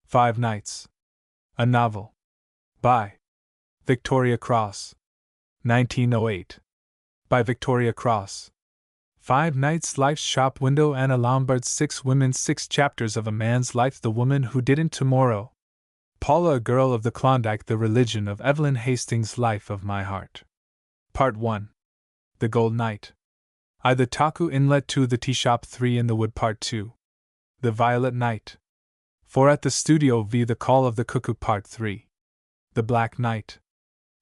5 Nights. A novel. By Victoria Cross. 1908. By Victoria Cross. 5 Nights. Life's shop window. Anna Lombard. 6 Women. 6 Chapters of a Man's Life. The Woman Who Didn't. Tomorrow. Paula, a Girl of the Klondike. The Religion of Evelyn Hastings. Life of My Heart. Part 1. The Gold Night. I. The Taku Inlet. 2. The Tea Shop. 3. In the Wood. Part 2. The Violet Night. 4. At the Studio V. The Call of the Cuckoo. Part 3. The Black Night.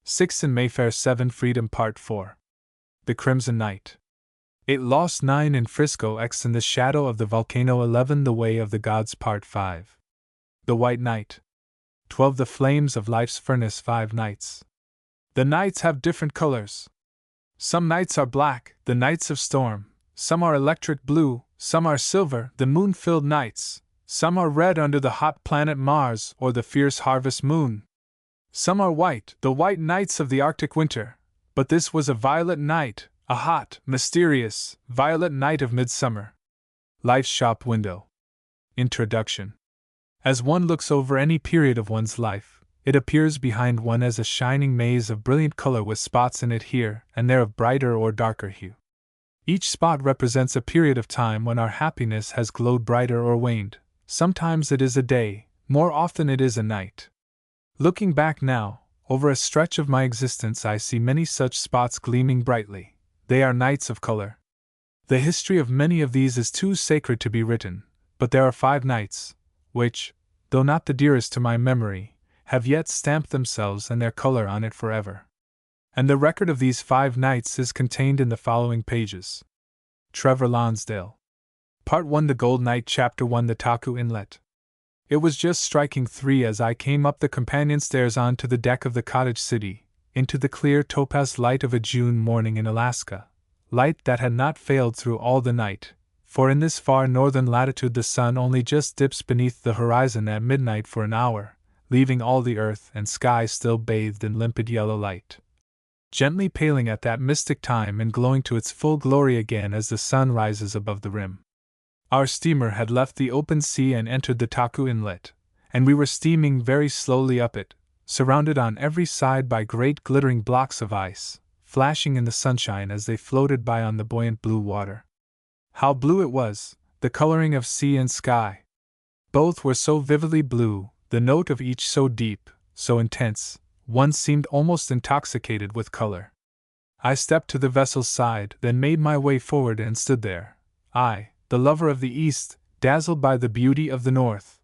6. In Mayfair. 7. Freedom. Part 4. The Crimson Night. 8. Lost. 9. In Frisco. X. In the Shadow of the Volcano. 11. The Way of the Gods. Part 5. The White Night. 12. The Flames of Life's Furnace. 5 Nights. The nights have different colors. Some nights are black, the nights of storm. Some are electric blue, some are silver, the moon-filled nights. Some are red under the hot planet Mars or the fierce harvest moon. Some are white, the white nights of the Arctic winter. But this was a violet night, a hot, mysterious, violet night of midsummer. Life's Shop Window. Introduction. As one looks over any period of one's life, it appears behind one as a shining maze of brilliant color with spots in it here and there of brighter or darker hue. Each spot represents a period of time when our happiness has glowed brighter or waned. Sometimes it is a day, more often it is a night. Looking back now, over a stretch of my existence, I see many such spots gleaming brightly. They are nights of color. The history of many of these is too sacred to be written, but there are 5 nights, which, though not the dearest to my memory, have yet stamped themselves and their color on it forever. And the record of these 5 nights is contained in the following pages. Trevor Lonsdale. Part 1. The Gold Night. Chapter 1. The Taku Inlet. It was just striking 3 as I came up the companion stairs onto the deck of the cottage city, into the clear topaz light of a June morning in Alaska, light that had not failed through all the night, for in this far northern latitude the sun only just dips beneath the horizon at midnight for an hour, leaving all the earth and sky still bathed in limpid yellow light, gently paling at that mystic time and glowing to its full glory again as the sun rises above the rim. Our steamer had left the open sea and entered the Taku Inlet, and we were steaming very slowly up it, surrounded on every side by great glittering blocks of ice, flashing in the sunshine as they floated by on the buoyant blue water. How blue it was, the coloring of sea and sky! Both were so vividly blue, the note of each so deep, so intense, one seemed almost intoxicated with color. I stepped to the vessel's side, then made my way forward and stood there, I, the lover of the East, dazzled by the beauty of the North.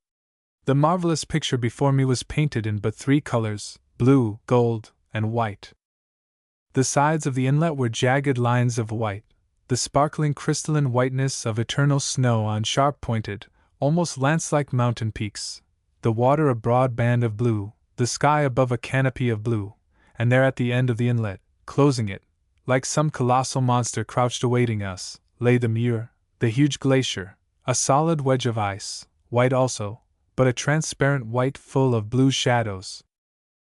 The marvelous picture before me was painted in but 3 colors, blue, gold, and white. The sides of the inlet were jagged lines of white, the sparkling crystalline whiteness of eternal snow on sharp-pointed, almost lance-like mountain peaks, the water a broad band of blue, the sky above a canopy of blue, and there at the end of the inlet, closing it, like some colossal monster crouched awaiting us, lay the Muir, the huge glacier, a solid wedge of ice, white also, but a transparent white full of blue shadows.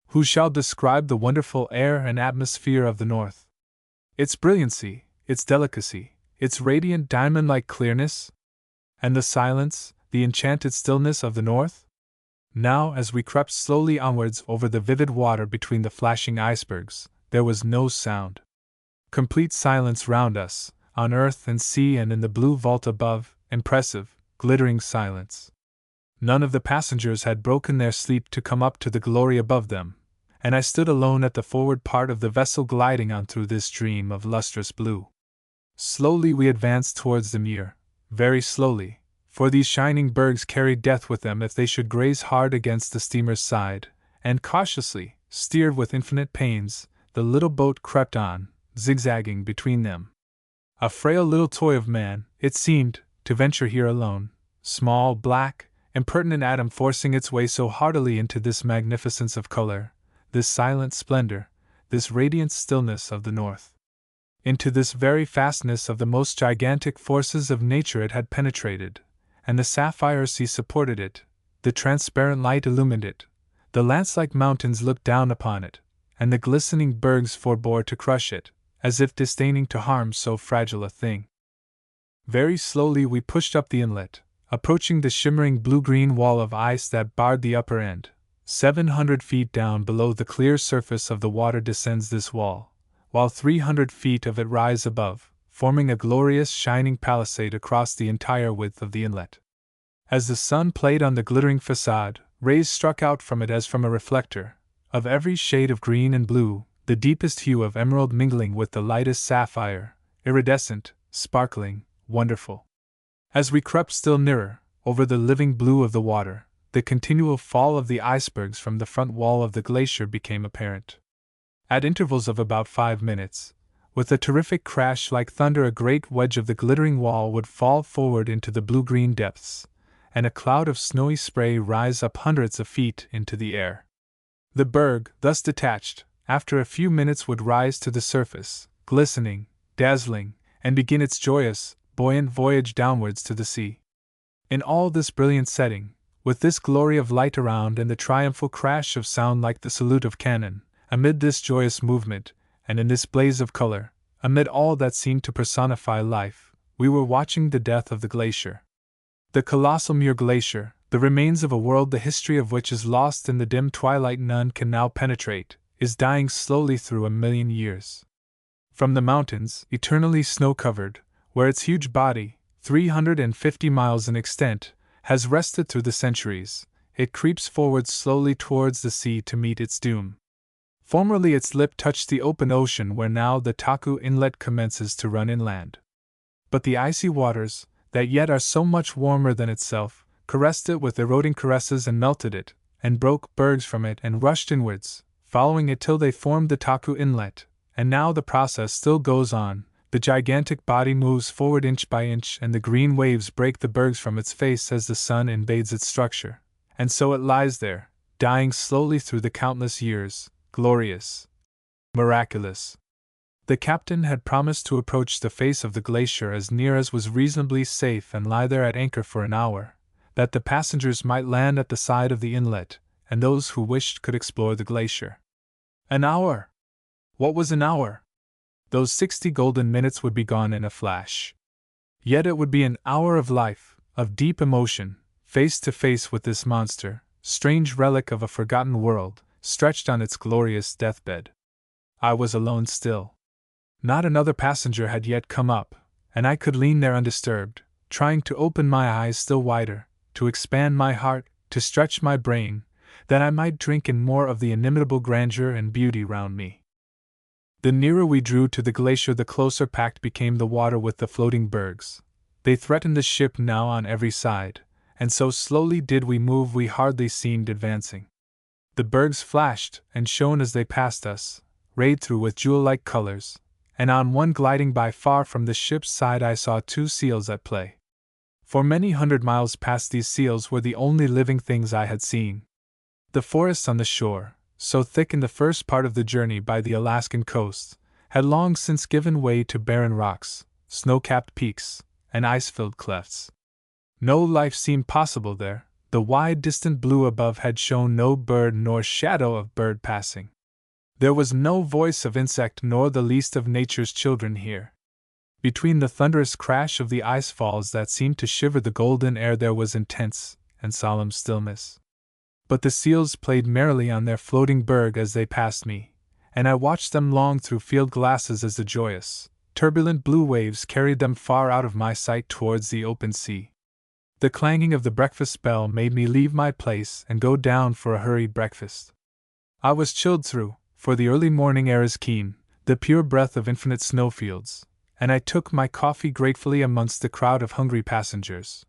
Who shall describe the wonderful air and atmosphere of the North? Its brilliancy, its delicacy, its radiant diamond-like clearness? And the silence, the enchanted stillness of the North? Now, as we crept slowly onwards over the vivid water between the flashing icebergs, there was no sound. Complete silence round us, on earth and sea and in the blue vault above, impressive, glittering silence. None of the passengers had broken their sleep to come up to the glory above them, and I stood alone at the forward part of the vessel gliding on through this dream of lustrous blue. Slowly we advanced towards the Muir, very slowly, for these shining bergs carried death with them if they should graze hard against the steamer's side, and cautiously, steered with infinite pains, the little boat crept on, zigzagging between them. A frail little toy of man, it seemed, to venture here alone, small, black, impertinent atom forcing its way so heartily into this magnificence of color, this silent splendor, this radiant stillness of the North. Into this very fastness of the most gigantic forces of nature it had penetrated, and the sapphire sea supported it, the transparent light illumined it, the lance-like mountains looked down upon it, and the glistening bergs forbore to crush it, as if disdaining to harm so fragile a thing. Very slowly we pushed up the inlet, approaching the shimmering blue-green wall of ice that barred the upper end. 700 feet down below the clear surface of the water descends this wall, while 300 feet of it rise above, forming a glorious shining palisade across the entire width of the inlet. As the sun played on the glittering facade, rays struck out from it as from a reflector, of every shade of green and blue, the deepest hue of emerald mingling with the lightest sapphire, iridescent, sparkling, wonderful. As we crept still nearer, over the living blue of the water, the continual fall of the icebergs from the front wall of the glacier became apparent. At intervals of about 5 minutes, with a terrific crash like thunder, a great wedge of the glittering wall would fall forward into the blue-green depths, and a cloud of snowy spray rise up hundreds of feet into the air. The berg, thus detached, after a few minutes would rise to the surface, glistening, dazzling, and begin its joyous, buoyant voyage downwards to the sea. In all this brilliant setting, with this glory of light around and the triumphal crash of sound like the salute of cannon, amid this joyous movement, and in this blaze of color, amid all that seemed to personify life, we were watching the death of the glacier. The colossal Muir Glacier, the remains of a world the history of which is lost in the dim twilight none can now penetrate, is dying slowly through 1,000,000 years. From the mountains, eternally snow-covered, where its huge body, 350 miles in extent, has rested through the centuries, it creeps forward slowly towards the sea to meet its doom. Formerly its lip touched the open ocean, where now the Taku Inlet commences to run inland. But the icy waters, that yet are so much warmer than itself, caressed it with eroding caresses and melted it, and broke bergs from it and rushed inwards, following it till they formed the Taku Inlet, and now the process still goes on. The gigantic body moves forward inch by inch, and the green waves break the bergs from its face as the sun invades its structure, and so it lies there, dying slowly through the countless years, glorious, miraculous. The captain had promised to approach the face of the glacier as near as was reasonably safe and lie there at anchor for an hour, that the passengers might land at the side of the inlet, and those who wished could explore the glacier. An hour! What was an hour? Those 60 golden minutes would be gone in a flash. Yet it would be an hour of life, of deep emotion, face to face with this monster, strange relic of a forgotten world, stretched on its glorious deathbed. I was alone still. Not another passenger had yet come up, and I could lean there undisturbed, trying to open my eyes still wider, to expand my heart, to stretch my brain, that I might drink in more of the inimitable grandeur and beauty round me. The nearer we drew to the glacier, the closer packed became the water with the floating bergs. They threatened the ship now on every side, and so slowly did we move we hardly seemed advancing. The bergs flashed and shone as they passed us, rayed through with jewel-like colors, and on one gliding by far from the ship's side I saw 2 seals at play. For many hundred miles past, these seals were the only living things I had seen. The forests on the shore, so thick in the first part of the journey by the Alaskan coast, had long since given way to barren rocks, snow-capped peaks, and ice-filled clefts. No life seemed possible there. The wide distant blue above had shown no bird nor shadow of bird passing. There was no voice of insect nor the least of nature's children here. Between the thunderous crash of the ice falls that seemed to shiver the golden air there was intense and solemn stillness. But the seals played merrily on their floating berg as they passed me, and I watched them long through field glasses as the joyous, turbulent blue waves carried them far out of my sight towards the open sea. The clanging of the breakfast bell made me leave my place and go down for a hurried breakfast. I was chilled through, for the early morning air is keen, the pure breath of infinite snowfields, and I took my coffee gratefully amongst the crowd of hungry passengers.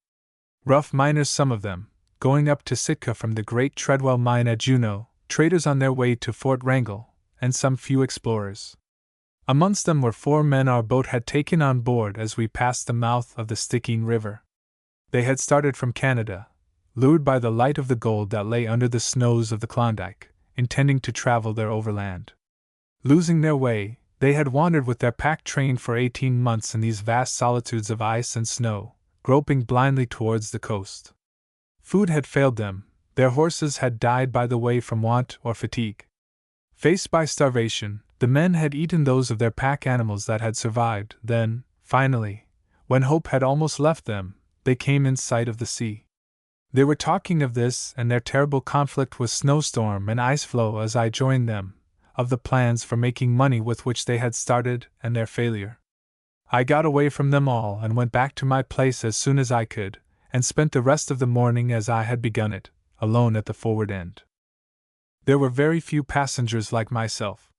Rough miners, some of them, going up to Sitka from the great Treadwell mine at Juneau, traders on their way to Fort Wrangell, and some few explorers. Amongst them were 4 men our boat had taken on board as we passed the mouth of the Stickeen River. They had started from Canada, lured by the light of the gold that lay under the snows of the Klondike, intending to travel there overland. Losing their way, they had wandered with their pack train for 18 months in these vast solitudes of ice and snow, groping blindly towards the coast. Food had failed them, their horses had died by the way from want or fatigue. Faced by starvation, the men had eaten those of their pack animals that had survived. Then, finally, when hope had almost left them, they came in sight of the sea. They were talking of this and their terrible conflict with snowstorm and ice floe as I joined them, of the plans for making money with which they had started and their failure. I got away from them all and went back to my place as soon as I could, and spent the rest of the morning as I had begun it, alone at the forward end. There were very few passengers like myself.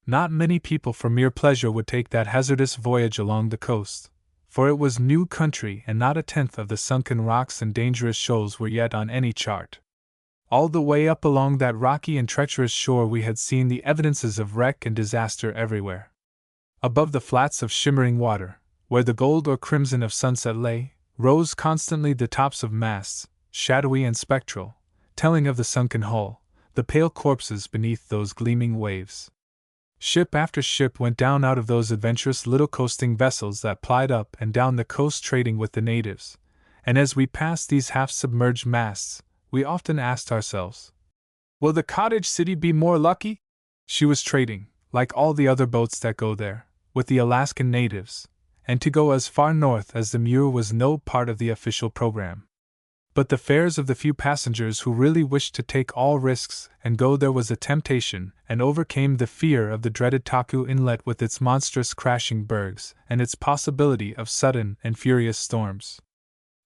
Not many people for mere pleasure would take that hazardous voyage along the coast, for it was new country and not a tenth of the sunken rocks and dangerous shoals were yet on any chart. All the way up along that rocky and treacherous shore we had seen the evidences of wreck and disaster everywhere. Above the flats of shimmering water, where the gold or crimson of sunset lay, rose constantly the tops of masts, shadowy and spectral, telling of the sunken hull, the pale corpses beneath those gleaming waves. Ship after ship went down out of those adventurous little coasting vessels that plied up and down the coast trading with the natives, and as we passed these half-submerged masts, we often asked ourselves, "Will the cottage city be more lucky?" She was trading, like all the other boats that go there, with the Alaskan natives, and to go as far north as the Muir was no part of the official program. But the fares of the few passengers who really wished to take all risks and go there was a temptation, and overcame the fear of the dreaded Taku Inlet with its monstrous crashing bergs and its possibility of sudden and furious storms.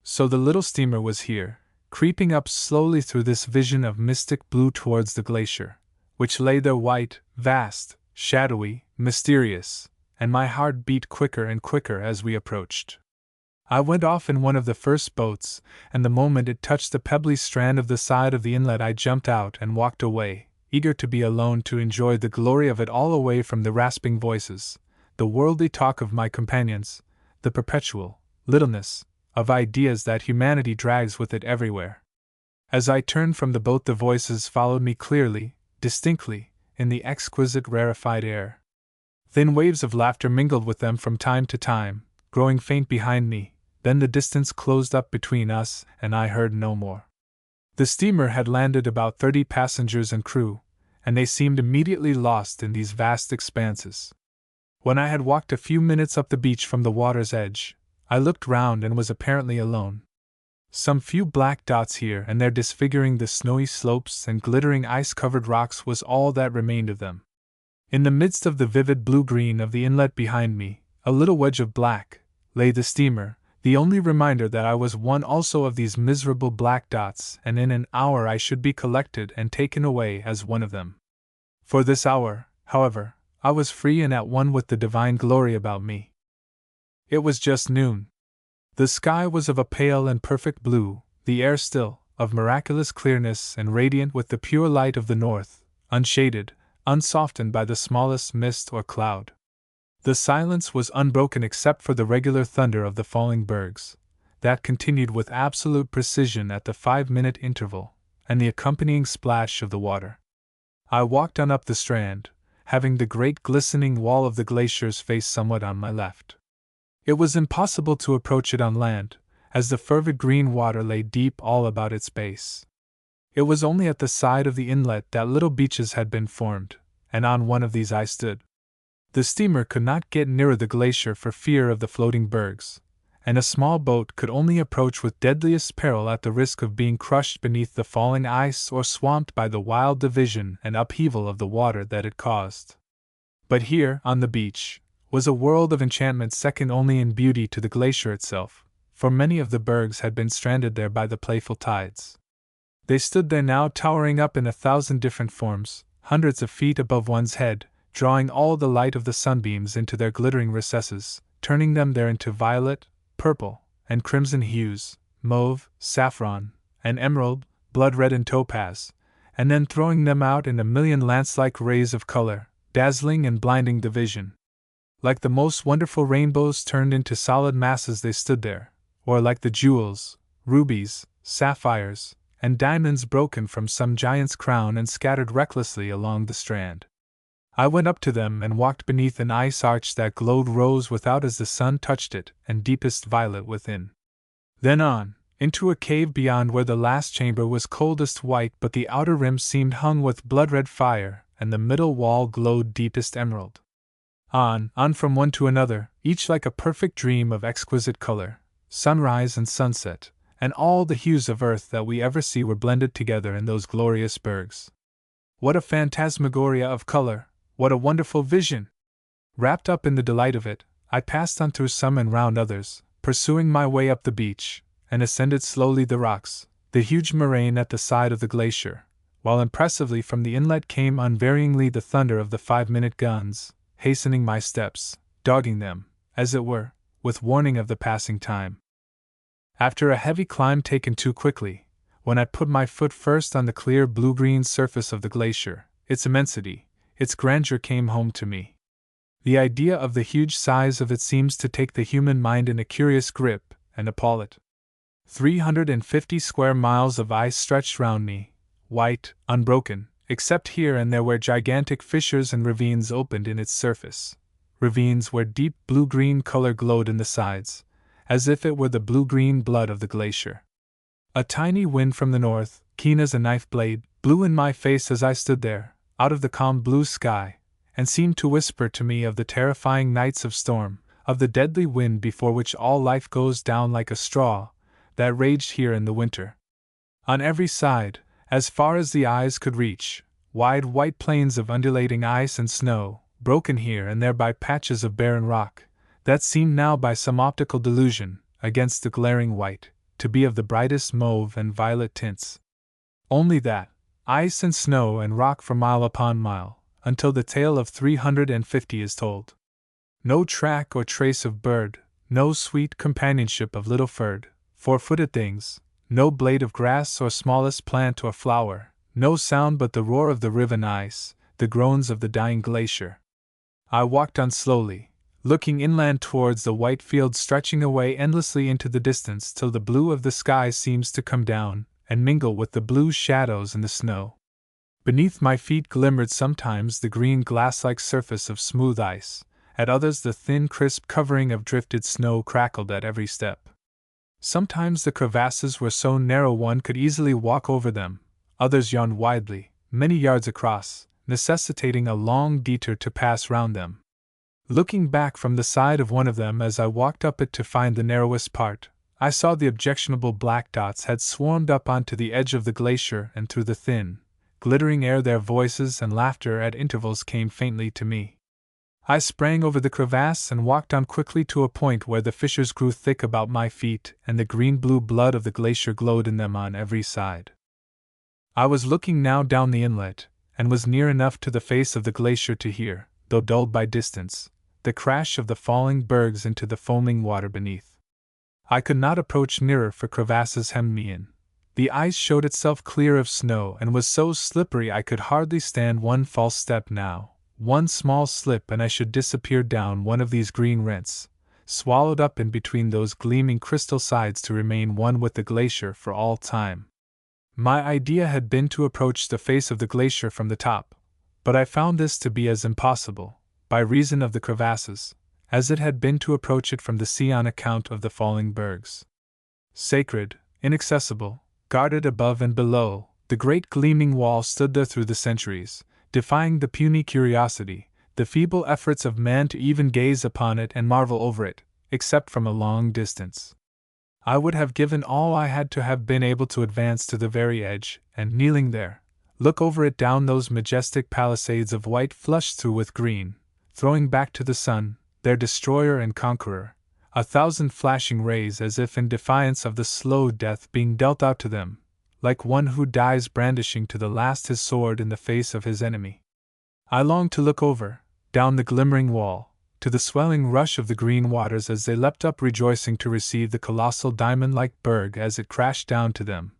So the little steamer was here, creeping up slowly through this vision of mystic blue towards the glacier, which lay there white, vast, shadowy, mysterious, and my heart beat quicker and quicker as we approached. I went off in one of the first boats, and the moment it touched the pebbly strand of the side of the inlet I jumped out and walked away, eager to be alone to enjoy the glory of it all away from the rasping voices, the worldly talk of my companions, the perpetual littleness of ideas that humanity drags with it everywhere. As I turned from the boat the voices followed me clearly, distinctly, in the exquisite rarefied air. Thin waves of laughter mingled with them from time to time, growing faint behind me. Then the distance closed up between us, and I heard no more. The steamer had landed about 30 passengers and crew, and they seemed immediately lost in these vast expanses. When I had walked a few minutes up the beach from the water's edge, I looked round and was apparently alone. Some few black dots here and there disfiguring the snowy slopes and glittering ice-covered rocks was all that remained of them. In the midst of the vivid blue-green of the inlet behind me, a little wedge of black, lay the steamer, the only reminder that I was one also of these miserable black dots, and in an hour I should be collected and taken away as one of them. For this hour, however, I was free and at one with the divine glory about me. It was just noon. The sky was of a pale and perfect blue, the air still, of miraculous clearness and radiant with the pure light of the north, unshaded, unsoftened by the smallest mist or cloud. The silence was unbroken except for the regular thunder of the falling bergs, that continued with absolute precision at the 5-minute interval, and the accompanying splash of the water. I walked on up the strand, having the great glistening wall of the glacier's face somewhat on my left. It was impossible to approach it on land, as the fervid green water lay deep all about its base. It was only at the side of the inlet that little beaches had been formed, and on one of these I stood. The steamer could not get nearer the glacier for fear of the floating bergs, and a small boat could only approach with deadliest peril at the risk of being crushed beneath the falling ice or swamped by the wild division and upheaval of the water that it caused. But here, on the beach, was a world of enchantment second only in beauty to the glacier itself, for many of the bergs had been stranded there by the playful tides. They stood there now towering up in 1,000 different forms, hundreds of feet above one's head, drawing all the light of the sunbeams into their glittering recesses, turning them there into violet, purple, and crimson hues, mauve, saffron, and emerald, blood-red and topaz, and then throwing them out in a million lance-like rays of color, dazzling and blinding the vision. Like the most wonderful rainbows turned into solid masses they stood there, or like the jewels, rubies, sapphires, and diamonds broken from some giant's crown and scattered recklessly along the strand. I went up to them and walked beneath an ice arch that glowed rose without as the sun touched it, and deepest violet within. Then on, into a cave beyond where the last chamber was coldest white but the outer rim seemed hung with blood-red fire, and the middle wall glowed deepest emerald. On from one to another, each like a perfect dream of exquisite color, sunrise and sunset, and all the hues of earth that we ever see were blended together in those glorious bergs. What a phantasmagoria of color! What a wonderful vision! Wrapped up in the delight of it, I passed on through some and round others, pursuing my way up the beach, and ascended slowly the rocks, the huge moraine at the side of the glacier, while impressively from the inlet came unvaryingly the thunder of the 5-minute guns, hastening my steps, dogging them, as it were, with warning of the passing time. After a heavy climb taken too quickly, when I put my foot first on the clear blue-green surface of the glacier, its immensity, its grandeur came home to me. The idea of the huge size of it seems to take the human mind in a curious grip and appall it. 350 square miles of ice stretched round me, white, unbroken, except here and there where gigantic fissures and ravines opened in its surface, ravines where deep blue-green color glowed in the sides, as if it were the blue-green blood of the glacier. A tiny wind from the north, keen as a knife blade, blew in my face as I stood there, out of the calm blue sky, and seemed to whisper to me of the terrifying nights of storm, of the deadly wind before which all life goes down like a straw, that raged here in the winter. On every side, as far as the eyes could reach, wide white plains of undulating ice and snow, broken here and there by patches of barren rock, that seemed now by some optical delusion, against the glaring white, to be of the brightest mauve and violet tints. Only that, ice and snow and rock for mile upon mile, until the tale of 350 is told. No track or trace of bird, no sweet companionship of little furred, four-footed things, no blade of grass or smallest plant or flower, no sound but the roar of the riven ice, the groans of the dying glacier. I walked on slowly, looking inland towards the white fields stretching away endlessly into the distance till the blue of the sky seems to come down and mingle with the blue shadows in the snow. Beneath my feet glimmered sometimes the green glass-like surface of smooth ice, at others the thin crisp covering of drifted snow crackled at every step. Sometimes the crevasses were so narrow one could easily walk over them, others yawned widely, many yards across, necessitating a long detour to pass round them. Looking back from the side of one of them as I walked up it to find the narrowest part, I saw the objectionable black dots had swarmed up onto the edge of the glacier, and through the thin, glittering air their voices and laughter at intervals came faintly to me. I sprang over the crevasse and walked on quickly to a point where the fissures grew thick about my feet and the green-blue blood of the glacier glowed in them on every side. I was looking now down the inlet, and was near enough to the face of the glacier to hear, though dulled by distance, the crash of the falling bergs into the foaming water beneath. I could not approach nearer for crevasses hemmed me in. The ice showed itself clear of snow and was so slippery I could hardly stand one false step now. One small slip and I should disappear down one of these green rents, swallowed up in between those gleaming crystal sides to remain one with the glacier for all time. My idea had been to approach the face of the glacier from the top, but I found this to be as impossible, by reason of the crevasses, as it had been to approach it from the sea on account of the falling bergs. Sacred, inaccessible, guarded above and below, the great gleaming wall stood there through the centuries, defying the puny curiosity, the feeble efforts of man to even gaze upon it and marvel over it, except from a long distance. I would have given all I had to have been able to advance to the very edge, and kneeling there, look over it down those majestic palisades of white flushed through with green, throwing back to the sun, their destroyer and conqueror, 1,000 flashing rays as if in defiance of the slow death being dealt out to them, like one who dies brandishing to the last his sword in the face of his enemy. I longed to look over, down the glimmering wall, to the swelling rush of the green waters as they leapt up rejoicing to receive the colossal diamond-like berg as it crashed down to them,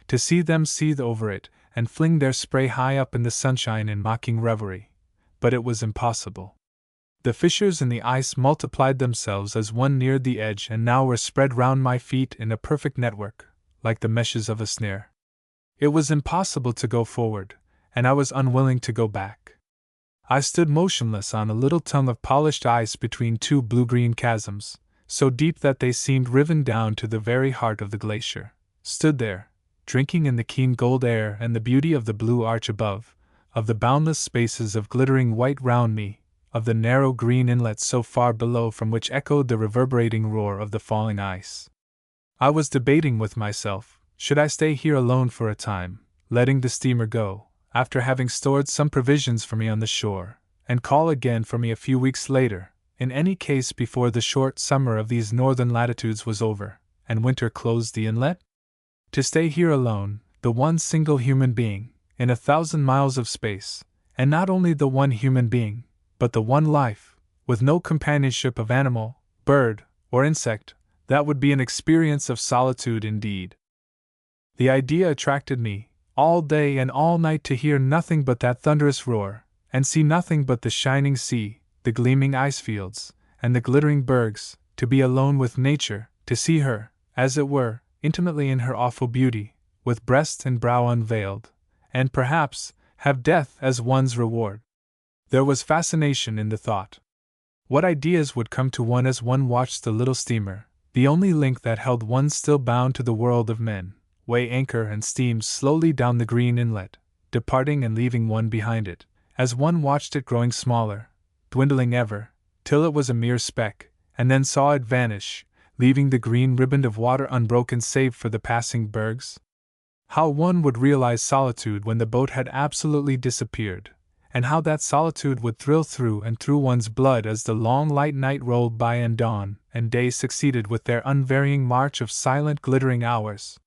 to see them seethe over it and fling their spray high up in the sunshine in mocking revelry. But it was impossible. The fissures in the ice multiplied themselves as one neared the edge and now were spread round my feet in a perfect network, like the meshes of a snare. It was impossible to go forward, and I was unwilling to go back. I stood motionless on a little tongue of polished ice between two blue-green chasms, so deep that they seemed riven down to the very heart of the glacier, stood there, drinking in the keen gold air and the beauty of the blue arch above, of the boundless spaces of glittering white round me, of the narrow green inlet so far below from which echoed the reverberating roar of the falling ice. I was debating with myself, should I stay here alone for a time, letting the steamer go, after having stored some provisions for me on the shore, and call again for me a few weeks later, in any case before the short summer of these northern latitudes was over, and winter closed the inlet? To stay here alone, the one single human being, in 1,000 miles of space, and not only the one human being, but the one life, with no companionship of animal, bird, or insect, that would be an experience of solitude indeed. The idea attracted me, all day and all night, to hear nothing but that thunderous roar, and see nothing but the shining sea, the gleaming ice fields, and the glittering bergs, to be alone with nature, to see her, as it were, intimately in her awful beauty, with breast and brow unveiled, and perhaps have death as one's reward. There was fascination in the thought. What ideas would come to one as one watched the little steamer, the only link that held one still bound to the world of men, weigh anchor and steam slowly down the green inlet, departing and leaving one behind it, as one watched it growing smaller, dwindling ever, till it was a mere speck, and then saw it vanish, leaving the green riband of water unbroken save for the passing bergs? How one would realize solitude when the boat had absolutely disappeared, and how that solitude would thrill through and through one's blood as the long light night rolled by and dawn and day succeeded with their unvarying march of silent glittering hours.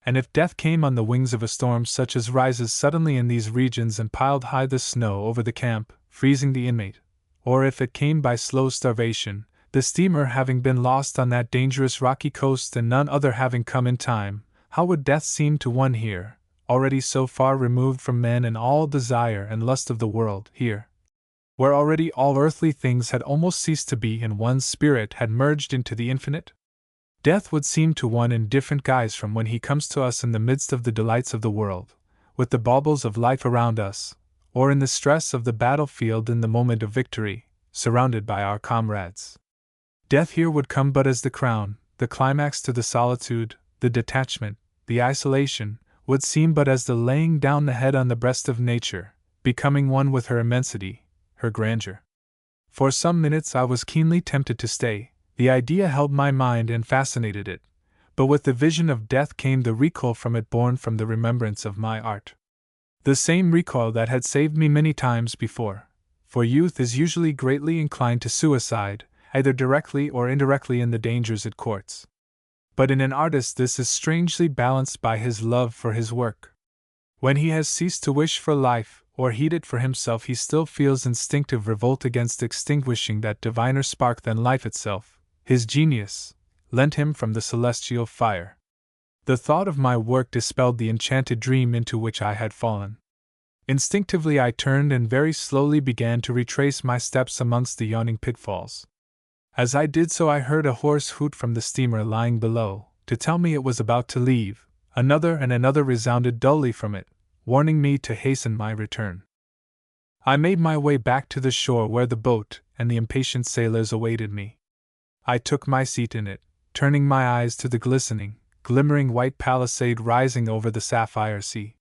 And if death came on the wings of a storm such as rises suddenly in these regions and piled high the snow over the camp, freezing the inmate, or if it came by slow starvation, the steamer having been lost on that dangerous rocky coast and none other having come in time, how would death seem to one here, already so far removed from men and all desire and lust of the world, here, where already all earthly things had almost ceased to be and one's spirit had merged into the infinite? Death would seem to one in different guise from when he comes to us in the midst of the delights of the world, with the baubles of life around us, or in the stress of the battlefield in the moment of victory, surrounded by our comrades. Death here would come but as the crown, the climax to the solitude, the detachment, the isolation, would seem but as the laying down the head on the breast of nature, becoming one with her immensity, her grandeur. For some minutes I was keenly tempted to stay. The idea held my mind and fascinated it, but with the vision of death came the recoil from it born from the remembrance of my art. The same recoil that had saved me many times before, for youth is usually greatly inclined to suicide, either directly or indirectly in the dangers it courts. But in an artist this is strangely balanced by his love for his work. When he has ceased to wish for life, or heed it for himself, he still feels instinctive revolt against extinguishing that diviner spark than life itself, his genius, lent him from the celestial fire. The thought of my work dispelled the enchanted dream into which I had fallen. Instinctively I turned and very slowly began to retrace my steps amongst the yawning pitfalls. As I did so I heard a hoarse hoot from the steamer lying below, to tell me it was about to leave. Another and another resounded dully from it, warning me to hasten my return. I made my way back to the shore where the boat and the impatient sailors awaited me. I took my seat in it, turning my eyes to the glistening, glimmering white palisade rising over the sapphire sea.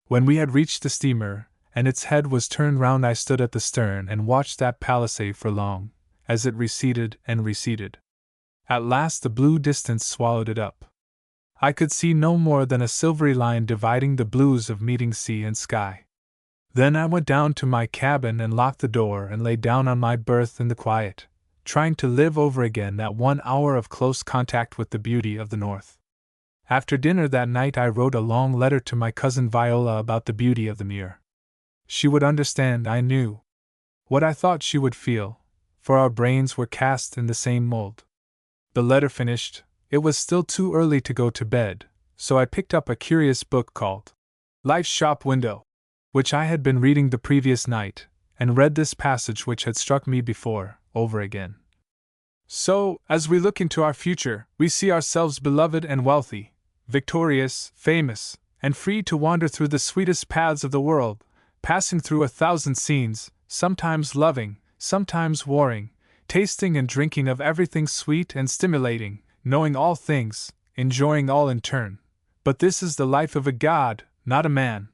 When we had reached the steamer, and its head was turned round, I stood at the stern and watched that palisade for long, as it receded and receded. At last the blue distance swallowed it up. I could see no more than a silvery line dividing the blues of meeting sea and sky. Then I went down to my cabin and locked the door and lay down on my berth in the quiet, trying to live over again that 1 hour of close contact with the beauty of the North. After dinner that night I wrote a long letter to my cousin Viola about the beauty of the Muir. She would understand, I knew, what I thought she would feel, for our brains were cast in the same mold. The letter finished, it was still too early to go to bed, so I picked up a curious book called Life's Shop Window, which I had been reading the previous night, and read this passage which had struck me before, over again. So, as we look into our future, we see ourselves beloved and wealthy, victorious, famous, and free to wander through the sweetest paths of the world, passing through 1,000 scenes, sometimes loving, sometimes warring, tasting and drinking of everything sweet and stimulating, knowing all things, enjoying all in turn. But this is the life of a god, not a man.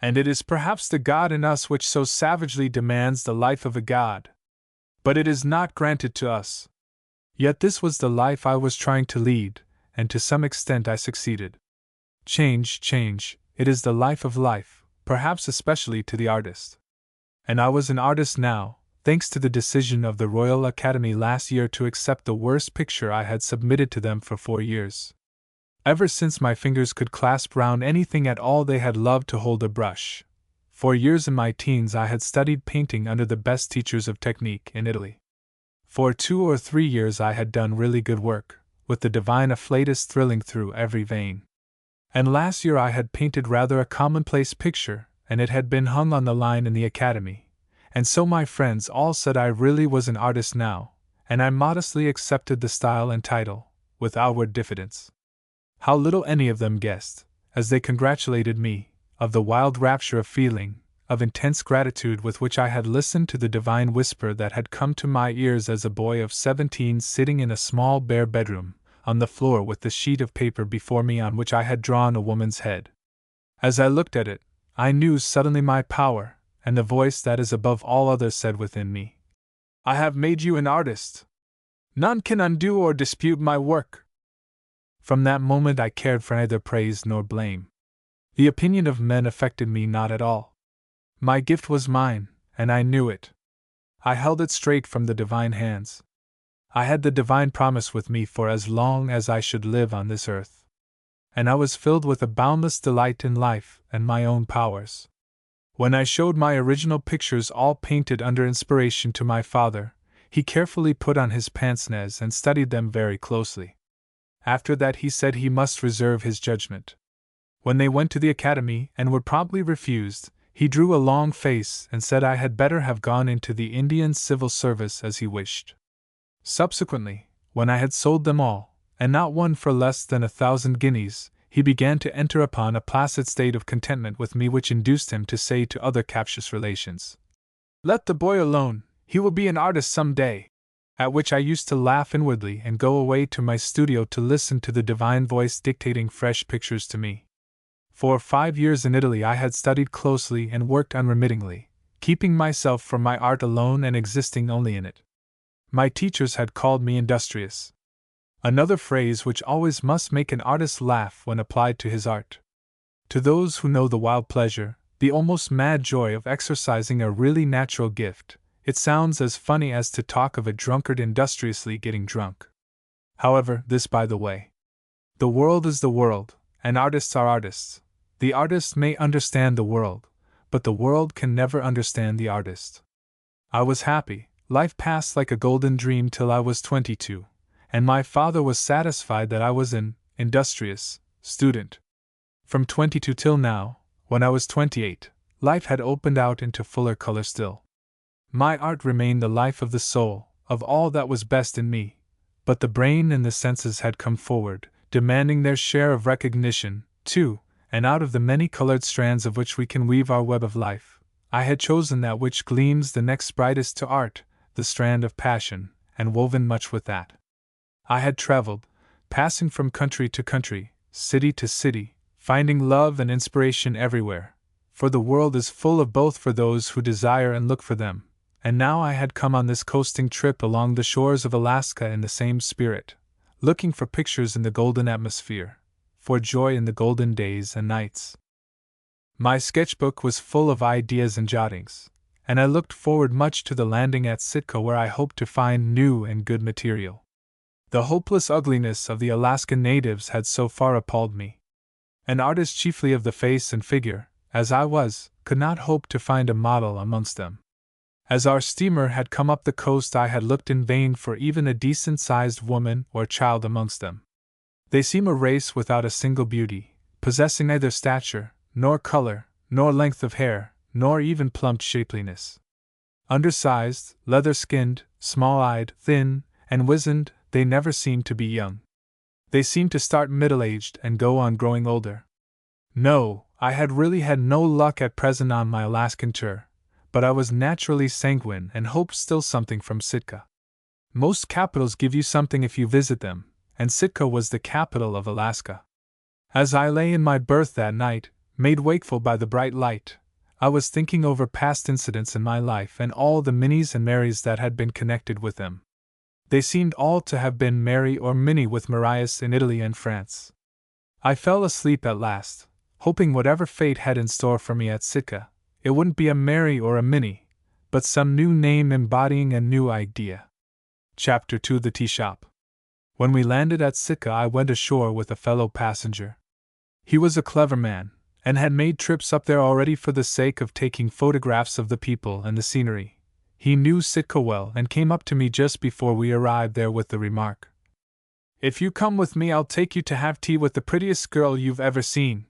And it is perhaps the god in us which so savagely demands the life of a god. But it is not granted to us. Yet this was the life I was trying to lead, and to some extent I succeeded. Change, it is the life of life, perhaps especially to the artist. And I was an artist now, thanks to the decision of the Royal Academy last year to accept the worst picture I had submitted to them for 4 years. Ever since my fingers could clasp round anything at all, they had loved to hold a brush. For years in my teens I had studied painting under the best teachers of technique in Italy. For 2 or 3 years I had done really good work, with the divine afflatus thrilling through every vein. And last year I had painted rather a commonplace picture, and it had been hung on the line in the academy, and so my friends all said I really was an artist now, and I modestly accepted the style and title, with outward diffidence. How little any of them guessed, as they congratulated me, of the wild rapture of feeling, of intense gratitude with which I had listened to the divine whisper that had come to my ears as a boy of 17 sitting in a small bare bedroom, on the floor with the sheet of paper before me on which I had drawn a woman's head. As I looked at it, I knew suddenly my power, and the voice that is above all others said within me, "I have made you an artist. None can undo or dispute my work." From that moment I cared for neither praise nor blame. The opinion of men affected me not at all. My gift was mine, and I knew it. I held it straight from the divine hands. I had the divine promise with me for as long as I should live on this earth. And I was filled with a boundless delight in life and my own powers. When I showed my original pictures all painted under inspiration to my father, he carefully put on his pince-nez and studied them very closely. After that he said he must reserve his judgment. When they went to the academy and were promptly refused, he drew a long face and said I had better have gone into the Indian civil service as he wished. Subsequently, when I had sold them all, and not one for less than 1,000 guineas, he began to enter upon a placid state of contentment with me which induced him to say to other captious relations, "Let the boy alone, he will be an artist some day," at which I used to laugh inwardly and go away to my studio to listen to the divine voice dictating fresh pictures to me. For 5 years in Italy I had studied closely and worked unremittingly, keeping myself from my art alone and existing only in it. My teachers had called me industrious. Another phrase which always must make an artist laugh when applied to his art. To those who know the wild pleasure, the almost mad joy of exercising a really natural gift, it sounds as funny as to talk of a drunkard industriously getting drunk. However, this by the way. The world is the world, and artists are artists. The artist may understand the world, but the world can never understand the artist. I was happy, life passed like a golden dream till I was 22, and my father was satisfied that I was an industrious student. From 22 till now, when I was 28, life had opened out into fuller color still. My art remained the life of the soul, of all that was best in me, but the brain and the senses had come forward, demanding their share of recognition, too, and out of the many-colored strands of which we can weave our web of life, I had chosen that which gleams the next brightest to art, the strand of passion, and woven much with that. I had traveled, passing from country to country, city to city, finding love and inspiration everywhere, for the world is full of both for those who desire and look for them, and now I had come on this coasting trip along the shores of Alaska in the same spirit, looking for pictures in the golden atmosphere, for joy in the golden days and nights. My sketchbook was full of ideas and jottings, and I looked forward much to the landing at Sitka where I hoped to find new and good material. The hopeless ugliness of the Alaskan natives had so far appalled me. An artist chiefly of the face and figure, as I was, could not hope to find a model amongst them. As our steamer had come up the coast I had looked in vain for even a decent-sized woman or child amongst them. They seem a race without a single beauty, possessing neither stature, nor color, nor length of hair, nor even plump shapeliness. Undersized, leather-skinned, small-eyed, thin, and wizened, they never seem to be young. They seem to start middle-aged and go on growing older. No, I had really had no luck at present on my Alaskan tour, but I was naturally sanguine and hoped still something from Sitka. Most capitals give you something if you visit them, and Sitka was the capital of Alaska. As I lay in my berth that night, made wakeful by the bright light, I was thinking over past incidents in my life and all the Minnies and Marys that had been connected with them. They seemed all to have been Mary or Minnie with Marias in Italy and France. I fell asleep at last, hoping whatever fate had in store for me at Sitka, it wouldn't be a Mary or a Minnie, but some new name embodying a new idea. Chapter 2: The Tea Shop. When we landed at Sitka, I went ashore with a fellow passenger. He was a clever man, and had made trips up there already for the sake of taking photographs of the people and the scenery. He knew Sitka well and came up to me just before we arrived there with the remark, "If you come with me, I'll take you to have tea with the prettiest girl you've ever seen."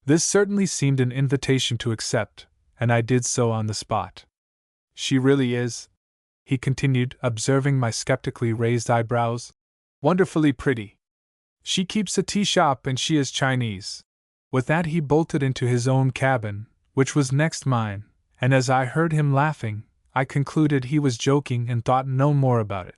This certainly seemed an invitation to accept, and I did so on the spot. "She really is," he continued, observing my skeptically raised eyebrows, "wonderfully pretty. She keeps a tea shop and she is Chinese." With that he bolted into his own cabin, which was next mine, and as I heard him laughing, I concluded he was joking and thought no more about it.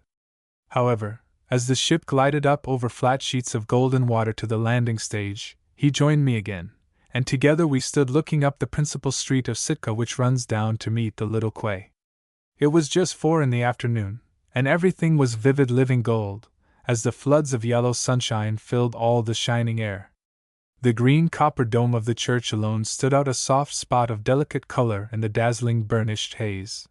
However, as the ship glided up over flat sheets of golden water to the landing stage, he joined me again, and together we stood looking up the principal street of Sitka, which runs down to meet the little quay. It was just 4 in the afternoon, and everything was vivid living gold, as the floods of yellow sunshine filled all the shining air. The green copper dome of the church alone stood out a soft spot of delicate color in the dazzling burnished haze.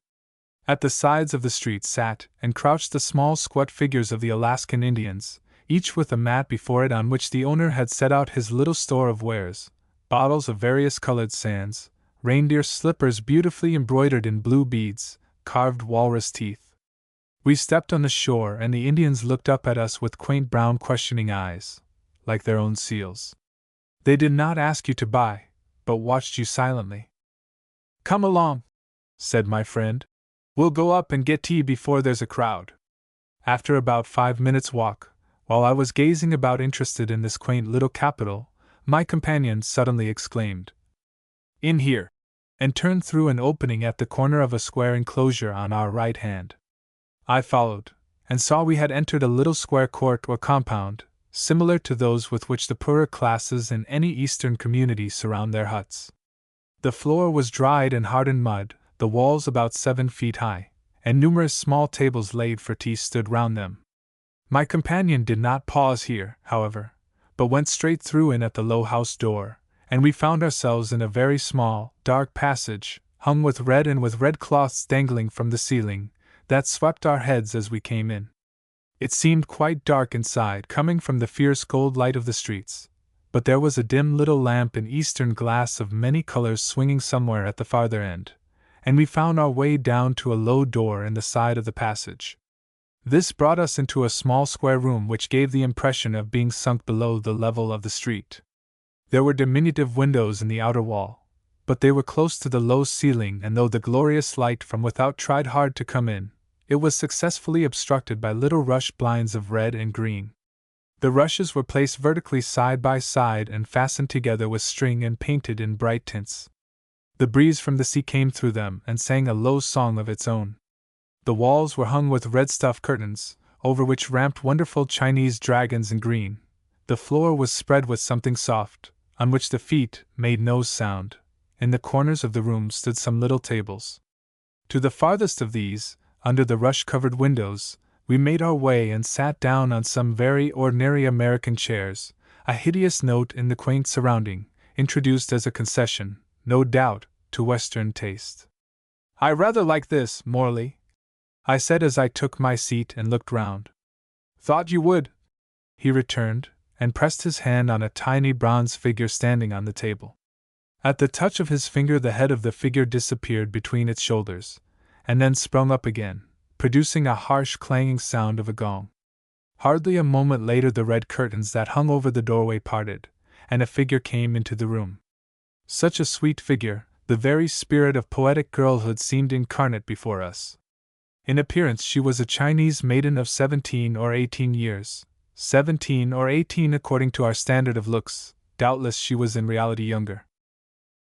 At the sides of the street sat and crouched the small squat figures of the Alaskan Indians, each with a mat before it on which the owner had set out his little store of wares: bottles of various colored sands, reindeer slippers beautifully embroidered in blue beads, carved walrus teeth. We stepped on the shore, and the Indians looked up at us with quaint brown questioning eyes, like their own seals. They did not ask you to buy, but watched you silently. "Come along," said my friend. "We'll go up and get tea before there's a crowd." After about 5 minutes' walk, while I was gazing about interested in this quaint little capital, my companion suddenly exclaimed, "In here!" and turned through an opening at the corner of a square enclosure on our right hand. I followed, and saw we had entered a little square court or compound, similar to those with which the poorer classes in any eastern community surround their huts. The floor was dried and hardened mud, the walls about 7 feet high, and numerous small tables laid for tea stood round them. My companion did not pause here, however, but went straight through in at the low house door, and we found ourselves in a very small, dark passage, hung with red cloths dangling from the ceiling, that swept our heads as we came in. It seemed quite dark inside, coming from the fierce gold light of the streets, but there was a dim little lamp in eastern glass of many colors swinging somewhere at the farther end, and we found our way down to a low door in the side of the passage. This brought us into a small square room which gave the impression of being sunk below the level of the street. There were diminutive windows in the outer wall, but they were close to the low ceiling, and though the glorious light from without tried hard to come in, it was successfully obstructed by little rush blinds of red and green. The rushes were placed vertically side by side and fastened together with string and painted in bright tints. The breeze from the sea came through them and sang a low song of its own. The walls were hung with red stuff curtains, over which ramped wonderful Chinese dragons in green. The floor was spread with something soft, on which the feet made no sound. In the corners of the room stood some little tables. To the farthest of these, under the rush-covered windows, we made our way and sat down on some very ordinary American chairs, a hideous note in the quaint surrounding, introduced as a concession, no doubt, to Western taste. "I rather like this, Morley," I said as I took my seat and looked round. "Thought you would," he returned, and pressed his hand on a tiny bronze figure standing on the table. At the touch of his finger the head of the figure disappeared between its shoulders, and then sprung up again, producing a harsh clanging sound of a gong. Hardly a moment later the red curtains that hung over the doorway parted, and a figure came into the room. Such a sweet figure, the very spirit of poetic girlhood seemed incarnate before us. In appearance she was a Chinese maiden of 17 or 18 years, 17 or 18 according to our standard of looks. Doubtless she was in reality younger.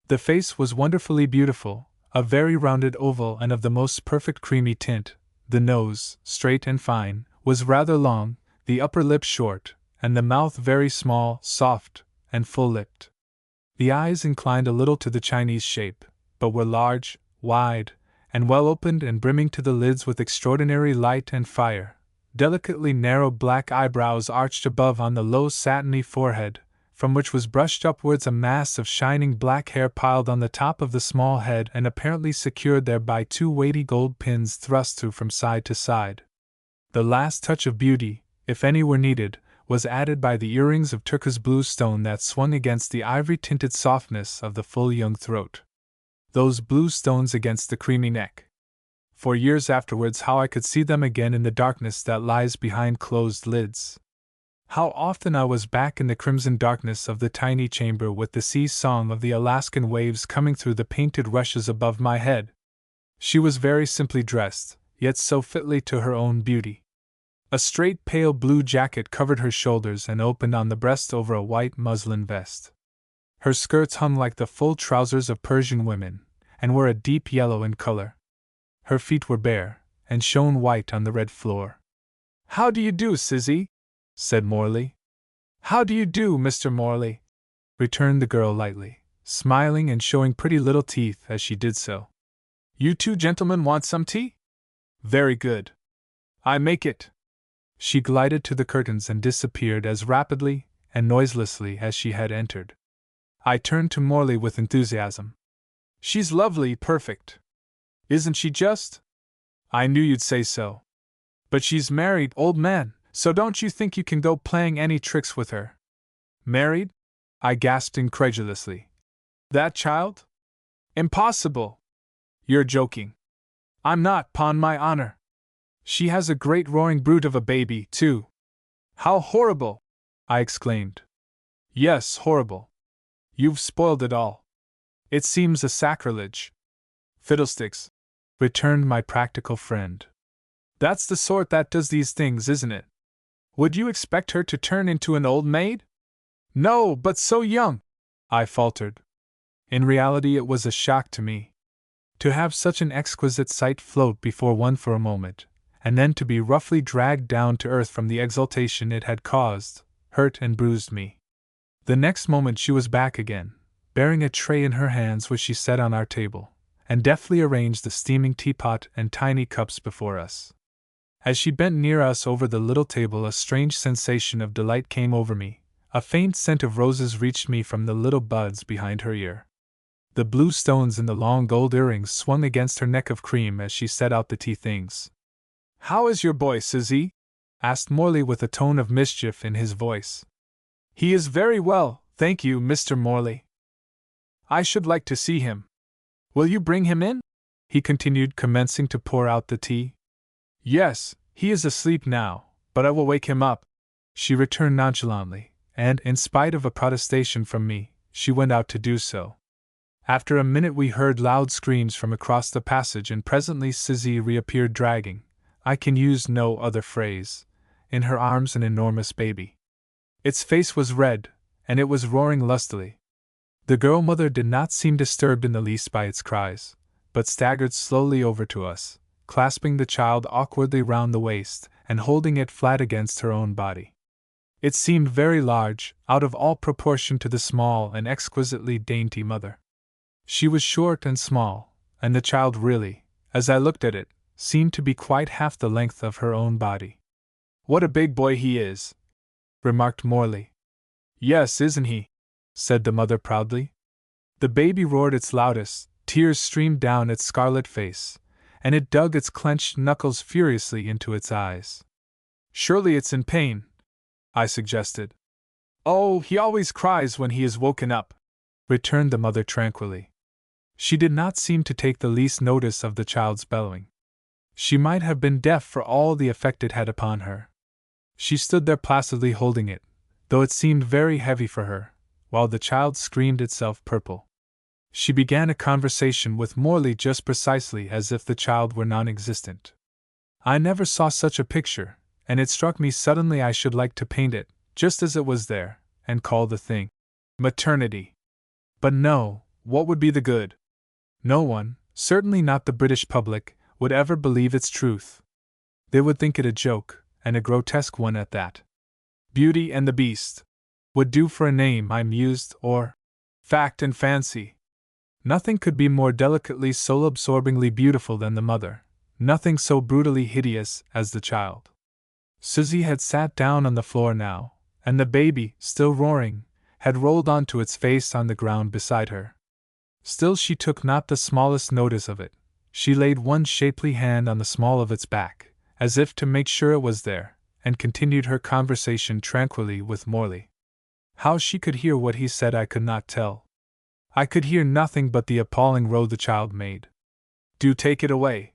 The face was wonderfully beautiful, a very rounded oval and of the most perfect creamy tint. The nose, straight and fine, was rather long, the upper lip short, and the mouth very small, soft, and full-lipped. The eyes inclined a little to the Chinese shape, but were large, wide, and well opened and brimming to the lids with extraordinary light and fire. delicately narrow black eyebrows arched above on the low satiny forehead, from which was brushed upwards a mass of shining black hair piled on the top of the small head and apparently secured there by two weighty gold pins thrust through from side to side. The last touch of beauty, if any were needed, was added by the earrings of turquoise blue stone that swung against the ivory-tinted softness of the full young throat. Those blue stones against the creamy neck. For years afterwards, how I could see them again in the darkness that lies behind closed lids. How often I was back in the crimson darkness of the tiny chamber with the sea song of the Alaskan waves coming through the painted rushes above my head. She was very simply dressed, yet so fitly to her own beauty. A straight pale blue jacket covered her shoulders and opened on the breast over a white muslin vest. Her skirts hung like the full trousers of Persian women, and were a deep yellow in color. Her feet were bare, and shone white on the red floor. "How do you do, Sizzy?" said Morley. "How do you do, Mr. Morley?" returned the girl lightly, smiling and showing pretty little teeth as she did so. "You two gentlemen want some tea? Very good. I make it." She glided to the curtains and disappeared as rapidly and noiselessly as she had entered. I turned to Morley with enthusiasm. "She's lovely, perfect. Isn't she just? I knew you'd say so. But she's married, old man, so don't you think you can go playing any tricks with her?" "Married?" I gasped incredulously. "That child? Impossible! You're joking." "I'm not, 'pon my honor. She has a great roaring brute of a baby, too." "How horrible!" I exclaimed. "Yes, horrible. You've spoiled it all. It seems a sacrilege." "Fiddlesticks," returned my practical friend. "That's the sort that does these things, isn't it? Would you expect her to turn into an old maid?" "No, but so young," I faltered. In reality, it was a shock to me. To have such an exquisite sight float before one for a moment, and then to be roughly dragged down to earth from the exultation it had caused, hurt and bruised me. The next moment she was back again, bearing a tray in her hands which she set on our table, and deftly arranged the steaming teapot and tiny cups before us. As she bent near us over the little table, a strange sensation of delight came over me. A faint scent of roses reached me from the little buds behind her ear. The blue stones in the long gold earrings swung against her neck of cream as she set out the tea things. "How is your boy, Sizzy?" asked Morley with a tone of mischief in his voice. "He is very well, thank you, Mr. Morley. I should like to see him. Will you bring him in?" he continued, commencing to pour out the tea. "Yes, he is asleep now, but I will wake him up," she returned nonchalantly, and, in spite of a protestation from me, she went out to do so. After a minute we heard loud screams from across the passage, and presently Sizzy reappeared dragging, I can use no other phrase, in her arms an enormous baby. Its face was red, and it was roaring lustily. The girl mother did not seem disturbed in the least by its cries, but staggered slowly over to us, clasping the child awkwardly round the waist and holding it flat against her own body. It seemed very large, out of all proportion to the small and exquisitely dainty mother. She was short and small, and the child really, as I looked at it, seemed to be quite half the length of her own body. "What a big boy he is," remarked Morley. "Yes, isn't he?" said the mother proudly. The baby roared its loudest, tears streamed down its scarlet face, and it dug its clenched knuckles furiously into its eyes. "Surely it's in pain," I suggested. "Oh, he always cries when he is woken up," returned the mother tranquilly. She did not seem to take the least notice of the child's bellowing. She might have been deaf for all the effect it had upon her. She stood there placidly holding it, though it seemed very heavy for her, while the child screamed itself purple. She began a conversation with Morley just precisely as if the child were non-existent. I never saw such a picture, and it struck me suddenly I should like to paint it, just as it was there, and call the thing maternity. But no, what would be the good? No one, certainly not the British public, would ever believe its truth. They would think it a joke, and a grotesque one at that. Beauty and the Beast would do for a name, I mused, or Fact and Fancy. Nothing could be more delicately, soul-absorbingly beautiful than the mother, nothing so brutally hideous as the child. Susie had sat down on the floor now, and the baby, still roaring, had rolled onto its face on the ground beside her. Still she took not the smallest notice of it. She laid one shapely hand on the small of its back, as if to make sure it was there, and continued her conversation tranquilly with Morley. How she could hear what he said I could not tell. I could hear nothing but the appalling row the child made. "Do take it away,"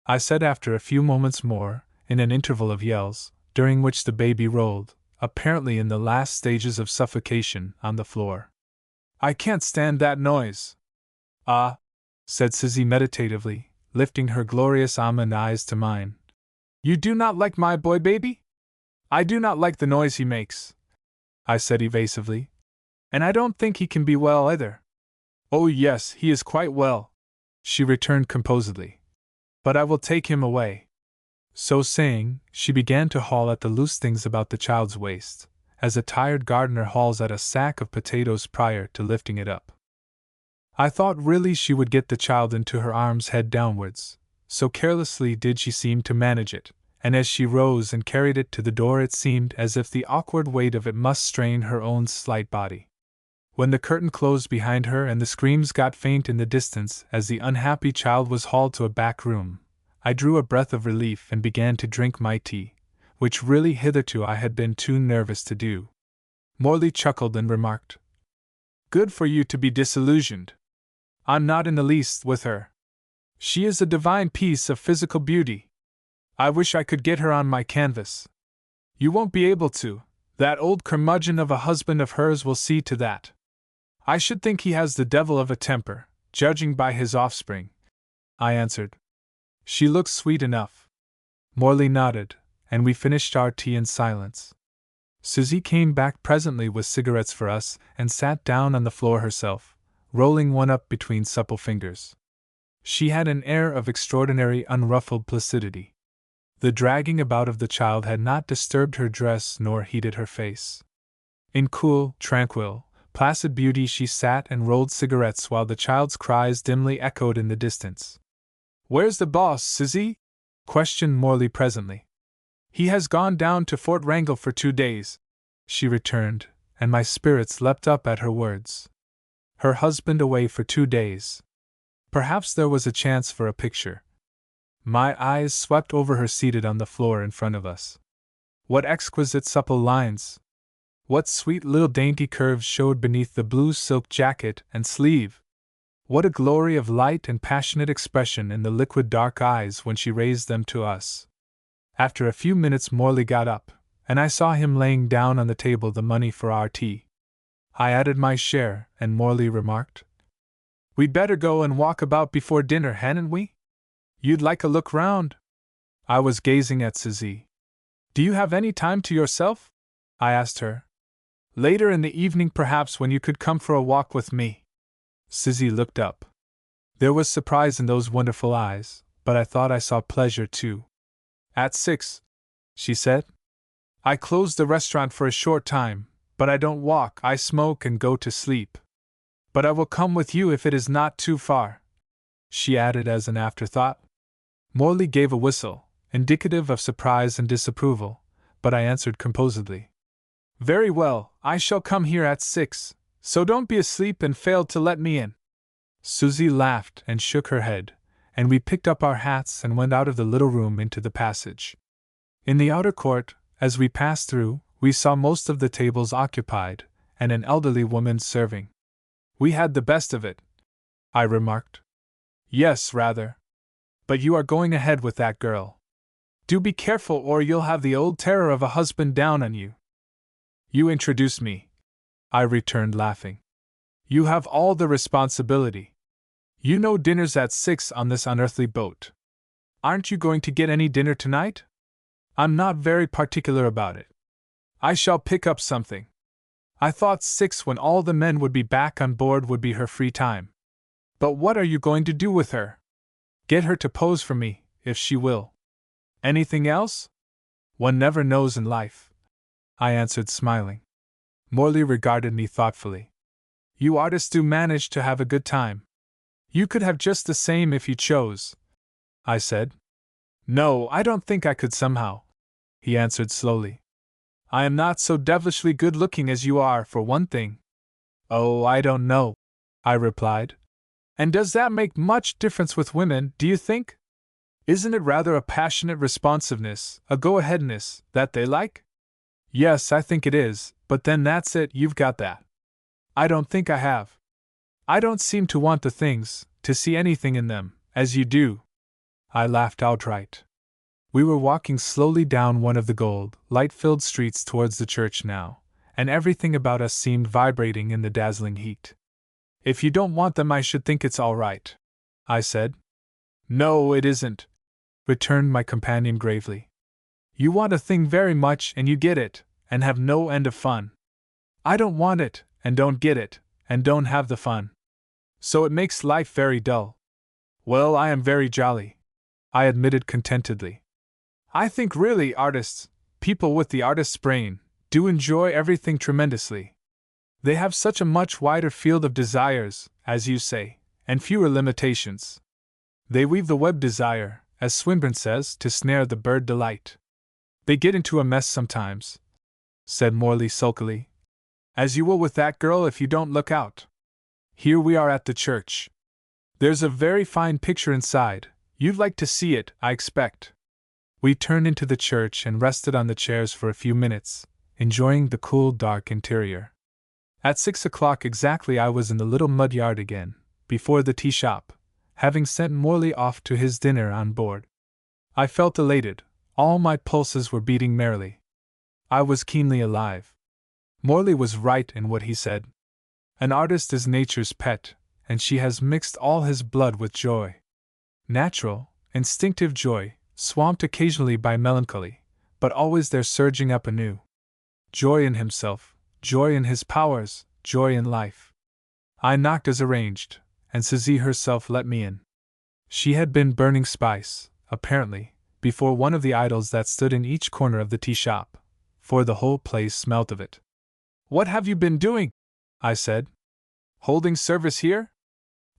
I said after a few moments more, in an interval of yells, during which the baby rolled, apparently in the last stages of suffocation, on the floor. "I can't stand that noise." "Ah," said Susie meditatively, lifting her glorious almond eyes to mine. "You do not like my boy baby?" "I do not like the noise he makes," I said evasively. "And I don't think he can be well either." "Oh, yes, he is quite well," she returned composedly. "But I will take him away." So saying, she began to haul at the loose things about the child's waist, as a tired gardener hauls at a sack of potatoes prior to lifting it up. I thought really she would get the child into her arms head downwards, so carelessly did she seem to manage it, and as she rose and carried it to the door it seemed as if the awkward weight of it must strain her own slight body. When the curtain closed behind her and the screams got faint in the distance as the unhappy child was hauled to a back room, I drew a breath of relief and began to drink my tea, which really hitherto I had been too nervous to do. Morley chuckled and remarked, "Good for you to be disillusioned. I'm not in the least with her. She is a divine piece of physical beauty. I wish I could get her on my canvas." "You won't be able to. That old curmudgeon of a husband of hers will see to that. I should think he has the devil of a temper, judging by his offspring," I answered. "She looks sweet enough." Morley nodded, and we finished our tea in silence. Susie came back presently with cigarettes for us and sat down on the floor herself, rolling one up between supple fingers. She had an air of extraordinary unruffled placidity. The dragging about of the child had not disturbed her dress nor heated her face. In cool, tranquil, placid beauty she sat and rolled cigarettes while the child's cries dimly echoed in the distance. "Where's the boss, Susie?" questioned Morley presently. "He has gone down to Fort Wrangell for 2 days," she returned, and my spirits leapt up at her words. Her husband away for 2 days. Perhaps there was a chance for a picture. My eyes swept over her seated on the floor in front of us. What exquisite supple lines! What sweet little dainty curves showed beneath the blue silk jacket and sleeve! What a glory of light and passionate expression in the liquid dark eyes when she raised them to us! After a few minutes Morley got up, and I saw him laying down on the table the money for our tea. I added my share, and Morley remarked, "We'd better go and walk about before dinner, hadn't we? You'd like a look round?" I was gazing at Susie. "Do you have any time to yourself?" I asked her. "Later in the evening perhaps, when you could come for a walk with me." Susie looked up. There was surprise in those wonderful eyes, but I thought I saw pleasure too. "At 6, she said. "I close the restaurant for a short time, but I don't walk, I smoke and go to sleep. But I will come with you if it is not too far," she added as an afterthought. Morley gave a whistle, indicative of surprise and disapproval, but I answered composedly, "Very well, I shall come here at 6, so don't be asleep and fail to let me in." Susie laughed and shook her head, and we picked up our hats and went out of the little room into the passage. In the outer court, as we passed through, we saw most of the tables occupied, and an elderly woman serving. "We had the best of it," I remarked. "Yes, rather. But you are going ahead with that girl. Do be careful or you'll have the old terror of a husband down on you." "You introduce me," I returned laughing. "You have all the responsibility. You know dinner's at 6 on this unearthly boat. Aren't you going to get any dinner tonight?" "I'm not very particular about it. I shall pick up something. I thought 6 when all the men would be back on board would be her free time. But what are you going to do with her?" "Get her to pose for me, if she will." "Anything else?" "One never knows in life," I answered smiling. Morley regarded me thoughtfully. "You artists do manage to have a good time. You could have just the same if you chose," I said. "No, I don't think I could somehow. he answered slowly. I am not so devilishly good-looking as you are, for one thing. Oh, I don't know, I replied. And does that make much difference with women, do you think? Isn't it rather a passionate responsiveness, a go-aheadness, that they like? Yes, I think it is, but then that's it, you've got that. I don't think I have. I don't seem to want the things, to see anything in them, as you do. I laughed outright. We were walking slowly down one of the gold, light-filled streets towards the church now, and everything about us seemed vibrating in the dazzling heat. If you don't want them, I should think it's all right, I said. No, it isn't, returned my companion gravely. You want a thing very much and you get it, and have no end of fun. I don't want it, and don't get it, and don't have the fun. So it makes life very dull. Well, I am very jolly, I admitted contentedly. I think really artists, people with the artist's brain, do enjoy everything tremendously. They have such a much wider field of desires, as you say, and fewer limitations. They weave the web desire, as Swinburne says, to snare the bird delight. They get into a mess sometimes, said Morley sulkily, as you will with that girl if you don't look out. Here we are at the church. There's a very fine picture inside. You'd like to see it, I expect. We turned into the church and rested on the chairs for a few minutes, enjoying the cool, dark interior. At 6 o'clock exactly I was in the little mud yard again, before the tea shop, having sent Morley off to his dinner on board. I felt elated, all my pulses were beating merrily. I was keenly alive. Morley was right in what he said. An artist is nature's pet, and she has mixed all his blood with joy. Natural, instinctive joy, swamped occasionally by melancholy, but always there surging up anew. Joy in himself, joy in his powers, joy in life. I knocked as arranged, and Suzy herself let me in. She had been burning spice, apparently, before one of the idols that stood in each corner of the tea shop, for the whole place smelt of it. What have you been doing? I said. Holding service here?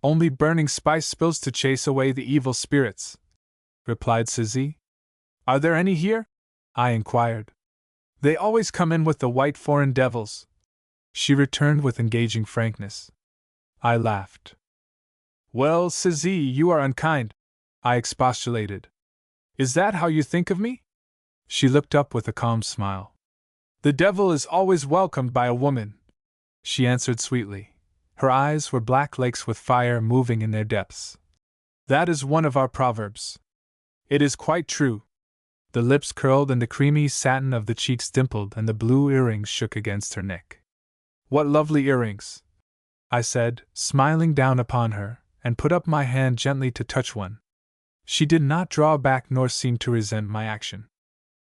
Only burning spice spills to chase away the evil spirits, replied Suzy. Are there any here? I inquired. They always come in with the white foreign devils, she returned with engaging frankness. I laughed. Well, Suzy, you are unkind, I expostulated. Is that how you think of me? She looked up with a calm smile. The devil is always welcomed by a woman, she answered sweetly. Her eyes were black lakes with fire moving in their depths. That is one of our proverbs. It is quite true. The lips curled and the creamy satin of the cheeks dimpled and the blue earrings shook against her neck. What lovely earrings, I said, smiling down upon her, and put up my hand gently to touch one. She did not draw back nor seem to resent my action.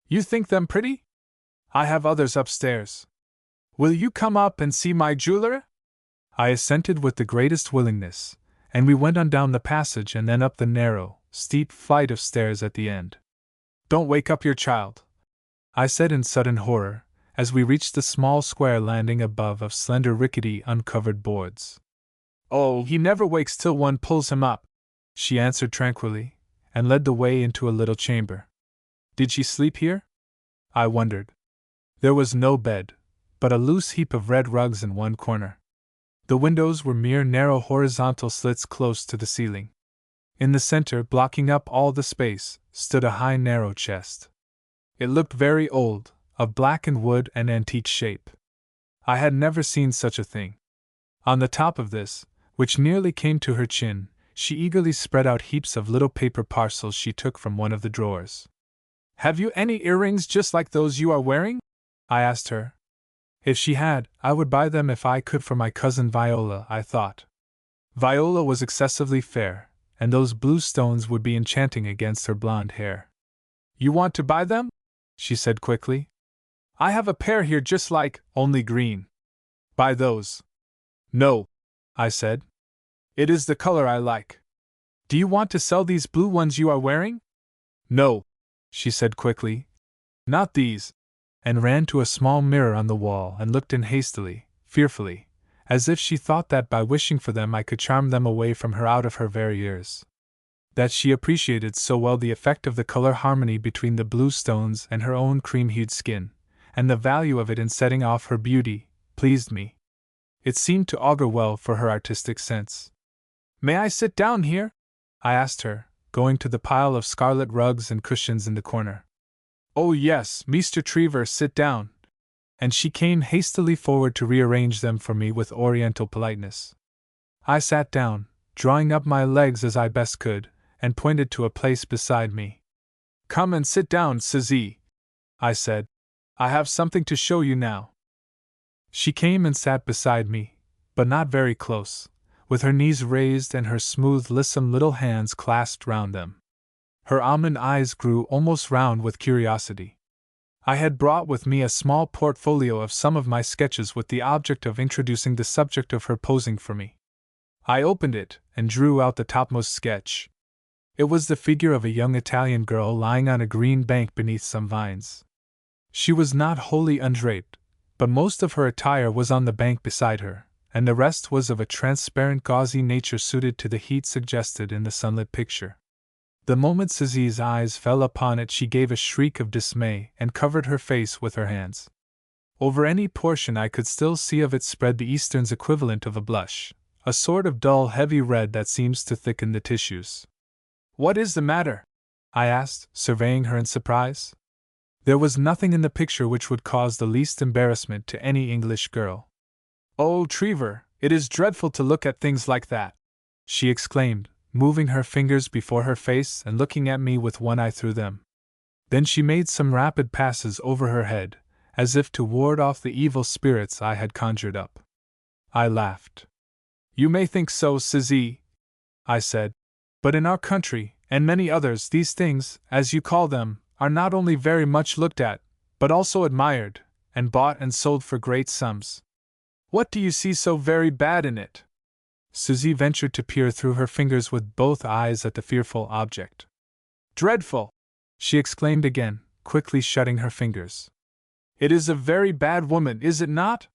You think them pretty? I have others upstairs. Will you come up and see my jeweler? I assented with the greatest willingness, and we went on down the passage and then up the narrow, steep flight of stairs at the end. Don't wake up your child, I said in sudden horror, as we reached the small square landing above of slender rickety uncovered boards. Oh, he never wakes till one pulls him up, she answered tranquilly, and led the way into a little chamber. Did she sleep here? I wondered. There was no bed, but a loose heap of red rugs in one corner. The windows were mere narrow horizontal slits close to the ceiling. In the center, blocking up all the space, stood a high narrow chest. It looked very old, of blackened wood and antique shape. I had never seen such a thing. On the top of this, which nearly came to her chin, she eagerly spread out heaps of little paper parcels she took from one of the drawers. Have you any earrings just like those you are wearing? I asked her. If she had, I would buy them if I could for my cousin Viola, I thought. Viola was excessively fair, and those blue stones would be enchanting against her blonde hair. You want to buy them? She said quickly. I have a pair here just like, only green. Buy those. No, I said. It is the color I like. Do you want to sell these blue ones you are wearing? No, she said quickly. Not these, and ran to a small mirror on the wall and looked in hastily, fearfully, as if she thought that by wishing for them I could charm them away from her out of her very ears. that she appreciated so well the effect of the color harmony between the blue stones and her own cream-hued skin, and the value of it in setting off her beauty, pleased me. It seemed to augur well for her artistic sense. "May I sit down here?" I asked her, going to the pile of scarlet rugs and cushions in the corner. "Oh yes, Mr. Trevor, sit down." And she came hastily forward to rearrange them for me with oriental politeness. I sat down, drawing up my legs as I best could, and pointed to a place beside me. "Come and sit down, Suzy," I said. "I have something to show you now." She came and sat beside me, but not very close, with her knees raised and her smooth, lissom little hands clasped round them. Her almond eyes grew almost round with curiosity. I had brought with me a small portfolio of some of my sketches with the object of introducing the subject of her posing for me. I opened it and drew out the topmost sketch. It was the figure of a young Italian girl lying on a green bank beneath some vines. She was not wholly undraped, but most of her attire was on the bank beside her, and the rest was of a transparent gauzy nature suited to the heat suggested in the sunlit picture. The moment Suzy's eyes fell upon it she gave a shriek of dismay and covered her face with her hands. Over any portion I could still see of it spread the Eastern's equivalent of a blush, a sort of dull heavy red that seems to thicken the tissues. "What is the matter?" I asked, surveying her in surprise. There was nothing in the picture which would cause the least embarrassment to any English girl. "Oh, Trevor, it is dreadful to look at things like that!" she exclaimed, moving her fingers before her face and looking at me with one eye through them. Then she made some rapid passes over her head, as if to ward off the evil spirits I had conjured up. I laughed. "You may think so, Suzy," I said, "but in our country, and many others, these things, as you call them, are not only very much looked at, but also admired, and bought and sold for great sums. What do you see so very bad in it?" Suzy ventured to peer through her fingers with both eyes at the fearful object. "Dreadful!" she exclaimed again, quickly shutting her fingers. "It is a very bad woman, is it not?"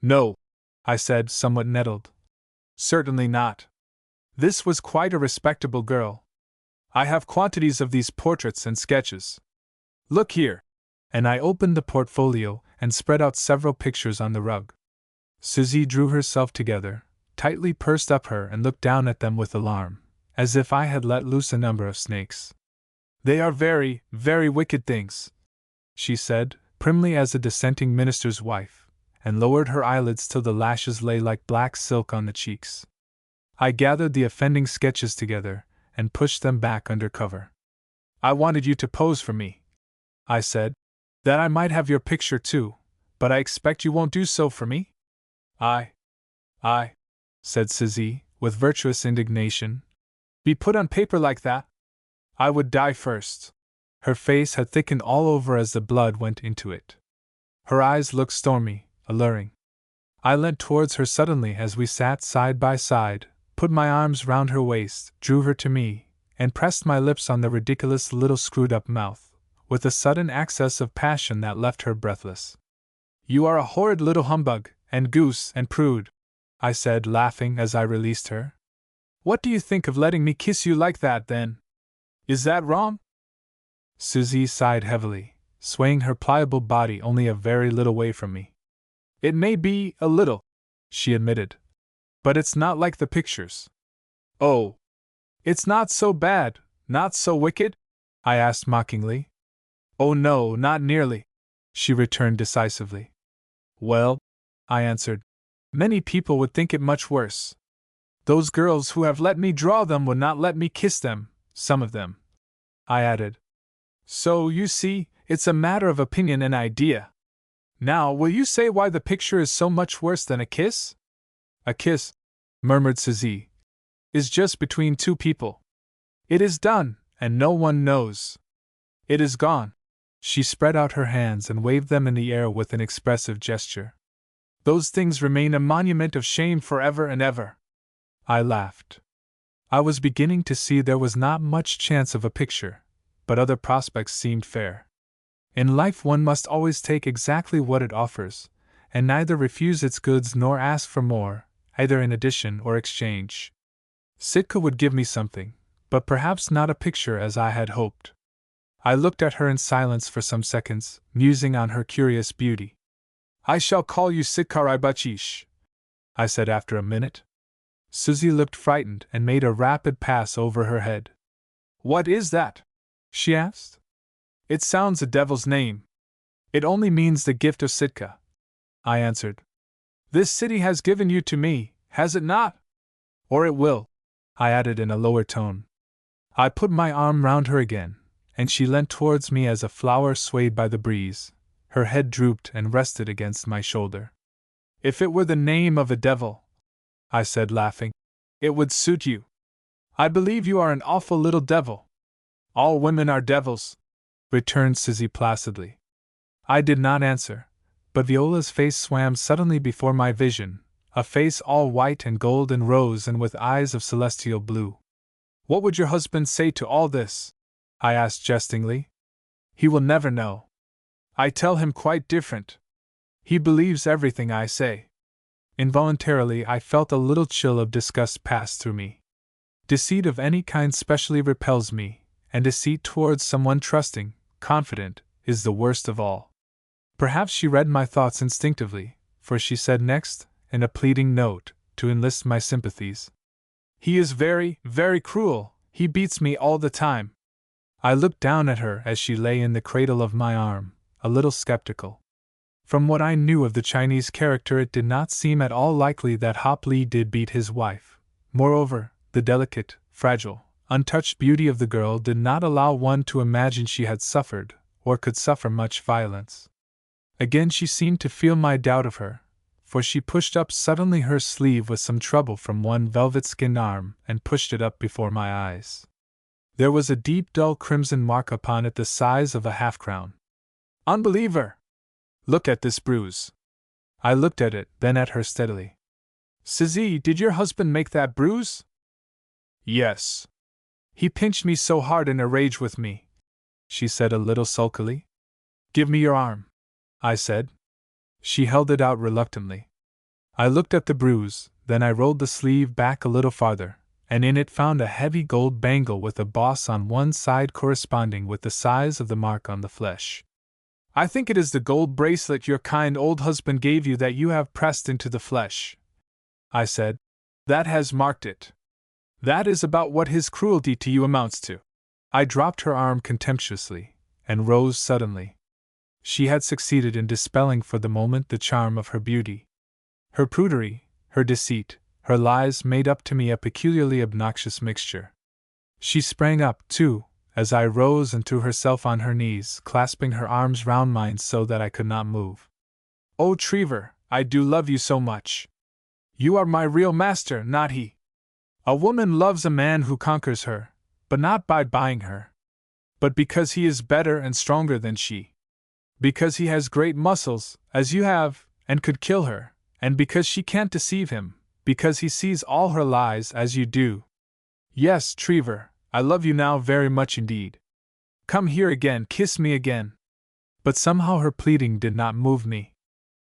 "No," I said, somewhat nettled. "Certainly not. This was quite a respectable girl. I have quantities of these portraits and sketches. Look here!" And I opened the portfolio and spread out several pictures on the rug. Suzy drew herself together, tightly pursed up her and looked down at them with alarm, as if I had let loose a number of snakes. "They are very, very wicked things," she said, primly as a dissenting minister's wife, and lowered her eyelids till the lashes lay like black silk on the cheeks. I gathered the offending sketches together and pushed them back under cover. "I wanted you to pose for me," I said, "that I might have your picture too, but I expect you won't do so for me?" I, said Suzy, with virtuous indignation. "Be put on paper like that? I would die first." Her face had thickened all over as the blood went into it. Her eyes looked stormy, alluring. I leant towards her suddenly as we sat side by side, put my arms round her waist, drew her to me, and pressed my lips on the ridiculous little screwed-up mouth, with a sudden access of passion that left her breathless. "You are a horrid little humbug, and goose, and prude," I said, laughing as I released her. "What do you think of letting me kiss you like that, then? Is that wrong?" Suzy sighed heavily, swaying her pliable body only a very little way from me. "It may be, a little," she admitted. "But it's not like the pictures." "Oh! It's not so bad, not so wicked?" I asked mockingly. "Oh no, not nearly," she returned decisively. "Well," I answered, "many people would think it much worse. Those girls who have let me draw them would not let me kiss them, some of them," I added. "So, you see, it's a matter of opinion and idea. Now, will you say why the picture is so much worse than a kiss?" "A kiss," murmured Suzy, "is just between two people. It is done, and no one knows. It is gone." She spread out her hands and waved them in the air with an expressive gesture. "Those things remain a monument of shame forever and ever." I laughed. I was beginning to see there was not much chance of a picture, but other prospects seemed fair. In life one must always take exactly what it offers, and neither refuse its goods nor ask for more, either in addition or exchange. Sitka would give me something, but perhaps not a picture as I had hoped. I looked at her in silence for some seconds, musing on her curious beauty. I shall call you Sitkarai Bachish, I said after a minute. Susie looked frightened and made a rapid pass over her head. What is that? She asked. It sounds a devil's name. It only means the gift of Sitka, I answered. This city has given you to me, has it not? Or it will, I added in a lower tone. I put my arm round her again, and she leant towards me as a flower swayed by the breeze. Her head drooped and rested against my shoulder. If it were the name of a devil, I said, laughing, it would suit you. I believe you are an awful little devil. All women are devils, returned Susie placidly. I did not answer, but Viola's face swam suddenly before my vision, a face all white and gold and rose and with eyes of celestial blue. What would your husband say to all this? I asked jestingly. He will never know. I tell him quite different. He believes everything I say. Involuntarily I felt a little chill of disgust pass through me. Deceit of any kind specially repels me, and deceit towards someone trusting, confident, is the worst of all. Perhaps she read my thoughts instinctively, for she said next, in a pleading note, to enlist my sympathies. He is very, very cruel, he beats me all the time. I looked down at her as she lay in the cradle of my arm, a little skeptical. From what I knew of the Chinese character, it did not seem at all likely that Hop Li did beat his wife. Moreover, the delicate, fragile, untouched beauty of the girl did not allow one to imagine she had suffered, or could suffer much violence. Again she seemed to feel my doubt of her, for she pushed up suddenly her sleeve with some trouble from one velvet-skinned arm and pushed it up before my eyes. There was a deep dull crimson mark upon it the size of a half-crown. Unbeliever! Look at this bruise. I looked at it, then at her steadily. Susie, did your husband make that bruise? Yes. He pinched me so hard in a rage with me, she said a little sulkily. Give me your arm, I said. She held it out reluctantly. I looked at the bruise, then I rolled the sleeve back a little farther, and in it found a heavy gold bangle with a boss on one side corresponding with the size of the mark on the flesh. I think it is the gold bracelet your kind old husband gave you that you have pressed into the flesh, I said. That has marked it. That is about what his cruelty to you amounts to. I dropped her arm contemptuously, and rose suddenly. She had succeeded in dispelling for the moment the charm of her beauty. Her prudery, her deceit, her lies made up to me a peculiarly obnoxious mixture. She sprang up, too, as I rose and threw herself on her knees, clasping her arms round mine so that I could not move. Oh, Trevor, I do love you so much. You are my real master, not he. A woman loves a man who conquers her, but not by buying her. But because he is better and stronger than she. Because he has great muscles, as you have, and could kill her, and because she can't deceive him, because he sees all her lies as you do. Yes, Trevor, I love you now very much indeed. Come here again, kiss me again. But somehow her pleading did not move me.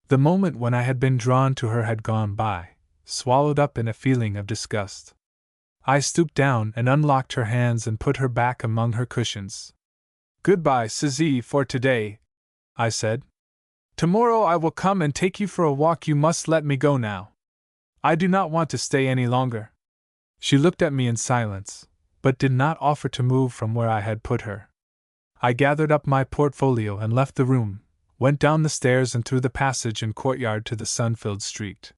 The moment when I had been drawn to her had gone by, swallowed up in a feeling of disgust. I stooped down and unlocked her hands and put her back among her cushions. Goodbye, Susie, for today, I said. Tomorrow I will come and take you for a walk. You must let me go now. I do not want to stay any longer. She looked at me in silence, but did not offer to move from where I had put her. I gathered up my portfolio and left the room, went down the stairs and through the passage and courtyard to the sun-filled street.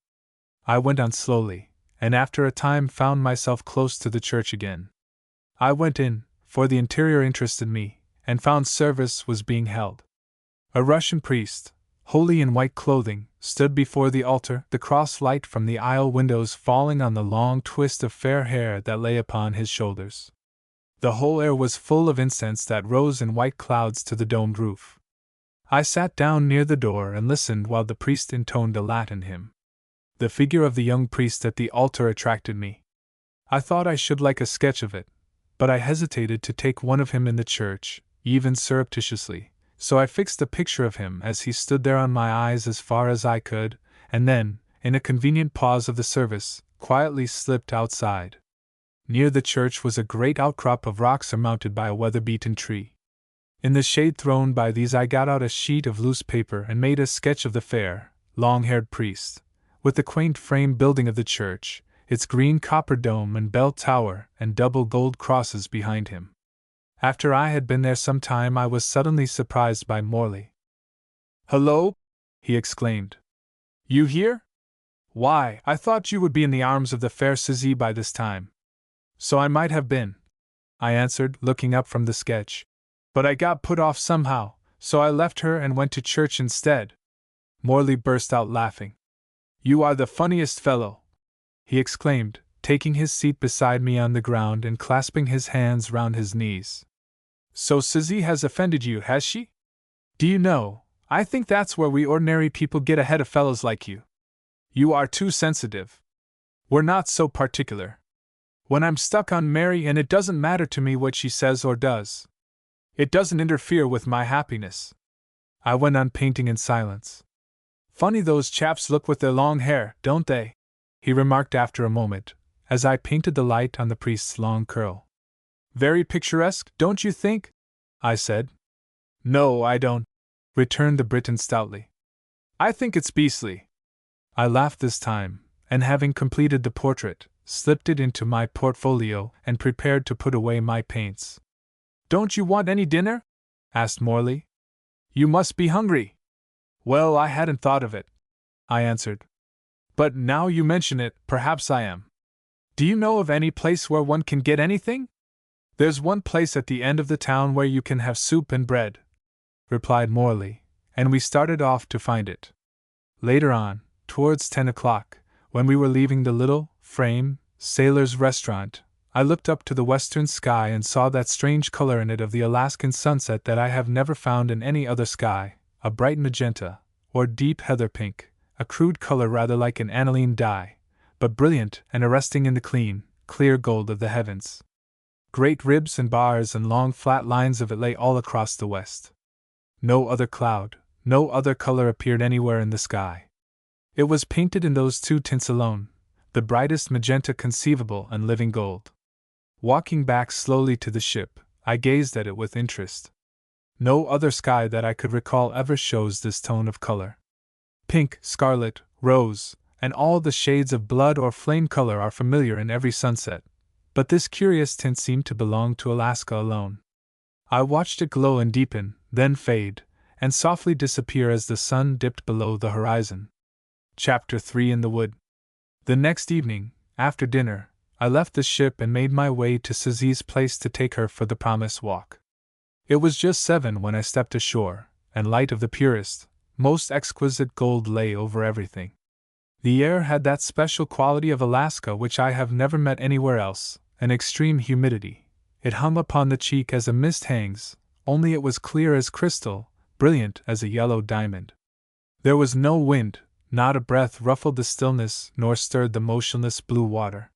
I went on slowly, and after a time found myself close to the church again. I went in, for the interior interested me, and found service was being held. A Russian priest, wholly in white clothing, stood before the altar, the cross light from the aisle windows falling on the long twist of fair hair that lay upon his shoulders. The whole air was full of incense that rose in white clouds to the domed roof. I sat down near the door and listened while the priest intoned a Latin hymn. The figure of the young priest at the altar attracted me. I thought I should like a sketch of it, but I hesitated to take one of him in the church, even surreptitiously, so I fixed a picture of him as he stood there on my eyes as far as I could, and then, in a convenient pause of the service, quietly slipped outside. Near the church was a great outcrop of rock surmounted by a weather-beaten tree. In the shade thrown by these I got out a sheet of loose paper and made a sketch of the fair, long-haired priest, with the quaint frame building of the church, its green copper dome and bell tower and double gold crosses behind him. After I had been there some time I was suddenly surprised by Morley. "Hello!" he exclaimed. "You here? Why, I thought you would be in the arms of the fair Suzy by this time." "So I might have been," I answered, looking up from the sketch. "But I got put off somehow, so I left her and went to church instead." Morley burst out laughing. "You are the funniest fellow!" he exclaimed, taking his seat beside me on the ground and clasping his hands round his knees. "So Suzy has offended you, has she? Do you know, I think that's where we ordinary people get ahead of fellows like you. You are too sensitive. We're not so particular. When I'm stuck on Mary and it doesn't matter to me what she says or does. It doesn't interfere with my happiness." I went on painting in silence. "Funny those chaps look with their long hair, don't they?" he remarked after a moment, as I painted the light on the priest's long curl. "Very picturesque, don't you think?" I said. "No, I don't," returned the Briton stoutly. "I think it's beastly." I laughed this time, and having completed the portrait, slipped it into my portfolio and prepared to put away my paints. "Don't you want any dinner?" asked Morley. "You must be hungry." "Well, I hadn't thought of it," I answered. "But now you mention it, perhaps I am. Do you know of any place where one can get anything?" "There's one place at the end of the town where you can have soup and bread," replied Morley, and we started off to find it. Later on, towards 10 o'clock, when we were leaving the little, frame, sailor's restaurant, I looked up to the western sky and saw that strange color in it of the Alaskan sunset that I have never found in any other sky, a bright magenta, or deep heather pink, a crude color rather like an aniline dye, but brilliant and arresting in the clean, clear gold of the heavens. Great ribs and bars and long flat lines of it lay all across the west. No other cloud, no other color appeared anywhere in the sky. It was painted in those two tints alone, the brightest magenta conceivable and living gold. Walking back slowly to the ship, I gazed at it with interest. No other sky that I could recall ever shows this tone of color. Pink, scarlet, rose, and all the shades of blood or flame color are familiar in every sunset, but this curious tint seemed to belong to Alaska alone. I watched it glow and deepen, then fade, and softly disappear as the sun dipped below the horizon. Chapter 3 in the Wood. The next evening, after dinner, I left the ship and made my way to Suzy's place to take her for the promised walk. It was just 7 when I stepped ashore, and light of the purest, most exquisite gold lay over everything. The air had that special quality of Alaska which I have never met anywhere else, an extreme humidity. It hung upon the cheek as a mist hangs, only it was clear as crystal, brilliant as a yellow diamond. There was no wind, not a breath ruffled the stillness nor stirred the motionless blue water.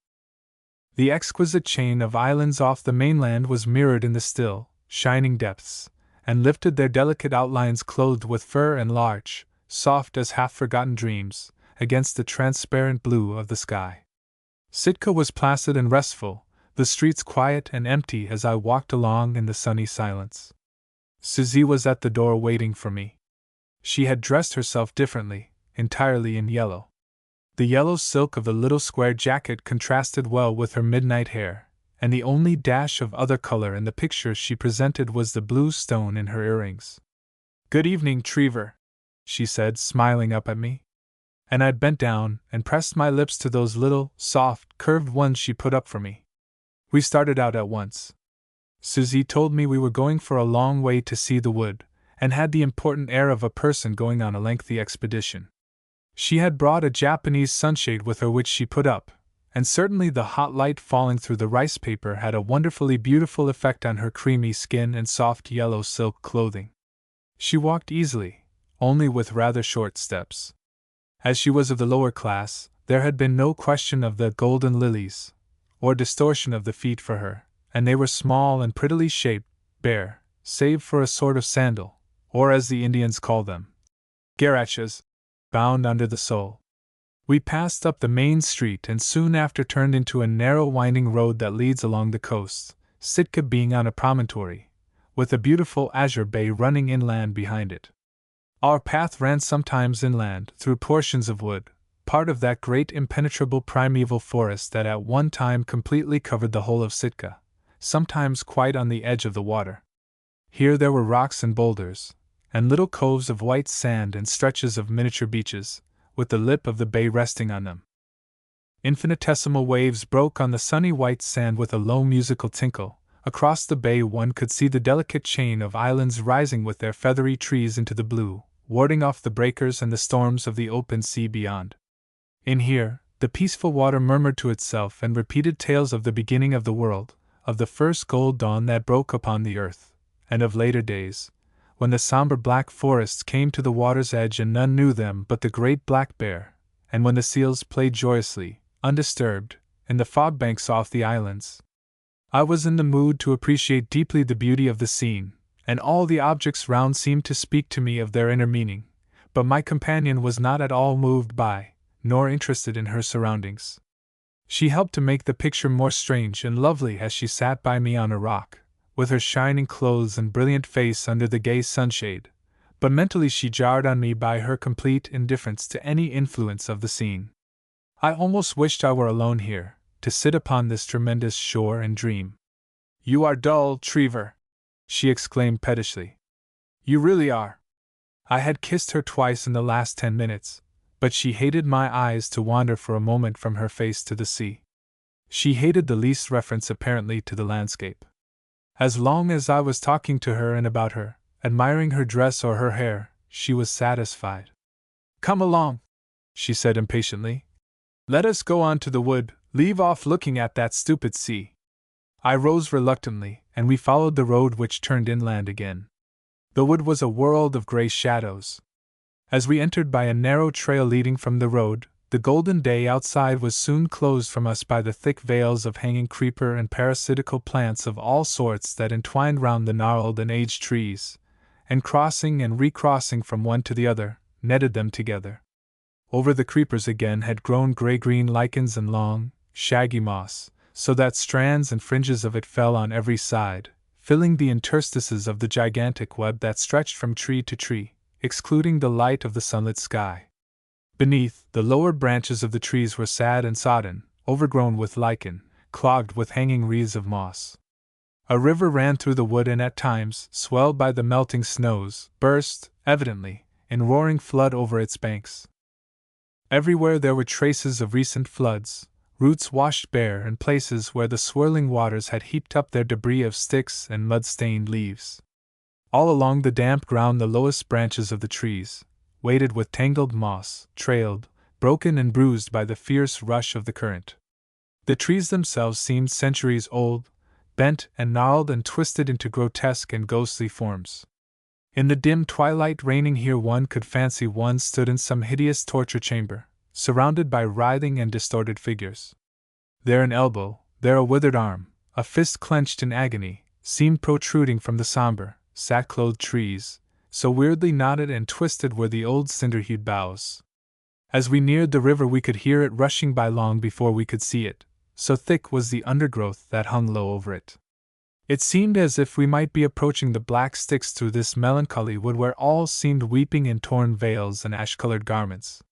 The exquisite chain of islands off the mainland was mirrored in the still, shining depths, and lifted their delicate outlines clothed with fur and large, soft as half-forgotten dreams, against the transparent blue of the sky. Sitka was placid and restful, the streets quiet and empty as I walked along in the sunny silence. Suzy was at the door waiting for me. She had dressed herself differently, entirely in yellow. The yellow silk of the little square jacket contrasted well with her midnight hair, and the only dash of other color in the picture she presented was the blue stone in her earrings. "Good evening, Trevor," she said, smiling up at me. And I bent down and pressed my lips to those little, soft, curved ones she put up for me. We started out at once. Suzy told me we were going for a long way to see the wood, and had the important air of a person going on a lengthy expedition. She had brought a Japanese sunshade with her which she put up, and certainly the hot light falling through the rice paper had a wonderfully beautiful effect on her creamy skin and soft yellow silk clothing. She walked easily, only with rather short steps. As she was of the lower class, there had been no question of the golden lilies, or distortion of the feet for her, and they were small and prettily shaped, bare, save for a sort of sandal, or as the Indians call them, garachas, bound under the sole. We passed up the main street and soon after turned into a narrow winding road that leads along the coast, Sitka being on a promontory, with a beautiful azure bay running inland behind it. Our path ran sometimes inland, through portions of wood, part of that great impenetrable primeval forest that at one time completely covered the whole of Sitka, sometimes quite on the edge of the water. Here there were rocks and boulders, and little coves of white sand and stretches of miniature beaches, with the lip of the bay resting on them. Infinitesimal waves broke on the sunny white sand with a low musical tinkle. Across the bay one could see the delicate chain of islands rising with their feathery trees into the blue, warding off the breakers and the storms of the open sea beyond. In here, the peaceful water murmured to itself and repeated tales of the beginning of the world, of the first gold dawn that broke upon the earth, and of later days, when the somber black forests came to the water's edge and none knew them but the great black bear, and when the seals played joyously, undisturbed, in the fog banks off the islands. I was in the mood to appreciate deeply the beauty of the scene, and all the objects round seemed to speak to me of their inner meaning, but my companion was not at all moved by, nor interested in her surroundings. She helped to make the picture more strange and lovely as she sat by me on a rock, with her shining clothes and brilliant face under the gay sunshade, but mentally she jarred on me by her complete indifference to any influence of the scene. I almost wished I were alone here, to sit upon this tremendous shore and dream. "You are dull, Trevor," she exclaimed pettishly. "You really are." I had kissed her twice in the last 10 minutes, but she hated my eyes to wander for a moment from her face to the sea. She hated the least reference apparently to the landscape. As long as I was talking to her and about her, admiring her dress or her hair, she was satisfied. "Come along," she said impatiently. "Let us go on to the wood, leave off looking at that stupid sea." I rose reluctantly, and we followed the road which turned inland again. The wood was a world of gray shadows. As we entered by a narrow trail leading from the road, the golden day outside was soon closed from us by the thick veils of hanging creeper and parasitical plants of all sorts that entwined round the gnarled and aged trees, and crossing and recrossing from one to the other, netted them together. Over the creepers again had grown gray-green lichens and long, shaggy moss, so that strands and fringes of it fell on every side, filling the interstices of the gigantic web that stretched from tree to tree, excluding the light of the sunlit sky. Beneath, the lower branches of the trees were sad and sodden, overgrown with lichen, clogged with hanging wreaths of moss. A river ran through the wood and at times, swelled by the melting snows, burst, evidently, in roaring flood over its banks. Everywhere there were traces of recent floods, roots washed bare and places where the swirling waters had heaped up their debris of sticks and mud-stained leaves. All along the damp ground the lowest branches of the trees, weighted with tangled moss, trailed, broken and bruised by the fierce rush of the current. The trees themselves seemed centuries old, bent and gnarled and twisted into grotesque and ghostly forms. In the dim twilight reigning here one could fancy one stood in some hideous torture chamber, surrounded by writhing and distorted figures. There an elbow, there a withered arm, a fist clenched in agony, seemed protruding from the somber, sack-clothed trees, so weirdly knotted and twisted were the old cinder-hued boughs. As we neared the river we could hear it rushing by long before we could see it, so thick was the undergrowth that hung low over it. It seemed as if we might be approaching the black sticks through this melancholy wood where all seemed weeping in torn veils and ash-colored garments.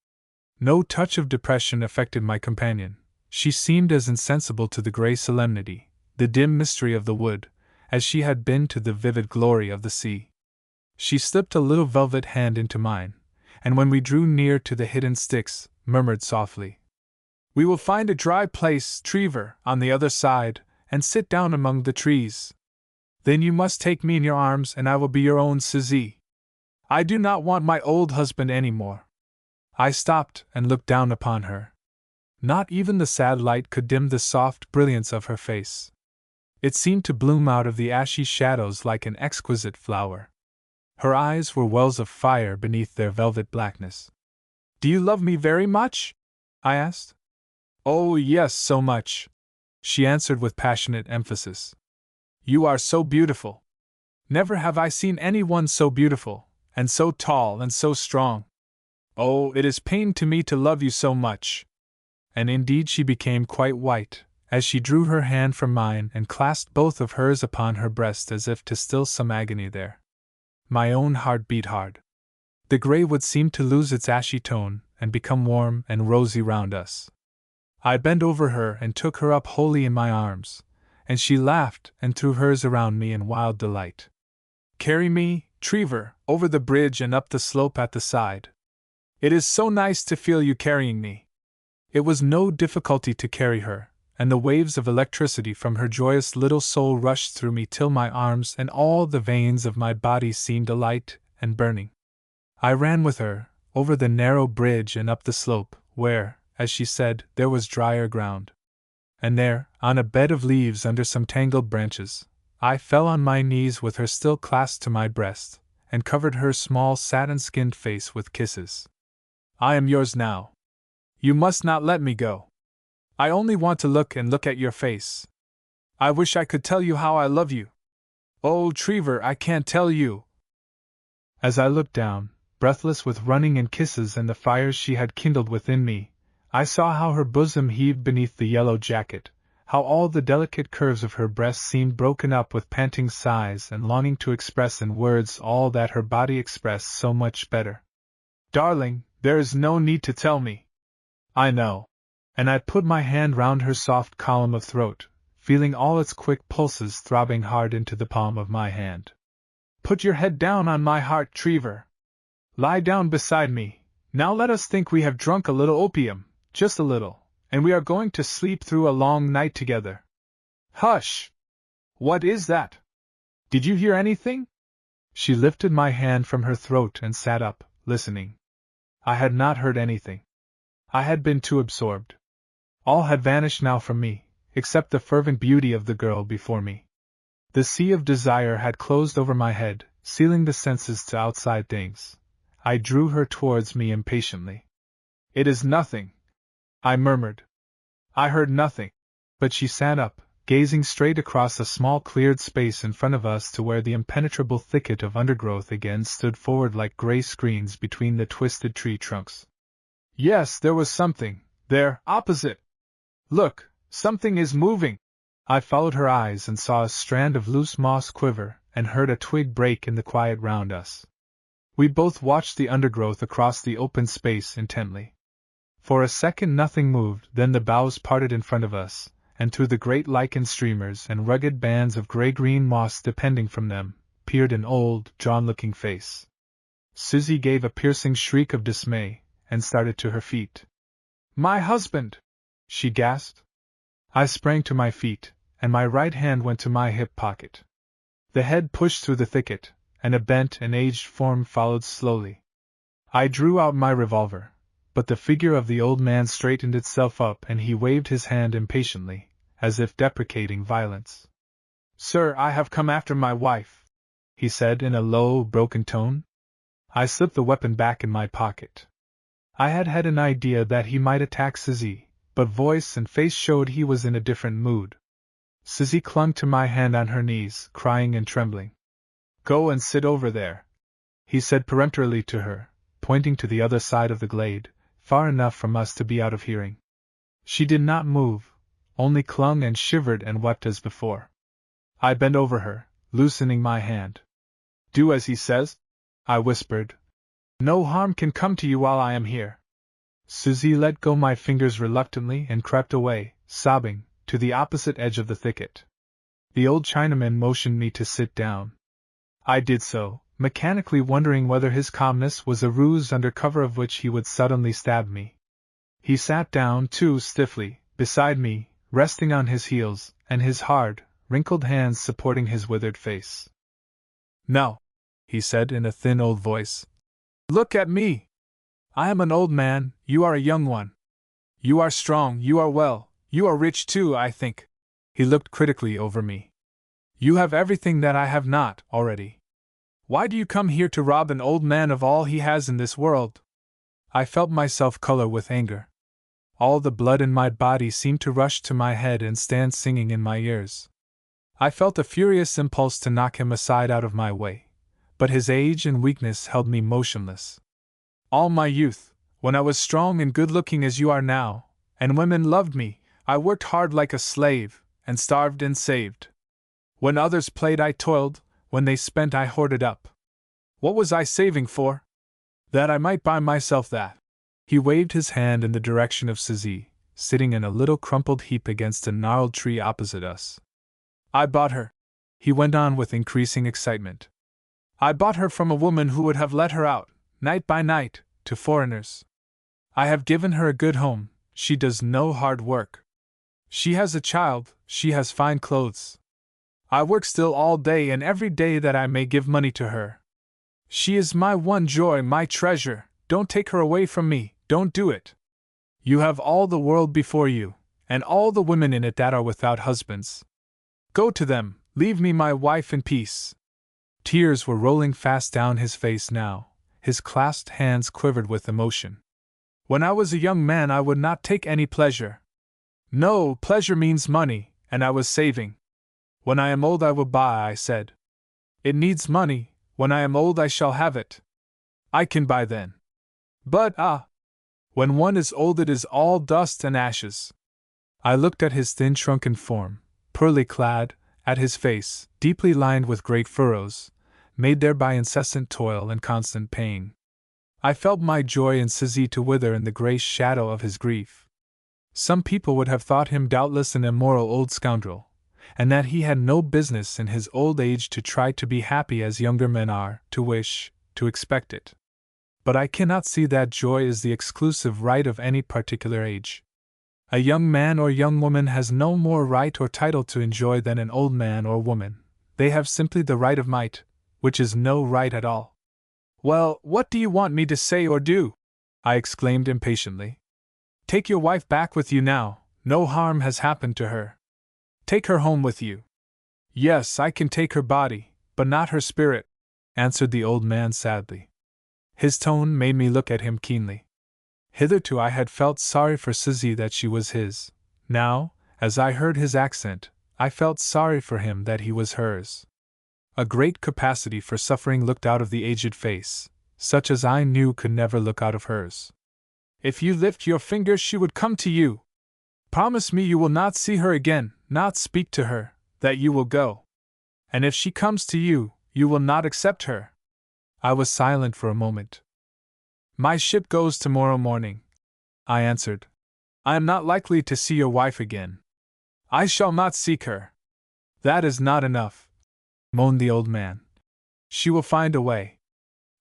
No touch of depression affected my companion. She seemed as insensible to the gray solemnity, the dim mystery of the wood, as she had been to the vivid glory of the sea. She slipped a little velvet hand into mine, and when we drew near to the hidden sticks, murmured softly, "We will find a dry place, Trevor, on the other side, and sit down among the trees. Then you must take me in your arms and I will be your own Suzie. I do not want my old husband any more." I stopped and looked down upon her. Not even the sad light could dim the soft brilliance of her face. It seemed to bloom out of the ashy shadows like an exquisite flower. Her eyes were wells of fire beneath their velvet blackness. "Do you love me very much?" I asked. "Oh, yes, so much," she answered with passionate emphasis. "You are so beautiful. Never have I seen anyone so beautiful, and so tall and so strong. Oh, it is pain to me to love you so much. And indeed she became quite white, as she drew her hand from mine and clasped both of hers upon her breast as if to still some agony there. My own heart beat hard. The grey wood seemed to lose its ashy tone and become warm and rosy round us. I bent over her and took her up wholly in my arms, and she laughed and threw hers around me in wild delight. Carry me, Trevor, over the bridge and up the slope at the side. It is so nice to feel you carrying me. It was no difficulty to carry her, and the waves of electricity from her joyous little soul rushed through me till my arms and all the veins of my body seemed alight and burning. I ran with her, over the narrow bridge and up the slope, where, as she said, there was drier ground. And there, on a bed of leaves under some tangled branches, I fell on my knees with her still clasped to my breast, and covered her small satin-skinned face with kisses. I am yours now. You must not let me go. I only want to look at your face. I wish I could tell you how I love you. Oh, Trevor, I can't tell you. As I looked down, breathless with running and kisses and the fires she had kindled within me, I saw how her bosom heaved beneath the yellow jacket, how all the delicate curves of her breast seemed broken up with panting sighs and longing to express in words all that her body expressed so much better. Darling, there is no need to tell me. I know. And I put my hand round her soft column of throat, feeling all its quick pulses throbbing hard into the palm of my hand. Put your head down on my heart, Trevor. Lie down beside me. Now let us think we have drunk a little opium, just a little, and we are going to sleep through a long night together. Hush! What is that? Did you hear anything? She lifted my hand from her throat and sat up, listening. I had not heard anything. I had been too absorbed. All had vanished now from me, except the fervent beauty of the girl before me. The sea of desire had closed over my head, sealing the senses to outside things. I drew her towards me impatiently. It is nothing, I murmured. I heard nothing. But she sat up, gazing straight across a small cleared space in front of us to where the impenetrable thicket of undergrowth again stood forward like grey screens between the twisted tree trunks. Yes, there was something, there, opposite. Look, something is moving. I followed her eyes and saw a strand of loose moss quiver, and heard a twig break in the quiet round us. We both watched the undergrowth across the open space intently. For a second nothing moved, then the boughs parted in front of us, and through the great lichen streamers and rugged bands of grey-green moss depending from them, peered an old, drawn-looking face. Susie gave a piercing shriek of dismay, and started to her feet. My husband! She gasped. I sprang to my feet, and my right hand went to my hip pocket. The head pushed through the thicket, and a bent and aged form followed slowly. I drew out my revolver, but the figure of the old man straightened itself up and he waved his hand impatiently, as if deprecating violence. Sir, I have come after my wife, he said in a low, broken tone. I slipped the weapon back in my pocket. I had had an idea that he might attack Susie, but voice and face showed he was in a different mood. Susie clung to my hand on her knees, crying and trembling. Go and sit over there, he said peremptorily to her, pointing to the other side of the glade, far enough from us to be out of hearing. She did not move, only clung and shivered and wept as before. I bent over her, loosening my hand. Do as he says, I whispered. No harm can come to you while I am here. Susie let go my fingers reluctantly and crept away, sobbing, to the opposite edge of the thicket. The old Chinaman motioned me to sit down. I did so, mechanically wondering whether his calmness was a ruse under cover of which he would suddenly stab me. He sat down, too, stiffly, beside me, resting on his heels, and his hard, wrinkled hands supporting his withered face. Now, he said in a thin old voice, look at me. I am an old man, you are a young one. You are strong, you are well, you are rich too, I think. He looked critically over me. You have everything that I have not, already. Why do you come here to rob an old man of all he has in this world? I felt myself color with anger. All the blood in my body seemed to rush to my head and stand singing in my ears. I felt a furious impulse to knock him aside out of my way, but his age and weakness held me motionless. All my youth, when I was strong and good-looking as you are now, and women loved me, I worked hard like a slave, and starved and saved. When others played I toiled, when they spent I hoarded up. What was I saving for? That I might buy myself that. He waved his hand in the direction of Suzy, sitting in a little crumpled heap against a gnarled tree opposite us. I bought her, he went on with increasing excitement. I bought her from a woman who would have let her out, night by night, to foreigners. I have given her a good home, she does no hard work. She has a child, she has fine clothes. I work still all day and every day that I may give money to her. She is my one joy, my treasure. Don't take her away from me, don't do it. You have all the world before you, and all the women in it that are without husbands. Go to them, leave me my wife in peace. Tears were rolling fast down his face now, his clasped hands quivered with emotion. When I was a young man I would not take any pleasure. No, pleasure means money, and I was saving. When I am old I will buy, I said. It needs money, when I am old I shall have it. I can buy then. But when one is old it is all dust and ashes. I looked at his thin shrunken form, poorly clad, at his face, deeply lined with great furrows, made there by incessant toil and constant pain. I felt my joy in Suzy to wither in the grey shadow of his grief. Some people would have thought him doubtless an immoral old scoundrel, and that he had no business in his old age to try to be happy as younger men are, to wish, to expect it. But I cannot see that joy is the exclusive right of any particular age. A young man or young woman has no more right or title to enjoy than an old man or woman. They have simply the right of might, which is no right at all. Well, what do you want me to say or do? I exclaimed impatiently. Take your wife back with you now, no harm has happened to her. Take her home with you. Yes, I can take her body, but not her spirit, answered the old man sadly. His tone made me look at him keenly. Hitherto I had felt sorry for Suzy that she was his. Now, as I heard his accent, I felt sorry for him that he was hers. A great capacity for suffering looked out of the aged face, such as I knew could never look out of hers. If you lift your finger she would come to you. Promise me you will not see her again, not speak to her, that you will go. And if she comes to you, you will not accept her. I was silent for a moment. My ship goes tomorrow morning, I answered. I am not likely to see your wife again. I shall not seek her. That is not enough, moaned the old man. She will find a way.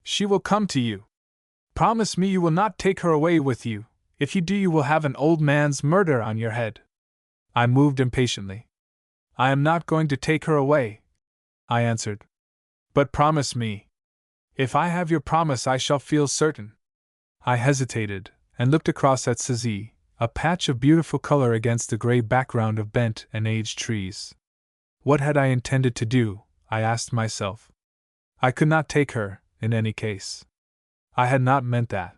She will come to you. Promise me you will not take her away with you. If you do you will have an old man's murder on your head. I moved impatiently. I am not going to take her away, I answered. But promise me. If I have your promise I shall feel certain. I hesitated, and looked across at Suzy, a patch of beautiful color against the grey background of bent and aged trees. What had I intended to do, I asked myself. I could not take her, in any case. I had not meant that.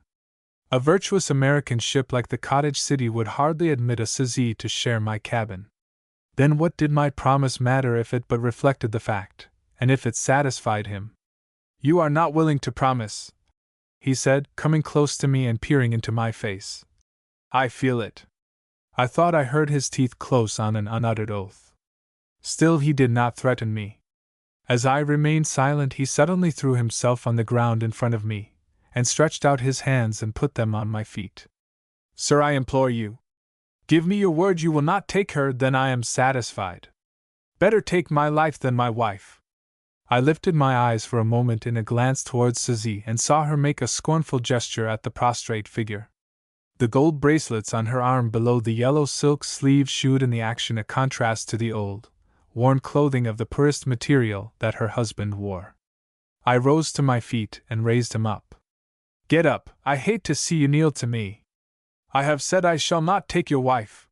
A virtuous American ship like the cottage city would hardly admit a Suzy to share my cabin. Then what did my promise matter if it but reflected the fact, and if it satisfied him? You are not willing to promise, he said, coming close to me and peering into my face. I feel it. I thought I heard his teeth close on an unuttered oath. Still he did not threaten me. As I remained silent he suddenly threw himself on the ground in front of me, and stretched out his hands and put them on my feet. Sir, I implore you. Give me your word you will not take her, then I am satisfied. Better take my life than my wife. I lifted my eyes for a moment in a glance towards Suzy and saw her make a scornful gesture at the prostrate figure. The gold bracelets on her arm below the yellow silk sleeve shewed in the action a contrast to the old, worn clothing of the poorest material that her husband wore. I rose to my feet and raised him up. Get up, I hate to see you kneel to me. I have said I shall not take your wife.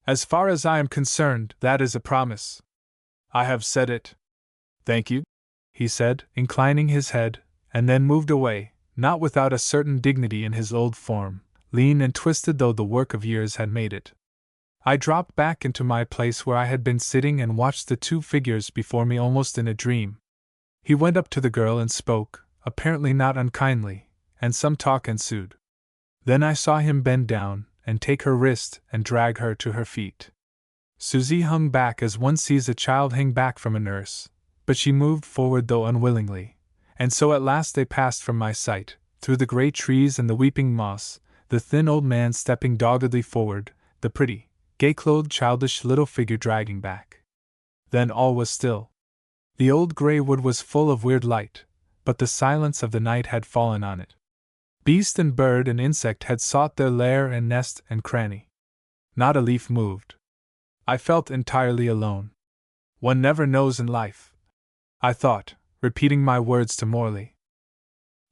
As far as I am concerned, that is a promise. I have said it. Thank you, he said, inclining his head, and then moved away, not without a certain dignity in his old form, lean and twisted though the work of years had made it. I dropped back into my place where I had been sitting and watched the two figures before me almost in a dream. He went up to the girl and spoke, apparently not unkindly, and some talk ensued. Then I saw him bend down and take her wrist and drag her to her feet. Susie hung back as one sees a child hang back from a nurse, but she moved forward though unwillingly, and so at last they passed from my sight, through the gray trees and the weeping moss, the thin old man stepping doggedly forward, the pretty, gay-clothed childish little figure dragging back. Then all was still. The old gray wood was full of weird light, but the silence of the night had fallen on it. Beast and bird and insect had sought their lair and nest and cranny. Not a leaf moved. I felt entirely alone. One never knows in life, I thought, repeating my words to Morley.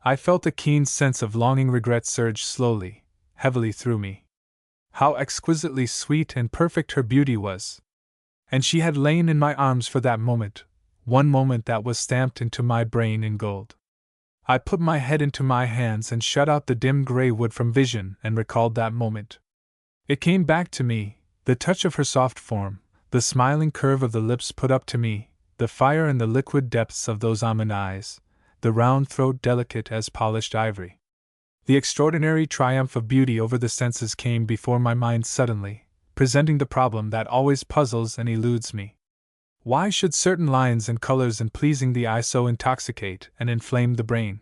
I felt a keen sense of longing regret surge slowly, heavily through me. How exquisitely sweet and perfect her beauty was! And she had lain in my arms for that moment, one moment that was stamped into my brain in gold. I put my head into my hands and shut out the dim gray wood from vision and recalled that moment. It came back to me, the touch of her soft form, the smiling curve of the lips put up to me, the fire in the liquid depths of those almond eyes, the round throat delicate as polished ivory. The extraordinary triumph of beauty over the senses came before my mind suddenly, presenting the problem that always puzzles and eludes me. Why should certain lines and colors in pleasing the eye so intoxicate and inflame the brain?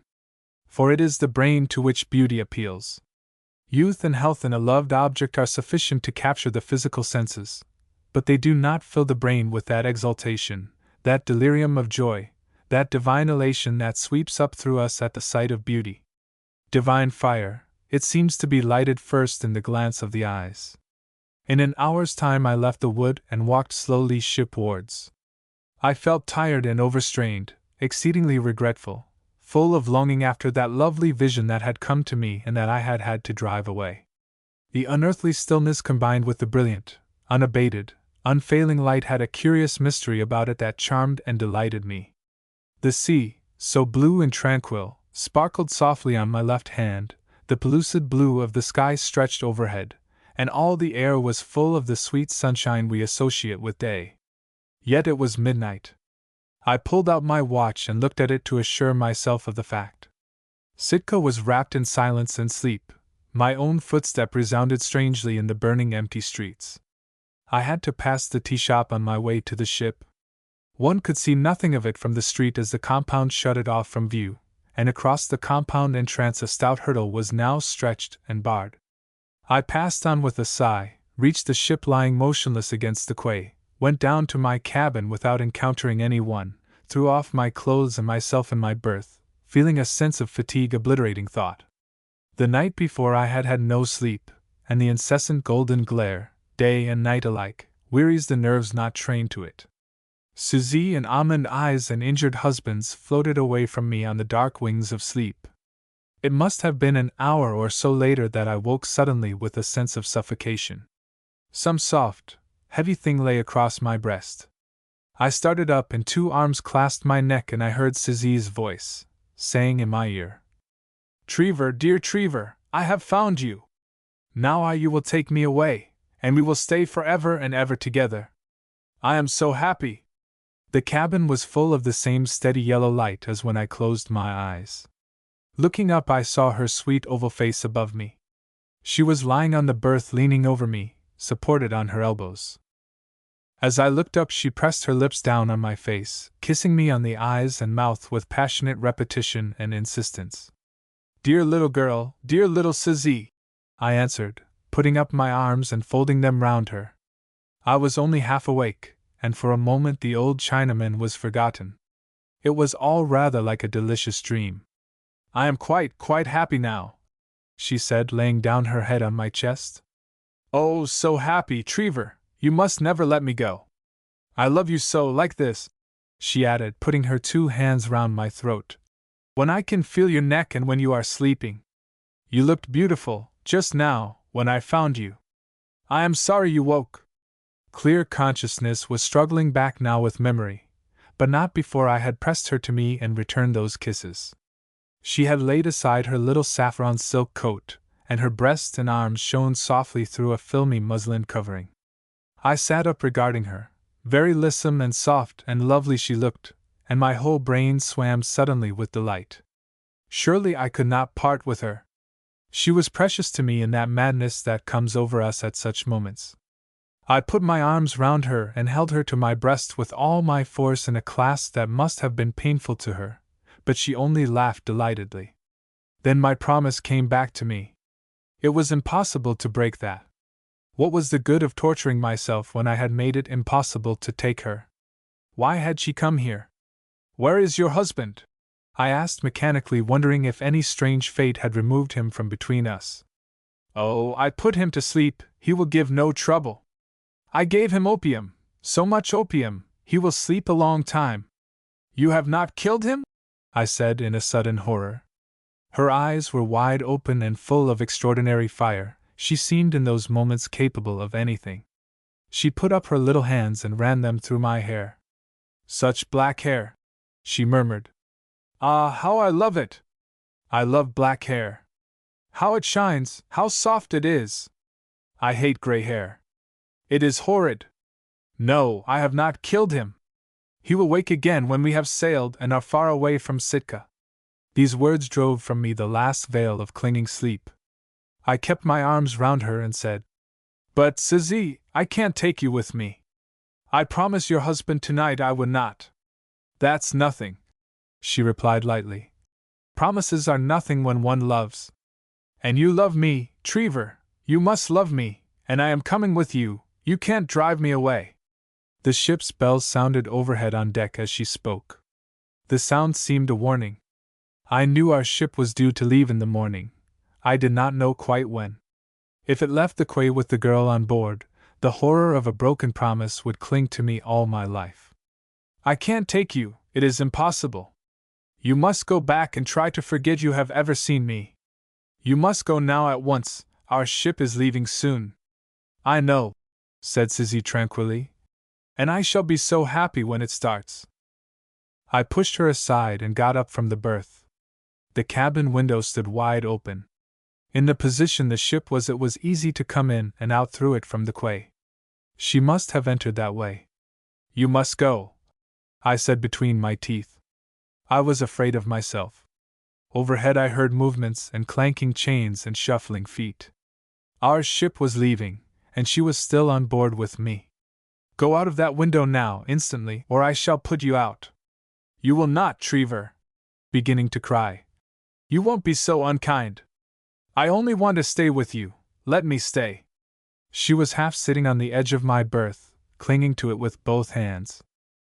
For it is the brain to which beauty appeals. Youth and health in a loved object are sufficient to capture the physical senses, but they do not fill the brain with that exaltation, that delirium of joy, that divine elation that sweeps up through us at the sight of beauty. Divine fire, it seems to be lighted first in the glance of the eyes. In an hour's time I left the wood and walked slowly shipwards. I felt tired and overstrained, exceedingly regretful, full of longing after that lovely vision that had come to me and that I had had to drive away. The unearthly stillness combined with the brilliant, unabated, unfailing light had a curious mystery about it that charmed and delighted me. The sea, so blue and tranquil, sparkled softly on my left hand, the pellucid blue of the sky stretched overhead, and all the air was full of the sweet sunshine we associate with day. Yet it was midnight. I pulled out my watch and looked at it to assure myself of the fact. Sitka was wrapped in silence and sleep. My own footstep resounded strangely in the burning empty streets. I had to pass the tea shop on my way to the ship. One could see nothing of it from the street as the compound shut it off from view, and across the compound entrance a stout hurdle was now stretched and barred. I passed on with a sigh, reached the ship lying motionless against the quay, went down to my cabin without encountering anyone, threw off my clothes and myself in my berth, feeling a sense of fatigue obliterating thought. The night before I had had no sleep, and the incessant golden glare, day and night alike, wearies the nerves not trained to it. Susie and almond eyes and injured husbands floated away from me on the dark wings of sleep. It must have been an hour or so later that I woke suddenly with a sense of suffocation. Some soft, heavy thing lay across my breast. I started up and two arms clasped my neck and I heard Susie's voice, saying in my ear, "Trevor, dear Trevor, I have found you. Now you will take me away, and we will stay forever and ever together. I am so happy." The cabin was full of the same steady yellow light as when I closed my eyes. Looking up I saw her sweet oval face above me. She was lying on the berth leaning over me, supported on her elbows. As I looked up she pressed her lips down on my face, kissing me on the eyes and mouth with passionate repetition and insistence. "Dear little girl, dear little Susie," I answered, putting up my arms and folding them round her. I was only half awake, and for a moment the old Chinaman was forgotten. It was all rather like a delicious dream. "I am quite happy now," she said, laying down her head on my chest. "Oh, so happy, Trevor, you must never let me go. I love you so, like this," she added, putting her two hands round my throat. "When I can feel your neck and when you are sleeping. You looked beautiful, just now, when I found you. I am sorry you woke." Clear consciousness was struggling back now with memory, but not before I had pressed her to me and returned those kisses. She had laid aside her little saffron silk coat, and her breast and arms shone softly through a filmy muslin covering. I sat up regarding her. Very lissom and soft and lovely she looked, and my whole brain swam suddenly with delight. Surely I could not part with her. She was precious to me in that madness that comes over us at such moments. I put my arms round her and held her to my breast with all my force in a clasp that must have been painful to her, but she only laughed delightedly. Then my promise came back to me. It was impossible to break that. What was the good of torturing myself when I had made it impossible to take her? Why had she come here? Where is your husband? I asked mechanically, wondering if any strange fate had removed him from between us. Oh, I put him to sleep, he will give no trouble. I gave him opium, so much opium, he will sleep a long time. You have not killed him? I said in a sudden horror. Her eyes were wide open and full of extraordinary fire. She seemed in those moments capable of anything. She put up her little hands and ran them through my hair. Such black hair, she murmured. Ah, how I love it! I love black hair. How it shines, how soft it is! I hate gray hair. It is horrid. No, I have not killed him. He will wake again when we have sailed and are far away from Sitka. These words drove from me the last veil of clinging sleep. I kept my arms round her and said, But, Suzy, I can't take you with me. I promised your husband tonight I would not. That's nothing, she replied lightly. Promises are nothing when one loves. And you love me, Trevor, you must love me, and I am coming with you, you can't drive me away. The ship's bells sounded overhead on deck as she spoke. The sound seemed a warning. I knew our ship was due to leave in the morning. I did not know quite when. If it left the quay with the girl on board, the horror of a broken promise would cling to me all my life. I can't take you, it is impossible. You must go back and try to forget you have ever seen me. You must go now at once, our ship is leaving soon. I know, said Suzy tranquilly, and I shall be so happy when it starts. I pushed her aside and got up from the berth. The cabin window stood wide open. In the position the ship was, it was easy to come in and out through it from the quay. She must have entered that way. You must go, I said between my teeth. I was afraid of myself. Overhead I heard movements and clanking chains and shuffling feet. Our ship was leaving, and she was still on board with me. Go out of that window now, instantly, or I shall put you out. You will not, Trevor. Beginning to cry. You won't be so unkind. I only want to stay with you, let me stay. She was half sitting on the edge of my berth, clinging to it with both hands.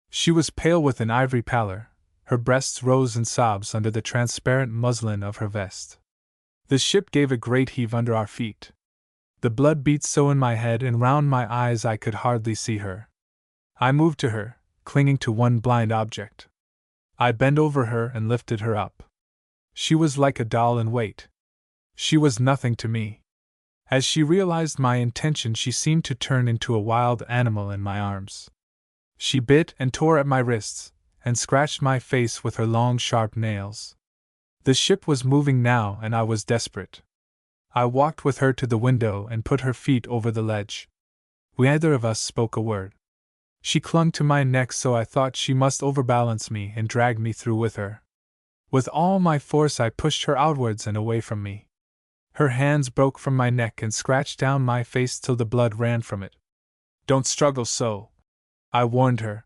She was pale with an ivory pallor, her breasts rose in sobs under the transparent muslin of her vest. The ship gave a great heave under our feet. The blood beat so in my head and round my eyes I could hardly see her. I moved to her, clinging to one blind object. I bent over her and lifted her up. She was like a doll in weight. She was nothing to me. As she realized my intention, she seemed to turn into a wild animal in my arms. She bit and tore at my wrists, and scratched my face with her long sharp nails. The ship was moving now, and I was desperate. I walked with her to the window and put her feet over the ledge. Neither of us spoke a word. She clung to my neck, so I thought she must overbalance me and drag me through with her. With all my force I pushed her outwards and away from me. Her hands broke from my neck and scratched down my face till the blood ran from it. Don't struggle so, I warned her.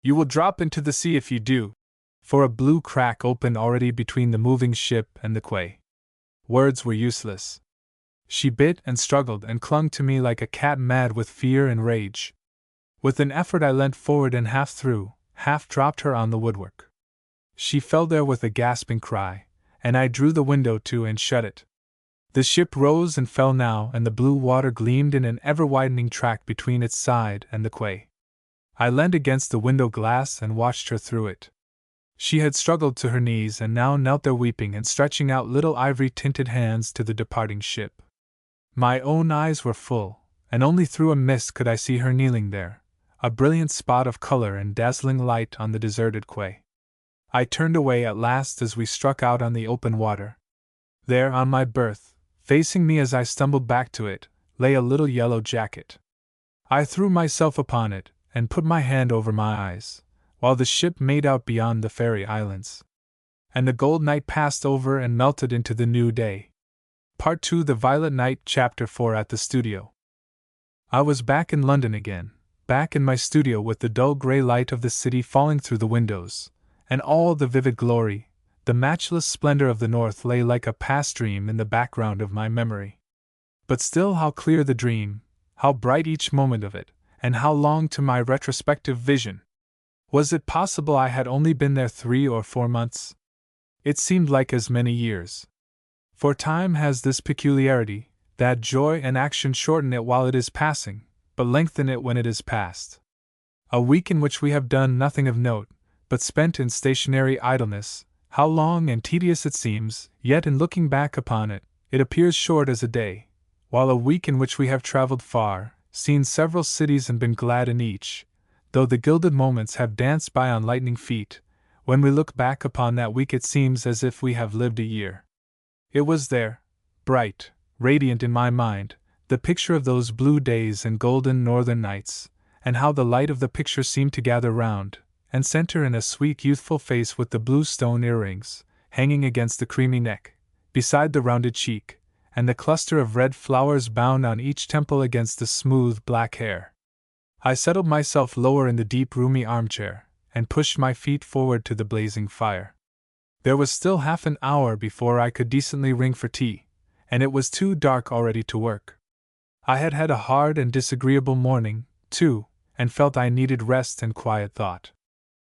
You will drop into the sea if you do, for a blue crack opened already between the moving ship and the quay. Words were useless. She bit and struggled and clung to me like a cat mad with fear and rage. With an effort I leant forward and half threw, half dropped her on the woodwork. She fell there with a gasping cry, and I drew the window to and shut it. The ship rose and fell now, and the blue water gleamed in an ever-widening track between its side and the quay. I leaned against the window glass and watched her through it. She had struggled to her knees and now knelt there weeping and stretching out little ivory-tinted hands to the departing ship. My own eyes were full, and only through a mist could I see her kneeling there, a brilliant spot of color and dazzling light on the deserted quay. I turned away at last as we struck out on the open water. There on my berth, facing me as I stumbled back to it, lay a little yellow jacket. I threw myself upon it, and put my hand over my eyes, while the ship made out beyond the fairy islands. and the gold night passed over and melted into the new day. Part 2, The Violet Night, Chapter 4. At the studio. I was back in London again, back in my studio with the dull grey light of the city falling through the windows, and all the vivid glory, the matchless splendor of the north lay like a past dream in the background of my memory. But still, how clear the dream, how bright each moment of it, and how long to my retrospective vision! Was it possible I had only been there 3 or 4 months? It seemed like as many years. For time has this peculiarity, that joy and action shorten it while it is passing, but lengthen it when it is past. A week in which we have done nothing of note, but spent in stationary idleness, how long and tedious it seems, yet in looking back upon it, it appears short as a day, while a week in which we have traveled far, seen several cities and been glad in each, though the gilded moments have danced by on lightning feet, when we look back upon that week it seems as if we have lived a year. It was there, bright, radiant in my mind, the picture of those blue days and golden northern nights, and how the light of the picture seemed to gather round, and center in a sweet youthful face with the blue stone earrings, hanging against the creamy neck, beside the rounded cheek, and the cluster of red flowers bound on each temple against the smooth black hair. I settled myself lower in the deep roomy armchair, and pushed my feet forward to the blazing fire. There was still half an hour before I could decently ring for tea, and it was too dark already to work. I had had a hard and disagreeable morning, too, and felt I needed rest and quiet thought.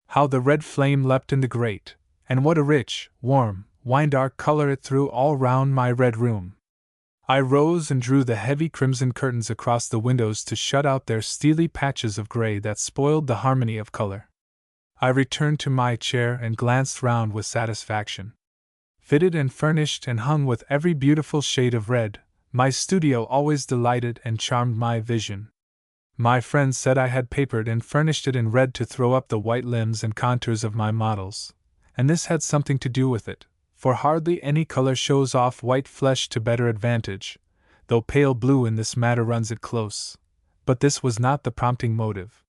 How the red flame leapt in the grate, and what a rich, warm, wine-dark color it threw all round my red room. I rose and drew the heavy crimson curtains across the windows to shut out their steely patches of gray that spoiled the harmony of color. I returned to my chair and glanced round with satisfaction. Fitted and furnished and hung with every beautiful shade of red, my studio always delighted and charmed my vision. My friends said I had papered and furnished it in red to throw up the white limbs and contours of my models, and this had something to do with it, for hardly any color shows off white flesh to better advantage, though pale blue in this matter runs it close. But this was not the prompting motive.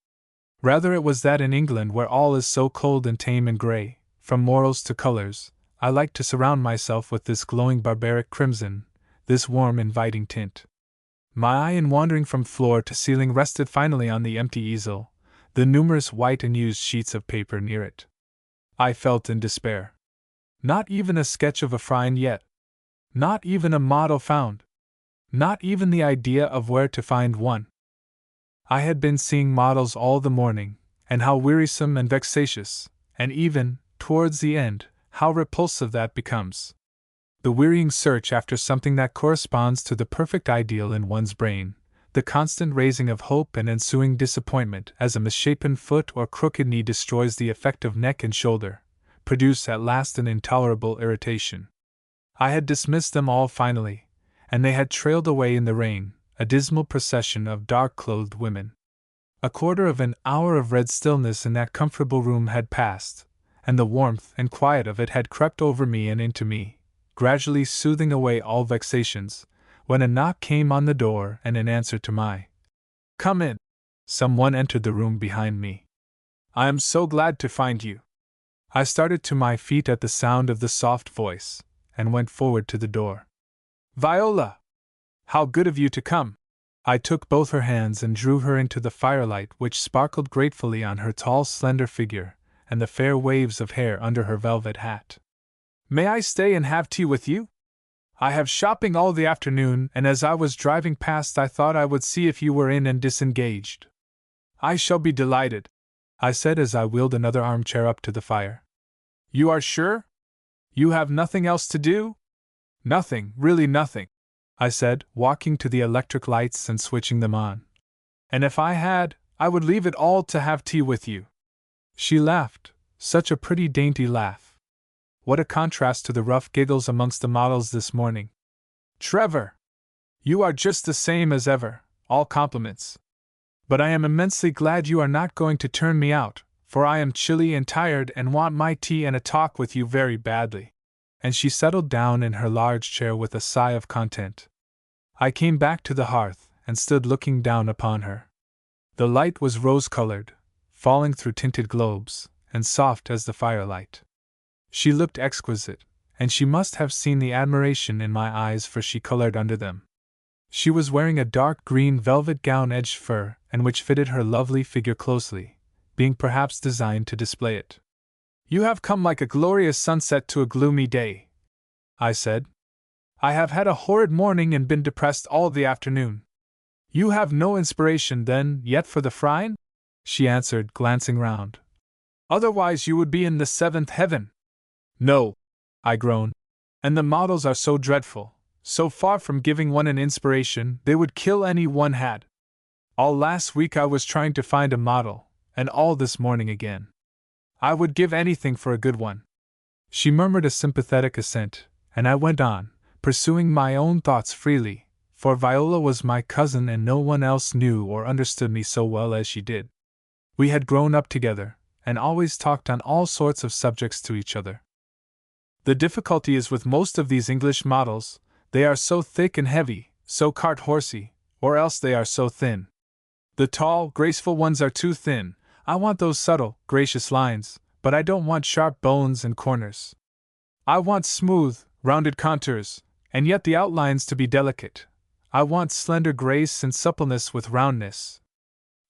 Rather it was that in England, where all is so cold and tame and grey, from morals to colors, I liked to surround myself with this glowing barbaric crimson, this warm inviting tint. My eye in wandering from floor to ceiling rested finally on the empty easel, the numerous white and used sheets of paper near it. I felt in despair. Not even a sketch of a Phryne yet. Not even a model found. Not even the idea of where to find one. I had been seeing models all the morning, and how wearisome and vexatious, and even, towards the end, how repulsive that becomes. The wearying search after something that corresponds to the perfect ideal in one's brain, the constant raising of hope and ensuing disappointment as a misshapen foot or crooked knee destroys the effect of neck and shoulder, produce at last an intolerable irritation. I had dismissed them all finally, and they had trailed away in the rain, a dismal procession of dark-clothed women. A quarter of an hour of red stillness in that comfortable room had passed, and the warmth and quiet of it had crept over me and into me, gradually soothing away all vexations, when a knock came on the door, and in answer to my "Come in," someone entered the room behind me. "I am so glad to find you." I started to my feet at the sound of the soft voice, and went forward to the door. "Viola! How good of you to come!" I took both her hands and drew her into the firelight which sparkled gratefully on her tall slender figure, and the fair waves of hair under her velvet hat. "May I stay and have tea with you? I have shopping all the afternoon, and as I was driving past I thought I would see if you were in and disengaged." "I shall be delighted," I said as I wheeled another armchair up to the fire. "You are sure? You have nothing else to do?" "Nothing, really nothing," I said, walking to the electric lights and switching them on. "And if I had, I would leave it all to have tea with you." She laughed, such a pretty dainty laugh. What a contrast to the rough giggles amongst the models this morning. "Trevor! You are just the same as ever, all compliments. But I am immensely glad you are not going to turn me out, for I am chilly and tired and want my tea and a talk with you very badly." And she settled down in her large chair with a sigh of content. I came back to the hearth and stood looking down upon her. The light was rose-colored, falling through tinted globes, and soft as the firelight. She looked exquisite, and she must have seen the admiration in my eyes, for she colored under them. She was wearing a dark green velvet gown edged fur, and which fitted her lovely figure closely, being perhaps designed to display it. "You have come like a glorious sunset to a gloomy day," I said. "I have had a horrid morning and been depressed all the afternoon." "You have no inspiration, then, yet for the Phryne?" she answered, glancing round. "Otherwise you would be in the seventh heaven." "No," I groaned. "And the models are so dreadful, so far from giving one an inspiration, they would kill any one had. All last week I was trying to find a model, and all this morning again. I would give anything for a good one." She murmured a sympathetic assent, and I went on, pursuing my own thoughts freely, for Viola was my cousin and no one else knew or understood me so well as she did. We had grown up together, and always talked on all sorts of subjects to each other. "The difficulty is with most of these English models, they are so thick and heavy, so cart-horsey, or else they are so thin. The tall, graceful ones are too thin. I want those subtle, gracious lines, but I don't want sharp bones and corners. I want smooth, rounded contours, and yet the outlines to be delicate. I want slender grace and suppleness with roundness."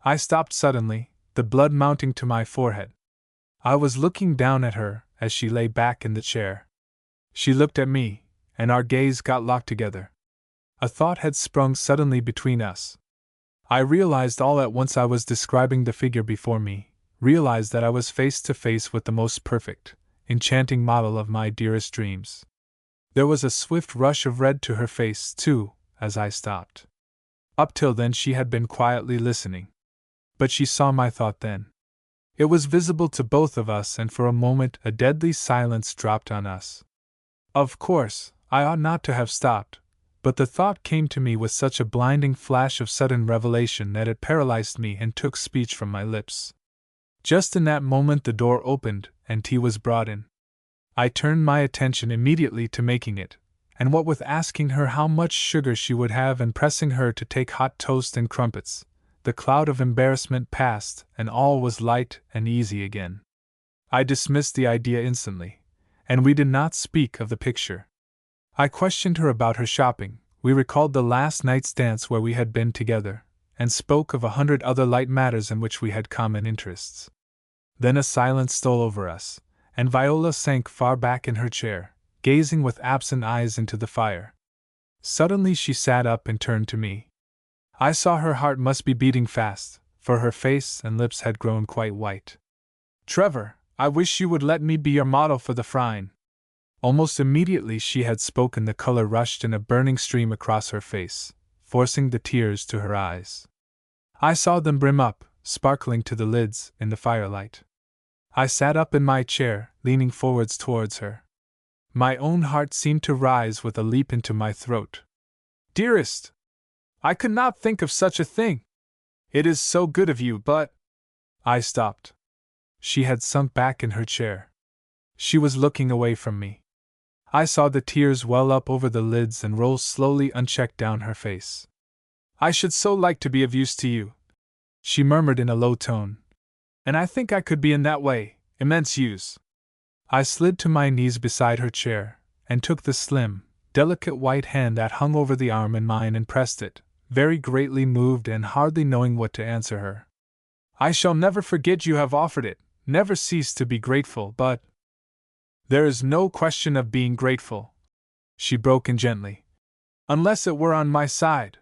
I stopped suddenly, the blood mounting to my forehead. I was looking down at her as she lay back in the chair. She looked at me, and our gaze got locked together. A thought had sprung suddenly between us. I realized all at once I was describing the figure before me, realized that I was face to face with the most perfect, enchanting model of my dearest dreams. There was a swift rush of red to her face, too, as I stopped. Up till then she had been quietly listening. But she saw my thought then. It was visible to both of us, and for a moment a deadly silence dropped on us. Of course, I ought not to have stopped, but the thought came to me with such a blinding flash of sudden revelation that it paralyzed me and took speech from my lips. Just in that moment the door opened, and tea was brought in. I turned my attention immediately to making it, and what with asking her how much sugar she would have and pressing her to take hot toast and crumpets, the cloud of embarrassment passed, and all was light and easy again. I dismissed the idea instantly, and we did not speak of the picture. I questioned her about her shopping, we recalled the last night's dance where we had been together, and spoke of 100 other light matters in which we had common interests. Then a silence stole over us, and Viola sank far back in her chair, gazing with absent eyes into the fire. Suddenly she sat up and turned to me. I saw her heart must be beating fast, for her face and lips had grown quite white. "Trevor, I wish you would let me be your model for the Phryne." Almost immediately she had spoken, the color rushed in a burning stream across her face, forcing the tears to her eyes. I saw them brim up, sparkling to the lids, in the firelight. I sat up in my chair, leaning forwards towards her. My own heart seemed to rise with a leap into my throat. "Dearest! I could not think of such a thing! It is so good of you, but—" I stopped. She had sunk back in her chair. She was looking away from me. I saw the tears well up over the lids and roll slowly unchecked down her face. "I should so like to be of use to you," she murmured in a low tone. "And I think I could be in that way, immense use." I slid to my knees beside her chair, and took the slim, delicate white hand that hung over the arm in mine and pressed it, very greatly moved and hardly knowing what to answer her. "I shall never forget you have offered it, never cease to be grateful, but—" "There is no question of being grateful," she broke in gently, "unless it were on my side.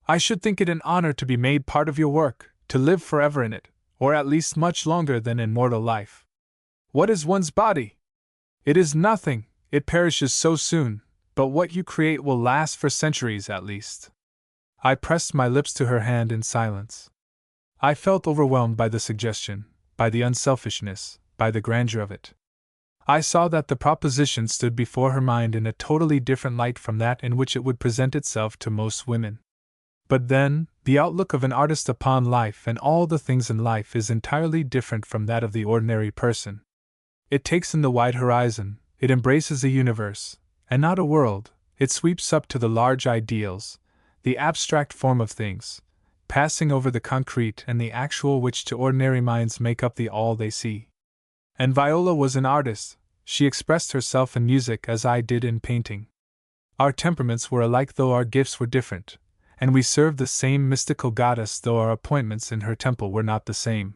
I should think it an honor to be made part of your work, to live forever in it, or at least much longer than in mortal life. What is one's body? It is nothing, it perishes so soon, but what you create will last for centuries at least." I pressed my lips to her hand in silence. I felt overwhelmed by the suggestion, by the unselfishness, by the grandeur of it. I saw that the proposition stood before her mind in a totally different light from that in which it would present itself to most women. But then, the outlook of an artist upon life and all the things in life is entirely different from that of the ordinary person. It takes in the wide horizon, it embraces a universe, and not a world, it sweeps up to the large ideals, the abstract form of things, passing over the concrete and the actual which to ordinary minds make up the all they see. And Viola was an artist, She expressed herself in music as I did in painting. Our temperaments were alike though our gifts were different, and we served the same mystical goddess though our appointments in her temple were not the same.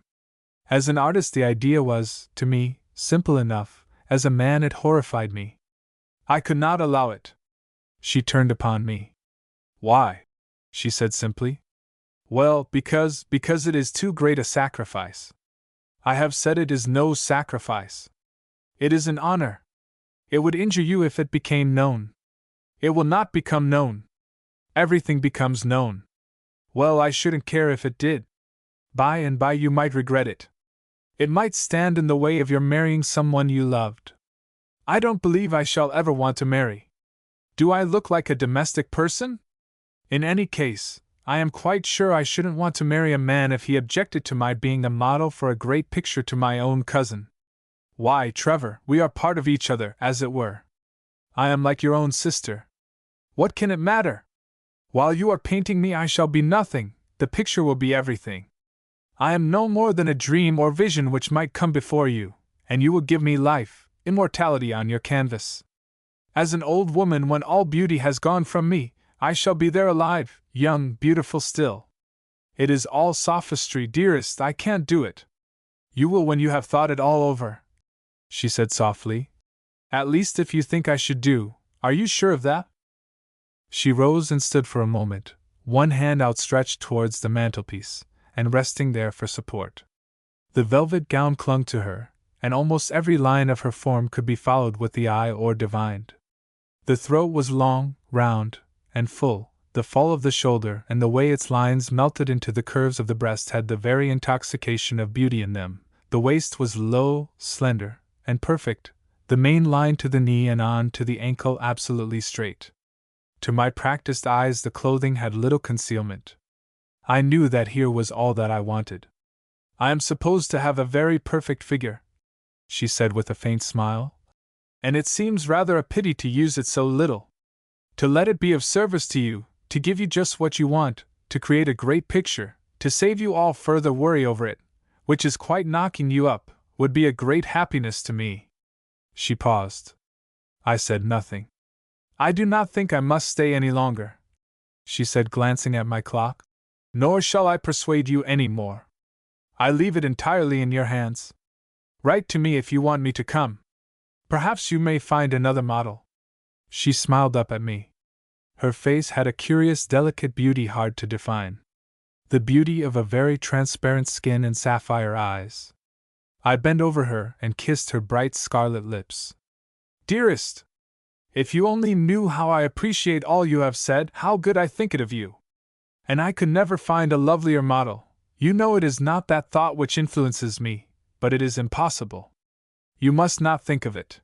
As an artist, the idea was, to me, simple enough. As a man, it horrified me. I could not allow it. She turned upon me. Why? She said simply. Well, because it is too great a sacrifice. I have said it is no sacrifice. It is an honor. It would injure you if it became known. It will not become known. Everything becomes known. Well, I shouldn't care if it did. By and by you might regret it. It might stand in the way of your marrying someone you loved. I don't believe I shall ever want to marry. Do I look like a domestic person? In any case, I am quite sure I shouldn't want to marry a man if he objected to my being a model for a great picture to my own cousin. Why, Trevor, we are part of each other, as it were. I am like your own sister. What can it matter? While you are painting me, I shall be nothing, the picture will be everything. I am no more than a dream or vision which might come before you, and you will give me life, immortality on your canvas. As an old woman, when all beauty has gone from me, I shall be there alive, young, beautiful still. It is all sophistry, dearest, I can't do it. You will when you have thought it all over, she said softly. At least if you think I should do, are you sure of that? She rose and stood for a moment, one hand outstretched towards the mantelpiece, and resting there for support. The velvet gown clung to her, and almost every line of her form could be followed with the eye or divined. The throat was long, round, and full, the fall of the shoulder and the way its lines melted into the curves of the breast had the very intoxication of beauty in them. The waist was low, slender, and perfect, the main line to the knee and on to the ankle absolutely straight. To my practiced eyes the clothing had little concealment. I knew that here was all that I wanted. I am supposed to have a very perfect figure, she said with a faint smile, and it seems rather a pity to use it so little. To let it be of service to you, to give you just what you want, to create a great picture, to save you all further worry over it, which is quite knocking you up, would be a great happiness to me. She paused. I said nothing. I do not think I must stay any longer, she said, glancing at my clock. Nor shall I persuade you any more. I leave it entirely in your hands. Write to me if you want me to come. Perhaps you may find another model. She smiled up at me. Her face had a curious, delicate beauty hard to define. The beauty of a very transparent skin and sapphire eyes. I bent over her and kissed her bright scarlet lips. Dearest! If you only knew how I appreciate all you have said, how good I think it of you! And I could never find a lovelier model. You know it is not that thought which influences me, but it is impossible. You must not think of it.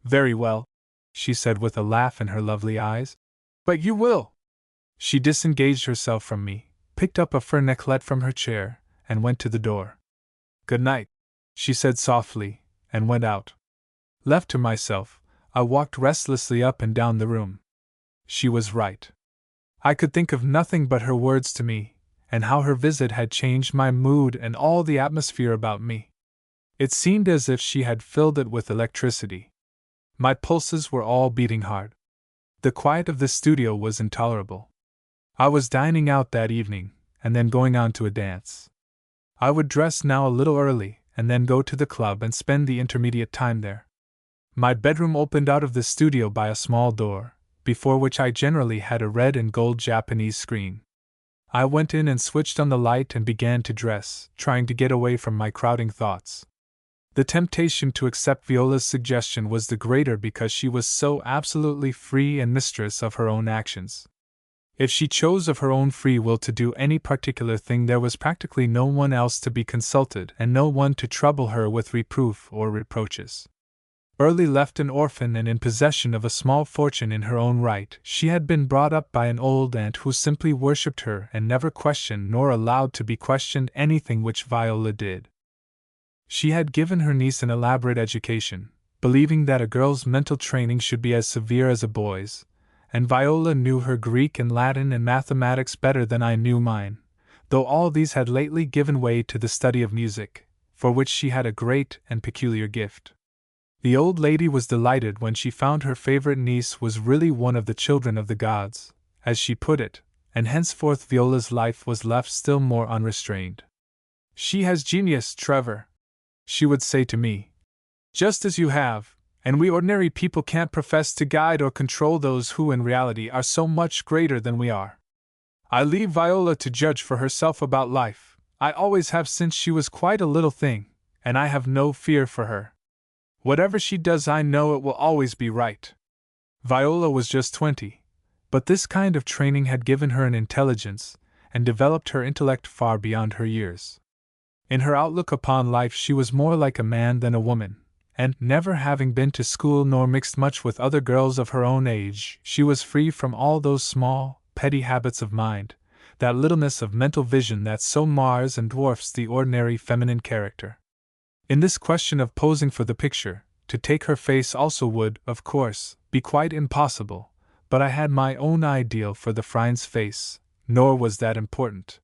Very well, she said with a laugh in her lovely eyes. But you will! She disengaged herself from me, picked up a fur necklet from her chair, and went to the door. Good night, she said softly, and went out. Left to myself, I walked restlessly up and down the room. She was right. I could think of nothing but her words to me, and how her visit had changed my mood and all the atmosphere about me. It seemed as if she had filled it with electricity. My pulses were all beating hard. The quiet of the studio was intolerable. I was dining out that evening, and then going on to a dance. I would dress now a little early, and then go to the club and spend the intermediate time there. My bedroom opened out of the studio by a small door, before which I generally had a red and gold Japanese screen. I went in and switched on the light and began to dress, trying to get away from my crowding thoughts. The temptation to accept Viola's suggestion was the greater because she was so absolutely free and mistress of her own actions. If she chose of her own free will to do any particular thing, there was practically no one else to be consulted and no one to trouble her with reproof or reproaches. Early left an orphan and in possession of a small fortune in her own right, she had been brought up by an old aunt who simply worshipped her and never questioned nor allowed to be questioned anything which Viola did. She had given her niece an elaborate education, believing that a girl's mental training should be as severe as a boy's, and Viola knew her Greek and Latin and mathematics better than I knew mine, though all these had lately given way to the study of music, for which she had a great and peculiar gift. The old lady was delighted when she found her favorite niece was really one of the children of the gods, as she put it, and henceforth Viola's life was left still more unrestrained. "She has genius, Trevor," she would say to me. "Just as you have, and we ordinary people can't profess to guide or control those who in reality are so much greater than we are. I leave Viola to judge for herself about life. I always have since she was quite a little thing, and I have no fear for her. Whatever she does, I know it will always be right." Viola was just 20, but this kind of training had given her an intelligence and developed her intellect far beyond her years. In her outlook upon life she was more like a man than a woman, and, never having been to school nor mixed much with other girls of her own age, she was free from all those small, petty habits of mind, that littleness of mental vision that so mars and dwarfs the ordinary feminine character. In this question of posing for the picture, to take her face also would, of course, be quite impossible, but I had my own ideal for the Phryne's face, nor was that important.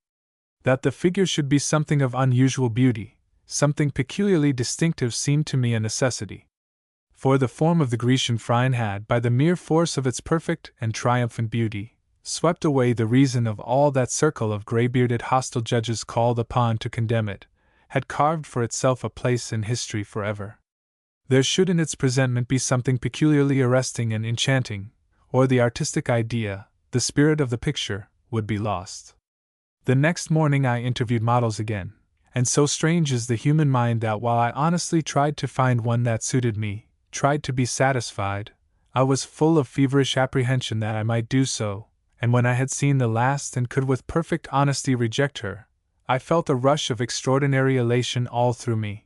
That the figure should be something of unusual beauty, something peculiarly distinctive, seemed to me a necessity. For the form of the Grecian Phryne had, by the mere force of its perfect and triumphant beauty, swept away the reason of all that circle of grey-bearded hostile judges called upon to condemn it, had carved for itself a place in history forever. There should in its presentment be something peculiarly arresting and enchanting, or the artistic idea, the spirit of the picture, would be lost. The next morning I interviewed models again, and so strange is the human mind that while I honestly tried to find one that suited me, tried to be satisfied, I was full of feverish apprehension that I might do so, and when I had seen the last and could with perfect honesty reject her, I felt a rush of extraordinary elation all through me.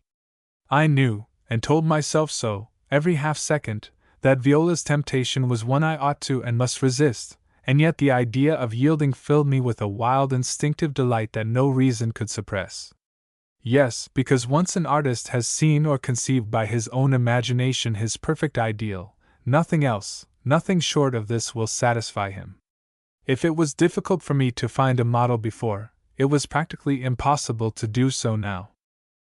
I knew, and told myself so, every half-second, that Viola's temptation was one I ought to and must resist, and yet the idea of yielding filled me with a wild instinctive delight that no reason could suppress. Yes, because once an artist has seen or conceived by his own imagination his perfect ideal, nothing else, nothing short of this will satisfy him. If it was difficult for me to find a model before, it was practically impossible to do so now.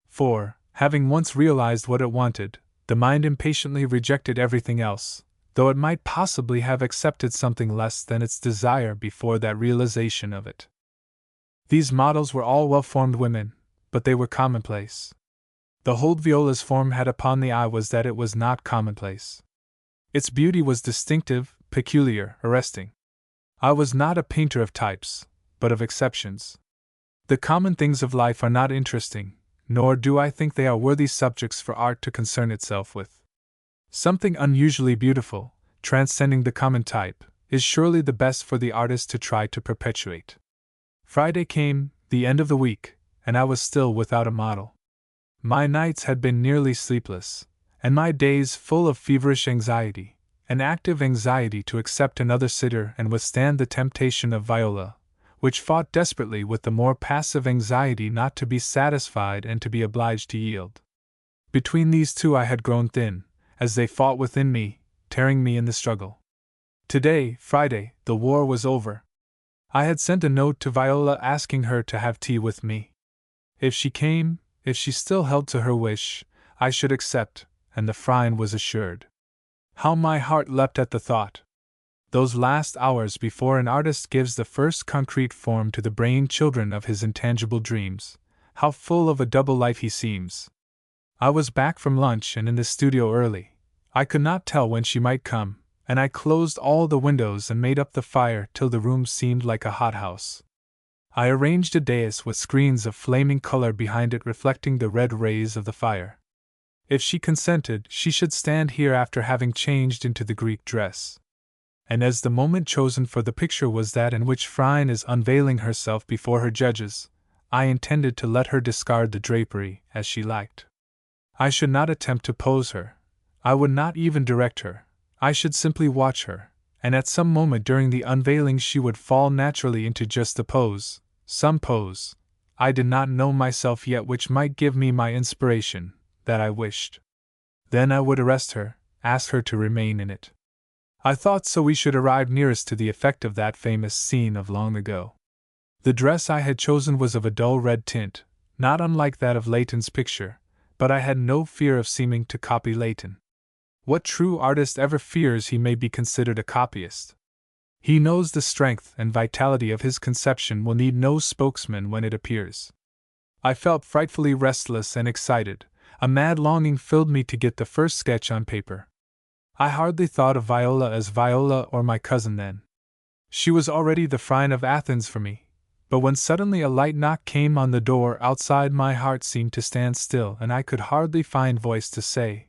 For, having once realized what it wanted, the mind impatiently rejected everything else, though it might possibly have accepted something less than its desire before that realization of it. These models were all well-formed women, but they were commonplace. The hold Viola's form had upon the eye was that it was not commonplace. Its beauty was distinctive, peculiar, arresting. I was not a painter of types, but of exceptions. The common things of life are not interesting, nor do I think they are worthy subjects for art to concern itself with. Something unusually beautiful, transcending the common type, is surely the best for the artist to try to perpetuate. Friday came, the end of the week, and I was still without a model. My nights had been nearly sleepless, and my days full of feverish anxiety, an active anxiety to accept another sitter and withstand the temptation of Viola, which fought desperately with the more passive anxiety not to be satisfied and to be obliged to yield. Between these two I had grown thin, as they fought within me, tearing me in the struggle. Today, Friday, the war was over. I had sent a note to Viola asking her to have tea with me. If she came, if she still held to her wish, I should accept, and the Phryne was assured. How my heart leapt at the thought! Those last hours before an artist gives the first concrete form to the brain children of his intangible dreams, how full of a double life he seems. I was back from lunch and in the studio early. I could not tell when she might come, and I closed all the windows and made up the fire till the room seemed like a hothouse. I arranged a dais with screens of flaming color behind it reflecting the red rays of the fire. If she consented, she should stand here after having changed into the Greek dress. And as the moment chosen for the picture was that in which Phryne is unveiling herself before her judges, I intended to let her discard the drapery as she liked. I should not attempt to pose her. I would not even direct her. I should simply watch her, and at some moment during the unveiling she would fall naturally into just the pose, some pose, I did not know myself yet, which might give me my inspiration, that I wished. Then I would arrest her, ask her to remain in it. I thought so we should arrive nearest to the effect of that famous scene of long ago. The dress I had chosen was of a dull red tint, not unlike that of Leighton's picture, but I had no fear of seeming to copy Leighton. What true artist ever fears he may be considered a copyist? He knows the strength and vitality of his conception will need no spokesman when it appears. I felt frightfully restless and excited. A mad longing filled me to get the first sketch on paper. I hardly thought of Viola as Viola or my cousin then. She was already the Phryne of Athens for me, but when suddenly a light knock came on the door outside, my heart seemed to stand still and I could hardly find voice to say,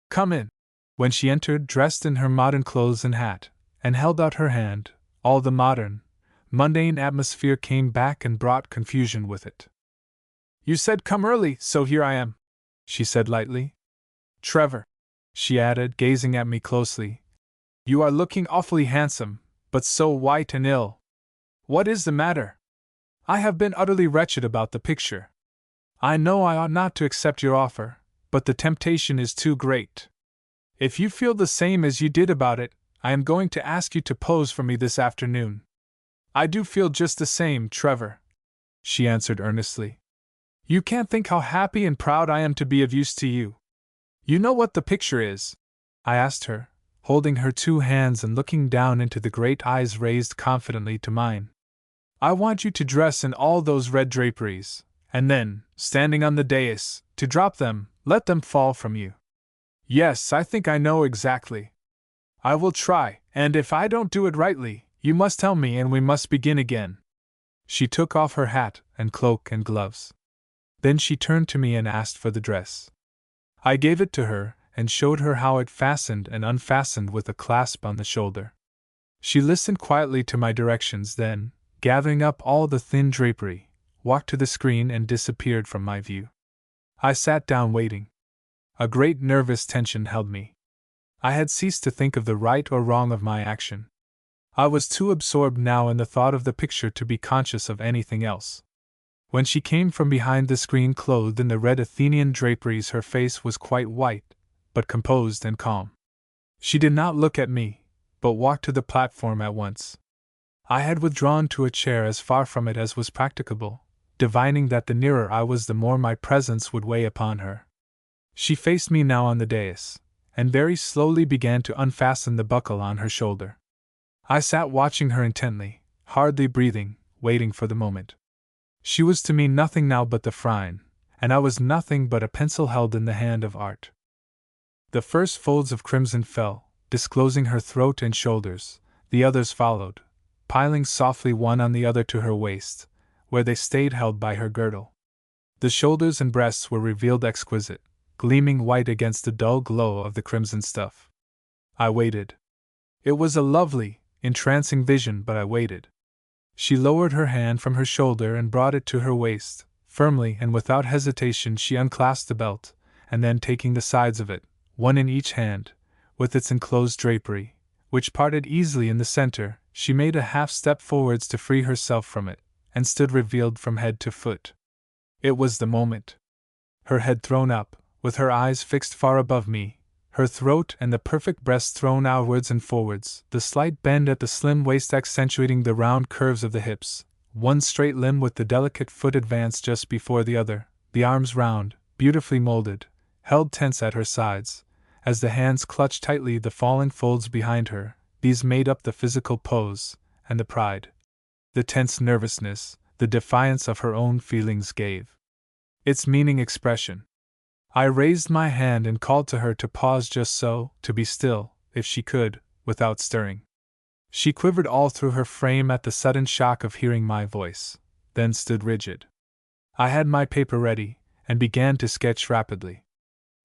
"Come in." When she entered, dressed in her modern clothes and hat, and held out her hand, all the modern, mundane atmosphere came back and brought confusion with it. "You said come early, so here I am," she said lightly. "Trevor," she added, gazing at me closely, "you are looking awfully handsome, but so white and ill. What is the matter?" "I have been utterly wretched about the picture. I know I ought not to accept your offer, but the temptation is too great. If you feel the same as you did about it, I am going to ask you to pose for me this afternoon." "I do feel just the same, Trevor," she answered earnestly. "You can't think how happy and proud I am to be of use to you." "You know what the picture is?" I asked her, holding her two hands and looking down into the great eyes raised confidently to mine. "I want you to dress in all those red draperies, and then, standing on the dais, to drop them, let them fall from you." "Yes, I think I know exactly. I will try, and if I don't do it rightly, you must tell me and we must begin again." She took off her hat and cloak and gloves. Then she turned to me and asked for the dress. I gave it to her and showed her how it fastened and unfastened with a clasp on the shoulder. She listened quietly to my directions, then, gathering up all the thin drapery, walked to the screen and disappeared from my view. I sat down waiting. A great nervous tension held me. I had ceased to think of the right or wrong of my action. I was too absorbed now in the thought of the picture to be conscious of anything else. When she came from behind the screen clothed in the red Athenian draperies, her face was quite white, but composed and calm. She did not look at me, but walked to the platform at once. I had withdrawn to a chair as far from it as was practicable, divining that the nearer I was the more my presence would weigh upon her. She faced me now on the dais, and very slowly began to unfasten the buckle on her shoulder. I sat watching her intently, hardly breathing, waiting for the moment. She was to me nothing now but the Phryne, and I was nothing but a pencil held in the hand of art. The first folds of crimson fell, disclosing her throat and shoulders. The others followed, piling softly one on the other to her waist, where they stayed held by her girdle. The shoulders and breasts were revealed exquisite, gleaming white against the dull glow of the crimson stuff. I waited. It was a lovely, entrancing vision, but I waited. She lowered her hand from her shoulder and brought it to her waist. Firmly and without hesitation she unclasped the belt, and then taking the sides of it, one in each hand, with its enclosed drapery, which parted easily in the center, she made a half step forwards to free herself from it, and stood revealed from head to foot. It was the moment. Her head thrown up, with her eyes fixed far above me, her throat and the perfect breast thrown outwards and forwards, the slight bend at the slim waist accentuating the round curves of the hips, one straight limb with the delicate foot advanced just before the other, the arms round, beautifully molded, held tense at her sides, as the hands clutched tightly the falling folds behind her. These made up the physical pose, and the pride, the tense nervousness, the defiance of her own feelings gave its meaning expression. I raised my hand and called to her to pause just so, to be still, if she could, without stirring. She quivered all through her frame at the sudden shock of hearing my voice, then stood rigid. I had my paper ready, and began to sketch rapidly.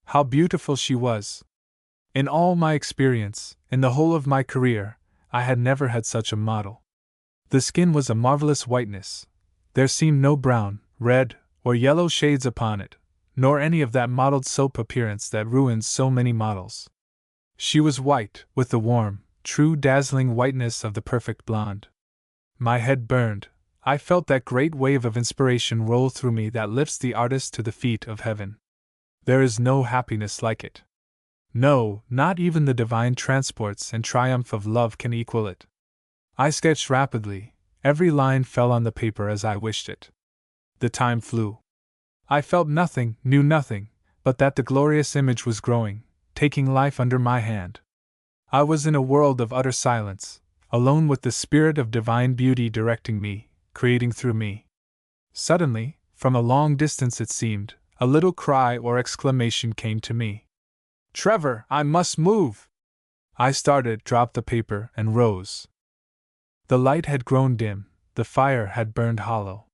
How beautiful she was! In all my experience, in the whole of my career, I had never had such a model. The skin was a marvelous whiteness. There seemed no brown, red, or yellow shades upon it, nor any of that mottled soap appearance that ruins so many models. She was white, with the warm, true dazzling whiteness of the perfect blonde. My head burned. I felt that great wave of inspiration roll through me that lifts the artist to the feet of heaven. There is no happiness like it. No, not even the divine transports and triumph of love can equal it. I sketched rapidly. Every line fell on the paper as I wished it. The time flew. I felt nothing, knew nothing, but that the glorious image was growing, taking life under my hand. I was in a world of utter silence, alone with the spirit of divine beauty directing me, creating through me. Suddenly, from a long distance it seemed, a little cry or exclamation came to me. "Trevor, I must move!" I started, dropped the paper, and rose. The light had grown dim, the fire had burned hollow.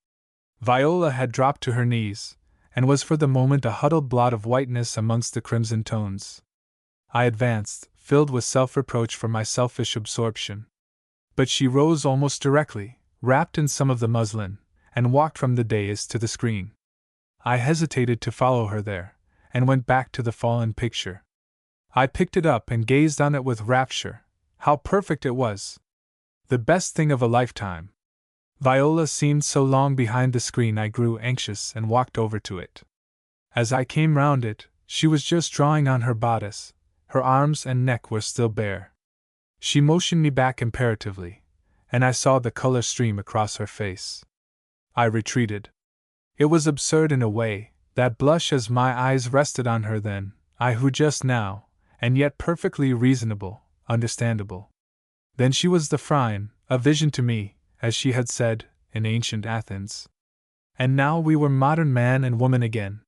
Viola had dropped to her knees, and was for the moment a huddled blot of whiteness amongst the crimson tones. I advanced, filled with self-reproach for my selfish absorption. But she rose almost directly, wrapped in some of the muslin, and walked from the dais to the screen. I hesitated to follow her there, and went back to the fallen picture. I picked it up and gazed on it with rapture. How perfect it was! The best thing of a lifetime. Viola seemed so long behind the screen I grew anxious and walked over to it. As I came round it, she was just drawing on her bodice. Her arms and neck were still bare. She motioned me back imperatively, and I saw the color stream across her face. I retreated. It was absurd in a way, that blush as my eyes rested on her then, I who just now, and yet perfectly reasonable, understandable. Then she was the Phryne, a vision to me, as she had said, in ancient Athens. And now we were modern man and woman again.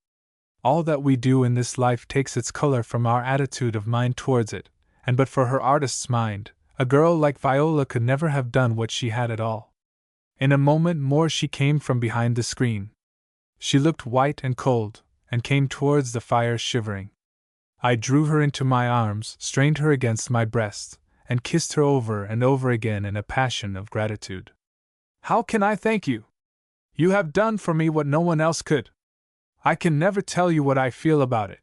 All that we do in this life takes its color from our attitude of mind towards it, and but for her artist's mind, a girl like Viola could never have done what she had at all. In a moment more she came from behind the screen. She looked white and cold, and came towards the fire shivering. I drew her into my arms, strained her against my breast, and kissed her over and over again in a passion of gratitude. "How can I thank you? You have done for me what no one else could. I can never tell you what I feel about it."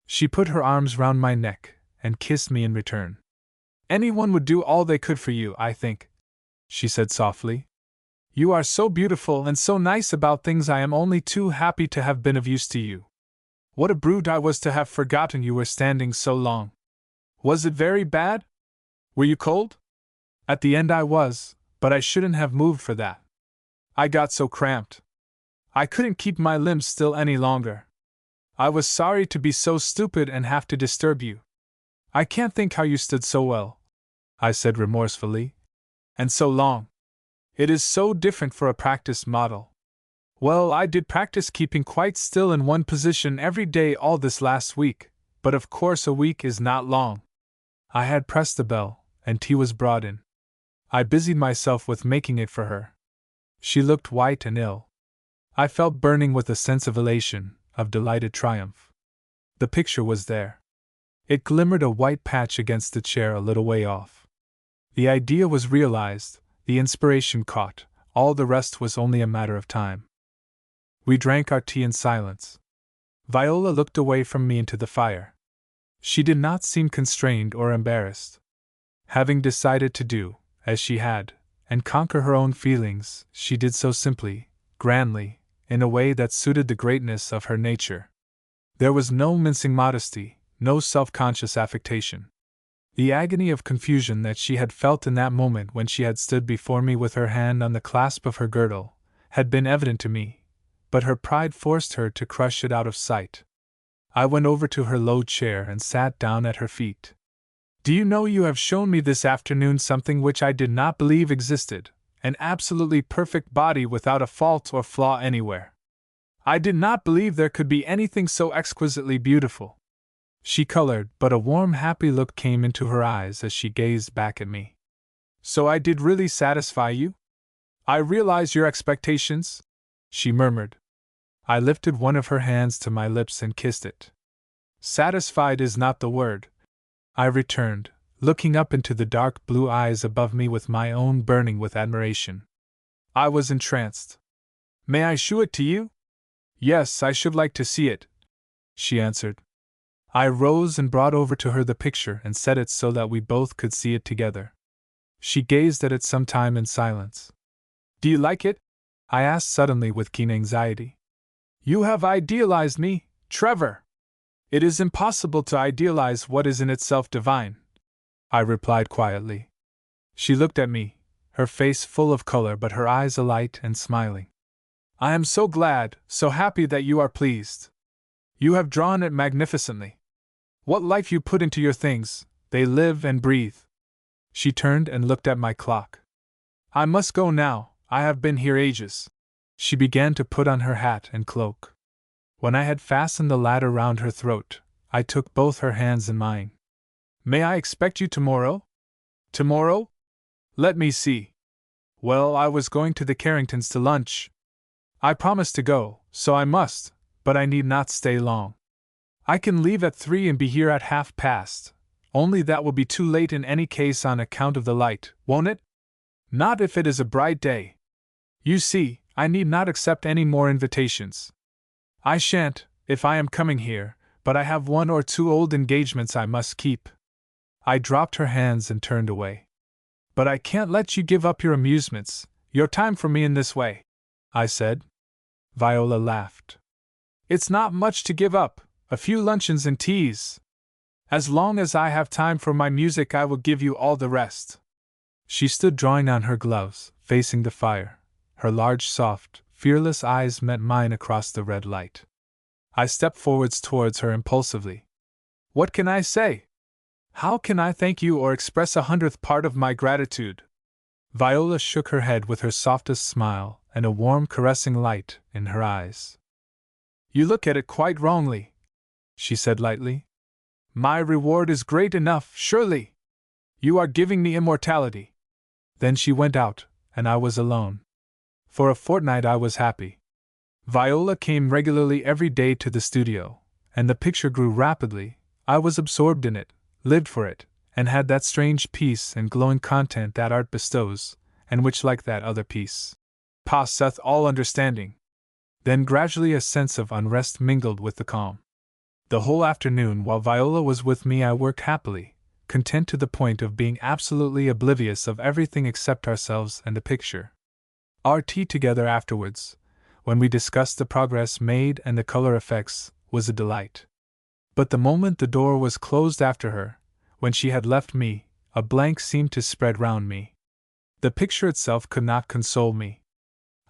She put her arms round my neck, and kissed me in return. "Anyone would do all they could for you, I think," she said softly. "You are so beautiful and so nice about things. I am only too happy to have been of use to you. What a brute I was to have forgotten you were standing so long. Was it very bad? Were you cold?" "At the end I was, but I shouldn't have moved for that. I got so cramped. I couldn't keep my limbs still any longer. I was sorry to be so stupid and have to disturb you. I can't think how you stood so well," I said remorsefully. "And so long. It is so different for a practiced model. Well, I did practice keeping quite still in one position every day all this last week, but of course a week is not long." I had pressed the bell, and tea was brought in. I busied myself with making it for her. She looked white and ill. I felt burning with a sense of elation, of delighted triumph. The picture was there. It glimmered a white patch against the chair a little way off. The idea was realized, the inspiration caught, all the rest was only a matter of time. We drank our tea in silence. Viola looked away from me into the fire. She did not seem constrained or embarrassed. Having decided to do, as she had, and conquer her own feelings, she did so simply, grandly, in a way that suited the greatness of her nature. There was no mincing modesty, no self-conscious affectation. The agony of confusion that she had felt in that moment when she had stood before me with her hand on the clasp of her girdle, had been evident to me, but her pride forced her to crush it out of sight. I went over to her low chair and sat down at her feet. "Do you know you have shown me this afternoon something which I did not believe existed, an absolutely perfect body without a fault or flaw anywhere. I did not believe there could be anything so exquisitely beautiful." She colored, but a warm, happy look came into her eyes as she gazed back at me. "So I did really satisfy you? I realize your expectations?" she murmured. I lifted one of her hands to my lips and kissed it. "Satisfied is not the word," I returned, looking up into the dark blue eyes above me with my own burning with admiration. I was entranced. "May I shew it to you?" "Yes, I should like to see it," she answered. I rose and brought over to her the picture and set it so that we both could see it together. She gazed at it some time in silence. "Do you like it?" I asked suddenly with keen anxiety. "You have idealized me, Trevor." "It is impossible to idealize what is in itself divine," I replied quietly. She looked at me, her face full of color but her eyes alight and smiling. "I am so glad, so happy that you are pleased. You have drawn it magnificently." What life you put into your things, they live and breathe. She turned and looked at my clock. I must go now, I have been here ages. She began to put on her hat and cloak. When I had fastened the latter round her throat, I took both her hands in mine. May I expect you tomorrow? Tomorrow? Let me see. Well, I was going to the Carringtons to lunch. I promised to go, so I must, but I need not stay long. I can leave at 3 and be here at past, only that will be too late in any case on account of the light, won't it? Not if it is a bright day. You see, I need not accept any more invitations. I shan't, if I am coming here, but I have 1 or 2 old engagements I must keep. I dropped her hands and turned away. But I can't let you give up your amusements, your time for me in this way, I said. Viola laughed. It's not much to give up, a few luncheons and teas. As long as I have time for my music, I will give you all the rest. She stood drawing on her gloves, facing the fire. Her large, soft, fearless eyes met mine across the red light. I stepped forwards towards her impulsively. What can I say? How can I thank you or express 100th part of my gratitude? Viola shook her head with her softest smile and a warm, caressing light in her eyes. You look at it quite wrongly, she said lightly. My reward is great enough, surely. You are giving me immortality. Then she went out, and I was alone. For a fortnight I was happy. Viola came regularly every day to the studio, and the picture grew rapidly. I was absorbed in it, lived for it, and had that strange peace and glowing content that art bestows, and which, like that other peace, passeth all understanding. Then gradually a sense of unrest mingled with the calm. The whole afternoon while Viola was with me I worked happily, content to the point of being absolutely oblivious of everything except ourselves and the picture. Our tea together afterwards, when we discussed the progress made and the color effects, was a delight. But the moment the door was closed after her, when she had left me, a blank seemed to spread round me. The picture itself could not console me.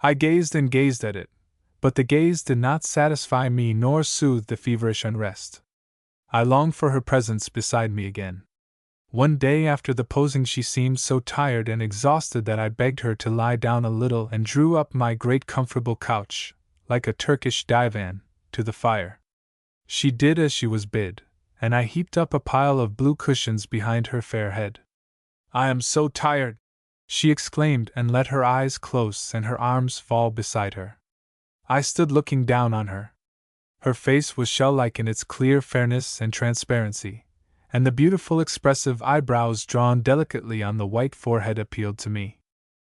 I gazed and gazed at it, but the gaze did not satisfy me nor soothe the feverish unrest. I longed for her presence beside me again. One day after the posing she seemed so tired and exhausted that I begged her to lie down a little and drew up my great comfortable couch, like a Turkish divan, to the fire. She did as she was bid, and I heaped up a pile of blue cushions behind her fair head. I am so tired, she exclaimed and let her eyes close and her arms fall beside her. I stood looking down on her. Her face was shell-like in its clear fairness and transparency, and the beautiful expressive eyebrows drawn delicately on the white forehead appealed to me.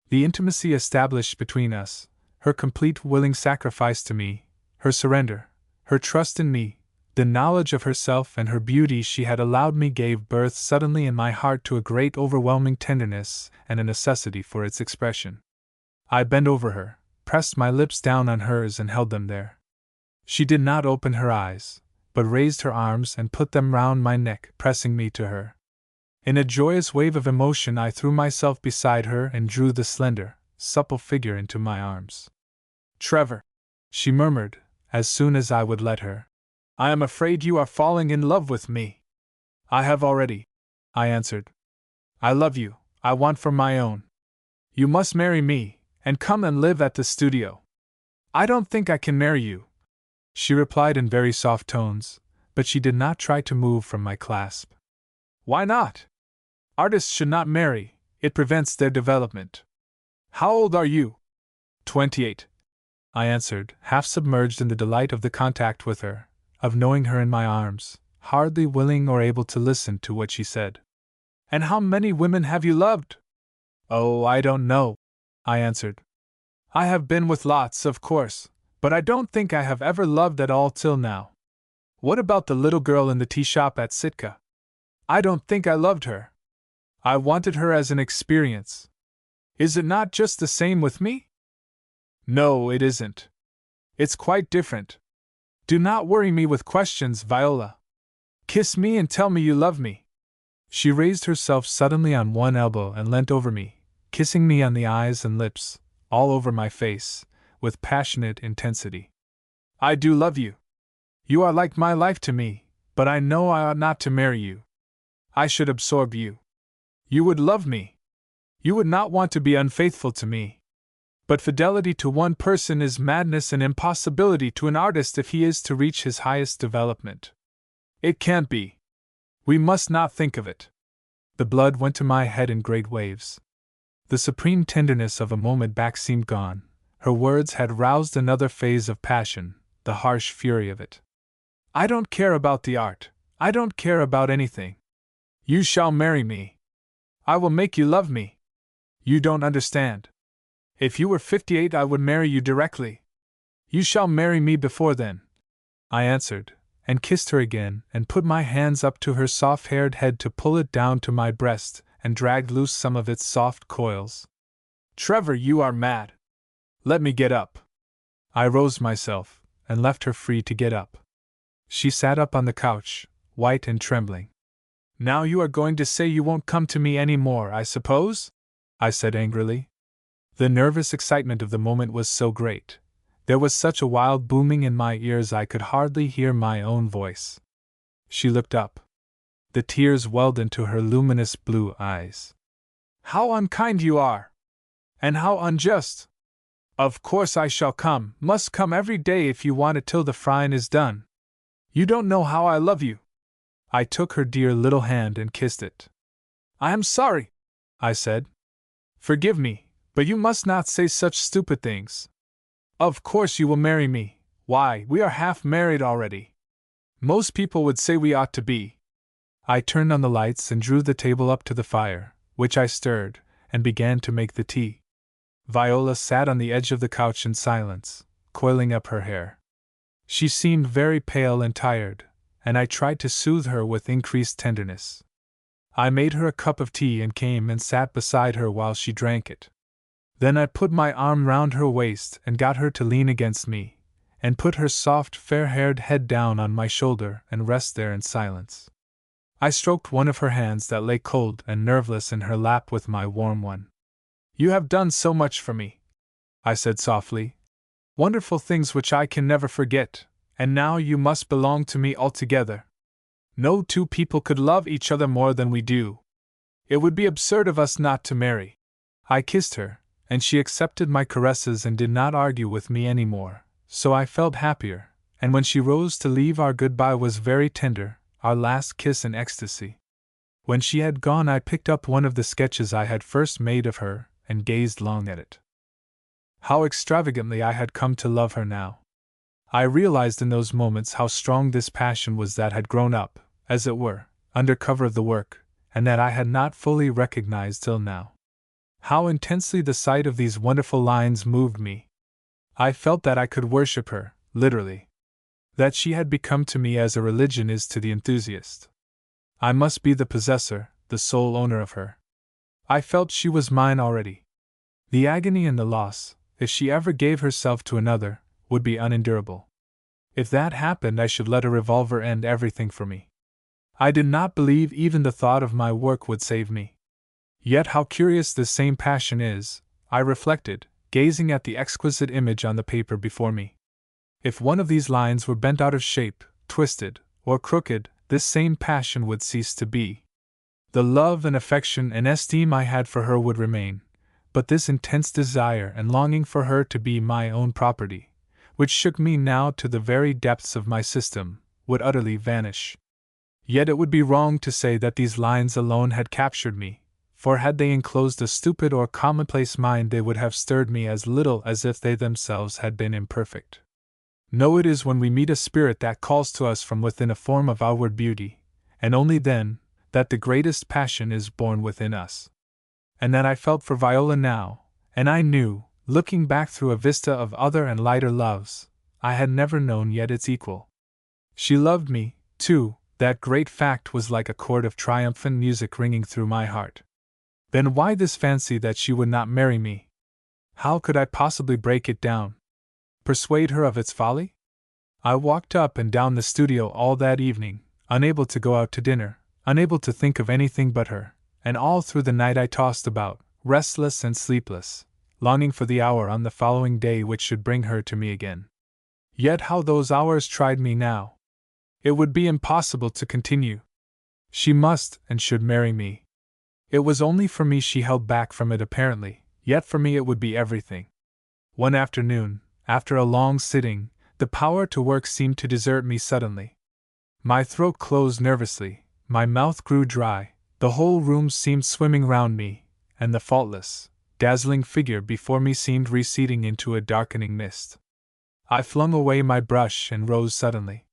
The intimacy established between us, her complete willing sacrifice to me, her surrender, her trust in me, the knowledge of herself and her beauty she had allowed me gave birth suddenly in my heart to a great overwhelming tenderness and a necessity for its expression. I bent over her, pressed my lips down on hers and held them there. She did not open her eyes, but raised her arms and put them round my neck, pressing me to her. In a joyous wave of emotion I threw myself beside her and drew the slender, supple figure into my arms. Trevor, she murmured, as soon as I would let her, I am afraid you are falling in love with me. I have already, I answered. I love you, I want for my own. You must marry me, and come and live at the studio. I don't think I can marry you, she replied in very soft tones, but she did not try to move from my clasp. Why not? Artists should not marry, it prevents their development. How old are you? 28, I answered, half submerged in the delight of the contact with her, of knowing her in my arms, hardly willing or able to listen to what she said. And how many women have you loved? Oh, I don't know, I answered. I have been with lots, of course, but I don't think I have ever loved at all till now. What about the little girl in the tea shop at Sitka? I don't think I loved her. I wanted her as an experience. Is it not just the same with me? No, it isn't. It's quite different. Do not worry me with questions, Viola. Kiss me and tell me you love me. She raised herself suddenly on one elbow and leant over me, kissing me on the eyes and lips, all over my face, with passionate intensity. I do love you. You are like my life to me, But I know I ought not to marry you. I should absorb you. You would love me. You would not want to be unfaithful to me. But fidelity to one person is madness and impossibility to an artist if he is to reach his highest development. It can't be. We must not think of it. The blood went to my head in great waves. The supreme tenderness of a moment back seemed gone. Her words had roused another phase of passion, the harsh fury of it. I don't care about the art. I don't care about anything. You shall marry me. I will make you love me. You don't understand. If you were 58, I would marry you directly. You shall marry me before then. I answered, and kissed her again, and put my hands up to her soft-haired head to pull it down to my breast, and dragged loose some of its soft coils. Trevor, you are mad. Let me get up. I rose myself, and left her free to get up. She sat up on the couch, white and trembling. Now you are going to say you won't come to me any more, I suppose? I said angrily. The nervous excitement of the moment was so great. There was such a wild booming in my ears I could hardly hear my own voice. She looked up. The tears welled into her luminous blue eyes. How unkind you are! And how unjust! Of course I shall come, must come every day if you want it till the frying is done. You don't know how I love you. I took her dear little hand and kissed it. I am sorry, I said. Forgive me, but you must not say such stupid things. Of course you will marry me. Why, we are half married already. Most people would say we ought to be. I turned on the lights and drew the table up to the fire, which I stirred, and began to make the tea. Viola sat on the edge of the couch in silence, coiling up her hair. She seemed very pale and tired, and I tried to soothe her with increased tenderness. I made her a cup of tea and came and sat beside her while she drank it. Then I put my arm round her waist and got her to lean against me, and put her soft, fair-haired head down on my shoulder and rest there in silence. I stroked one of her hands that lay cold and nerveless in her lap with my warm one. You have done so much for me, I said softly. Wonderful things which I can never forget, and now you must belong to me altogether. No two people could love each other more than we do. It would be absurd of us not to marry. I kissed her, and she accepted my caresses and did not argue with me any more, so I felt happier, and when she rose to leave our goodbye was very tender, our last kiss in ecstasy. When she had gone I picked up one of the sketches I had first made of her, and gazed long at it. How extravagantly I had come to love her now. I realized in those moments how strong this passion was that had grown up, as it were, under cover of the work, and that I had not fully recognized till now. How intensely the sight of these wonderful lines moved me. I felt that I could worship her, literally. That she had become to me as a religion is to the enthusiast. I must be the possessor, the sole owner of her. I felt she was mine already. The agony and the loss, if she ever gave herself to another, would be unendurable. If that happened, I should let a revolver end everything for me. I did not believe even the thought of my work would save me. Yet how curious this same passion is, I reflected, gazing at the exquisite image on the paper before me. If one of these lines were bent out of shape, twisted, or crooked, this same passion would cease to be. The love and affection and esteem I had for her would remain, but this intense desire and longing for her to be my own property, which shook me now to the very depths of my system, would utterly vanish. Yet it would be wrong to say that these lines alone had captured me, for had they enclosed a stupid or commonplace mind they would have stirred me as little as if they themselves had been imperfect. No, it is when we meet a spirit that calls to us from within a form of outward beauty, and only then, that the greatest passion is born within us. And that I felt for Viola now, and I knew, looking back through a vista of other and lighter loves, I had never known yet its equal. She loved me, too, that great fact was like a chord of triumphant music ringing through my heart. Then why this fancy that she would not marry me? How could I possibly break it down? Persuade her of its folly? I walked up and down the studio all that evening, unable to go out to dinner, unable to think of anything but her, and all through the night I tossed about, restless and sleepless, longing for the hour on the following day which should bring her to me again. Yet how those hours tried me now! It would be impossible to continue. She must and should marry me. It was only for me she held back from it apparently, yet for me it would be everything. One afternoon, after a long sitting, the power to work seemed to desert me suddenly. My throat closed nervously, my mouth grew dry, the whole room seemed swimming round me, and the faultless, dazzling figure before me seemed receding into a darkening mist. I flung away my brush and rose suddenly.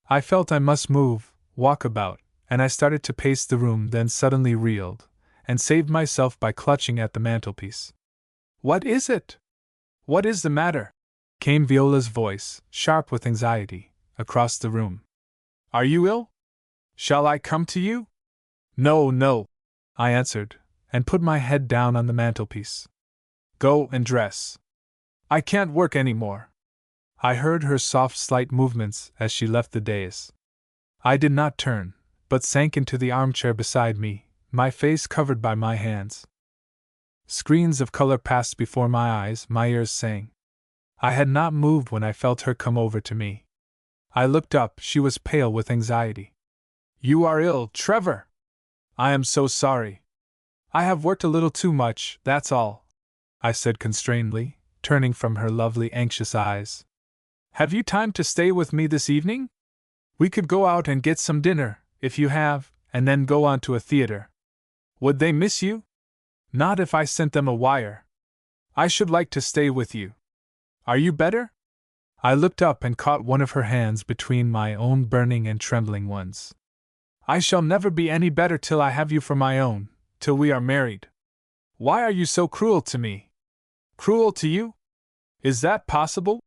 I felt I must move, walk about, and I started to pace the room, then suddenly reeled, and saved myself by clutching at the mantelpiece. "What is it? What is the matter?" came Viola's voice, sharp with anxiety, across the room. "Are you ill? Shall I come to you?" "No, no," I answered, and put my head down on the mantelpiece. "Go and dress. I can't work any more." I heard her soft, slight movements as she left the dais. I did not turn, but sank into the armchair beside me, my face covered by my hands. Screens of color passed before my eyes, my ears sang. I had not moved when I felt her come over to me. I looked up, she was pale with anxiety. "You are ill, Trevor! I am so sorry. I have worked a little too much, that's all," I said constrainedly, turning from her lovely, anxious eyes. "Have you time to stay with me this evening? We could go out and get some dinner, if you have, and then go on to a theater. Would they miss you? Not if I sent them a wire. I should like to stay with you. Are you better?" I looked up and caught one of her hands between my own burning and trembling ones. "I shall never be any better till I have you for my own, till we are married. Why are you so cruel to me?" "Cruel to you? Is that possible?"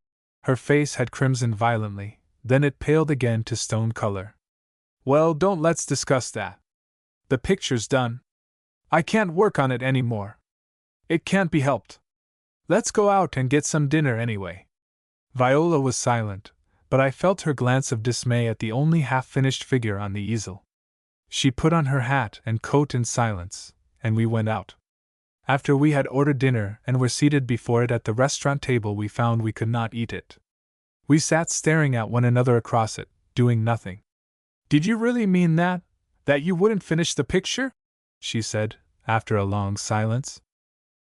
Her face had crimsoned violently, then it paled again to stone color. "Well, don't let's discuss that. The picture's done. I can't work on it any more. It can't be helped. Let's go out and get some dinner anyway." Viola was silent, but I felt her glance of dismay at the only half-finished figure on the easel. She put on her hat and coat in silence, and we went out. After we had ordered dinner and were seated before it at the restaurant table, we found we could not eat it. We sat staring at one another across it, doing nothing. "Did you really mean that? That you wouldn't finish the picture?" she said, after a long silence.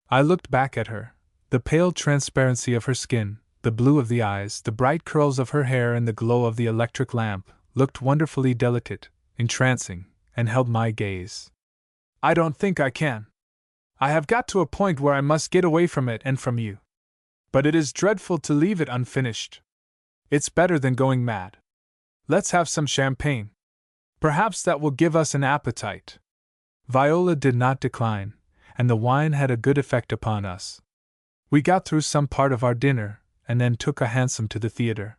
I looked back at her. The pale transparency of her skin, the blue of the eyes, the bright curls of her hair, and the glow of the electric lamp looked wonderfully delicate, entrancing, and held my gaze. "I don't think I can. I have got to a point where I must get away from it and from you. But it is dreadful to leave it unfinished. It's better than going mad. Let's have some champagne. Perhaps that will give us an appetite." Viola did not decline, and the wine had a good effect upon us. We got through some part of our dinner, and then took a hansom to the theater.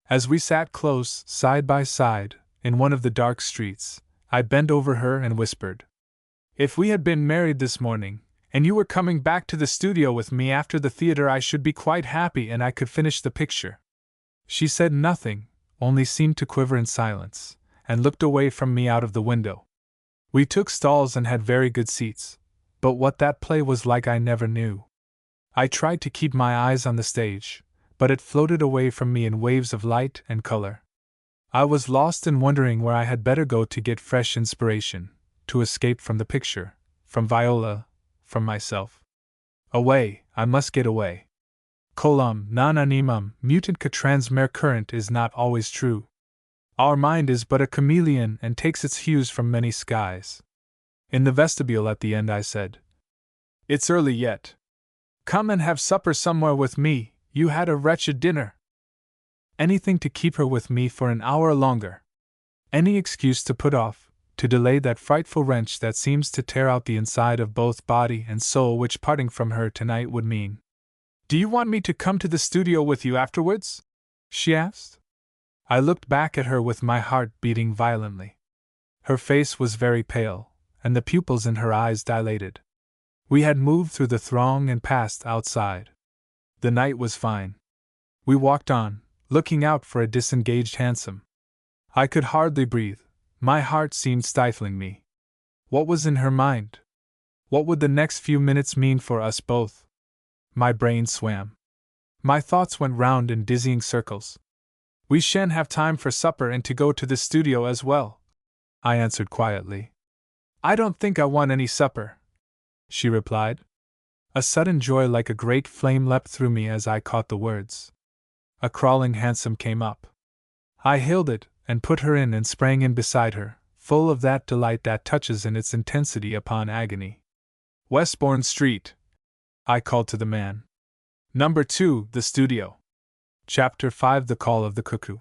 As we sat close, side by side, in one of the dark streets, I bent over her and whispered, "If we had been married this morning, and you were coming back to the studio with me after the theater, I should be quite happy and I could finish the picture." She said nothing, only seemed to quiver in silence, and looked away from me out of the window. We took stalls and had very good seats, but what that play was like I never knew. I tried to keep my eyes on the stage, but it floated away from me in waves of light and color. I was lost in wondering where I had better go to get fresh inspiration, to escape from the picture, from Viola, from myself. Away, I must get away. Colam non animum mutant que transmere current is not always true. Our mind is but a chameleon and takes its hues from many skies. In the vestibule at the end I said, "It's early yet. Come and have supper somewhere with me, you had a wretched dinner." Anything to keep her with me for an hour longer. Any excuse to put off, to delay that frightful wrench that seems to tear out the inside of both body and soul, which parting from her tonight would mean. "Do you want me to come to the studio with you afterwards?" she asked. I looked back at her with my heart beating violently. Her face was very pale, and the pupils in her eyes dilated. We had moved through the throng and passed outside. The night was fine. We walked on, looking out for a disengaged hansom. I could hardly breathe, my heart seemed stifling me. What was in her mind? What would the next few minutes mean for us both? My brain swam. My thoughts went round in dizzying circles. We shan't have time for supper and to go to the studio as well, I answered quietly. I don't think I want any supper, she replied. A sudden joy like a great flame leapt through me as I caught the words. A crawling hansom came up. I hailed it, and put her in and sprang in beside her, full of that delight that touches in its intensity upon agony. Westbourne Street, I called to the man. Number 2, the studio. Chapter 5, The Call of the Cuckoo.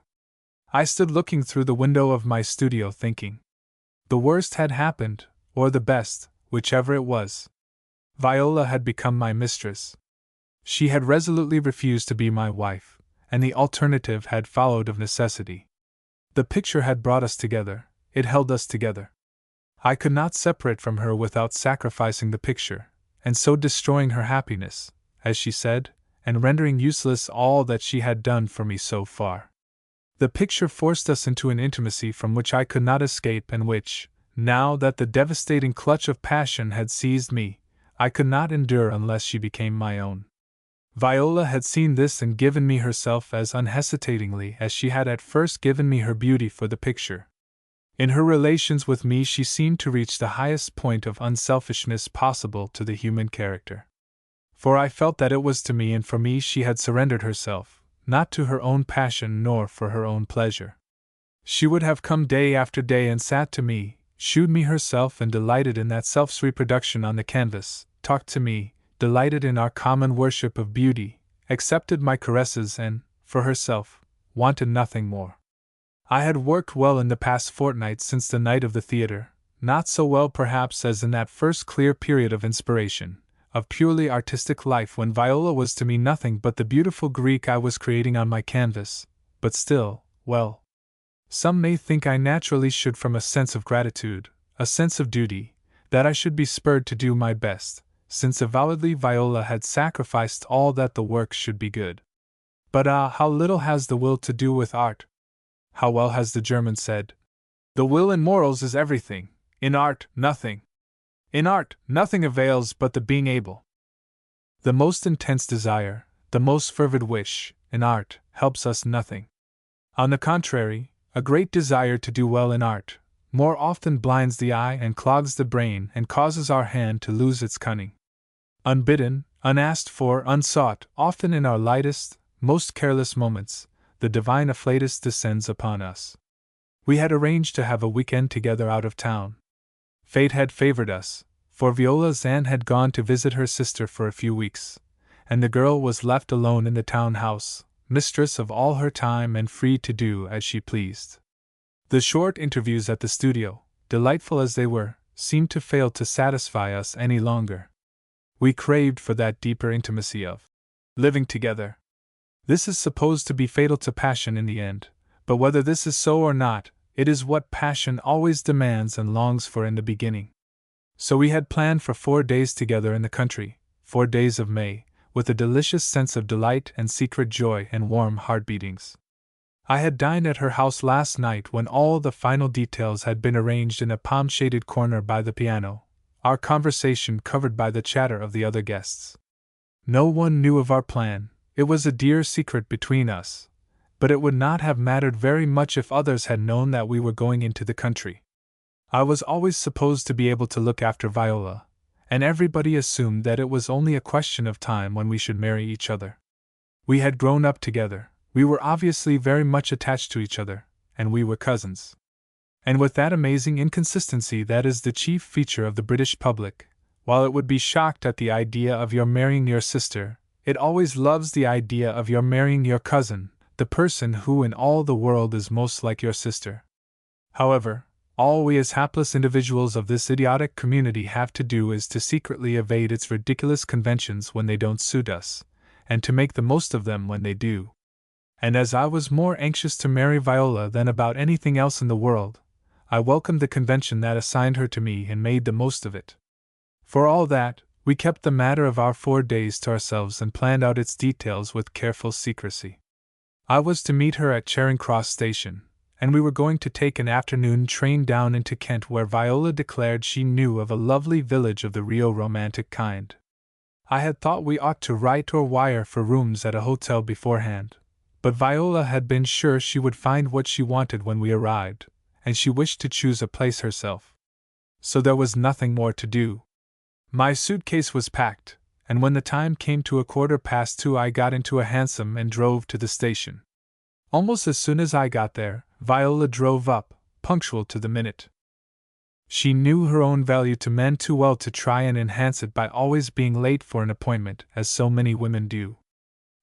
I stood looking through the window of my studio thinking. The worst had happened, or the best, whichever it was. Viola had become my mistress. She had resolutely refused to be my wife, and the alternative had followed of necessity. The picture had brought us together, it held us together. I could not separate from her without sacrificing the picture, and so destroying her happiness, as she said, and rendering useless all that she had done for me so far. The picture forced us into an intimacy from which I could not escape and which, now that the devastating clutch of passion had seized me, I could not endure unless she became my own. Viola had seen this and given me herself as unhesitatingly as she had at first given me her beauty for the picture. In her relations with me she seemed to reach the highest point of unselfishness possible to the human character. For I felt that it was to me and for me she had surrendered herself, not to her own passion nor for her own pleasure. She would have come day after day and sat to me, shewed me herself and delighted in that self's reproduction on the canvas, talked to me, delighted in our common worship of beauty, accepted my caresses and, for herself, wanted nothing more. I had worked well in the past fortnight since the night of the theatre, not so well perhaps as in that first clear period of inspiration, of purely artistic life when Viola was to me nothing but the beautiful Greek I was creating on my canvas, but still, well. Some may think I naturally should from a sense of gratitude, a sense of duty, that I should be spurred to do my best, since avowedly Viola had sacrificed all that the work should be good. But how little has the will to do with art! How well has the German said, "The will in morals is everything, in art, nothing. In art, nothing avails but the being able." The most intense desire, the most fervid wish, in art, helps us nothing. On the contrary, a great desire to do well in art, more often blinds the eye and clogs the brain and causes our hand to lose its cunning. Unbidden, unasked for, unsought, often in our lightest, most careless moments, the divine afflatus descends upon us. We had arranged to have a week-end together out of town. Fate had favored us, for Viola's aunt had gone to visit her sister for a few weeks, and the girl was left alone in the town house, mistress of all her time and free to do as she pleased. The short interviews at the studio, delightful as they were, seemed to fail to satisfy us any longer. We craved for that deeper intimacy of living together. This is supposed to be fatal to passion in the end, but whether this is so or not, it is what passion always demands and longs for in the beginning. So we had planned for 4 days together in the country, 4 days of May, with a delicious sense of delight and secret joy and warm heart-beatings. I had dined at her house last night when all the final details had been arranged in a palm-shaded corner by the piano, our conversation covered by the chatter of the other guests. No one knew of our plan, it was a dear secret between us, but it would not have mattered very much if others had known that we were going into the country. I was always supposed to be able to look after Viola, and everybody assumed that it was only a question of time when we should marry each other. We had grown up together, we were obviously very much attached to each other, and we were cousins. And with that amazing inconsistency that is the chief feature of the British public, while it would be shocked at the idea of your marrying your sister, it always loves the idea of your marrying your cousin, the person who in all the world is most like your sister. However, all we as hapless individuals of this idiotic community have to do is to secretly evade its ridiculous conventions when they don't suit us, and to make the most of them when they do. And as I was more anxious to marry Viola than about anything else in the world, I welcomed the convention that assigned her to me and made the most of it. For all that, we kept the matter of our 4 days to ourselves and planned out its details with careful secrecy. I was to meet her at Charing Cross Station, and we were going to take an afternoon train down into Kent where Viola declared she knew of a lovely village of the real romantic kind. I had thought we ought to write or wire for rooms at a hotel beforehand, But Viola had been sure she would find what she wanted when we arrived, and she wished to choose a place herself. So there was nothing more to do. My suitcase was packed, and when the time came to 2:15, I got into a hansom and drove to the station. Almost as soon as I got there, Viola drove up, punctual to the minute. She knew her own value to men too well to try and enhance it by always being late for an appointment, as so many women do.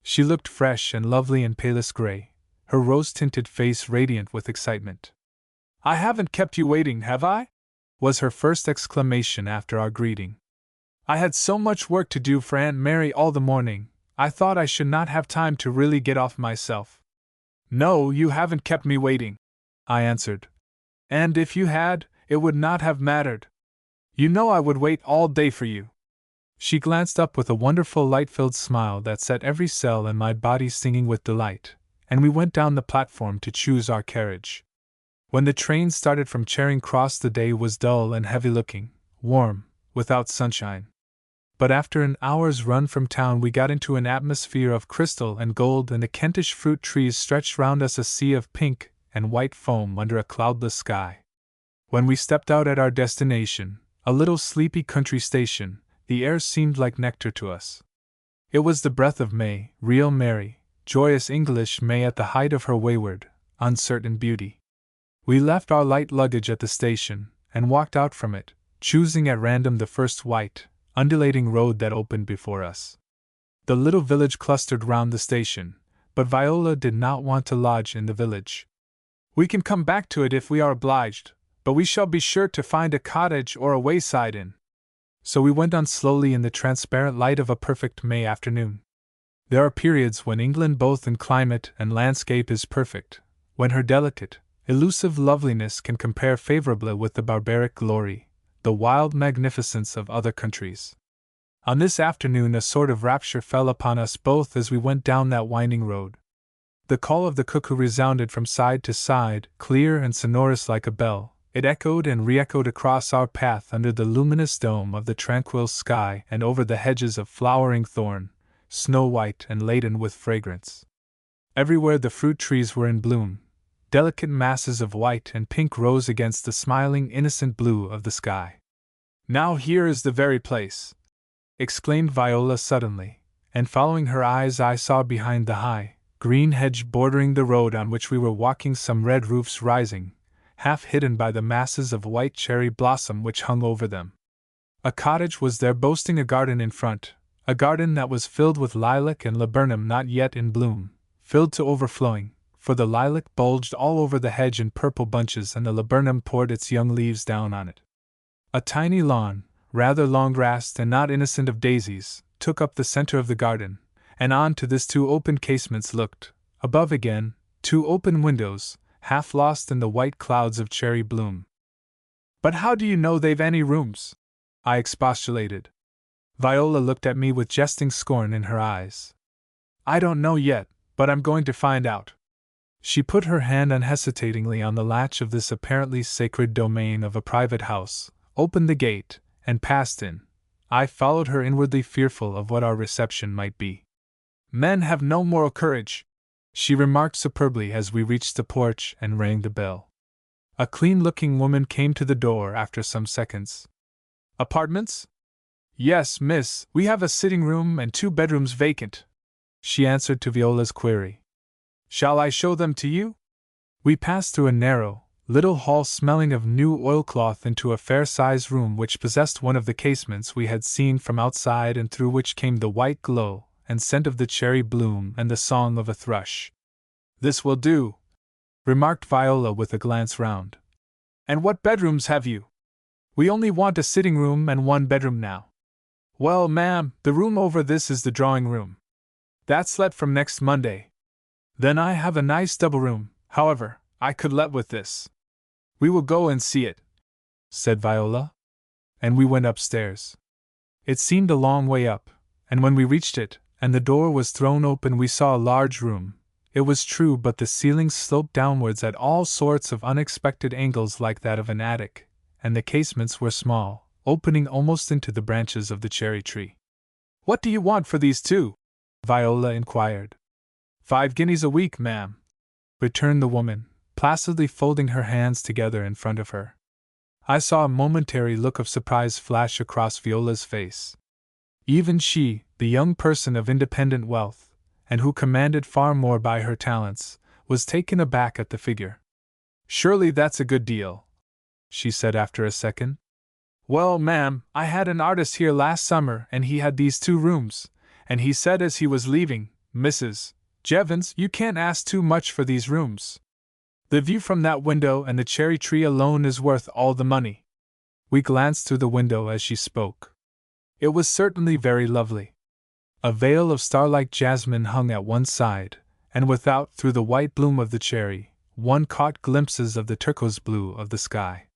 She looked fresh and lovely in palest gray, her rose-tinted face radiant with excitement. "I haven't kept you waiting, have I?" was her first exclamation after our greeting. "I had so much work to do for Aunt Mary all the morning, I thought I should not have time to really get off myself." "No, you haven't kept me waiting," I answered. "And if you had, it would not have mattered. You know I would wait all day for you." She glanced up with a wonderful light-filled smile that set every cell in my body singing with delight, and we went down the platform to choose our carriage. When the train started from Charing Cross, the day was dull and heavy-looking, warm, without sunshine. But after an hour's run from town we got into an atmosphere of crystal and gold, and the Kentish fruit trees stretched round us a sea of pink and white foam under a cloudless sky. When we stepped out at our destination, a little sleepy country station, the air seemed like nectar to us. It was the breath of May, real merry, joyous English May at the height of her wayward, uncertain beauty. We left our light luggage at the station, and walked out from it, choosing at random the first white, undulating road that opened before us. The little village clustered round the station, but Viola did not want to lodge in the village. "We can come back to it if we are obliged, but we shall be sure to find a cottage or a wayside inn." So we went on slowly in the transparent light of a perfect May afternoon. There are periods when England both in climate and landscape is perfect, when her delicate, elusive loveliness can compare favorably with the barbaric glory, the wild magnificence of other countries. On this afternoon a sort of rapture fell upon us both as we went down that winding road. The call of the cuckoo resounded from side to side, clear and sonorous like a bell. It echoed and re-echoed across our path under the luminous dome of the tranquil sky and over the hedges of flowering thorn, snow-white and laden with fragrance. Everywhere the fruit trees were in bloom. Delicate masses of white and pink rose against the smiling, innocent blue of the sky. "Now here is the very place!" exclaimed Viola suddenly, and following her eyes I saw behind the high, green hedge bordering the road on which we were walking some red roofs rising, half hidden by the masses of white cherry blossom which hung over them. A cottage was there boasting a garden in front, a garden that was filled with lilac and laburnum not yet in bloom, filled to overflowing, for the lilac bulged all over the hedge in purple bunches and the laburnum poured its young leaves down on it. A tiny lawn, rather long-grassed and not innocent of daisies, took up the center of the garden, and on to this two open casements looked, above again, two open windows, half lost in the white clouds of cherry bloom. "But how do you know they've any rooms?" I expostulated. Viola looked at me with jesting scorn in her eyes. "I don't know yet, but I'm going to find out." She put her hand unhesitatingly on the latch of this apparently sacred domain of a private house, opened the gate, and passed in. I followed her inwardly fearful of what our reception might be. "Men have no moral courage," she remarked superbly as we reached the porch and rang the bell. A clean-looking woman came to the door after some seconds. "Apartments?" "Yes, miss, we have a sitting room and 2 bedrooms vacant," she answered to Viola's query. "Shall I show them to you?" We passed through a narrow, little hall smelling of new oilcloth into a fair-sized room which possessed one of the casements we had seen from outside and through which came the white glow and scent of the cherry bloom and the song of a thrush. "This will do," remarked Viola with a glance round. "And what bedrooms have you?" "We only want a sitting room and 1 bedroom now." "Well, ma'am, the room over this is the drawing room. That's let from next Monday. Then I have a nice double room, however, I could let with this." "We will go and see it," said Viola. And we went upstairs. It seemed a long way up, and when we reached it, and the door was thrown open, we saw a large room. It was true, but the ceiling sloped downwards at all sorts of unexpected angles like that of an attic, and the casements were small, opening almost into the branches of the cherry tree. "What do you want for these 2?" Viola inquired. 5 guineas a week, ma'am, returned the woman, placidly folding her hands together in front of her. I saw a momentary look of surprise flash across Viola's face. Even she, the young person of independent wealth, and who commanded far more by her talents, was taken aback at the figure. "Surely that's a good deal," she said after a second. "Well, ma'am, I had an artist here last summer and he had these 2 rooms, and he said as he was leaving, 'Mrs. Jevons, you can't ask too much for these rooms. The view from that window and the cherry tree alone is worth all the money.'" We glanced through the window as she spoke. It was certainly very lovely. A veil of starlight jasmine hung at one side, and without, through the white bloom of the cherry, one caught glimpses of the turquoise blue of the sky.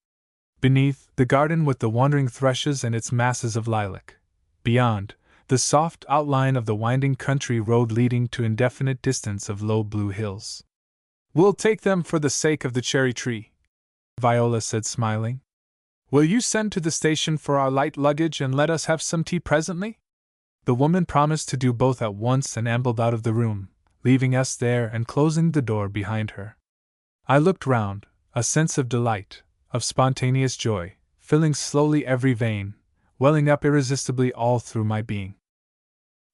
Beneath, the garden with the wandering thrushes and its masses of lilac. Beyond, the soft outline of the winding country road leading to indefinite distance of low blue hills. "We'll take them for the sake of the cherry tree," Viola said, smiling. "Will you send to the station for our light luggage and let us have some tea presently?" The woman promised to do both at once and ambled out of the room, leaving us there and closing the door behind her. I looked round, a sense of delight, of spontaneous joy, filling slowly every vein, welling up irresistibly all through my being.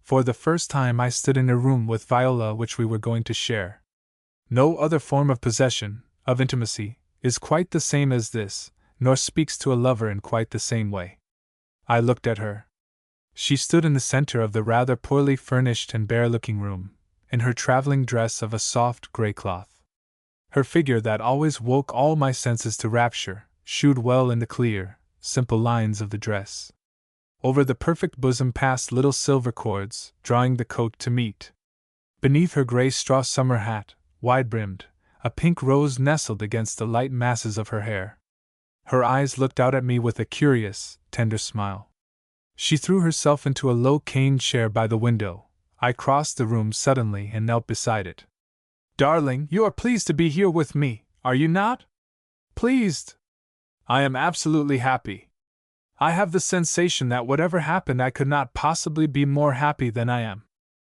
For the first time I stood in a room with Viola which we were going to share. No other form of possession, of intimacy, is quite the same as this, nor speaks to a lover in quite the same way. I looked at her. She stood in the center of the rather poorly furnished and bare-looking room, in her traveling dress of a soft gray cloth. Her figure that always woke all my senses to rapture, shewed well in the clear, simple lines of the dress. Over the perfect bosom passed little silver cords, drawing the coat to meet. Beneath her gray straw summer hat, wide-brimmed, a pink rose nestled against the light masses of her hair. Her eyes looked out at me with a curious, tender smile. She threw herself into a low cane chair by the window. I crossed the room suddenly and knelt beside it. "Darling, you are pleased to be here with me, are you not?" "Pleased? I am absolutely happy. I have the sensation that whatever happened I could not possibly be more happy than I am."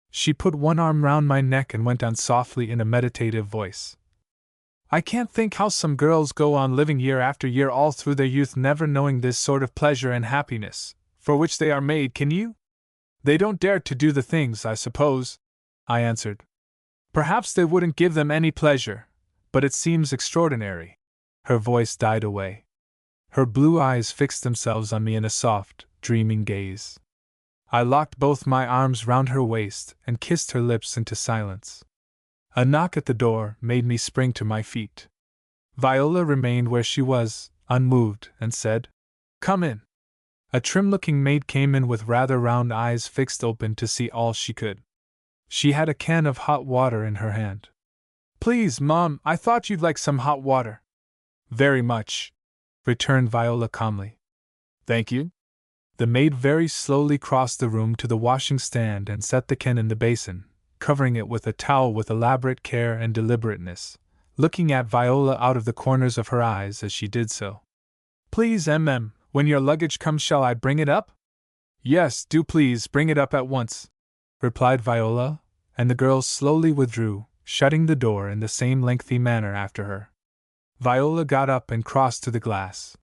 She put one arm round my neck and went on softly in a meditative voice. "I can't think how some girls go on living year after year all through their youth never knowing this sort of pleasure and happiness, for which they are made, can you? They don't dare to do the things, I suppose," I answered. "Perhaps they wouldn't give them any pleasure, but it seems extraordinary." Her voice died away. Her blue eyes fixed themselves on me in a soft, dreaming gaze. I locked both my arms round her waist and kissed her lips into silence. A knock at the door made me spring to my feet. Viola remained where she was, unmoved, and said, "Come in." A trim-looking maid came in with rather round eyes fixed open to see all she could. She had a can of hot water in her hand. "Please, Mom, I thought you'd like some hot water." "Very much," returned Viola calmly. "Thank you." The maid very slowly crossed the room to the washing stand and set the can in the basin, covering it with a towel with elaborate care and deliberateness, looking at Viola out of the corners of her eyes as she did so. "Please, when your luggage comes, shall I bring it up?" "Yes, do please bring it up at once," replied Viola, and the girls slowly withdrew, shutting the door in the same lengthy manner after her. Viola got up and crossed to the glass.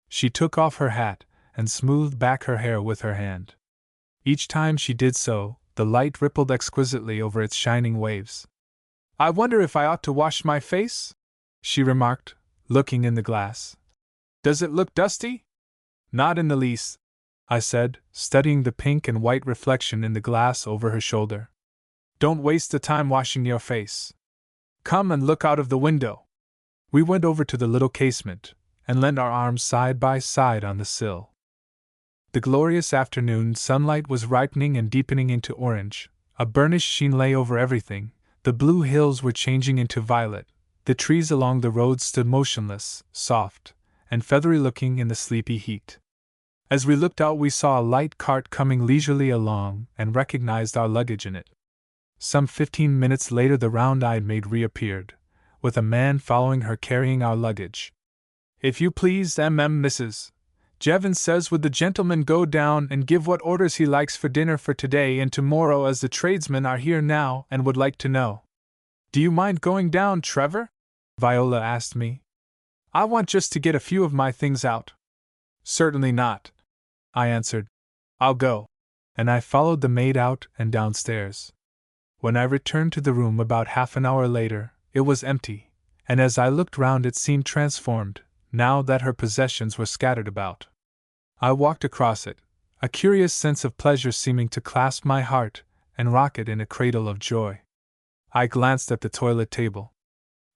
She took off her hat and smoothed back her hair with her hand. Each time she did so, the light rippled exquisitely over its shining waves. "I wonder if I ought to wash my face?" she remarked, looking in the glass. "Does it look dusty?" "Not in the least," I said, studying the pink and white reflection in the glass over her shoulder. "Don't waste the time washing your face. Come and look out of the window." We went over to the little casement, and leant our arms side by side on the sill. The glorious afternoon sunlight was ripening and deepening into orange, a burnished sheen lay over everything, the blue hills were changing into violet, the trees along the road stood motionless, soft, and feathery looking in the sleepy heat. As we looked out we saw a light cart coming leisurely along and recognized our luggage in it. Some 15 minutes later the round-eyed maid reappeared, with a man following her carrying our luggage. "If you please, Mrs. Jevons says would the gentleman go down and give what orders he likes for dinner for today and tomorrow, as the tradesmen are here now and would like to know. Do you mind going down, Trevor? Viola asked me. I want just to get a few of my things out. Certainly not, I answered. I'll go. And I followed the maid out and downstairs. When I returned to the room about half an hour later, it was empty, and as I looked round it seemed transformed, now that her possessions were scattered about. I walked across it, a curious sense of pleasure seeming to clasp my heart and rock it in a cradle of joy. I glanced at the toilet table.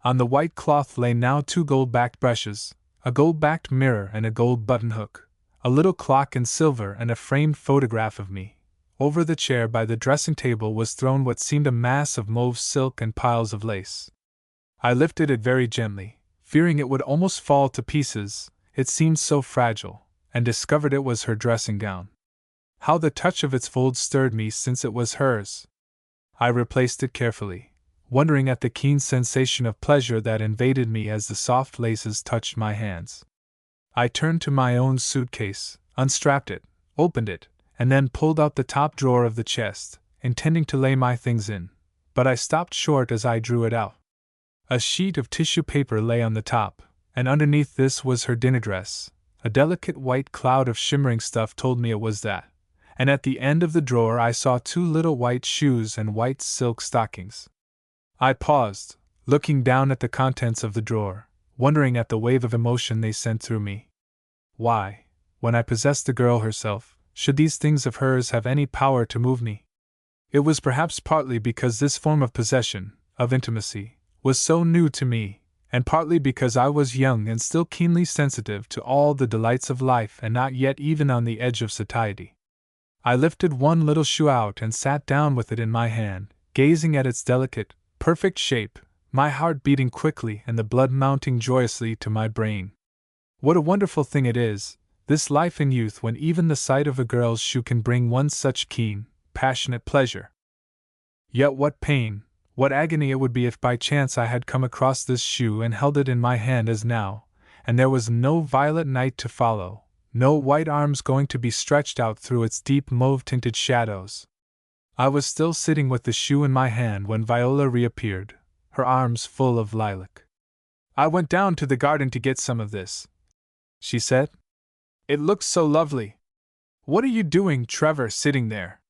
On the white cloth lay now 2 gold-backed brushes, a gold-backed mirror and a gold button-hook, a little clock in silver and a framed photograph of me. Over the chair by the dressing-table was thrown what seemed a mass of mauve silk and piles of lace. I lifted it very gently, fearing it would almost fall to pieces, it seemed so fragile, and discovered it was her dressing-gown. How the touch of its folds stirred me, since it was hers! I replaced it carefully, wondering at the keen sensation of pleasure that invaded me as the soft laces touched my hands. I turned to my own suitcase, unstrapped it, opened it, and then pulled out the top drawer of the chest, intending to lay my things in, but I stopped short as I drew it out. A sheet of tissue paper lay on the top, and underneath this was her dinner dress. A delicate white cloud of shimmering stuff told me it was that, and at the end of the drawer I saw 2 little white shoes and white silk stockings. I paused, looking down at the contents of the drawer, wondering at the wave of emotion they sent through me. Why, when I possessed the girl herself, should these things of hers have any power to move me? It was perhaps partly because this form of possession, of intimacy, was so new to me, and partly because I was young and still keenly sensitive to all the delights of life and not yet even on the edge of satiety. I lifted one little shoe out and sat down with it in my hand, gazing at its delicate, perfect shape, my heart beating quickly and the blood mounting joyously to my brain. What a wonderful thing it is, this life in youth, when even the sight of a girl's shoe can bring one such keen, passionate pleasure. Yet what pain, what agony it would be if by chance I had come across this shoe and held it in my hand as now, and there was no violet night to follow, no white arms going to be stretched out through its deep mauve-tinted shadows. I was still sitting with the shoe in my hand when Viola reappeared, her arms full of lilac. I went down to the garden to get some of this, she said. It looks so lovely. What are you doing, Trevor, sitting there?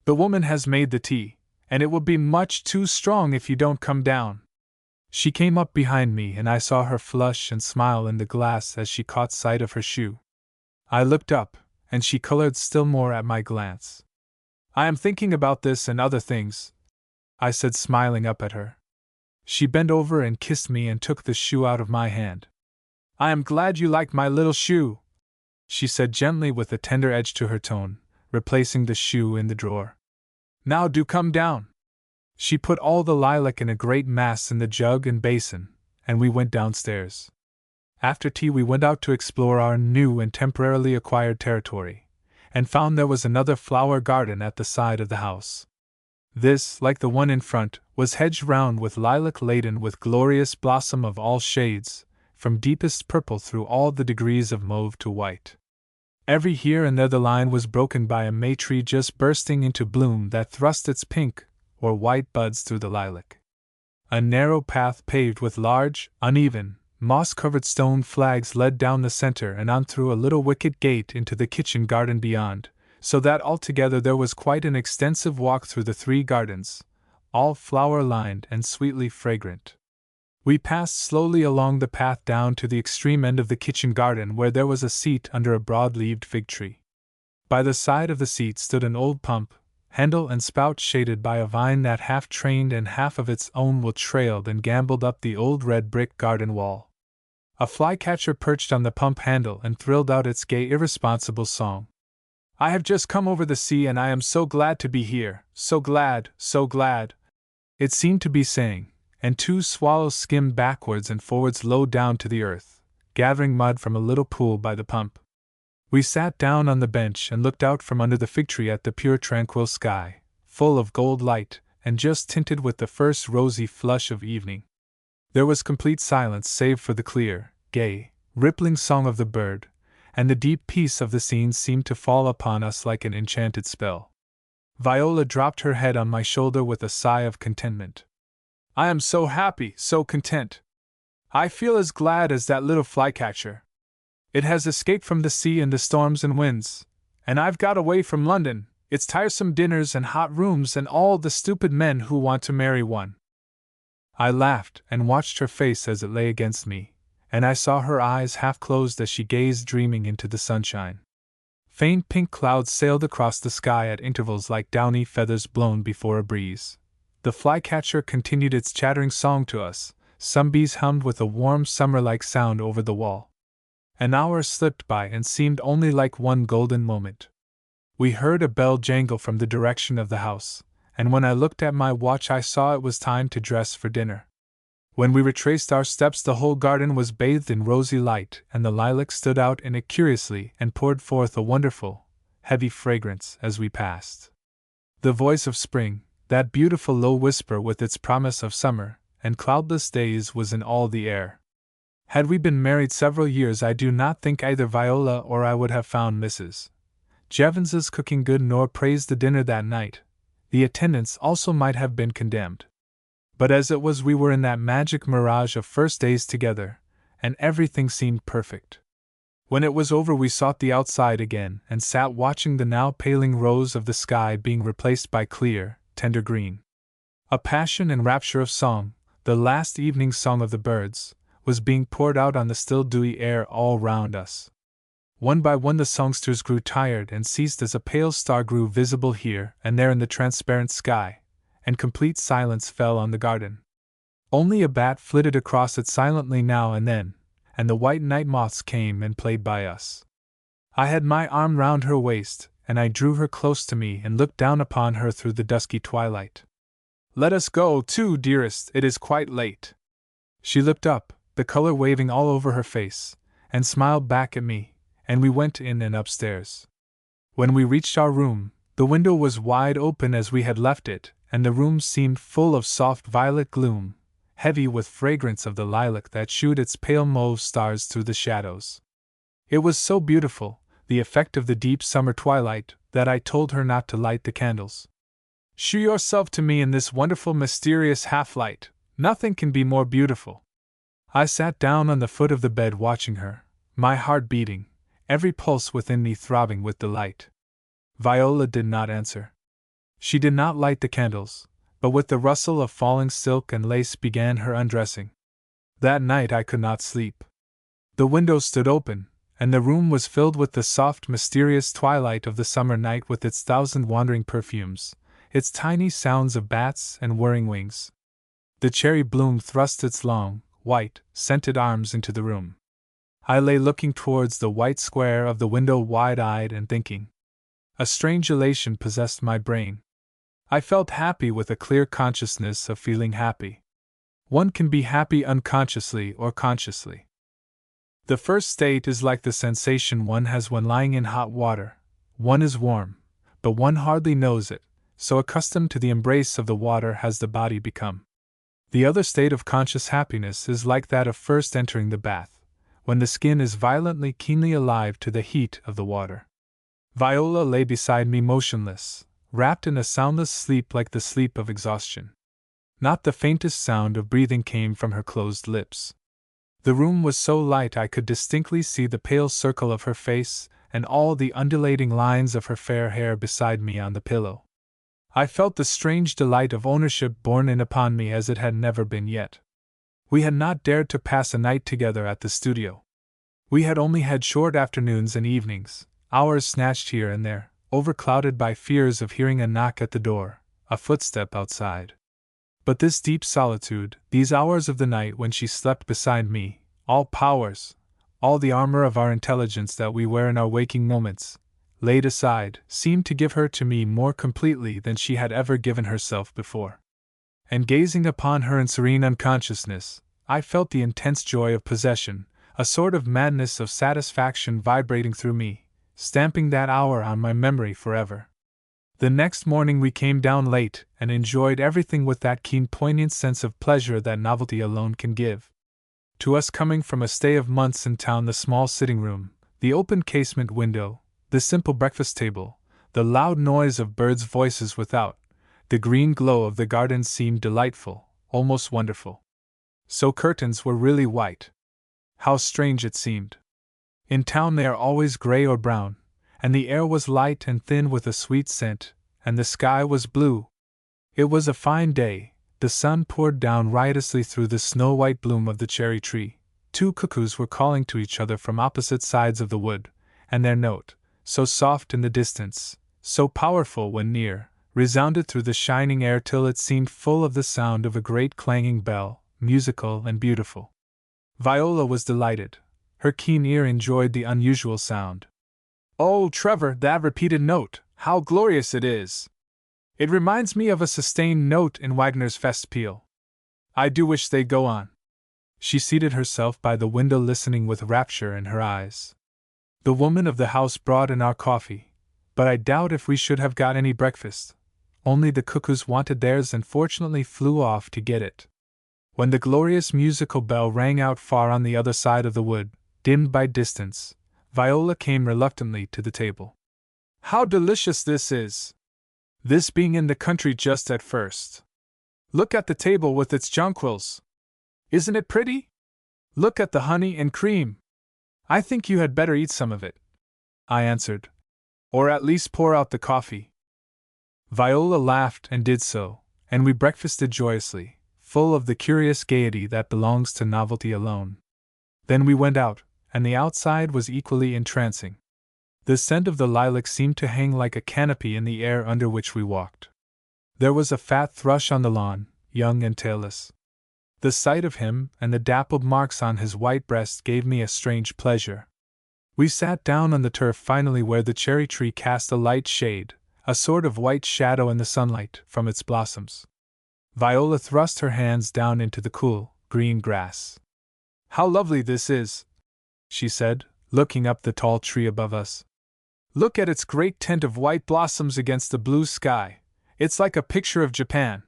The woman has made the tea, and it will be much too strong if you don't come down. She came up behind me and I saw her flush and smile in the glass as she caught sight of her shoe. I looked up, and she colored still more at my glance. I am thinking about this and other things, I said, smiling up at her. She bent over and kissed me and took the shoe out of my hand. I am glad you like my little shoe, she said gently with a tender edge to her tone, replacing the shoe in the drawer. Now do come down. She put all the lilac in a great mass in the jug and basin, and we went downstairs. After tea we went out to explore our new and temporarily acquired territory, and found there was another flower garden at the side of the house. This, like the one in front, was hedged round with lilac laden with glorious blossom of all shades, from deepest purple through all the degrees of mauve to white. Every here and there the line was broken by a may tree just bursting into bloom that thrust its pink or white buds through the lilac. A narrow path paved with large, uneven, moss-covered stone flags led down the center and on through a little wicket gate into the kitchen garden beyond, so that altogether there was quite an extensive walk through the 3 gardens, all flower-lined and sweetly fragrant. We passed slowly along the path down to the extreme end of the kitchen garden, where there was a seat under a broad-leaved fig tree. By the side of the seat stood an old pump, handle and spout shaded by a vine that half trained and half of its own wool trailed and gamboled up the old red brick garden wall. A flycatcher perched on the pump handle and thrilled out its gay, irresponsible song. I have just come over the sea and I am so glad to be here, so glad, it seemed to be saying, and 2 swallows skimmed backwards and forwards low down to the earth, gathering mud from a little pool by the pump. We sat down on the bench and looked out from under the fig tree at the pure tranquil sky, full of gold light, and just tinted with the first rosy flush of evening. There was complete silence save for the clear, gay, rippling song of the bird, and the deep peace of the scene seemed to fall upon us like an enchanted spell. Viola dropped her head on my shoulder with a sigh of contentment. I am so happy, so content. I feel as glad as that little flycatcher. It has escaped from the sea and the storms and winds, and I've got away from London, its tiresome dinners and hot rooms and all the stupid men who want to marry one. I laughed and watched her face as it lay against me, and I saw her eyes half closed as she gazed dreaming into the sunshine. Faint pink clouds sailed across the sky at intervals like downy feathers blown before a breeze. The flycatcher continued its chattering song to us, some bees hummed with a warm summer-like sound over the wall. An hour slipped by and seemed only like one golden moment. We heard a bell jangle from the direction of the house, and when I looked at my watch I saw it was time to dress for dinner. When we retraced our steps the whole garden was bathed in rosy light, and the lilac stood out in it curiously and poured forth a wonderful, heavy fragrance as we passed. The voice of spring, that beautiful low whisper with its promise of summer and cloudless days, was in all the air. Had we been married several years I do not think either Viola or I would have found Mrs. Jevons's cooking good nor praised the dinner that night. The attendants also might have been condemned. But as it was we were in that magic mirage of first days together, and everything seemed perfect. When it was over we sought the outside again and sat watching the now paling rose of the sky being replaced by clear, tender green. A passion and rapture of song, the last evening song of the birds, was being poured out on the still dewy air all round us. One by one the songsters grew tired and ceased as a pale star grew visible here and there in the transparent sky, and complete silence fell on the garden. Only a bat flitted across it silently now and then, and the white night moths came and played by us. I had my arm round her waist, and I drew her close to me and looked down upon her through the dusky twilight. Let us go, too, dearest, it is quite late. She looked up, the color waving all over her face, and smiled back at me, and we went in and upstairs. When we reached our room, the window was wide open as we had left it, and the room seemed full of soft violet gloom, heavy with fragrance of the lilac that shooed its pale mauve stars through the shadows. It was so beautiful, the effect of the deep summer twilight, that I told her not to light the candles. Shew yourself to me in this wonderful mysterious half-light, nothing can be more beautiful. I sat down on the foot of the bed watching her, my heart beating, every pulse within me throbbing with delight. Viola did not answer. She did not light the candles, but with the rustle of falling silk and lace began her undressing. That night I could not sleep. The window stood open, and the room was filled with the soft, mysterious twilight of the summer night with its thousand wandering perfumes, its tiny sounds of bats and whirring wings. The cherry bloom thrust its long, white, scented arms into the room. I lay looking towards the white square of the window wide-eyed and thinking. A strange elation possessed my brain. I felt happy with a clear consciousness of feeling happy. One can be happy unconsciously or consciously. The first state is like the sensation one has when lying in hot water. One is warm, but one hardly knows it, so accustomed to the embrace of the water has the body become. The other state of conscious happiness is like that of first entering the bath, when the skin is violently keenly alive to the heat of the water. Viola lay beside me motionless, wrapped in a soundless sleep like the sleep of exhaustion. Not the faintest sound of breathing came from her closed lips. The room was so light I could distinctly see the pale circle of her face and all the undulating lines of her fair hair beside me on the pillow. I felt the strange delight of ownership borne in upon me as it had never been yet. We had not dared to pass a night together at the studio. We had only had short afternoons and evenings, hours snatched here and there, overclouded by fears of hearing a knock at the door, a footstep outside. But this deep solitude, these hours of the night when she slept beside me, all powers, all the armor of our intelligence that we wear in our waking moments, laid aside, seemed to give her to me more completely than she had ever given herself before. And gazing upon her in serene unconsciousness, I felt the intense joy of possession, a sort of madness of satisfaction vibrating through me, stamping that hour on my memory forever. The next morning we came down late and enjoyed everything with that keen, poignant sense of pleasure that novelty alone can give. To us coming from a stay of months in town, the small sitting room, The open casement window, the simple breakfast table, the loud noise of birds' voices without, the green glow of the garden seemed delightful, almost wonderful. So curtains were really white. How strange it seemed. In town they are always gray or brown, and the air was light and thin with a sweet scent, and the sky was blue. It was a fine day, the sun poured down riotously through the snow-white bloom of the cherry tree. 2 cuckoos were calling to each other from opposite sides of the wood, and their note, so soft in the distance, so powerful when near, resounded through the shining air till it seemed full of the sound of a great clanging bell, musical and beautiful. Viola was delighted. Her keen ear enjoyed the unusual sound. "Oh, Trevor, that repeated note, how glorious it is! It reminds me of a sustained note in Wagner's Festspiel. I do wish they'd go on." She seated herself by the window listening with rapture in her eyes. The woman of the house brought in our coffee, but I doubt if we should have got any breakfast. Only the cuckoos wanted theirs and fortunately flew off to get it. When the glorious musical bell rang out far on the other side of the wood, dimmed by distance, Viola came reluctantly to the table. "How delicious this is! This being in the country just at first. Look at the table with its jonquils. Isn't it pretty? Look at the honey and cream. I think you had better eat some of it," I answered. "Or at least pour out the coffee." Viola laughed and did so, and we breakfasted joyously, full of the curious gaiety that belongs to novelty alone. Then we went out, and the outside was equally entrancing. The scent of the lilac seemed to hang like a canopy in the air under which we walked. There was a fat thrush on the lawn, young and tailless. The sight of him and the dappled marks on his white breast gave me a strange pleasure. We sat down on the turf finally where the cherry tree cast a light shade, a sort of white shadow in the sunlight, from its blossoms. Viola thrust her hands down into the cool, green grass. "How lovely this is," she said, looking up the tall tree above us. "Look at its great tent of white blossoms against the blue sky. It's like a picture of Japan."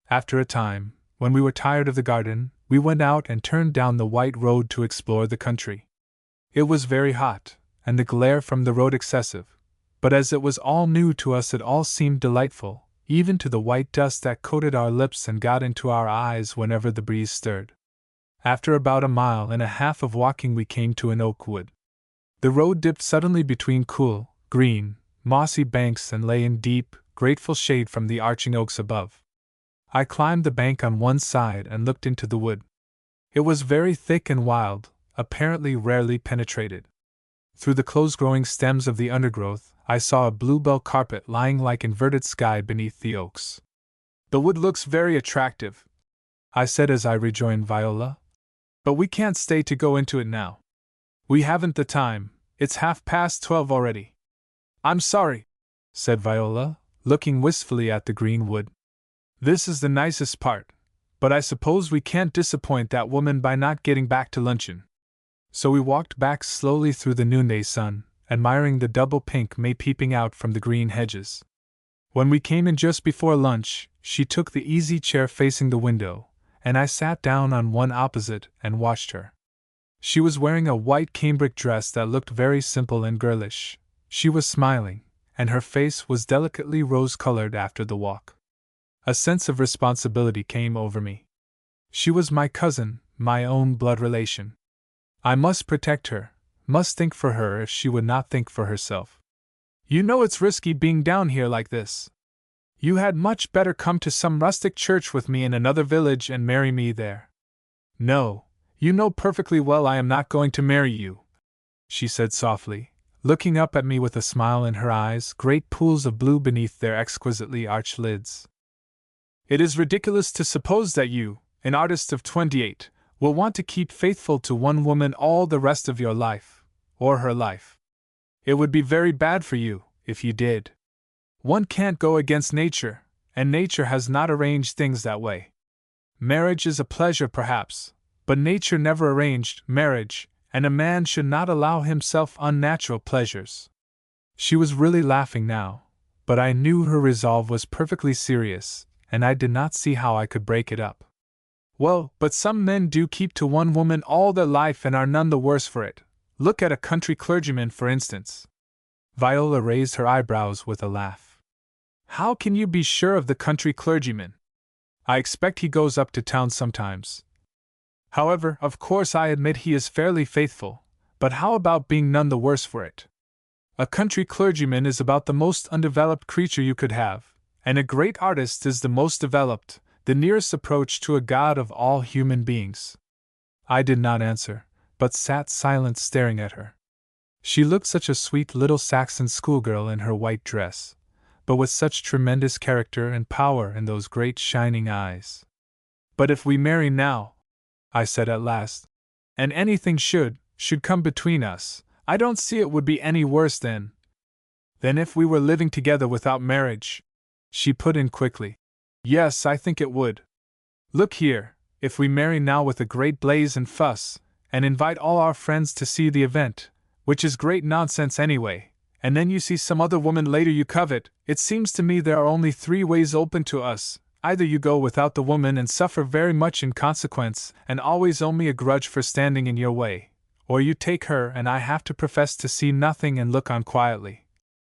After a time, when we were tired of the garden, we went out and turned down the white road to explore the country. It was very hot, and the glare from the road excessive, but as it was all new to us it all seemed delightful, even to the white dust that coated our lips and got into our eyes whenever the breeze stirred. After about a mile and a half of walking we came to an oak wood. The road dipped suddenly between cool, green, mossy banks and lay in deep, grateful shade from the arching oaks above. I climbed the bank on one side and looked into the wood. It was very thick and wild, apparently rarely penetrated. Through the close-growing stems of the undergrowth, I saw a bluebell carpet lying like inverted sky beneath the oaks. "The wood looks very attractive," I said as I rejoined Viola. "But we can't stay to go into it now. We haven't the time, it's 12:30 already." "I'm sorry," said Viola, looking wistfully at the green wood. "This is the nicest part, but I suppose we can't disappoint that woman by not getting back to luncheon." So we walked back slowly through the noonday sun, admiring the double pink may peeping out from the green hedges. When we came in just before lunch, she took the easy chair facing the window, and I sat down on one opposite and watched her. She was wearing a white cambric dress that looked very simple and girlish. She was smiling, and her face was delicately rose-colored after the walk. A sense of responsibility came over me. She was my cousin, my own blood relation. I must protect her, must think for her if she would not think for herself. "You know it's risky being down here like this. You had much better come to some rustic church with me in another village and marry me there." "No, you know perfectly well I am not going to marry you," she said softly, looking up at me with a smile in her eyes, great pools of blue beneath their exquisitely arched lids. "It is ridiculous to suppose that you, an artist of 28, will want to keep faithful to one woman all the rest of your life, or her life. It would be very bad for you, if you did. One can't go against nature, and nature has not arranged things that way. Marriage is a pleasure perhaps, but nature never arranged marriage, and a man should not allow himself unnatural pleasures." She was really laughing now, but I knew her resolve was perfectly serious, and I did not see how I could break it up. "Well, but some men do keep to one woman all their life and are none the worse for it. Look at a country clergyman, for instance. Viola raised her eyebrows with a laugh. How can you be sure of the country clergyman? I expect he goes up to town sometimes. However, of course I admit he is fairly faithful, but how about being none the worse for it? A country clergyman is about the most undeveloped creature you could have, and a great artist is the most developed, the nearest approach to a god of all human beings. I did not answer, but sat silent staring at her. She looked such a sweet little Saxon schoolgirl in her white dress, but with such tremendous character and power in those great shining eyes. But if we marry now, I said at last, and anything should come between us, I don't see it would be any worse than if we were living together without marriage, she put in quickly. Yes, I think it would. Look here, if we marry now with a great blaze and fuss, and invite all our friends to see the event, which is great nonsense anyway, and then you see some other woman later you covet, it seems to me there are only 3 ways open to us. Either you go without the woman and suffer very much in consequence, and always owe me a grudge for standing in your way, or you take her and I have to profess to see nothing and look on quietly.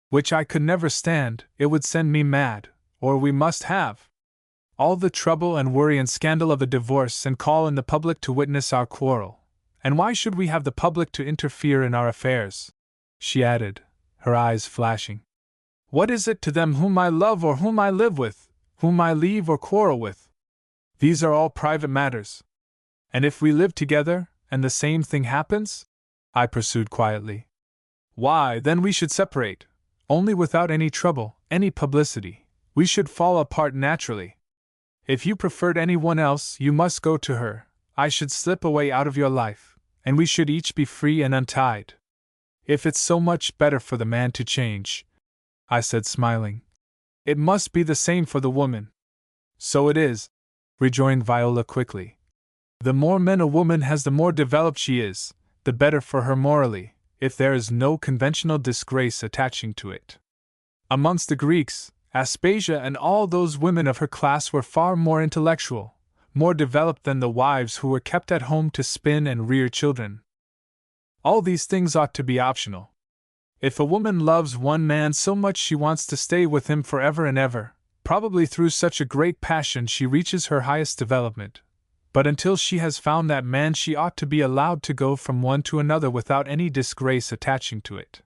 Which I could never stand, it would send me mad, or we must have all the trouble and worry and scandal of a divorce and call in the public to witness our quarrel. And why should we have the public to interfere in our affairs? She added, her eyes flashing. What is it to them whom I love or whom I live with, whom I leave or quarrel with? These are all private matters. And if we live together, and the same thing happens? I pursued quietly. Why, then we should separate, only without any trouble, any publicity. We should fall apart naturally. If you preferred anyone else, you must go to her. I should slip away out of your life, and we should each be free and untied. If it's so much better for the man to change, I said smiling, it must be the same for the woman. So it is, rejoined Viola quickly. The more men a woman has, the more developed she is, the better for her morally, if there is no conventional disgrace attaching to it. Amongst the Greeks, Aspasia and all those women of her class were far more intellectual, more developed than the wives who were kept at home to spin and rear children. All these things ought to be optional. If a woman loves one man so much she wants to stay with him forever and ever, probably through such a great passion she reaches her highest development. But until she has found that man, she ought to be allowed to go from one to another without any disgrace attaching to it.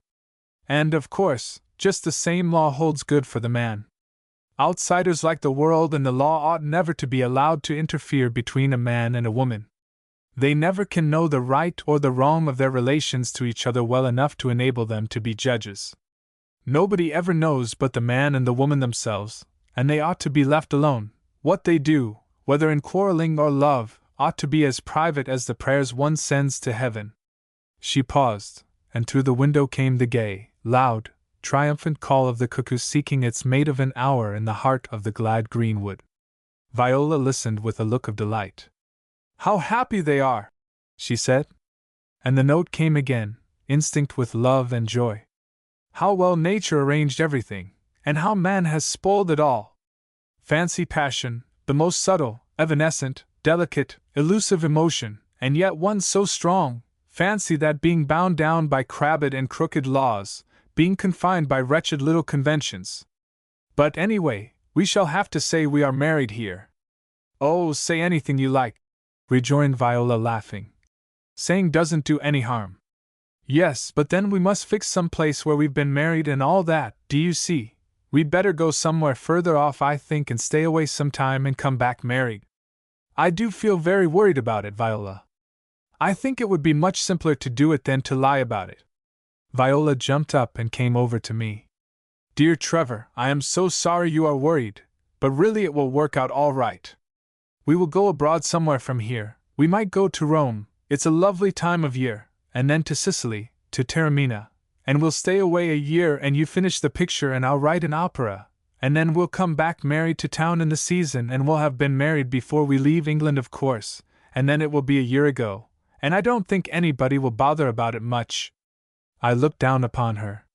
And, of course, just the same law holds good for the man. Outsiders like the world and the law ought never to be allowed to interfere between a man and a woman. They never can know the right or the wrong of their relations to each other well enough to enable them to be judges. Nobody ever knows but the man and the woman themselves, and they ought to be left alone. What they do, whether in quarreling or love, ought to be as private as the prayers one sends to heaven. She paused, and through the window came the gay, loud, triumphant call of the cuckoo seeking its mate of an hour in the heart of the glad greenwood. Viola listened with a look of delight. How happy they are, she said. And the note came again, instinct with love and joy. How well nature arranged everything, and how man has spoiled it all. Fancy passion, the most subtle, evanescent, delicate, elusive emotion, and yet one so strong. Fancy that being bound down by crabbed and crooked laws, being confined by wretched little conventions. But anyway, we shall have to say we are married here. Oh, say anything you like, rejoined Viola laughing. Saying doesn't do any harm. Yes, but then we must fix some place where we've been married and all that, do you see? We'd better go somewhere further off, I think, and stay away some time and come back married. I do feel very worried about it, Viola. I think it would be much simpler to do it than to lie about it. Viola jumped up and came over to me. Dear Trevor, I am so sorry you are worried, but really it will work out all right. We will go abroad somewhere from here. We might go to Rome, it's a lovely time of year, and then to Sicily, to Taormina, and we'll stay away a year and you finish the picture and I'll write an opera, and then we'll come back married to town in the season and we'll have been married before we leave England, of course, and then it will be a year ago, and I don't think anybody will bother about it much. I looked down upon her.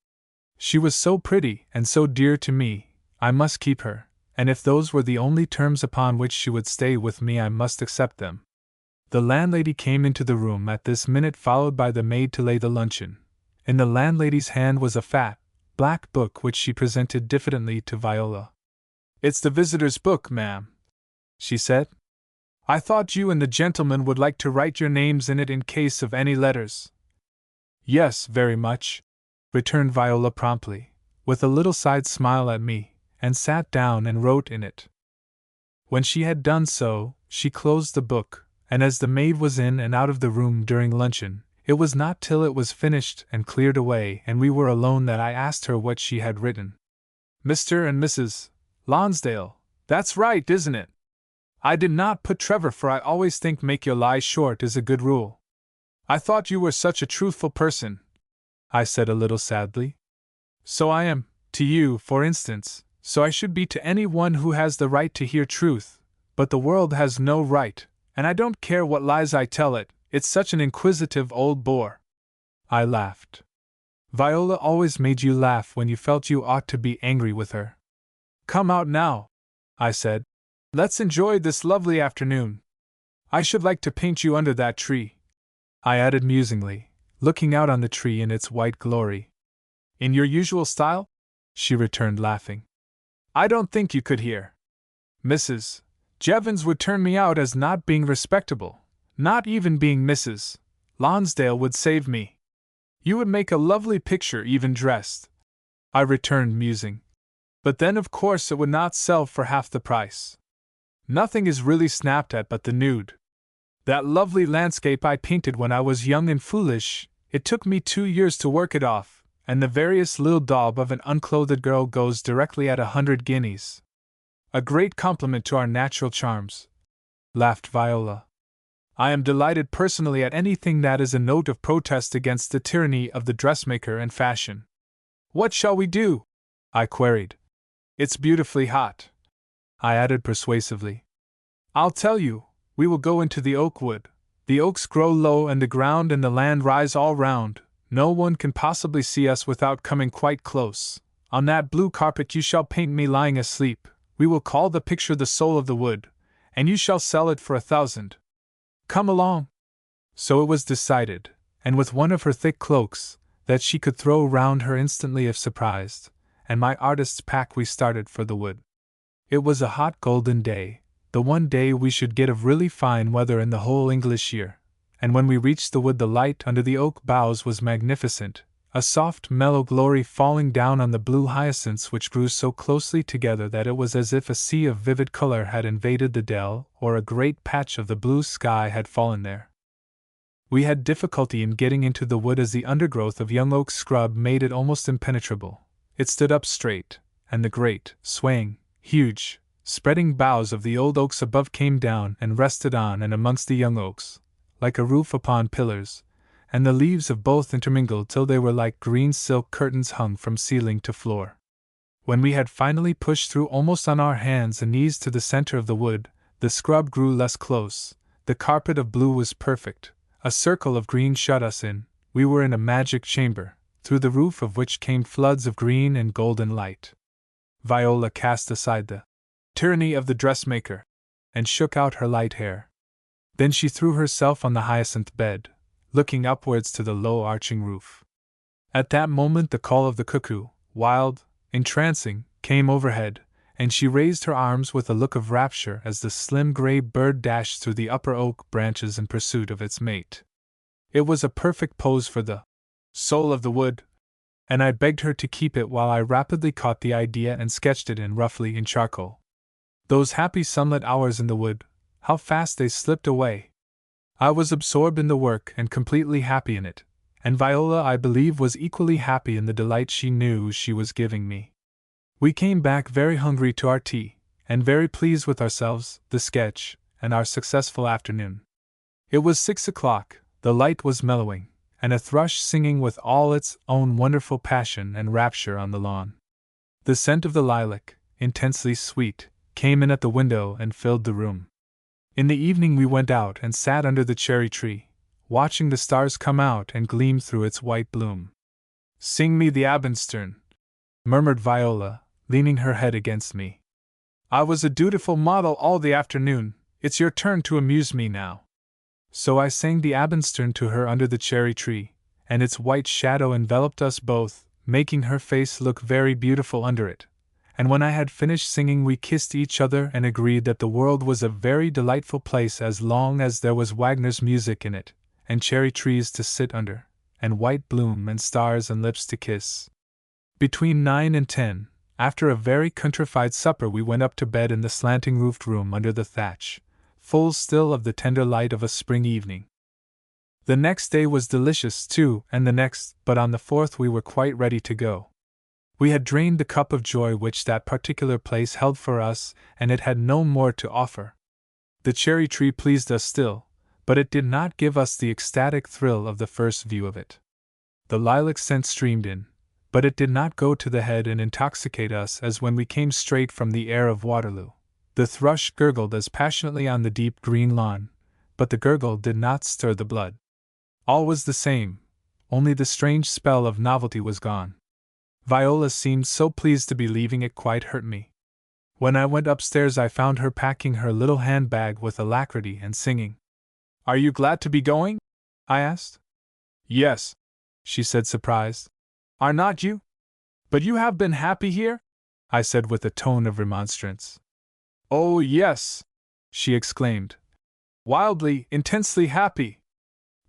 She was so pretty and so dear to me, I must keep her, and if those were the only terms upon which she would stay with me I must accept them. The landlady came into the room at this minute, followed by the maid to lay the luncheon. In the landlady's hand was a fat, black book which she presented diffidently to Viola. "It's the visitor's book, ma'am," she said. "I thought you and the gentleman would like to write your names in it in case of any letters." "Yes, very much," returned Viola promptly, with a little side smile at me, and sat down and wrote in it. When she had done so, she closed the book, and as the maid was in and out of the room during luncheon, it was not till it was finished and cleared away and we were alone that I asked her what she had written. "Mr. and Mrs. Lonsdale, that's right, isn't it? I did not put Trevor, for I always think make your lie short is a good rule. I thought you were such a truthful person," I said a little sadly. "So I am, to you, for instance, so I should be to any one who has the right to hear truth, but the world has no right, and I don't care what lies I tell it, it's such an inquisitive old bore." I laughed. Viola always made you laugh when you felt you ought to be angry with her. "Come out now," I said. "Let's enjoy this lovely afternoon. I should like to paint you under that tree," I added musingly, looking out on the tree in its white glory. "In your usual style?" she returned, laughing. "I don't think you could hear. Mrs. Jevons would turn me out as not being respectable. Not even being Mrs. Lonsdale would save me. You would make a lovely picture even dressed," I returned, musing. "But then of course it would not sell for half the price. Nothing is really snapped at but the nude. That lovely landscape I painted when I was young and foolish, it took me 2 years to work it off, and the veriest little daub of an unclothed girl goes directly at 100 guineas. A great compliment to our natural charms," laughed Viola. "I am delighted personally at anything that is a note of protest against the tyranny of the dressmaker and fashion." "What shall we do?" I queried. "It's beautifully hot," I added persuasively. "I'll tell you, we will go into the oak wood. The oaks grow low and the ground and the land rise all round. No one can possibly see us without coming quite close. On that blue carpet you shall paint me lying asleep. We will call the picture The Soul of the Wood, and you shall sell it for 1,000. Come along." So it was decided, and with one of her thick cloaks, that she could throw round her instantly if surprised, and my artist's pack we started for the wood. It was a hot golden day, the one day we should get of really fine weather in the whole English year, and when we reached the wood the light under the oak boughs was magnificent, a soft mellow glory falling down on the blue hyacinths which grew so closely together that it was as if a sea of vivid color had invaded the dell, or a great patch of the blue sky had fallen there. We had difficulty in getting into the wood as the undergrowth of young oak scrub made it almost impenetrable. It stood up straight, and the great, swaying, huge, spreading boughs of the old oaks above came down and rested on and amongst the young oaks, like a roof upon pillars, and the leaves of both intermingled till they were like green silk curtains hung from ceiling to floor. When we had finally pushed through almost on our hands and knees to the center of the wood, the scrub grew less close, the carpet of blue was perfect, a circle of green shut us in, we were in a magic chamber, through the roof of which came floods of green and golden light. Viola cast aside the tyranny of the dressmaker, and shook out her light hair. Then she threw herself on the hyacinth bed, looking upwards to the low arching roof. At that moment the call of the cuckoo, wild, entrancing, came overhead, and she raised her arms with a look of rapture as the slim gray bird dashed through the upper oak branches in pursuit of its mate. It was a perfect pose for the soul of the wood, and I begged her to keep it while I rapidly caught the idea and sketched it roughly in charcoal. Those happy sunlit hours in the wood, how fast they slipped away! I was absorbed in the work and completely happy in it, and Viola, I believe, was equally happy in the delight she knew she was giving me. We came back very hungry to our tea, and very pleased with ourselves, the sketch, and our successful afternoon. It was 6 o'clock, the light was mellowing, and a thrush singing with all its own wonderful passion and rapture on the lawn. The scent of the lilac, intensely sweet, came in at the window and filled the room. In the evening we went out and sat under the cherry tree, watching the stars come out and gleam through its white bloom. "Sing me the Abendstern," murmured Viola, leaning her head against me. "I was a dutiful model all the afternoon, it's your turn to amuse me now." So I sang the Abendstern to her under the cherry tree, and its white shadow enveloped us both, making her face look very beautiful under it. And when I had finished singing, we kissed each other and agreed that the world was a very delightful place as long as there was Wagner's music in it, and cherry trees to sit under, and white bloom and stars and lips to kiss. Between 9 and 10, after a very countrified supper, we went up to bed in the slanting roofed room under the thatch, full still of the tender light of a spring evening. The next day was delicious, too, and the next, but on the 4th we were quite ready to go. We had drained the cup of joy which that particular place held for us, and it had no more to offer. The cherry tree pleased us still, but it did not give us the ecstatic thrill of the first view of it. The lilac scent streamed in, but it did not go to the head and intoxicate us as when we came straight from the air of Waterloo. The thrush gurgled as passionately on the deep green lawn, but the gurgle did not stir the blood. All was the same, only the strange spell of novelty was gone. Viola seemed so pleased to be leaving it quite hurt me. When I went upstairs I found her packing her little handbag with alacrity and singing. "Are you glad to be going?" I asked. "Yes," she said, surprised. "Are not you? But you have been happy here?" I said with a tone of remonstrance. "Oh, yes," she exclaimed. "Wildly, intensely happy.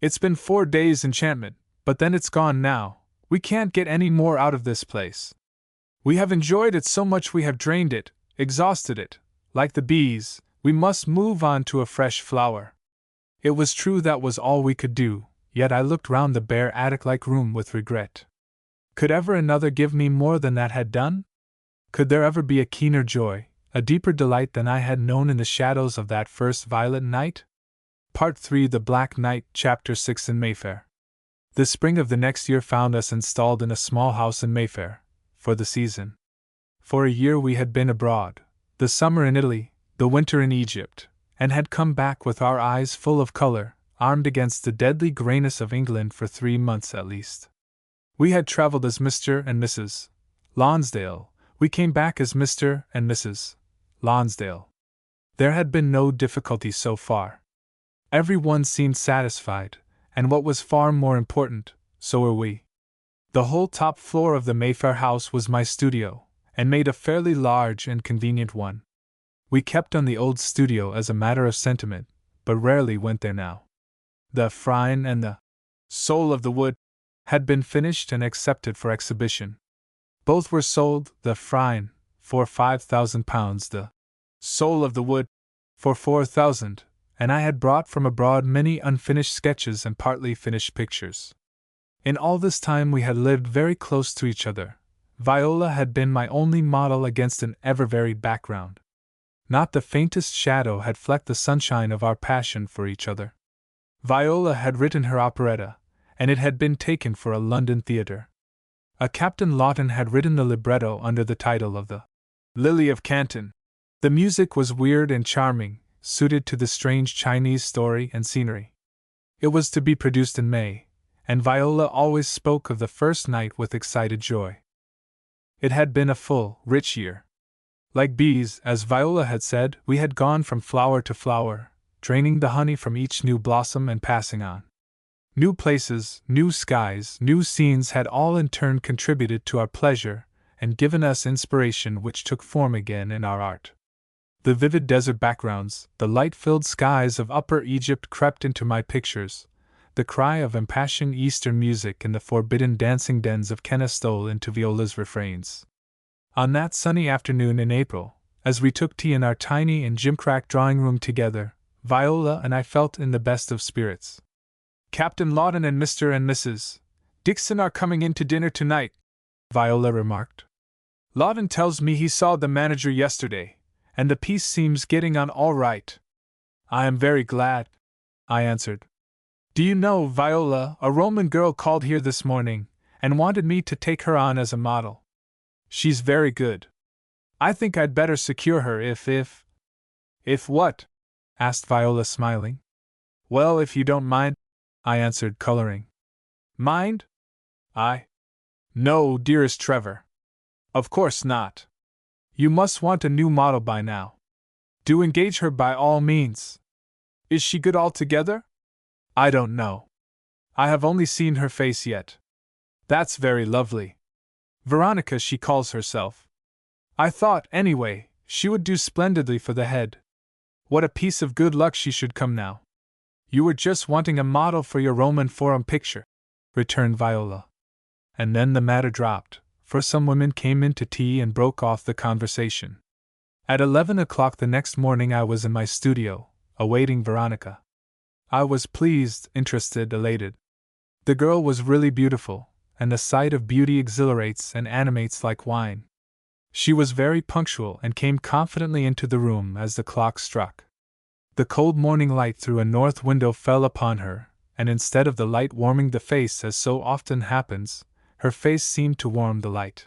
It's been 4 days' enchantment, but then it's gone now. We can't get any more out of this place. We have enjoyed it so much we have drained it, exhausted it. Like the bees, we must move on to a fresh flower." It was true that was all we could do, yet I looked round the bare attic-like room with regret. Could ever another give me more than that had done? Could there ever be a keener joy, a deeper delight than I had known in the shadows of that first violet night? Part 3 The Black Night, Chapter 6 In Mayfair. The spring of the next year found us installed in a small house in Mayfair, for the season. For a year we had been abroad, the summer in Italy, the winter in Egypt, and had come back with our eyes full of color, armed against the deadly grayness of England for 3 months at least. We had traveled as Mr. and Mrs. Lonsdale, we came back as Mr. and Mrs. Lonsdale. There had been no difficulty so far. Every one seemed satisfied, and what was far more important, so were we. The whole top floor of the Mayfair house was my studio, and made a fairly large and convenient one. We kept on the old studio as a matter of sentiment, but rarely went there now. The Phryne and the Soul of the Wood had been finished and accepted for exhibition. Both were sold, the Phryne for £5,000, the Soul of the Wood for £4,000, and I had brought from abroad many unfinished sketches and partly finished pictures. In all this time we had lived very close to each other. Viola had been my only model against an ever-varied background. Not the faintest shadow had flecked the sunshine of our passion for each other. Viola had written her operetta, and it had been taken for a London theatre. A Captain Lawton had written the libretto under the title of The Lily of Canton. The music was weird and charming, suited to the strange Chinese story and scenery. It was to be produced in May, and Viola always spoke of the first night with excited joy. It had been a full, rich year. Like bees, as Viola had said, we had gone from flower to flower, draining the honey from each new blossom and passing on. New places, new skies, new scenes had all in turn contributed to our pleasure and given us inspiration which took form again in our art. The vivid desert backgrounds, the light-filled skies of Upper Egypt crept into my pictures, the cry of impassioned Eastern music and the forbidden dancing dens of Kenna stole into Viola's refrains. On that sunny afternoon in April, as we took tea in our tiny and gimcrack drawing-room together, Viola and I felt in the best of spirits. "Captain Lawton and Mr. and Mrs. Dixon are coming in to dinner tonight," Viola remarked. "Lawton tells me he saw the manager yesterday, and the piece seems getting on all right." "I am very glad," I answered. "Do you know, Viola, a Roman girl called here this morning, and wanted me to take her on as a model. She's very good. I think I'd better secure her if... If what?" asked Viola, smiling. "Well, if you don't mind," I answered, coloring. "Mind? No, dearest Trevor. Of course not. You must want a new model by now. Do engage her by all means. Is she good altogether?" I don't know. I have only seen her face yet. That's very lovely. Veronica, she calls herself. I thought, anyway, she would do splendidly for the head. What a piece of good luck she should come now. You were just wanting a model for your Roman Forum picture, returned Viola. And then the matter dropped, for some women came in to tea and broke off the conversation. At 11 o'clock the next morning I was in my studio, awaiting Veronica. I was pleased, interested, elated. The girl was really beautiful, and the sight of beauty exhilarates and animates like wine. She was very punctual and came confidently into the room as the clock struck. The cold morning light through a north window fell upon her, and instead of the light warming the face as so often happens, her face seemed to warm the light.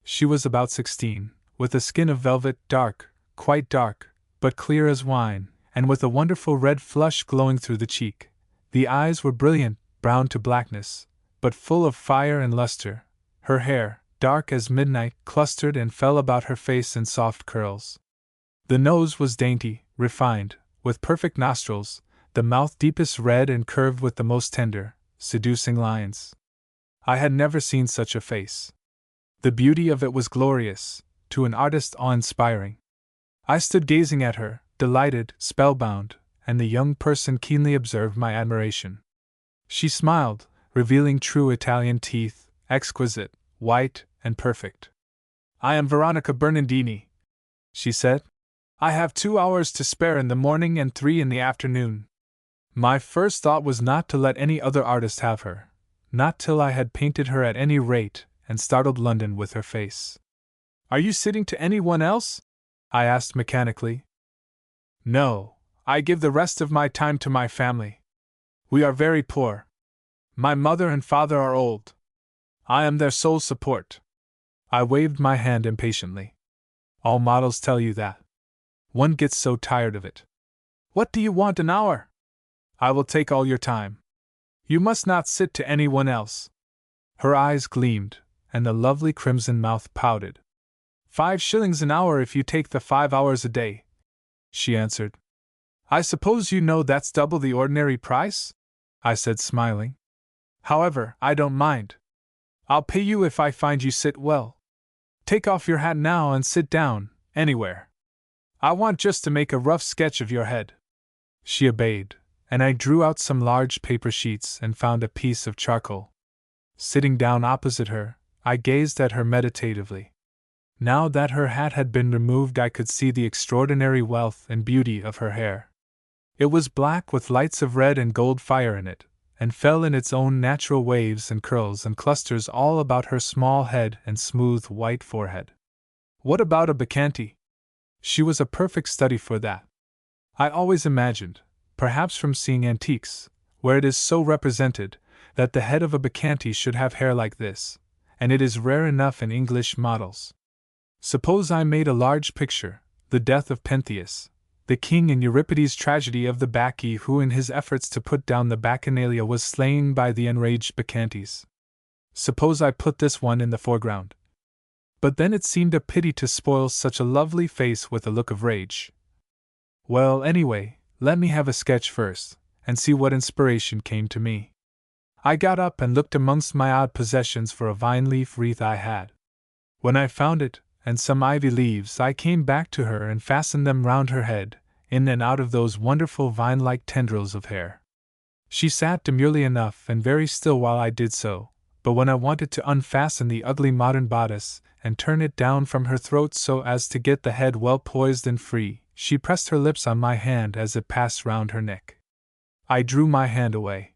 She was about 16, with a skin of velvet, dark, quite dark, but clear as wine, and with a wonderful red flush glowing through the cheek. The eyes were brilliant, brown to blackness, but full of fire and luster. Her hair, dark as midnight, clustered and fell about her face in soft curls. The nose was dainty, refined, with perfect nostrils, the mouth deepest red and curved with the most tender, seducing lines. I had never seen such a face. The beauty of it was glorious, to an artist awe-inspiring. I stood gazing at her, delighted, spellbound, and the young person keenly observed my admiration. She smiled, revealing true Italian teeth, exquisite, white, and perfect. I am Veronica Bernardini, she said. I have 2 hours to spare in the morning and 3 in the afternoon. My first thought was not to let any other artist have her, not till I had painted her at any rate and startled London with her face. Are you sitting to anyone else? I asked mechanically. No, I give the rest of my time to my family. We are very poor. My mother and father are old. I am their sole support. I waved my hand impatiently. All models tell you that. One gets so tired of it. What do you want an hour? I will take all your time. You must not sit to anyone else. Her eyes gleamed, and the lovely crimson mouth pouted. 5 shillings an hour if you take the 5 hours a day, she answered. I suppose you know that's double the ordinary price? I said, smiling. However, I don't mind. I'll pay you if I find you sit well. Take off your hat now and sit down, anywhere. I want just to make a rough sketch of your head. She obeyed, and I drew out some large paper sheets and found a piece of charcoal. Sitting down opposite her, I gazed at her meditatively. Now that her hat had been removed, I could see the extraordinary wealth and beauty of her hair. It was black with lights of red and gold fire in it, and fell in its own natural waves and curls and clusters all about her small head and smooth white forehead. What about a bacchante? She was a perfect study for that. I always imagined, perhaps from seeing antiques, where it is so represented, that the head of a bacchante should have hair like this, and it is rare enough in English models. Suppose I made a large picture, the death of Pentheus, the king in Euripides' tragedy of the Bacchae, who in his efforts to put down the Bacchanalia was slain by the enraged Bacchantes. Suppose I put this one in the foreground. But then it seemed a pity to spoil such a lovely face with a look of rage. Well, anyway, let me have a sketch first, and see what inspiration came to me. I got up and looked amongst my odd possessions for a vine-leaf wreath I had. When I found it, and some ivy leaves, I came back to her and fastened them round her head, in and out of those wonderful vine-like tendrils of hair. She sat demurely enough and very still while I did so, but when I wanted to unfasten the ugly modern bodice and turn it down from her throat so as to get the head well poised and free, she pressed her lips on my hand as it passed round her neck. I drew my hand away.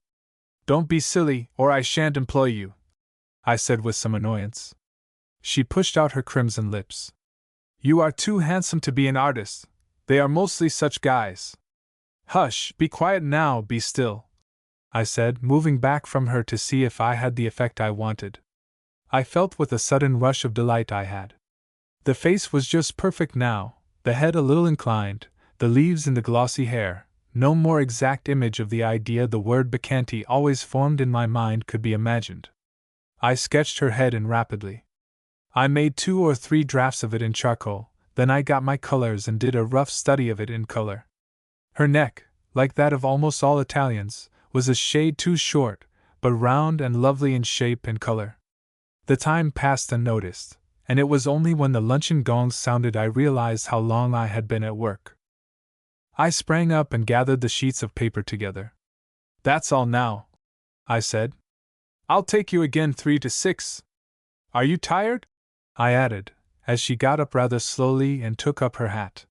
Don't be silly, or I shan't employ you, I said with some annoyance. She pushed out her crimson lips. You are too handsome to be an artist. They are mostly such guys. Hush, be quiet now, be still, I said, moving back from her to see if I had the effect I wanted. I felt with a sudden rush of delight I had. The face was just perfect now, the head a little inclined, the leaves in the glossy hair. No more exact image of the idea the word bacchante always formed in my mind could be imagined. I sketched her head in rapidly. I made 2 or 3 drafts of it in charcoal, then I got my colors and did a rough study of it in color. Her neck, like that of almost all Italians, was a shade too short, but round and lovely in shape and color. The time passed unnoticed, and it was only when the luncheon gong sounded I realized how long I had been at work. I sprang up and gathered the sheets of paper together. "That's all now," I said. "I'll take you again 3 to 6. Are you tired?" I added, as she got up rather slowly and took up her hat.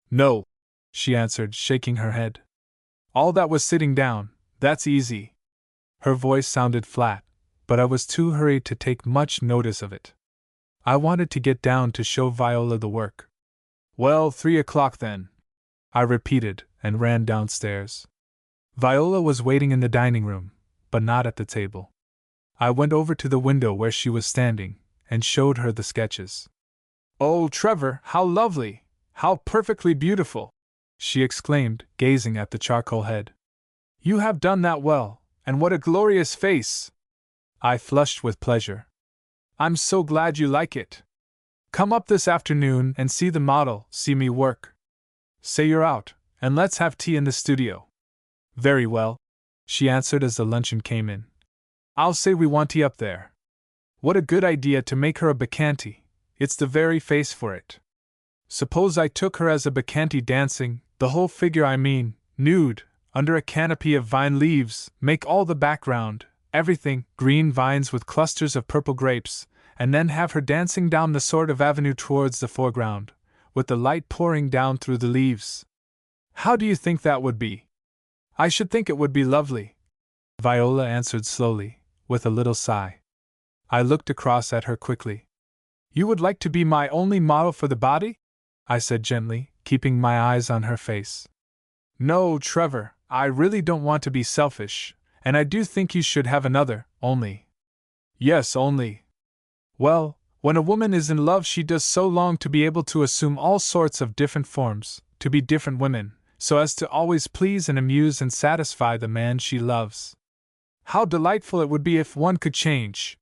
"No," she answered, shaking her head. "All that was sitting down, that's easy." Her voice sounded flat, but I was too hurried to take much notice of it. I wanted to get down to show Viola the work. "Well, 3 o'clock then," I repeated, and ran downstairs. Viola was waiting in the dining room, but not at the table. I went over to the window where she was standing, and showed her the sketches. "Oh, Trevor, how lovely! How perfectly beautiful!" she exclaimed, gazing at the charcoal head. "You have done that well, and what a glorious face!" I flushed with pleasure. "I'm so glad you like it. Come up this afternoon and see the model, see me work. Say you're out, and let's have tea in the studio." "Very well," she answered as the luncheon came in. "I'll say we want tea up there. What a good idea to make her a bacchante, it's the very face for it. Suppose I took her as a bacchante dancing, the whole figure I mean, nude, under a canopy of vine leaves, make all the background, everything, green vines with clusters of purple grapes, and then have her dancing down the sort of avenue towards the foreground, with the light pouring down through the leaves. How do you think that would be?" "I should think it would be lovely," Viola answered slowly, with a little sigh. I looked across at her quickly. "You would like to be my only model for the body?" I said gently, keeping my eyes on her face. "No, Trevor, I really don't want to be selfish, and I do think you should have another, only." "Yes, only." "Well, when a woman is in love she does so long to be able to assume all sorts of different forms, to be different women, so as to always please and amuse and satisfy the man she loves. How delightful it would be if one could change!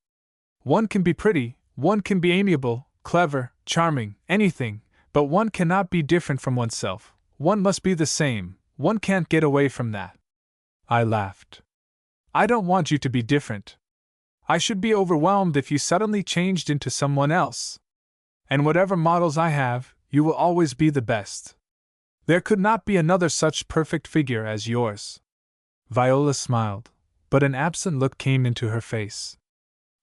One can be pretty, one can be amiable, clever, charming, anything, but one cannot be different from oneself, one must be the same, one can't get away from that." I laughed. "I don't want you to be different. I should be overwhelmed if you suddenly changed into someone else. And whatever models I have, you will always be the best. There could not be another such perfect figure as yours." Viola smiled, but an absent look came into her face.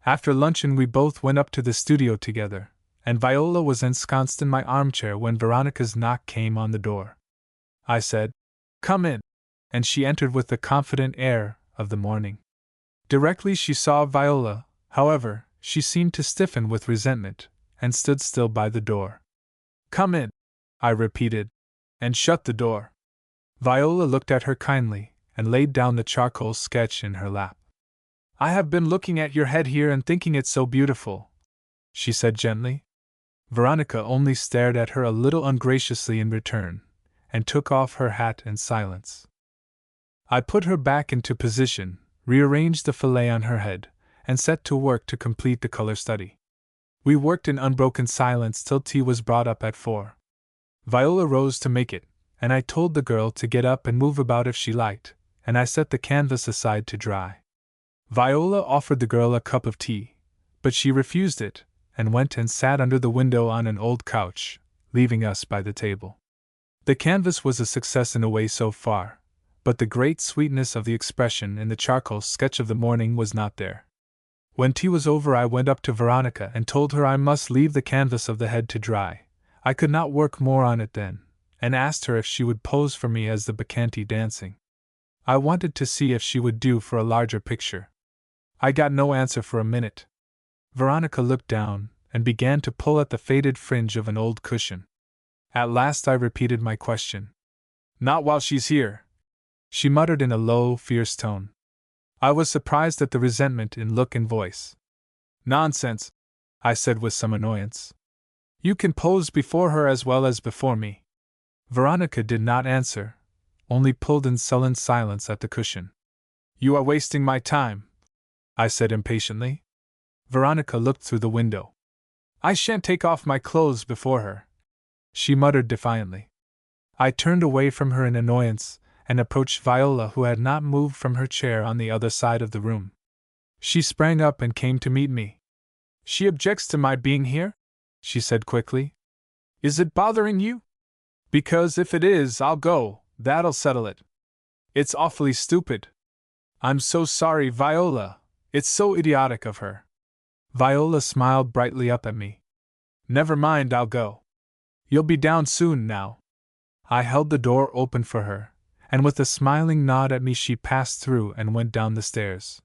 After luncheon we both went up to the studio together, and Viola was ensconced in my armchair when Veronica's knock came on the door. I said, "Come in," and she entered with the confident air of the morning. Directly she saw Viola, however, she seemed to stiffen with resentment, and stood still by the door. "Come in," I repeated, and shut the door. Viola looked at her kindly, and laid down the charcoal sketch in her lap. "I have been looking at your head here and thinking it so beautiful," she said gently. Veronica only stared at her a little ungraciously in return, and took off her hat in silence. I put her back into position, rearranged the fillet on her head, and set to work to complete the color study. We worked in unbroken silence till tea was brought up at 4. Viola rose to make it, and I told the girl to get up and move about if she liked, and I set the canvas aside to dry. Viola offered the girl a cup of tea, but she refused it, and went and sat under the window on an old couch, leaving us by the table. The canvas was a success in a way so far, but the great sweetness of the expression in the charcoal sketch of the morning was not there. When tea was over I went up to Veronica and told her I must leave the canvas of the head to dry, I could not work more on it then, and asked her if she would pose for me as the bacchante dancing. I wanted to see if she would do for a larger picture. I got no answer for a minute. Veronica looked down, and began to pull at the faded fringe of an old cushion. At last I repeated my question. "Not while she's here," she muttered in a low, fierce tone. I was surprised at the resentment in look and voice. "Nonsense," I said with some annoyance. "You can pose before her as well as before me." Veronica did not answer, only pulled in sullen silence at the cushion. "You are wasting my time," I said impatiently. Veronica looked through the window. "I shan't take off my clothes before her," she muttered defiantly. I turned away from her in annoyance, and approached Viola, who had not moved from her chair on the other side of the room. She sprang up and came to meet me. "She objects to my being here?" she said quickly. "Is it bothering you? Because if it is, I'll go, that'll settle it. It's awfully stupid. I'm so sorry, Viola, it's so idiotic of her." Viola smiled brightly up at me. "Never mind, I'll go. You'll be down soon now." I held the door open for her, and with a smiling nod at me she passed through and went down the stairs.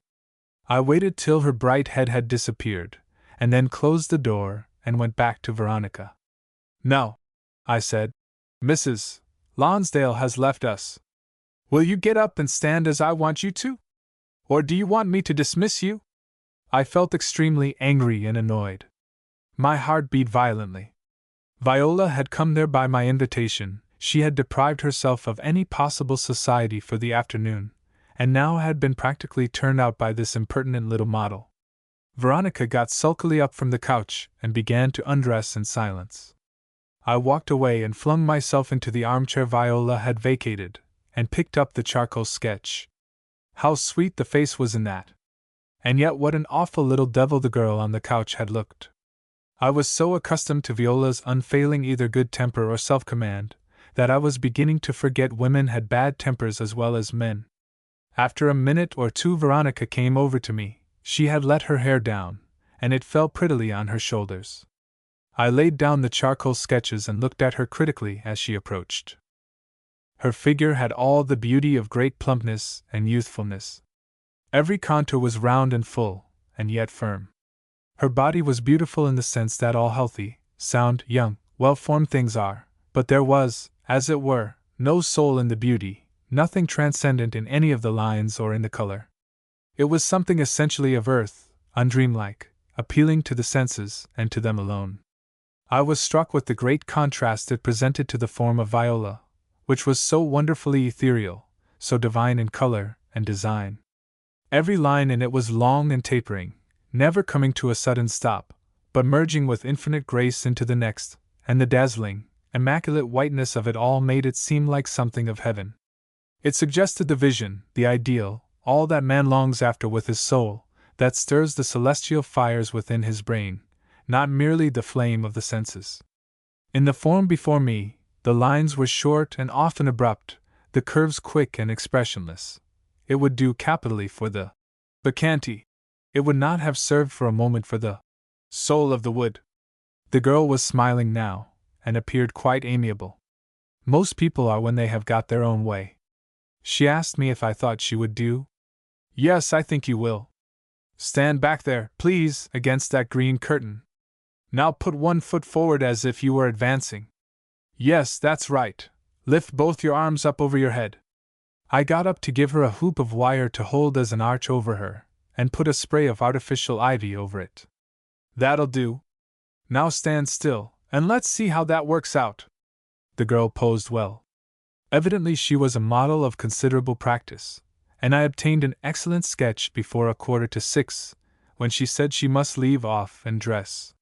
I waited till her bright head had disappeared, and then closed the door and went back to Veronica. "Now," I said, "Mrs. Lonsdale has left us. Will you get up and stand as I want you to? Or do you want me to dismiss you?" I felt extremely angry and annoyed. My heart beat violently. Viola had come there by my invitation, she had deprived herself of any possible society for the afternoon, and now had been practically turned out by this impertinent little model. Veronica got sulkily up from the couch and began to undress in silence. I walked away and flung myself into the armchair Viola had vacated, and picked up the charcoal sketch. How sweet the face was in that! And yet what an awful little devil the girl on the couch had looked. I was so accustomed to Viola's unfailing either good temper or self-command, that I was beginning to forget women had bad tempers as well as men. After a minute or two Veronica came over to me. She had let her hair down, and it fell prettily on her shoulders. I laid down the charcoal sketches and looked at her critically as she approached. Her figure had all the beauty of great plumpness and youthfulness. Every contour was round and full, and yet firm. Her body was beautiful in the sense that all healthy, sound, young, well-formed things are, but there was, as it were, no soul in the beauty, nothing transcendent in any of the lines or in the color. It was something essentially of earth, undreamlike, appealing to the senses, and to them alone. I was struck with the great contrast it presented to the form of Viola, which was so wonderfully ethereal, so divine in color and design. Every line in it was long and tapering, never coming to a sudden stop, but merging with infinite grace into the next, and the dazzling, immaculate whiteness of it all made it seem like something of heaven. It suggested the vision, the ideal, all that man longs after with his soul, that stirs the celestial fires within his brain, not merely the flame of the senses. In the form before me, the lines were short and often abrupt, the curves quick and expressionless. It would do capitally for the Bacchante. It would not have served for a moment for the soul of the wood. The girl was smiling now, and appeared quite amiable. Most people are when they have got their own way. She asked me if I thought she would do. "Yes, I think you will. Stand back there, please, against that green curtain. Now put one foot forward as if you were advancing. Yes, that's right. Lift both your arms up over your head." I got up to give her a hoop of wire to hold as an arch over her, and put a spray of artificial ivy over it. "That'll do. Now stand still, and let's see how that works out." The girl posed well. Evidently she was a model of considerable practice, and I obtained an excellent sketch before 5:45, when she said she must leave off and dress.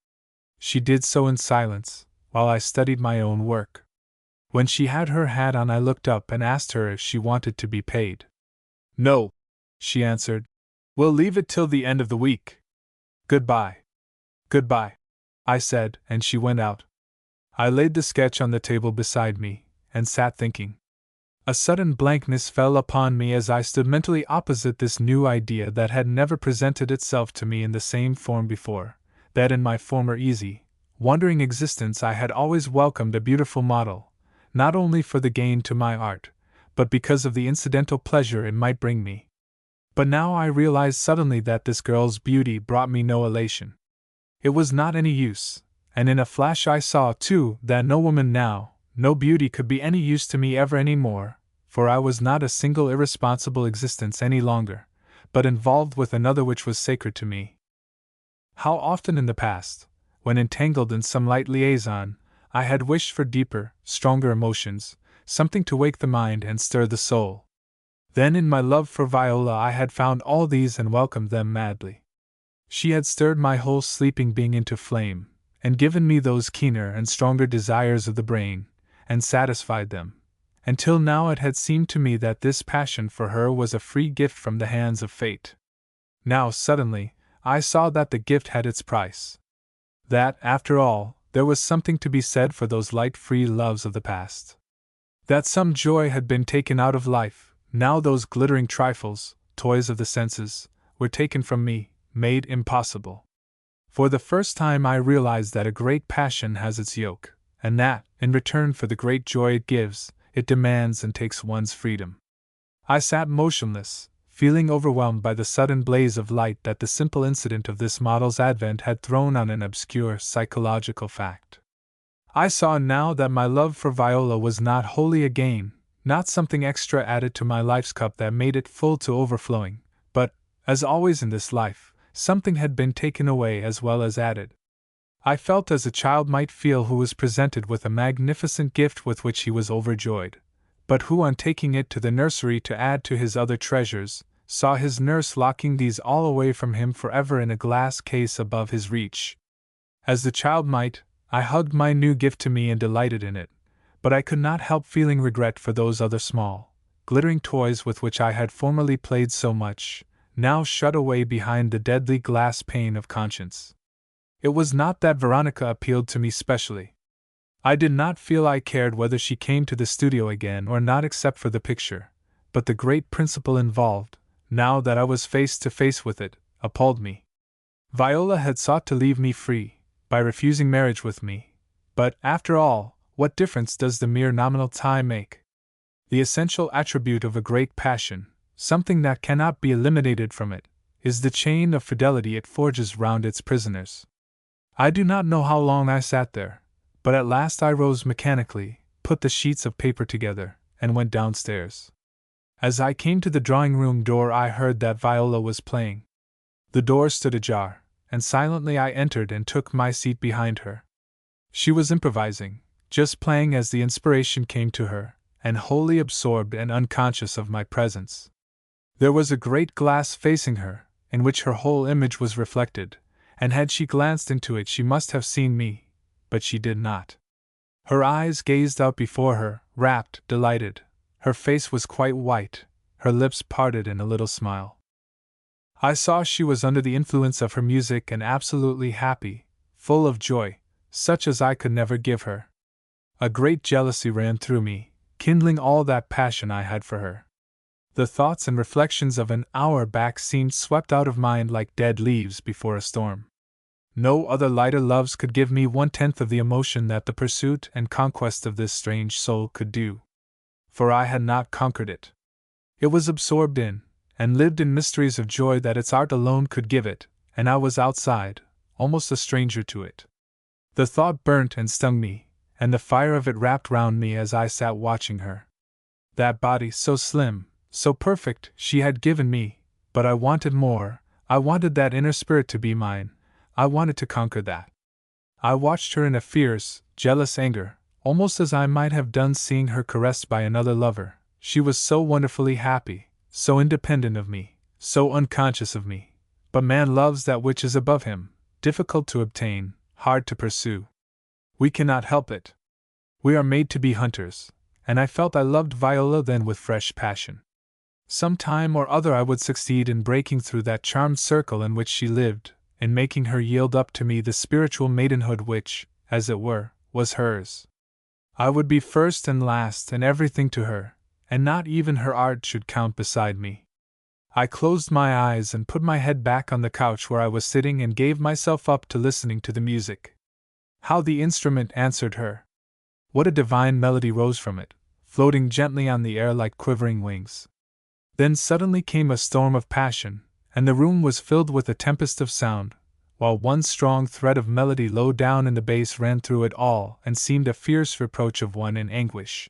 She did so in silence, while I studied my own work. When she had her hat on I looked up and asked her if she wanted to be paid. "No," she answered. "We'll leave it till the end of the week. Goodbye." "Goodbye," I said, and she went out. I laid the sketch on the table beside me, and sat thinking. A sudden blankness fell upon me as I stood mentally opposite this new idea that had never presented itself to me in the same form before, that in my former easy, wandering existence I had always welcomed a beautiful model, not only for the gain to my art, but because of the incidental pleasure it might bring me. But now I realized suddenly that this girl's beauty brought me no elation. It was not any use, and in a flash I saw, too, that no woman now, no beauty could be any use to me ever any more, for I was not a single irresponsible existence any longer, but involved with another which was sacred to me. How often in the past, when entangled in some light liaison, I had wished for deeper, stronger emotions, something to wake the mind and stir the soul. Then in my love for Viola I had found all these and welcomed them madly. She had stirred my whole sleeping being into flame, and given me those keener and stronger desires of the brain, and satisfied them, Until now it had seemed to me that this passion for her was a free gift from the hands of fate. Now, suddenly, I saw that the gift had its price. That, after all, there was something to be said for those light, free loves of the past. That some joy had been taken out of life, now those glittering trifles, toys of the senses, were taken from me, made impossible. For the first time I realized that a great passion has its yoke, and that, in return for the great joy it gives, it demands and takes one's freedom. I sat motionless, feeling overwhelmed by the sudden blaze of light that the simple incident of this model's advent had thrown on an obscure psychological fact. I saw now that my love for Viola was not wholly a gain, not something extra added to my life's cup that made it full to overflowing, but, as always in this life, something had been taken away as well as added. I felt as a child might feel who was presented with a magnificent gift with which he was overjoyed, but who, on taking it to the nursery to add to his other treasures, saw his nurse locking these all away from him forever in a glass case above his reach. As the child might, I hugged my new gift to me and delighted in it, but I could not help feeling regret for those other small, glittering toys with which I had formerly played so much, now shut away behind the deadly glass pane of conscience. It was not that Veronica appealed to me specially. I did not feel I cared whether she came to the studio again or not except for the picture, but the great principle involved, now that I was face to face with it, appalled me. Viola had sought to leave me free, by refusing marriage with me, but, after all, what difference does the mere nominal tie make? The essential attribute of a great passion, something that cannot be eliminated from it, is the chain of fidelity it forges round its prisoners. I do not know how long I sat there, but at last I rose mechanically, put the sheets of paper together, and went downstairs. As I came to the drawing-room door I heard that Viola was playing. The door stood ajar, and silently I entered and took my seat behind her. She was improvising, just playing as the inspiration came to her, and wholly absorbed and unconscious of my presence. There was a great glass facing her, in which her whole image was reflected, and had she glanced into it she must have seen me, but she did not. Her eyes gazed out before her, rapt, delighted. Her face was quite white, her lips parted in a little smile. I saw she was under the influence of her music and absolutely happy, full of joy, such as I could never give her. A great jealousy ran through me, kindling all that passion I had for her. The thoughts and reflections of an hour back seemed swept out of mind like dead leaves before a storm. No other lighter loves could give me 1/10 of the emotion that the pursuit and conquest of this strange soul could do. For I had not conquered it. It was absorbed in, and lived in mysteries of joy that its art alone could give it, and I was outside, almost a stranger to it. The thought burnt and stung me, and the fire of it wrapped round me as I sat watching her. That body, so slim, so perfect, she had given me, but I wanted more. I wanted that inner spirit to be mine. I wanted to conquer that. I watched her in a fierce, jealous anger, almost as I might have done seeing her caressed by another lover. She was so wonderfully happy, so independent of me, so unconscious of me. But man loves that which is above him, difficult to obtain, hard to pursue. We cannot help it. We are made to be hunters, and I felt I loved Viola then with fresh passion. Some time or other I would succeed in breaking through that charmed circle in which she lived, in making her yield up to me the spiritual maidenhood which, as it were, was hers. I would be first and last and everything to her, and not even her art should count beside me. I closed my eyes and put my head back on the couch where I was sitting and gave myself up to listening to the music. How the instrument answered her! What a divine melody rose from it, floating gently on the air like quivering wings. Then suddenly came a storm of passion, and the room was filled with a tempest of sound, while one strong thread of melody low down in the bass ran through it all and seemed a fierce reproach of one in anguish.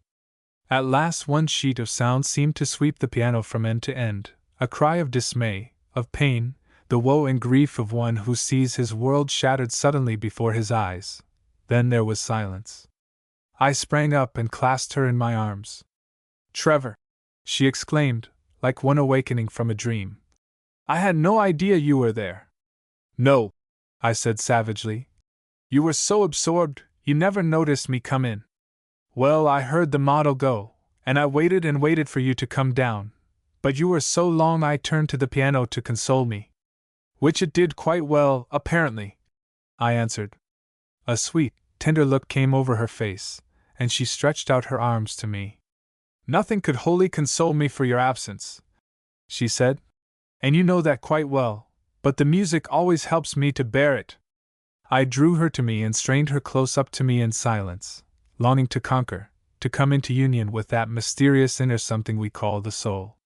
At last one sheet of sound seemed to sweep the piano from end to end, a cry of dismay, of pain, the woe and grief of one who sees his world shattered suddenly before his eyes. Then there was silence. I sprang up and clasped her in my arms. "Trevor!" she exclaimed, like one awakening from a dream. "I had no idea you were there." "No," I said savagely. "You were so absorbed, you never noticed me come in. Well, I heard the model go, and I waited and waited for you to come down, but you were so long I turned to the piano to console me. Which it did quite well, apparently, I answered. A sweet, tender look came over her face, and she stretched out her arms to me. Nothing could wholly console me for your absence, she said, and you know that quite well, but the music always helps me to bear it. I drew her to me and strained her close up to me in silence, longing to conquer, to come into union with that mysterious inner something we call the soul.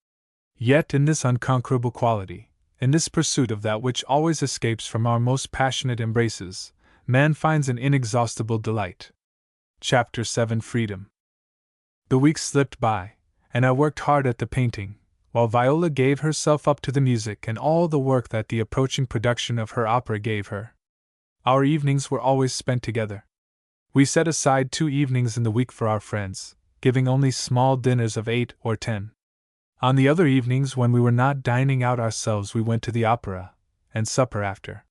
Yet in this unconquerable quality, in this pursuit of that which always escapes from our most passionate embraces, man finds an inexhaustible delight. Chapter 7: Freedom. The weeks slipped by, and I worked hard at the painting, while Viola gave herself up to the music and all the work that the approaching production of her opera gave her. Our evenings were always spent together. We set aside 2 evenings in the week for our friends, giving only small dinners of 8 or 10. On the other evenings, when we were not dining out ourselves, we went to the opera, and supper after.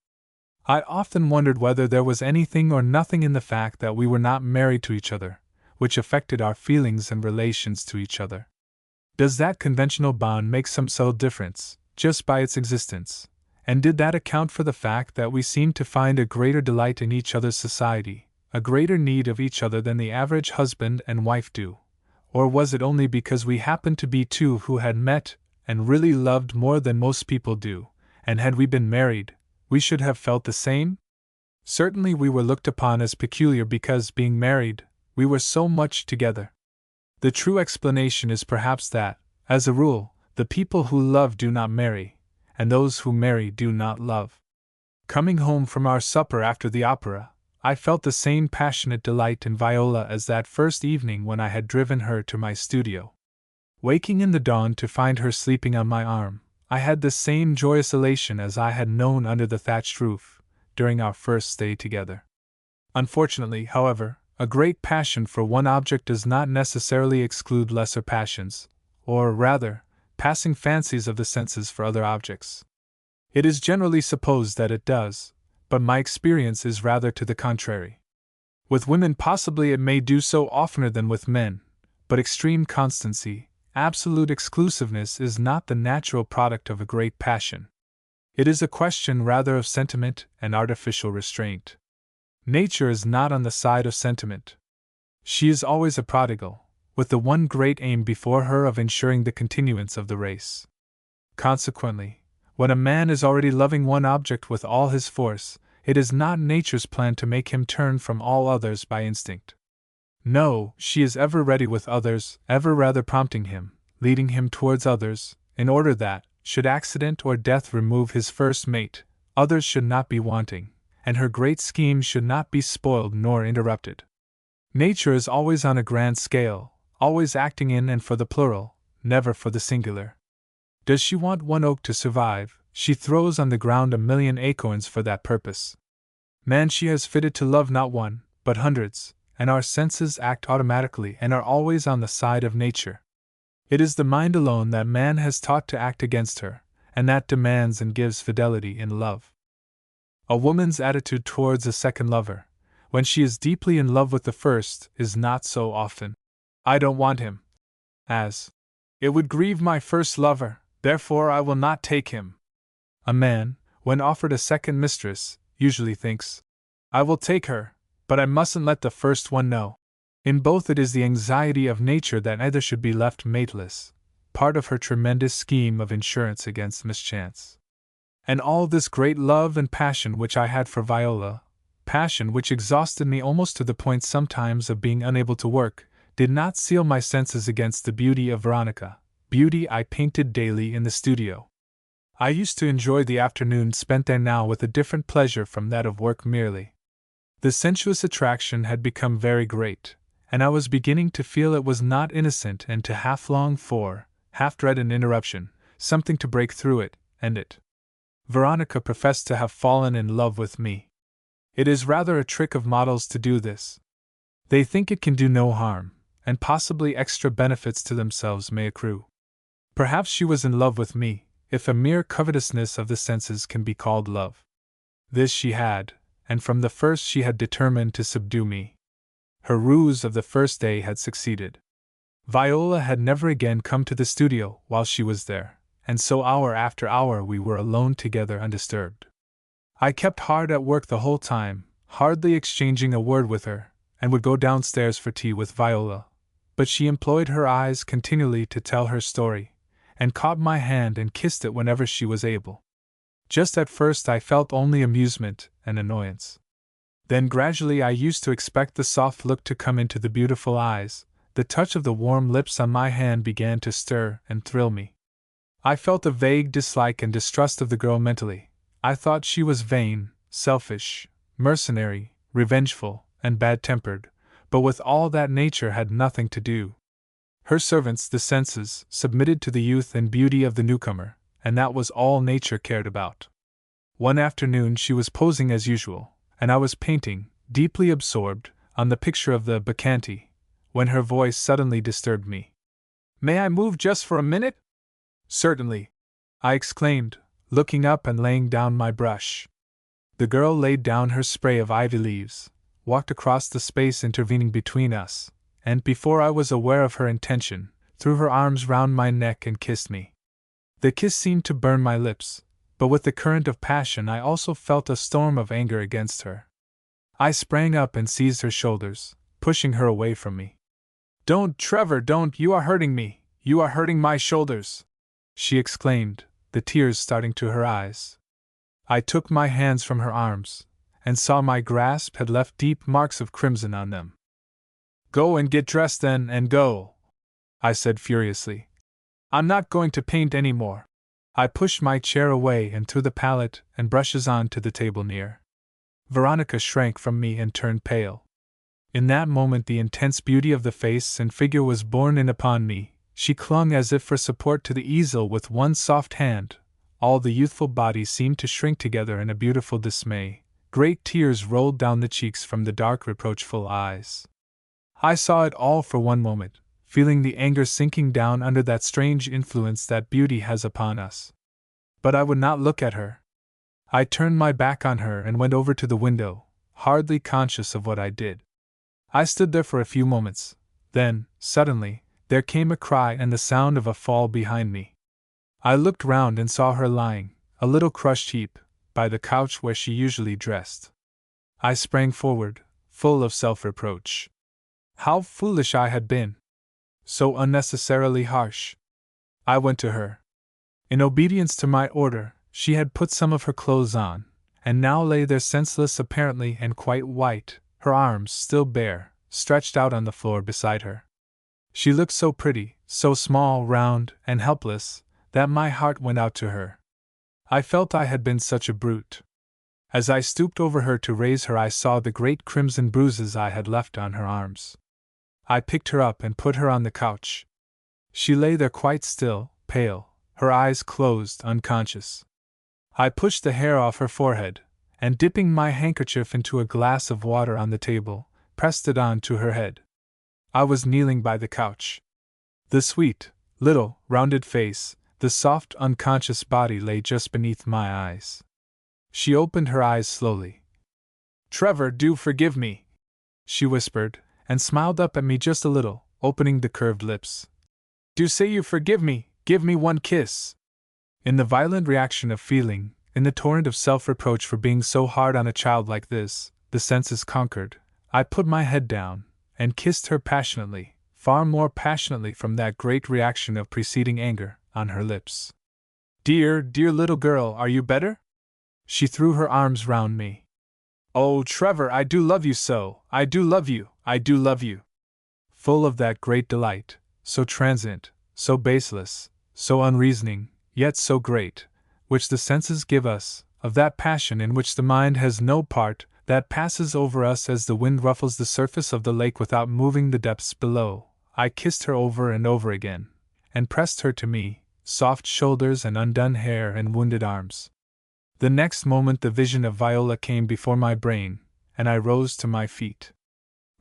I often wondered whether there was anything or nothing in the fact that we were not married to each other, which affected our feelings and relations to each other. Does that conventional bond make some subtle difference, just by its existence, and did that account for the fact that we seemed to find a greater delight in each other's society, a greater need of each other than the average husband and wife do? Or was it only because we happened to be two who had met and really loved more than most people do, and had we been married, we should have felt the same? Certainly we were looked upon as peculiar because, being married, we were so much together. The true explanation is perhaps that, as a rule, the people who love do not marry, and those who marry do not love. Coming home from our supper after the opera, I felt the same passionate delight in Viola as that first evening when I had driven her to my studio. Waking in the dawn to find her sleeping on my arm, I had the same joyous elation as I had known under the thatched roof, during our first stay together. Unfortunately, however, a great passion for one object does not necessarily exclude lesser passions, or rather, passing fancies of the senses for other objects. It is generally supposed that it does, but my experience is rather to the contrary. With women possibly it may do so oftener than with men, but extreme constancy, absolute exclusiveness is not the natural product of a great passion. It is a question rather of sentiment and artificial restraint. Nature is not on the side of sentiment. She is always a prodigal, with the one great aim before her of ensuring the continuance of the race. Consequently, when a man is already loving one object with all his force, it is not nature's plan to make him turn from all others by instinct. No, she is ever ready with others, ever rather prompting him, leading him towards others, in order that, should accident or death remove his first mate, others should not be wanting, and her great scheme should not be spoiled nor interrupted. Nature is always on a grand scale, always acting in and for the plural, never for the singular. Does she want one oak to survive, she throws on the ground 1,000,000 acorns for that purpose. Man she has fitted to love not one, but hundreds, and our senses act automatically and are always on the side of nature. It is the mind alone that man has taught to act against her, and that demands and gives fidelity in love. A woman's attitude towards a second lover, when she is deeply in love with the first, is not so often, "I don't want him," as, "It would grieve my first lover, therefore I will not take him." A man, when offered a second mistress, usually thinks, "I will take her, but I mustn't let the first one know." In both it is the anxiety of nature that neither should be left mateless, part of her tremendous scheme of insurance against mischance. And all this great love and passion which I had for Viola, passion which exhausted me almost to the point sometimes of being unable to work, did not seal my senses against the beauty of Veronica, beauty I painted daily in the studio. I used to enjoy the afternoon spent there now with a different pleasure from that of work merely. The sensuous attraction had become very great, and I was beginning to feel it was not innocent and to half long for, half dread an interruption, something to break through it, end it. Veronica professed to have fallen in love with me. It is rather a trick of models to do this. They think it can do no harm, and possibly extra benefits to themselves may accrue. Perhaps she was in love with me, if a mere covetousness of the senses can be called love. This she had, and from the first she had determined to subdue me. Her ruse of the first day had succeeded. Viola had never again come to the studio while she was there, and so hour after hour we were alone together undisturbed. I kept hard at work the whole time, hardly exchanging a word with her, and would go downstairs for tea with Viola, but she employed her eyes continually to tell her story, and caught my hand and kissed it whenever she was able. Just at first I felt only amusement and annoyance. Then gradually I used to expect the soft look to come into the beautiful eyes, the touch of the warm lips on my hand began to stir and thrill me. I felt a vague dislike and distrust of the girl mentally. I thought she was vain, selfish, mercenary, revengeful, and bad-tempered, but with all that nature had nothing to do. Her servants, the senses, submitted to the youth and beauty of the newcomer, and that was all nature cared about. One afternoon she was posing as usual, and I was painting, deeply absorbed, on the picture of the Bacchante, when her voice suddenly disturbed me. "May I move just for a minute?" "Certainly," I exclaimed, looking up and laying down my brush. The girl laid down her spray of ivy leaves, walked across the space intervening between us, and before I was aware of her intention, threw her arms round my neck and kissed me. The kiss seemed to burn my lips, but with the current of passion I also felt a storm of anger against her. I sprang up and seized her shoulders, pushing her away from me. "Don't, Trevor, don't, you are hurting me, you are hurting my shoulders!" she exclaimed, the tears starting to her eyes. I took my hands from her arms, and saw my grasp had left deep marks of crimson on them. "Go and get dressed then, and go," I said furiously. "I'm not going to paint any more." I pushed my chair away and threw the palette and brushes on to the table near. Veronica shrank from me and turned pale. In that moment the intense beauty of the face and figure was borne in upon me. She clung as if for support to the easel with one soft hand. All the youthful body seemed to shrink together in a beautiful dismay. Great tears rolled down the cheeks from the dark, reproachful eyes. I saw it all for one moment, feeling the anger sinking down under that strange influence that beauty has upon us. But I would not look at her. I turned my back on her and went over to the window, hardly conscious of what I did. I stood there for a few moments. Then, suddenly, there came a cry and the sound of a fall behind me. I looked round and saw her lying, a little crushed heap, by the couch where she usually dressed. I sprang forward, full of self-reproach. How foolish I had been! So unnecessarily harsh. I went to her. In obedience to my order, she had put some of her clothes on, and now lay there senseless apparently and quite white, her arms, still bare, stretched out on the floor beside her. She looked so pretty, so small, round, and helpless, that my heart went out to her. I felt I had been such a brute. As I stooped over her to raise her, I saw the great crimson bruises I had left on her arms. I picked her up and put her on the couch. She lay there quite still, pale, her eyes closed, unconscious. I pushed the hair off her forehead, and dipping my handkerchief into a glass of water on the table, pressed it on to her head. I was kneeling by the couch. The sweet, little, rounded face, the soft, unconscious body lay just beneath my eyes. She opened her eyes slowly. "Trevor, do forgive me," she whispered, and smiled up at me just a little, opening the curved lips. "Do say you forgive me, give me one kiss." In the violent reaction of feeling, in the torrent of self-reproach for being so hard on a child like this, the senses conquered. I put my head down, and kissed her passionately, far more passionately from that great reaction of preceding anger, on her lips. "Dear, dear little girl, are you better?" She threw her arms round me. "Oh, Trevor, I do love you so, I do love you, I do love you." Full of that great delight, so transient, so baseless, so unreasoning, yet so great, which the senses give us, of that passion in which the mind has no part, that passes over us as the wind ruffles the surface of the lake without moving the depths below, I kissed her over and over again, and pressed her to me, soft shoulders and undone hair and wounded arms. The next moment the vision of Viola came before my brain, and I rose to my feet.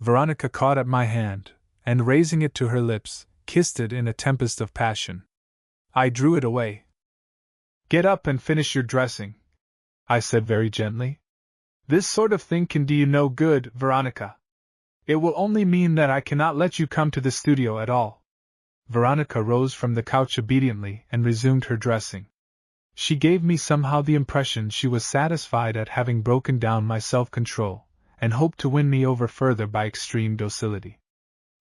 Veronica caught at my hand, and raising it to her lips, kissed it in a tempest of passion. I drew it away. "Get up and finish your dressing," I said very gently. "This sort of thing can do you no good, Veronica. It will only mean that I cannot let you come to the studio at all." Veronica rose from the couch obediently and resumed her dressing. She gave me somehow the impression she was satisfied at having broken down my self-control, and hoped to win me over further by extreme docility.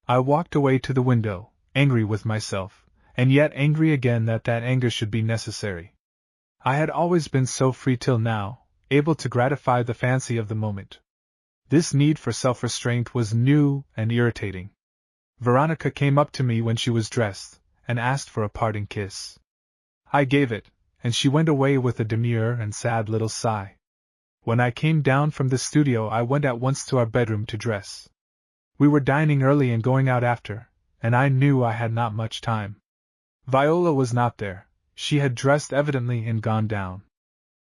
I walked away to the window, angry with myself, and yet angry again that anger should be necessary. I had always been so free till now, able to gratify the fancy of the moment. This need for self-restraint was new and irritating. Veronica came up to me when she was dressed, and asked for a parting kiss. I gave it, and she went away with a demure and sad little sigh. When I came down from the studio, I went at once to our bedroom to dress. We were dining early and going out after, and I knew I had not much time. Viola was not there. She had dressed evidently and gone down.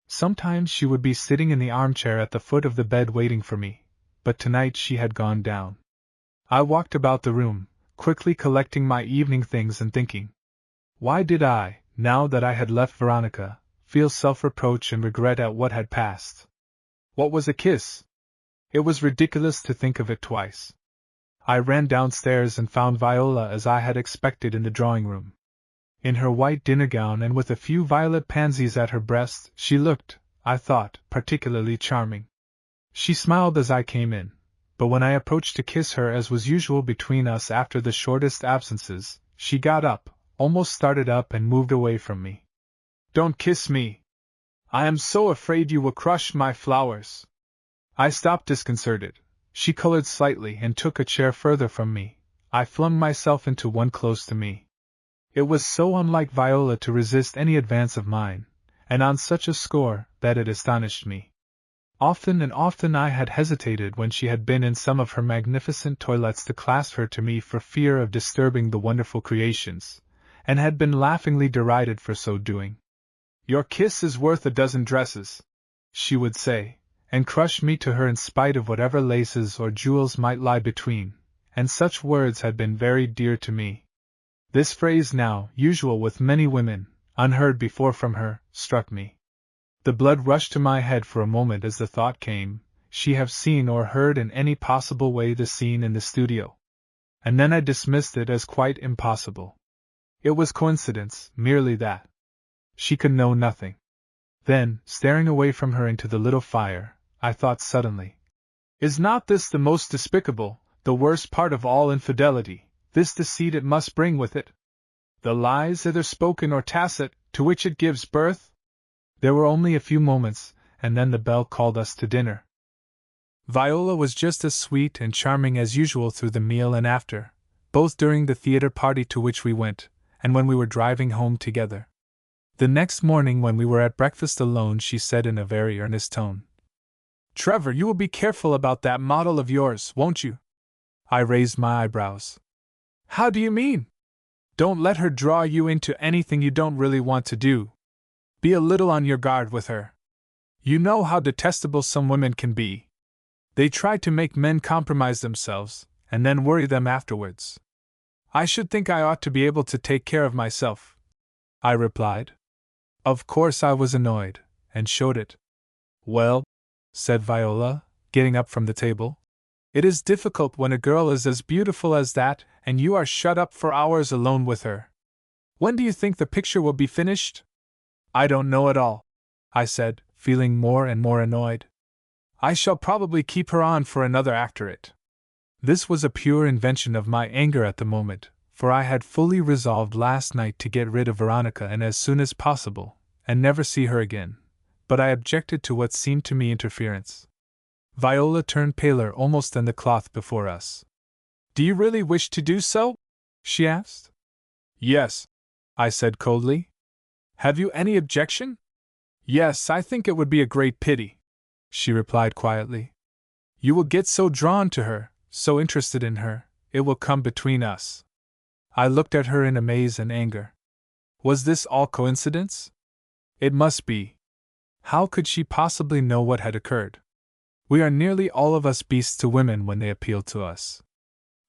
Sometimes she would be sitting in the armchair at the foot of the bed waiting for me, but tonight she had gone down. I walked about the room, quickly collecting my evening things and thinking. Why did I, now that I had left Veronica, feel self-reproach and regret at what had passed? What was a kiss? It was ridiculous to think of it twice. I ran downstairs and found Viola as I had expected in the drawing-room. In her white dinner gown and with a few violet pansies at her breast, she looked, I thought, particularly charming. She smiled as I came in, but when I approached to kiss her as was usual between us after the shortest absences, she got up, almost started up and moved away from me. Don't kiss me! I am so afraid you will crush my flowers. I stopped disconcerted. She colored slightly and took a chair further from me. I flung myself into one close to me. It was so unlike Viola to resist any advance of mine, and on such a score, that it astonished me. Often and often I had hesitated when she had been in some of her magnificent toilettes to clasp her to me for fear of disturbing the wonderful creations, and had been laughingly derided for so doing. Your kiss is worth a dozen dresses, she would say, and crush me to her in spite of whatever laces or jewels might lie between, and such words had been very dear to me. This phrase now, usual with many women, unheard before from her, struck me. The blood rushed to my head for a moment as the thought came, she have seen or heard in any possible way the scene in the studio. And then I dismissed it as quite impossible. It was coincidence, merely that. She could know nothing. Then, staring away from her into the little fire, I thought suddenly, is not this the most despicable, the worst part of all infidelity? This deceit it must bring with it? The lies, either spoken or tacit, to which it gives birth? There were only a few moments, and then the bell called us to dinner. Viola was just as sweet and charming as usual through the meal and after, both during the theater party to which we went, and when we were driving home together. The next morning when we were at breakfast alone she said in a very earnest tone, Trevor, you will be careful about that model of yours, won't you? I raised my eyebrows. How do you mean? Don't let her draw you into anything you don't really want to do. Be a little on your guard with her. You know how detestable some women can be. They try to make men compromise themselves, and then worry them afterwards. I should think I ought to be able to take care of myself, I replied. Of course I was annoyed, and showed it. Well, said Viola, getting up from the table, it is difficult when a girl is as beautiful as that, and you are shut up for hours alone with her. When do you think the picture will be finished? I don't know at all, I said, feeling more and more annoyed. I shall probably keep her on for another actorate. This was a pure invention of my anger at the moment, for I had fully resolved last night to get rid of Veronica and as soon as possible, and never see her again, but I objected to what seemed to me interference. Viola turned paler almost than the cloth before us. Do you really wish to do so? She asked. Yes, I said coldly. Have you any objection? Yes, I think it would be a great pity, she replied quietly. You will get so drawn to her, so interested in her, it will come between us. I looked at her in amaze and anger. Was this all coincidence? It must be. How could she possibly know what had occurred? We are nearly all of us beasts to women when they appeal to us.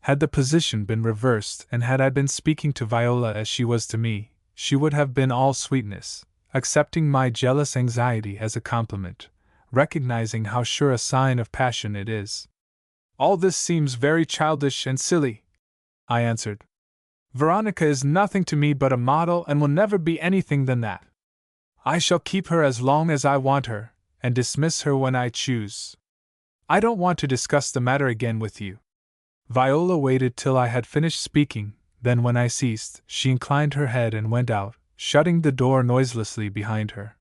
Had the position been reversed and had I been speaking to Viola as she was to me, she would have been all sweetness, accepting my jealous anxiety as a compliment, recognizing how sure a sign of passion it is. All this seems very childish and silly, I answered. Veronica is nothing to me but a model and will never be anything than that. I shall keep her as long as I want her, and dismiss her when I choose. I don't want to discuss the matter again with you." Viola waited till I had finished speaking, then when I ceased, she inclined her head and went out, shutting the door noiselessly behind her.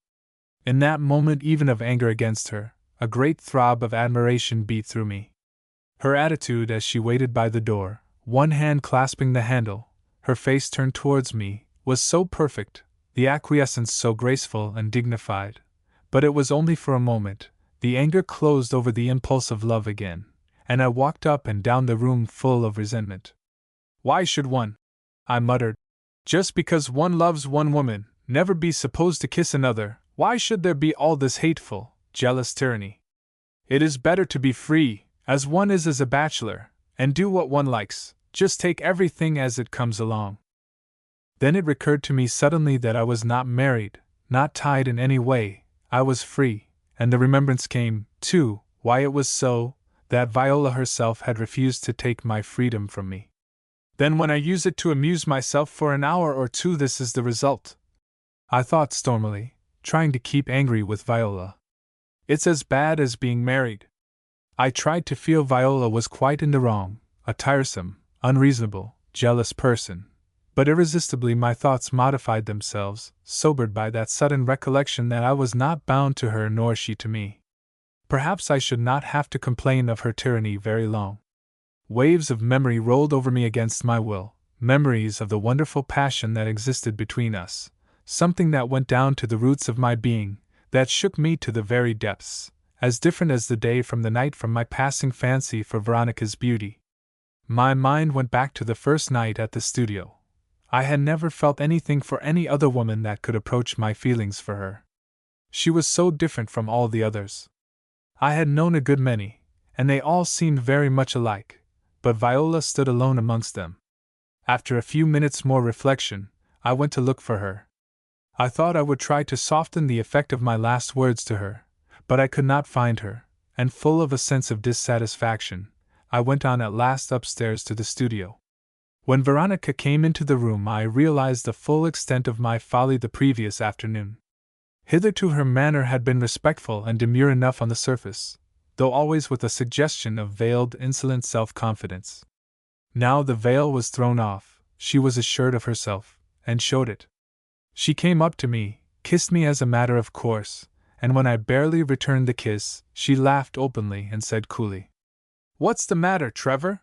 In that moment even of anger against her, a great throb of admiration beat through me. Her attitude as she waited by the door, one hand clasping the handle, her face turned towards me, was so perfect, the acquiescence so graceful and dignified. But it was only for a moment. The anger closed over the impulse of love again, and I walked up and down the room full of resentment. "Why should one," I muttered, "just because one loves one woman, never be supposed to kiss another? Why should there be all this hateful, jealous tyranny? It is better to be free, as one is as a bachelor, and do what one likes, just take everything as it comes along." Then it recurred to me suddenly that I was not married, not tied in any way, I was free, and the remembrance came, too, why it was so, that Viola herself had refused to take my freedom from me. "Then when I use it to amuse myself for an hour or two, this is the result," I thought stormily, trying to keep angry with Viola. "It's as bad as being married." I tried to feel Viola was quite in the wrong, a tiresome, unreasonable, jealous person, but irresistibly my thoughts modified themselves, sobered by that sudden recollection that I was not bound to her nor she to me. Perhaps I should not have to complain of her tyranny very long. Waves of memory rolled over me against my will, memories of the wonderful passion that existed between us, something that went down to the roots of my being, that shook me to the very depths, as different as the day from the night from my passing fancy for Veronica's beauty. My mind went back to the first night at the studio. I had never felt anything for any other woman that could approach my feelings for her. She was so different from all the others. I had known a good many, and they all seemed very much alike, but Viola stood alone amongst them. After a few minutes' more reflection, I went to look for her. I thought I would try to soften the effect of my last words to her, but I could not find her, and full of a sense of dissatisfaction, I went on at last upstairs to the studio. When Veronica came into the room, I realized the full extent of my folly the previous afternoon. Hitherto her manner had been respectful and demure enough on the surface, though always with a suggestion of veiled, insolent self-confidence. Now the veil was thrown off, she was assured of herself, and showed it. She came up to me, kissed me as a matter of course, and when I barely returned the kiss, she laughed openly and said coolly, "What's the matter, Trevor?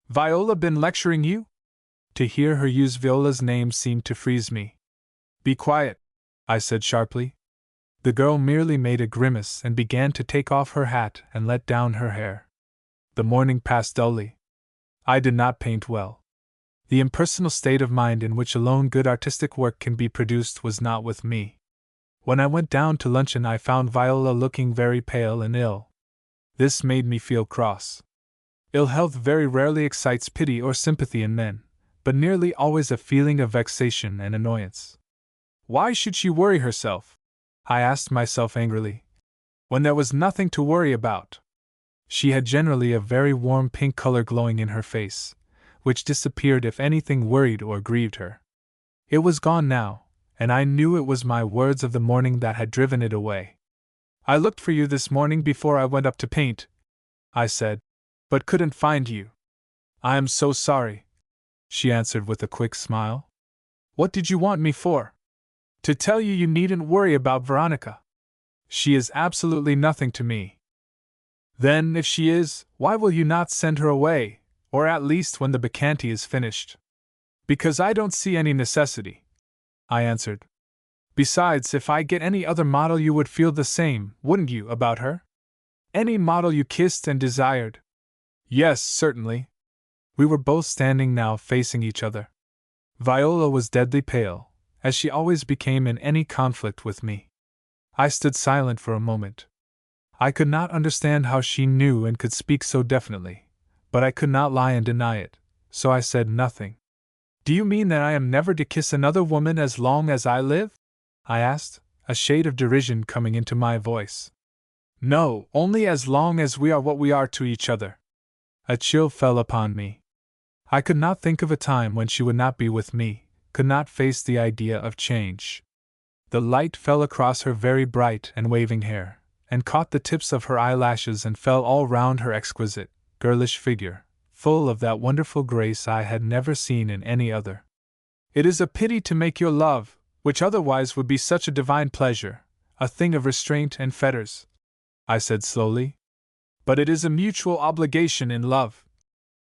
Viola been lecturing you?" To hear her use Viola's name seemed to freeze me. "Be quiet," I said sharply. The girl merely made a grimace and began to take off her hat and let down her hair. The morning passed dully. I did not paint well. The impersonal state of mind in which alone good artistic work can be produced was not with me. When I went down to luncheon, I found Viola looking very pale and ill. This made me feel cross. Ill health very rarely excites pity or sympathy in men, but nearly always a feeling of vexation and annoyance. Why should she worry herself? I asked myself angrily, when there was nothing to worry about. She had generally a very warm pink color glowing in her face, which disappeared if anything worried or grieved her. It was gone now, and I knew it was my words of the morning that had driven it away. "I looked for you this morning before I went up to paint," I said, "but couldn't find you." "I am so sorry," she answered with a quick smile. "What did you want me for?" "To tell you you needn't worry about Veronica. She is absolutely nothing to me." "Then, if she is, why will you not send her away, or at least when the Bacchante is finished?" "Because I don't see any necessity," I answered. "Besides, if I get any other model you would feel the same, wouldn't you, about her? Any model you kissed and desired?" "Yes, certainly." We were both standing now facing each other. Viola was deadly pale, as she always became in any conflict with me. I stood silent for a moment. I could not understand how she knew and could speak so definitely, but I could not lie and deny it, so I said nothing. "Do you mean that I am never to kiss another woman as long as I live?" I asked, a shade of derision coming into my voice. "No, only as long as we are what we are to each other." A chill fell upon me. I could not think of a time when she would not be with me, could not face the idea of change. The light fell across her very bright and waving hair, and caught the tips of her eyelashes and fell all round her exquisite, girlish figure, full of that wonderful grace I had never seen in any other. "It is a pity to make your love, which otherwise would be such a divine pleasure, a thing of restraint and fetters," I said slowly. "But it is a mutual obligation in love,"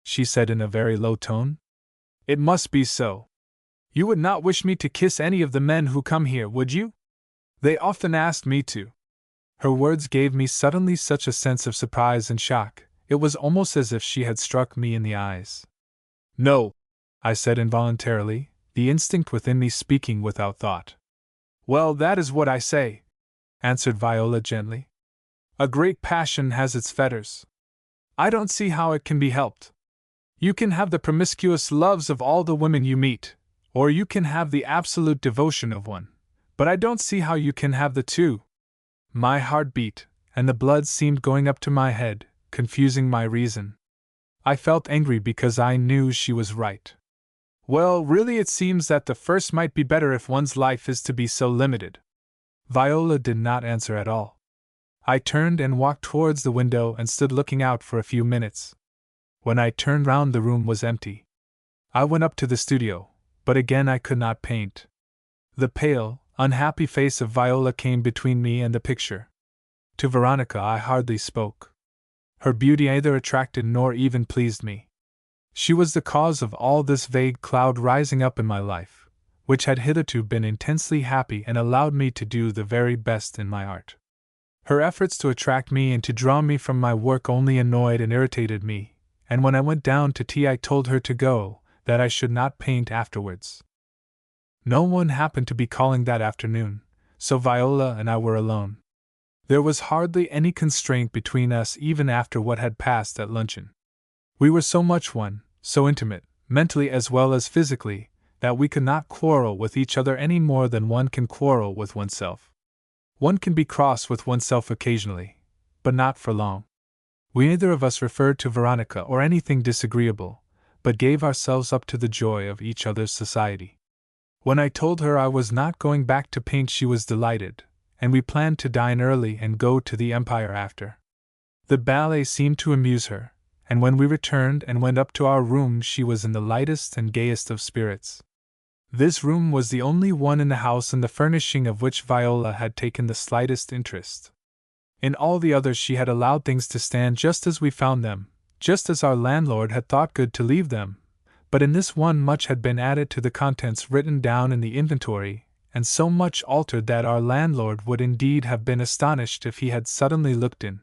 she said in a very low tone. "It must be so. You would not wish me to kiss any of the men who come here, would you? They often asked me to." Her words gave me suddenly such a sense of surprise and shock, it was almost as if she had struck me in the eyes. "No," I said involuntarily, the instinct within me speaking without thought. "Well, that is what I say," answered Viola gently. "A great passion has its fetters. I don't see how it can be helped. You can have the promiscuous loves of all the women you meet, or you can have the absolute devotion of one, but I don't see how you can have the two." My heart beat, and the blood seemed going up to my head, confusing my reason. I felt angry because I knew she was right. "Well, really it seems that the first might be better if one's life is to be so limited." Viola did not answer at all. I turned and walked towards the window and stood looking out for a few minutes. When I turned round, the room was empty. I went up to the studio, but again I could not paint. The pale, unhappy face of Viola came between me and the picture. To Veronica I hardly spoke. Her beauty neither attracted nor even pleased me. She was the cause of all this vague cloud rising up in my life, which had hitherto been intensely happy and allowed me to do the very best in my art. Her efforts to attract me and to draw me from my work only annoyed and irritated me, and when I went down to tea I told her to go, that I should not paint afterwards. No one happened to be calling that afternoon, so Viola and I were alone. There was hardly any constraint between us even after what had passed at luncheon. We were so much one, so intimate, mentally as well as physically, that we could not quarrel with each other any more than one can quarrel with oneself. One can be cross with oneself occasionally, but not for long. We neither of us referred to Veronica or anything disagreeable, but gave ourselves up to the joy of each other's society. When I told her I was not going back to paint, she was delighted, and we planned to dine early and go to the Empire after. The ballet seemed to amuse her, and when we returned and went up to our room she was in the lightest and gayest of spirits. This room was the only one in the house in the furnishing of which Viola had taken the slightest interest. In all the others she had allowed things to stand just as we found them, just as our landlord had thought good to leave them, but in this one much had been added to the contents written down in the inventory, and so much altered that our landlord would indeed have been astonished if he had suddenly looked in.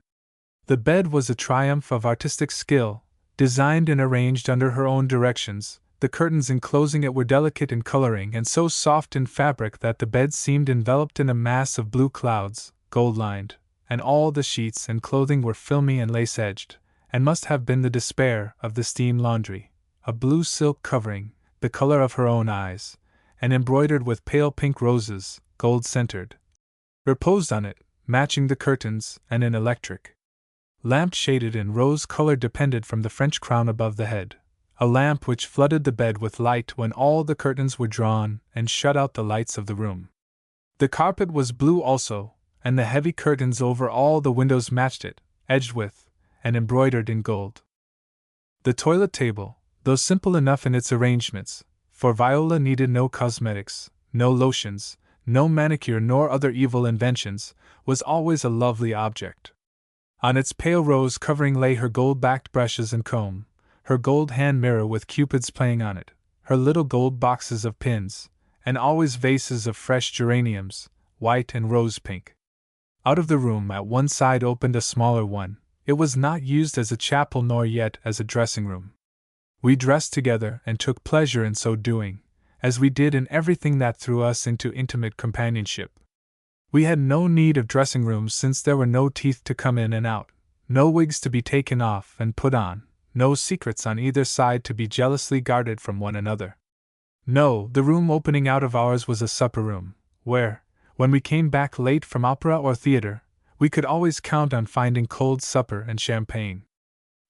The bed was a triumph of artistic skill, designed and arranged under her own directions. The curtains enclosing it were delicate in coloring and so soft in fabric that the bed seemed enveloped in a mass of blue clouds, gold-lined, and all the sheets and clothing were filmy and lace-edged, and must have been the despair of the steam laundry. A blue silk covering, the color of her own eyes, and embroidered with pale pink roses, gold-centered, reposed on it, matching the curtains, and an electric lamp shaded in rose color depended from the French crown above the head, a lamp which flooded the bed with light when all the curtains were drawn and shut out the lights of the room. The carpet was blue also, and the heavy curtains over all the windows matched it, edged with, and embroidered in gold. The toilet table, though simple enough in its arrangements, for Viola needed no cosmetics, no lotions, no manicure nor other evil inventions, was always a lovely object. On its pale rose covering lay her gold-backed brushes and comb, her gold hand mirror with cupids playing on it, her little gold boxes of pins, and always vases of fresh geraniums, white and rose-pink. Out of the room at one side opened a smaller one. It was not used as a chapel nor yet as a dressing-room. We dressed together and took pleasure in so doing, as we did in everything that threw us into intimate companionship. We had no need of dressing-rooms since there were no teeth to come in and out, no wigs to be taken off and put on, no secrets on either side to be jealously guarded from one another. No, the room opening out of ours was a supper-room, where, when we came back late from opera or theater, we could always count on finding cold supper and champagne.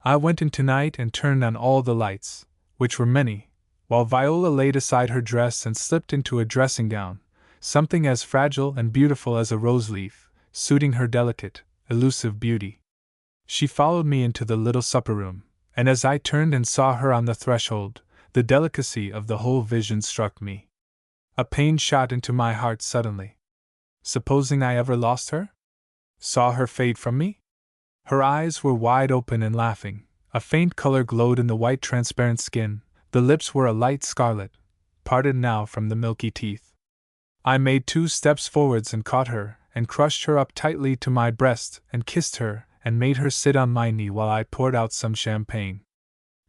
I went in tonight and turned on all the lights, which were many, while Viola laid aside her dress and slipped into a dressing gown, something as fragile and beautiful as a rose leaf, suiting her delicate, elusive beauty. She followed me into the little supper room, and as I turned and saw her on the threshold, the delicacy of the whole vision struck me. A pain shot into my heart suddenly. Supposing I ever lost her? Saw her fade from me? Her eyes were wide open and laughing, a faint color glowed in the white transparent skin, the lips were a light scarlet, parted now from the milky teeth. I made 2 steps forwards and caught her, and crushed her up tightly to my breast, and kissed her, and made her sit on my knee while I poured out some champagne.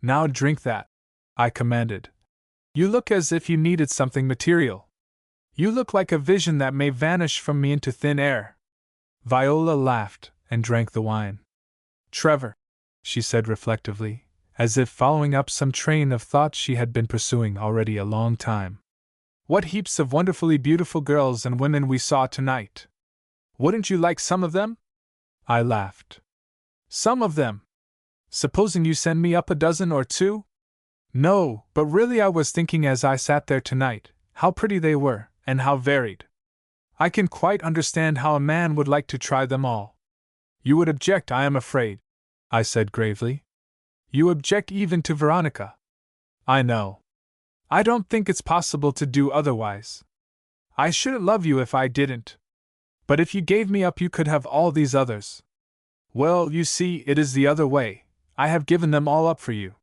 "Now drink that," I commanded. "You look as if you needed something material. You look like a vision that may vanish from me into thin air." Viola laughed, and drank the wine. "Trevor," she said reflectively, as if following up some train of thought she had been pursuing already a long time. "What heaps of wonderfully beautiful girls and women we saw tonight! Wouldn't you like some of them?" I laughed. "Some of them? Supposing you send me up a dozen or 2? "No, but really I was thinking as I sat there tonight, how pretty they were, and how varied. I can quite understand how a man would like to try them all." "You would object, I am afraid," I said gravely. "You object even to Veronica." "I know. I don't think it's possible to do otherwise. I shouldn't love you if I didn't. But if you gave me up, you could have all these others." "Well, you see, it is the other way. I have given them all up for you."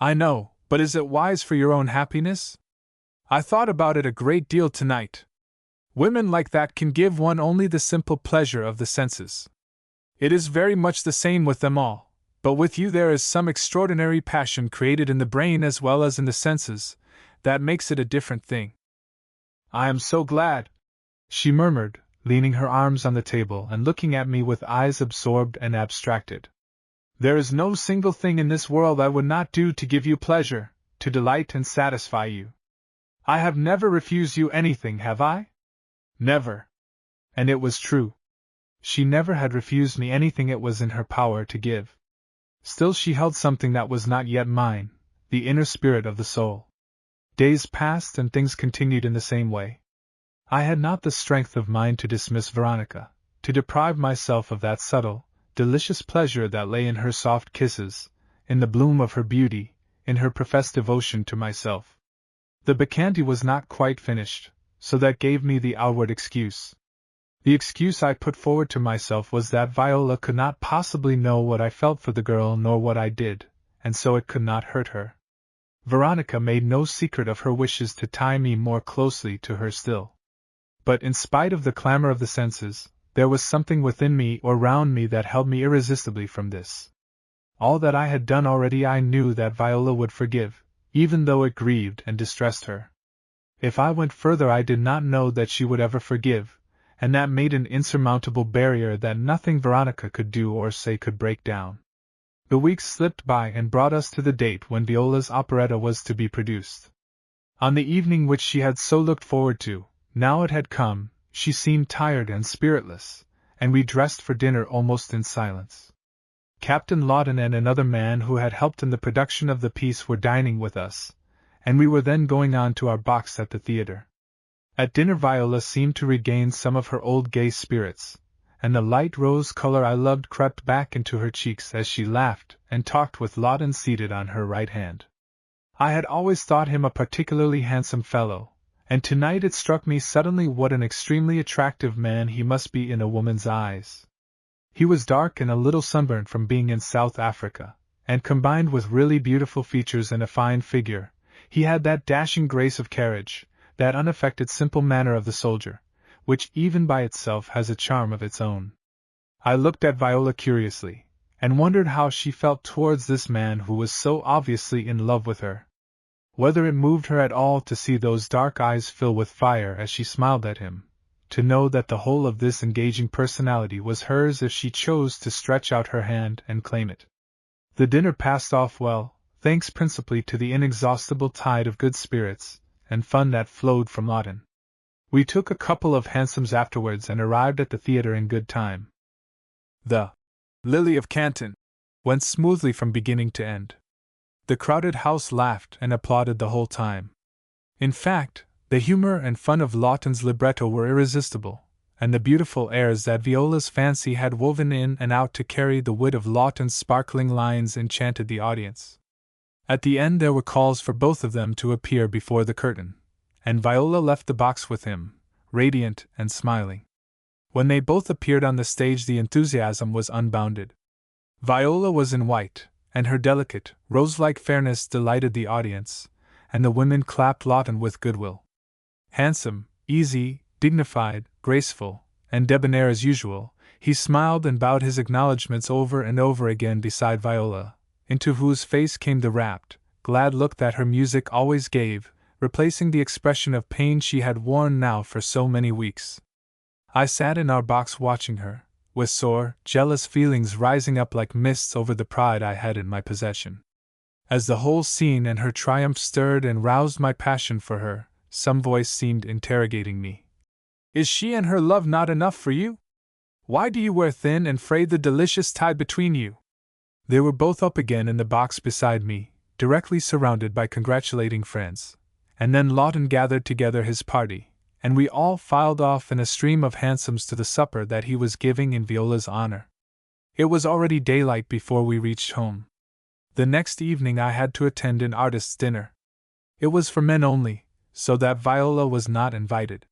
"I know, but is it wise for your own happiness? I thought about it a great deal tonight. Women like that can give one only the simple pleasure of the senses. It is very much the same with them all, but with you there is some extraordinary passion created in the brain as well as in the senses, that makes it a different thing." "I am so glad," she murmured, leaning her arms on the table and looking at me with eyes absorbed and abstracted. "There is no single thing in this world I would not do to give you pleasure, to delight and satisfy you. I have never refused you anything, have I? Never." And it was true. She never had refused me anything it was in her power to give. Still she held something that was not yet mine, the inner spirit of the soul. Days passed and things continued in the same way. I had not the strength of mind to dismiss Veronica, to deprive myself of that subtle, delicious pleasure that lay in her soft kisses, in the bloom of her beauty, in her professed devotion to myself. The Bacchante was not quite finished, so that gave me the outward excuse. The excuse I put forward to myself was that Viola could not possibly know what I felt for the girl nor what I did, and so it could not hurt her. Veronica made no secret of her wishes to tie me more closely to her still. But in spite of the clamor of the senses, there was something within me or round me that held me irresistibly from this. All that I had done already I knew that Viola would forgive, even though it grieved and distressed her. If I went further I did not know that she would ever forgive, and that made an insurmountable barrier that nothing Veronica could do or say could break down. The weeks slipped by and brought us to the date when Viola's operetta was to be produced. On the evening which she had so looked forward to, now it had come, she seemed tired and spiritless, and we dressed for dinner almost in silence. Captain Lawton and another man who had helped in the production of the piece were dining with us, and we were then going on to our box at the theater. At dinner Viola seemed to regain some of her old gay spirits, and the light rose color I loved crept back into her cheeks as she laughed and talked with Lawton seated on her right hand. I had always thought him a particularly handsome fellow, and tonight it struck me suddenly what an extremely attractive man he must be in a woman's eyes. He was dark and a little sunburnt from being in South Africa, and combined with really beautiful features and a fine figure, he had that dashing grace of carriage, that unaffected simple manner of the soldier, which even by itself has a charm of its own. I looked at Viola curiously, and wondered how she felt towards this man who was so obviously in love with her. Whether it moved her at all to see those dark eyes fill with fire as she smiled at him, to know that the whole of this engaging personality was hers if she chose to stretch out her hand and claim it. The dinner passed off well, thanks principally to the inexhaustible tide of good spirits and fun that flowed from Lawton. We took a couple of hansoms afterwards and arrived at the theater in good time. The Lily of Canton went smoothly from beginning to end. The crowded house laughed and applauded the whole time. In fact, the humor and fun of Lawton's libretto were irresistible, and the beautiful airs that Viola's fancy had woven in and out to carry the wit of Lawton's sparkling lines enchanted the audience. At the end there were calls for both of them to appear before the curtain, and Viola left the box with him, radiant and smiling. When they both appeared on the stage, the enthusiasm was unbounded. Viola was in white, and her delicate, rose-like fairness delighted the audience, and the women clapped Lawton with goodwill. Handsome, easy, dignified, graceful, and debonair as usual, he smiled and bowed his acknowledgments over and over again beside Viola, into whose face came the rapt, glad look that her music always gave, replacing the expression of pain she had worn now for so many weeks. I sat in our box watching her, with sore, jealous feelings rising up like mists over the pride I had in my possession. As the whole scene and her triumph stirred and roused my passion for her, some voice seemed interrogating me. Is she and her love not enough for you? Why do you wear thin and fray the delicious tie between you? They were both up again in the box beside me, directly surrounded by congratulating friends, and then Lawton gathered together his party, and we all filed off in a stream of hansoms to the supper that he was giving in Viola's honor. It was already daylight before we reached home. The next evening I had to attend an artist's dinner. It was for men only, so that Viola was not invited.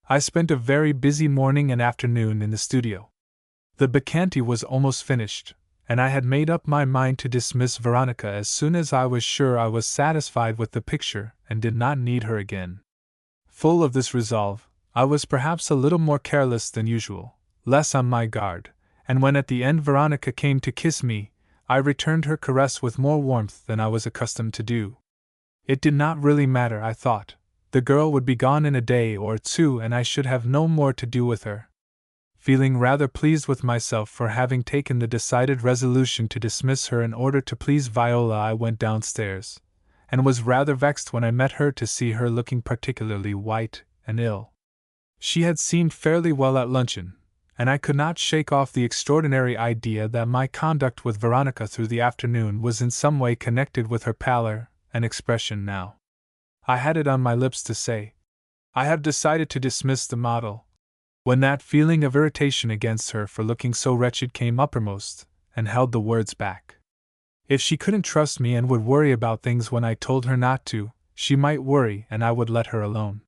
I spent a very busy morning and afternoon in the studio. The Bacchante was almost finished, and I had made up my mind to dismiss Veronica as soon as I was sure I was satisfied with the picture and did not need her again. Full of this resolve, I was perhaps a little more careless than usual, less on my guard, and when at the end Veronica came to kiss me, I returned her caress with more warmth than I was accustomed to do. It did not really matter, I thought. The girl would be gone in a day or two and I should have no more to do with her. Feeling rather pleased with myself for having taken the decided resolution to dismiss her in order to please Viola, I went downstairs, and was rather vexed when I met her to see her looking particularly white and ill. She had seemed fairly well at luncheon, and I could not shake off the extraordinary idea that my conduct with Veronica through the afternoon was in some way connected with her pallor and expression now. I had it on my lips to say, I have decided to dismiss the model, when that feeling of irritation against her for looking so wretched came uppermost, and held the words back. If she couldn't trust me and would worry about things when I told her not to, she might worry and I would let her alone.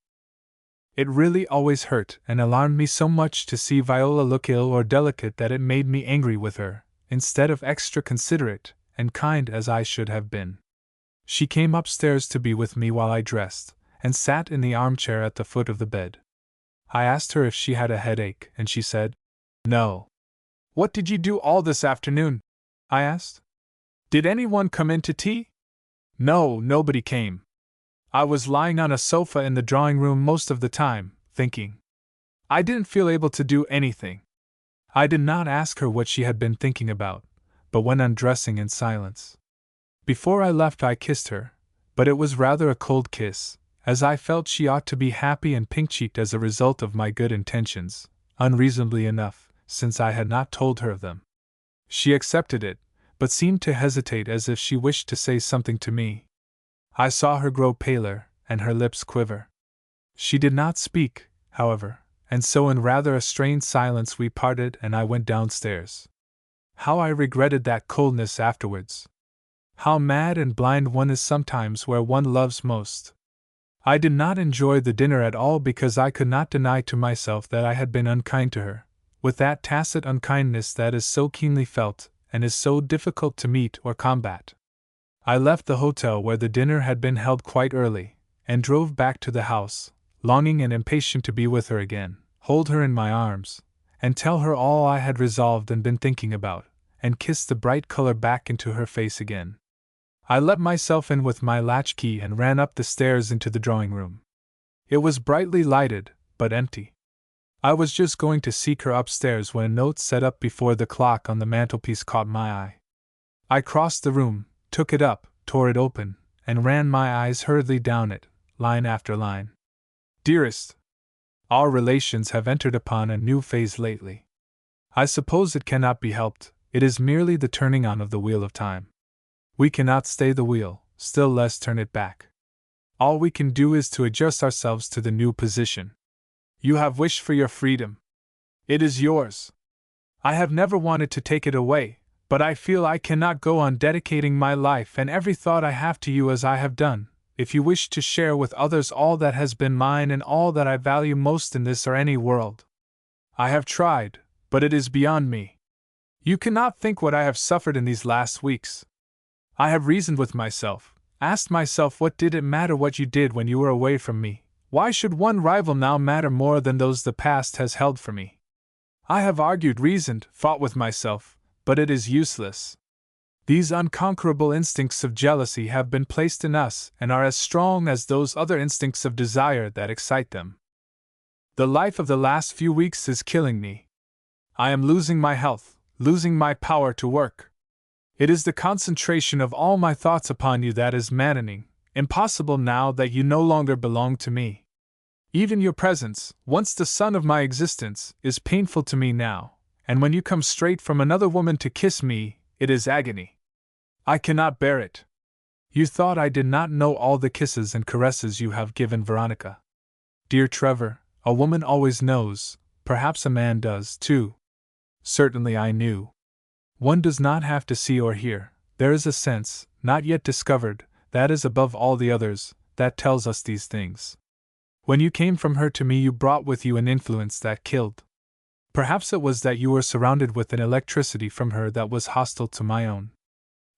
It really always hurt and alarmed me so much to see Viola look ill or delicate that it made me angry with her, instead of extra considerate and kind as I should have been. She came upstairs to be with me while I dressed, and sat in the armchair at the foot of the bed. I asked her if she had a headache, and she said, No. What did you do all this afternoon? I asked. Did anyone come in to tea? No, nobody came. I was lying on a sofa in the drawing room most of the time, thinking. I didn't feel able to do anything. I did not ask her what she had been thinking about, but went undressing in silence. Before I left I kissed her, but it was rather a cold kiss, as I felt she ought to be happy and pink-cheeked as a result of my good intentions, unreasonably enough, since I had not told her of them. She accepted it, but seemed to hesitate as if she wished to say something to me. I saw her grow paler, and her lips quiver. She did not speak, however, and so in rather a strained silence we parted and I went downstairs. How I regretted that coldness afterwards! How mad and blind one is sometimes where one loves most! I did not enjoy the dinner at all because I could not deny to myself that I had been unkind to her, with that tacit unkindness that is so keenly felt and is so difficult to meet or combat. I left the hotel where the dinner had been held quite early, and drove back to the house, longing and impatient to be with her again, hold her in my arms, and tell her all I had resolved and been thinking about, and kiss the bright color back into her face again. I let myself in with my latchkey and ran up the stairs into the drawing-room. It was brightly lighted, but empty. I was just going to seek her upstairs when a note set up before the clock on the mantelpiece caught my eye. I crossed the room, took it up, tore it open, and ran my eyes hurriedly down it, line after line. Dearest, our relations have entered upon a new phase lately. I suppose it cannot be helped, it is merely the turning on of the wheel of time. We cannot stay the wheel, still less turn it back. All we can do is to adjust ourselves to the new position. You have wished for your freedom. It is yours. I have never wanted to take it away, but I feel I cannot go on dedicating my life and every thought I have to you as I have done, if you wish to share with others all that has been mine and all that I value most in this or any world. I have tried, but it is beyond me. You cannot think what I have suffered in these last weeks. I have reasoned with myself, asked myself what did it matter what you did when you were away from me, why should one rival now matter more than those the past has held for me? I have argued, reasoned, fought with myself, but it is useless. These unconquerable instincts of jealousy have been placed in us and are as strong as those other instincts of desire that excite them. The life of the last few weeks is killing me. I am losing my health, losing my power to work. It is the concentration of all my thoughts upon you that is maddening, impossible now that you no longer belong to me. Even your presence, once the sun of my existence, is painful to me now, and when you come straight from another woman to kiss me, it is agony. I cannot bear it. You thought I did not know all the kisses and caresses you have given Veronica. Dear Trevor, a woman always knows, perhaps a man does, too. Certainly I knew. One does not have to see or hear, there is a sense, not yet discovered, that is above all the others, that tells us these things. When you came from her to me you brought with you an influence that killed. Perhaps it was that you were surrounded with an electricity from her that was hostile to my own.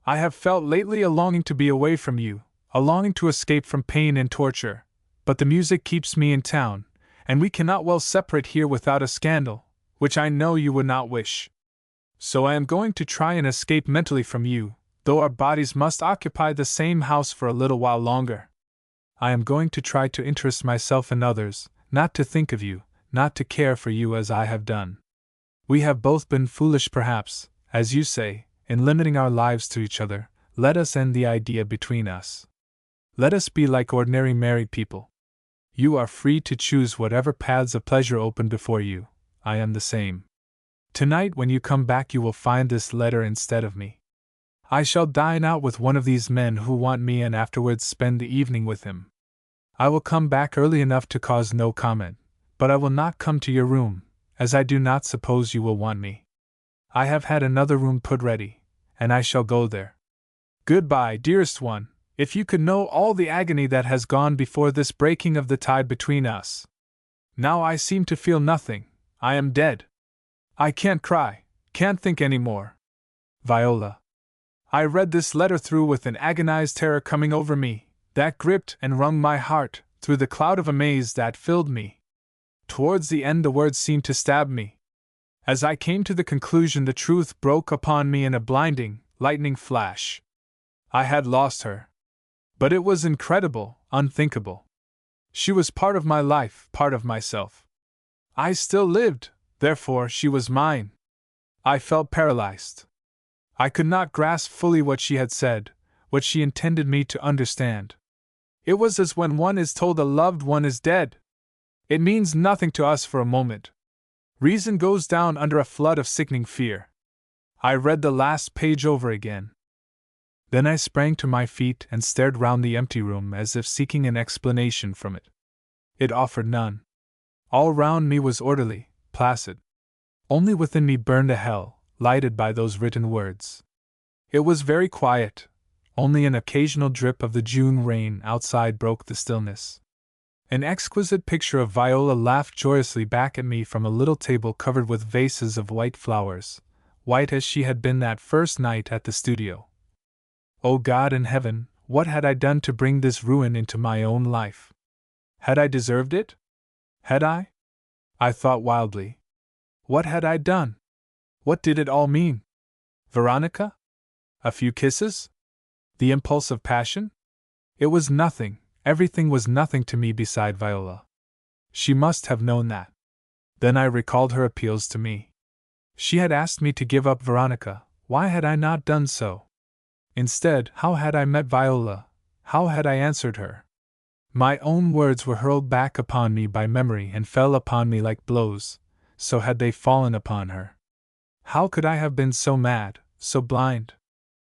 I have felt lately a longing to be away from you, a longing to escape from pain and torture, but the music keeps me in town, and we cannot well separate here without a scandal, which I know you would not wish. So I am going to try and escape mentally from you, though our bodies must occupy the same house for a little while longer. I am going to try to interest myself in others, not to think of you, not to care for you as I have done. We have both been foolish perhaps, as you say, in limiting our lives to each other. Let us end the idea between us. Let us be like ordinary married people. You are free to choose whatever paths of pleasure open before you. I am the same. Tonight when you come back you will find this letter instead of me. I shall dine out with one of these men who want me and afterwards spend the evening with him. I will come back early enough to cause no comment, but I will not come to your room, as I do not suppose you will want me. I have had another room put ready, and I shall go there. Goodbye, dearest one, if you could know all the agony that has gone before this breaking of the tide between us. Now I seem to feel nothing, I am dead. I can't cry, can't think any more. Viola. I read this letter through with an agonized terror coming over me, that gripped and wrung my heart, through the cloud of amaze that filled me. Towards the end the words seemed to stab me. As I came to the conclusion the truth broke upon me in a blinding, lightning flash. I had lost her. But it was incredible, unthinkable. She was part of my life, part of myself. I still lived, therefore she was mine. I felt paralyzed. I could not grasp fully what she had said, what she intended me to understand. It was as when one is told a loved one is dead. It means nothing to us for a moment. Reason goes down under a flood of sickening fear. I read the last page over again. Then I sprang to my feet and stared round the empty room as if seeking an explanation from it. It offered none. All round me was orderly, placid. Only within me burned a hell, lighted by those written words. It was very quiet. Only an occasional drip of the June rain outside broke the stillness. An exquisite picture of Viola laughed joyously back at me from a little table covered with vases of white flowers, white as she had been that first night at the studio. O God in heaven, what had I done to bring this ruin into my own life? Had I deserved it? Had I? I thought wildly. What had I done? What did it all mean? Veronica? A few kisses? The impulse of passion? It was nothing, everything was nothing to me beside Viola. She must have known that. Then I recalled her appeals to me. She had asked me to give up Veronica, why had I not done so? Instead, how had I met Viola? How had I answered her? My own words were hurled back upon me by memory and fell upon me like blows, so had they fallen upon her. How could I have been so mad, so blind?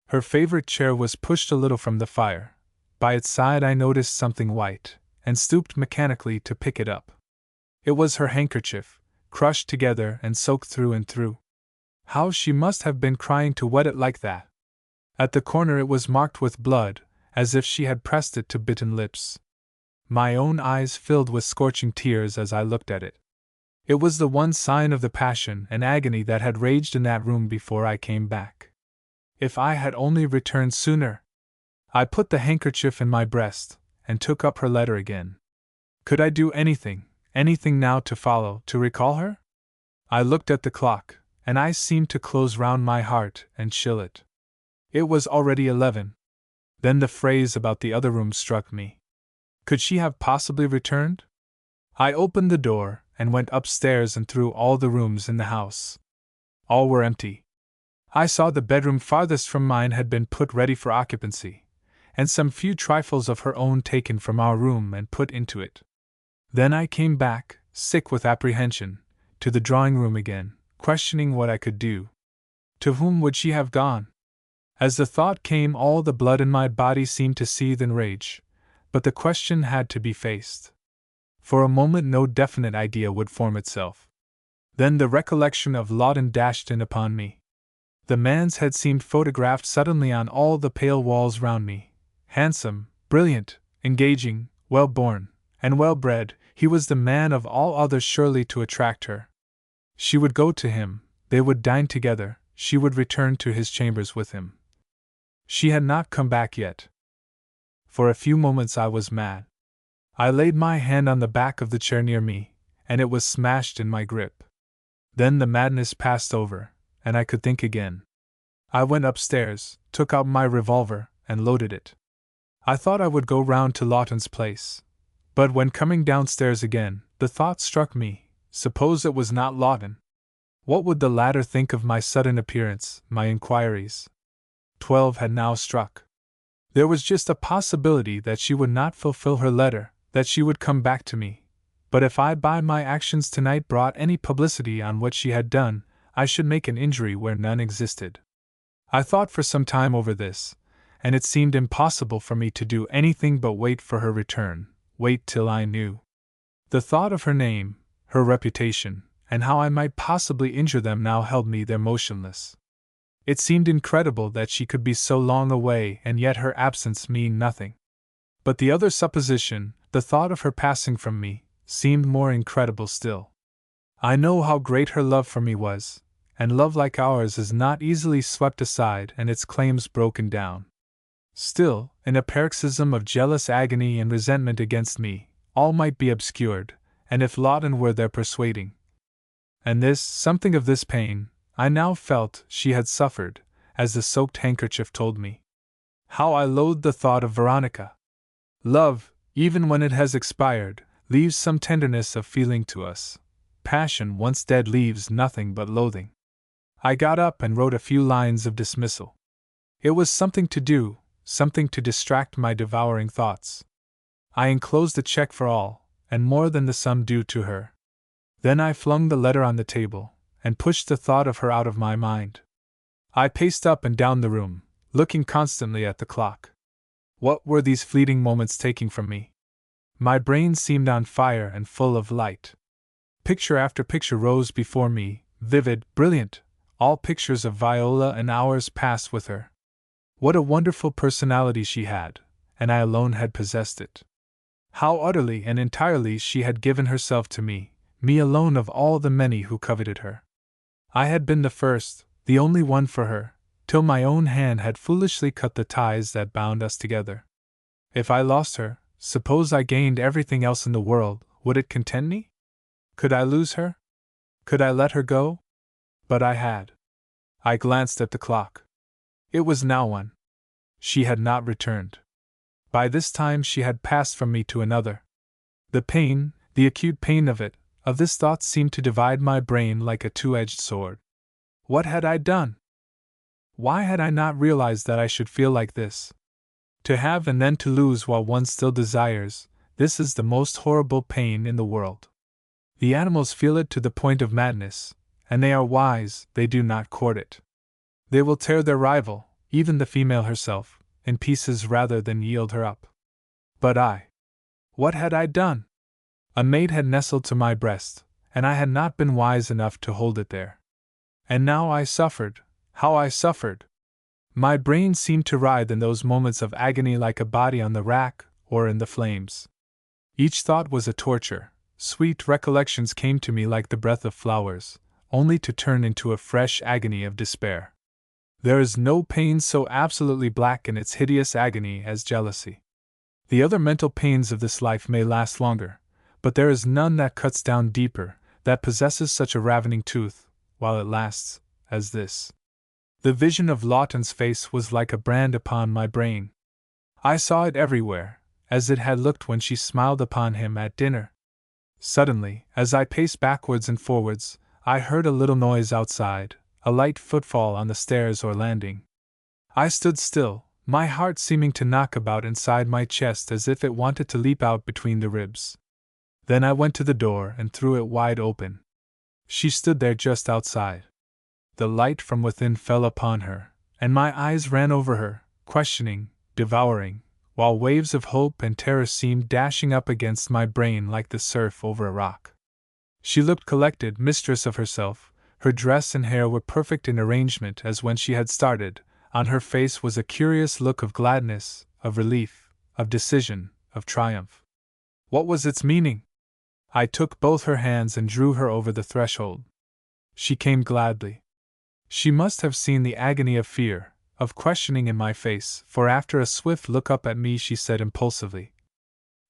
Her favorite chair was pushed a little from the fire. By its side I noticed something white, and stooped mechanically to pick it up. It was her handkerchief, crushed together and soaked through and through. How she must have been crying to wet it like that! At the corner it was marked with blood, as if she had pressed it to bitten lips. My own eyes filled with scorching tears as I looked at it. It was the one sign of the passion and agony that had raged in that room before I came back. If I had only returned sooner! I put the handkerchief in my breast, and took up her letter again. Could I do anything now to follow, to recall her? I looked at the clock, and ice seemed to close round my heart and chill it. It was already 11. Then the phrase about the other room struck me. Could she have possibly returned? I opened the door, and went upstairs and through all the rooms in the house. All were empty. I saw the bedroom farthest from mine had been put ready for occupancy, and some few trifles of her own taken from our room and put into it. Then I came back, sick with apprehension, to the drawing-room again, questioning what I could do. To whom would she have gone? As the thought came, all the blood in my body seemed to seethe in rage, but the question had to be faced. For a moment no definite idea would form itself. Then the recollection of Lawton dashed in upon me. The man's head seemed photographed suddenly on all the pale walls round me. Handsome, brilliant, engaging, well-born, and well-bred, he was the man of all others surely to attract her. She would go to him, they would dine together, she would return to his chambers with him. She had not come back yet. For a few moments I was mad. I laid my hand on the back of the chair near me, and it was smashed in my grip. Then the madness passed over, and I could think again. I went upstairs, took out my revolver, and loaded it. I thought I would go round to Lawton's place. But when coming downstairs again, the thought struck me, suppose it was not Lawton? What would the latter think of my sudden appearance, my inquiries? 12 had now struck. There was just a possibility that she would not fulfill her letter, that she would come back to me. But if I by my actions tonight brought any publicity on what she had done, I should make an injury where none existed. I thought for some time over this, and it seemed impossible for me to do anything but wait for her return, wait till I knew. The thought of her name, her reputation, and how I might possibly injure them now held me there motionless. It seemed incredible that she could be so long away and yet her absence mean nothing. But the other supposition, the thought of her passing from me, seemed more incredible still. I know how great her love for me was, and love like ours is not easily swept aside and its claims broken down. Still, in a paroxysm of jealous agony and resentment against me, all might be obscured, and if Lawton were there persuading. And this, something of this pain, I now felt she had suffered, as the soaked handkerchief told me. How I loathed the thought of Veronica! Love, even when it has expired, leaves some tenderness of feeling to us. Passion once dead leaves nothing but loathing. I got up and wrote a few lines of dismissal. It was something to do, something to distract my devouring thoughts. I enclosed a check for all, and more than the sum due to her. Then I flung the letter on the table, and pushed the thought of her out of my mind. I paced up and down the room, looking constantly at the clock. What were these fleeting moments taking from me? My brain seemed on fire and full of light. Picture after picture rose before me, vivid, brilliant, all pictures of Viola and hours passed with her. What a wonderful personality she had, and I alone had possessed it. How utterly and entirely she had given herself to me alone of all the many who coveted her. I had been the first, the only one for her, till my own hand had foolishly cut the ties that bound us together. If I lost her, suppose I gained everything else in the world, would it content me? Could I lose her? Could I let her go? But I had. I glanced at the clock. It was now 1. She had not returned. By this time she had passed from me to another. The pain, the acute pain of this thought seemed to divide my brain like a two-edged sword. What had I done? Why had I not realized that I should feel like this? To have and then to lose while one still desires, this is the most horrible pain in the world. The animals feel it to the point of madness, and they are wise, they do not court it. They will tear their rival, even the female herself, in pieces rather than yield her up. But what had I done? A maid had nestled to my breast, and I had not been wise enough to hold it there. And now I suffered, how I suffered! My brain seemed to writhe in those moments of agony like a body on the rack or in the flames. Each thought was a torture. Sweet recollections came to me like the breath of flowers, only to turn into a fresh agony of despair. There is no pain so absolutely black in its hideous agony as jealousy. The other mental pains of this life may last longer, but there is none that cuts down deeper, that possesses such a ravening tooth, while it lasts, as this. The vision of Lawton's face was like a brand upon my brain. I saw it everywhere, as it had looked when she smiled upon him at dinner. Suddenly, as I paced backwards and forwards, I heard a little noise outside, a light footfall on the stairs or landing. I stood still, my heart seeming to knock about inside my chest as if it wanted to leap out between the ribs. Then I went to the door and threw it wide open. She stood there just outside. The light from within fell upon her, and my eyes ran over her, questioning, devouring, while waves of hope and terror seemed dashing up against my brain like the surf over a rock. She looked collected, mistress of herself. Her dress and hair were perfect in arrangement as when she had started. On her face was a curious look of gladness, of relief, of decision, of triumph. What was its meaning? I took both her hands and drew her over the threshold. She came gladly. She must have seen the agony of fear, of questioning in my face, for after a swift look up at me she said impulsively,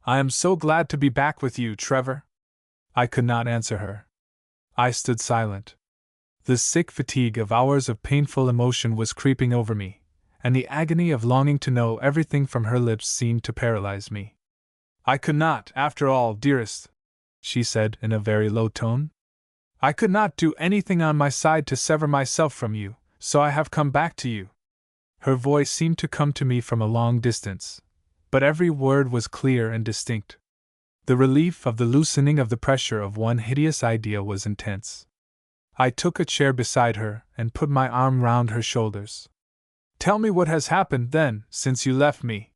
"I am so glad to be back with you, Trevor." I could not answer her. I stood silent. The sick fatigue of hours of painful emotion was creeping over me, and the agony of longing to know everything from her lips seemed to paralyze me. "I could not, after all, dearest," she said in a very low tone. "I could not do anything on my side to sever myself from you, so I have come back to you." Her voice seemed to come to me from a long distance, but every word was clear and distinct. The relief of the loosening of the pressure of one hideous idea was intense. I took a chair beside her and put my arm round her shoulders. "Tell me what has happened, then, since you left me."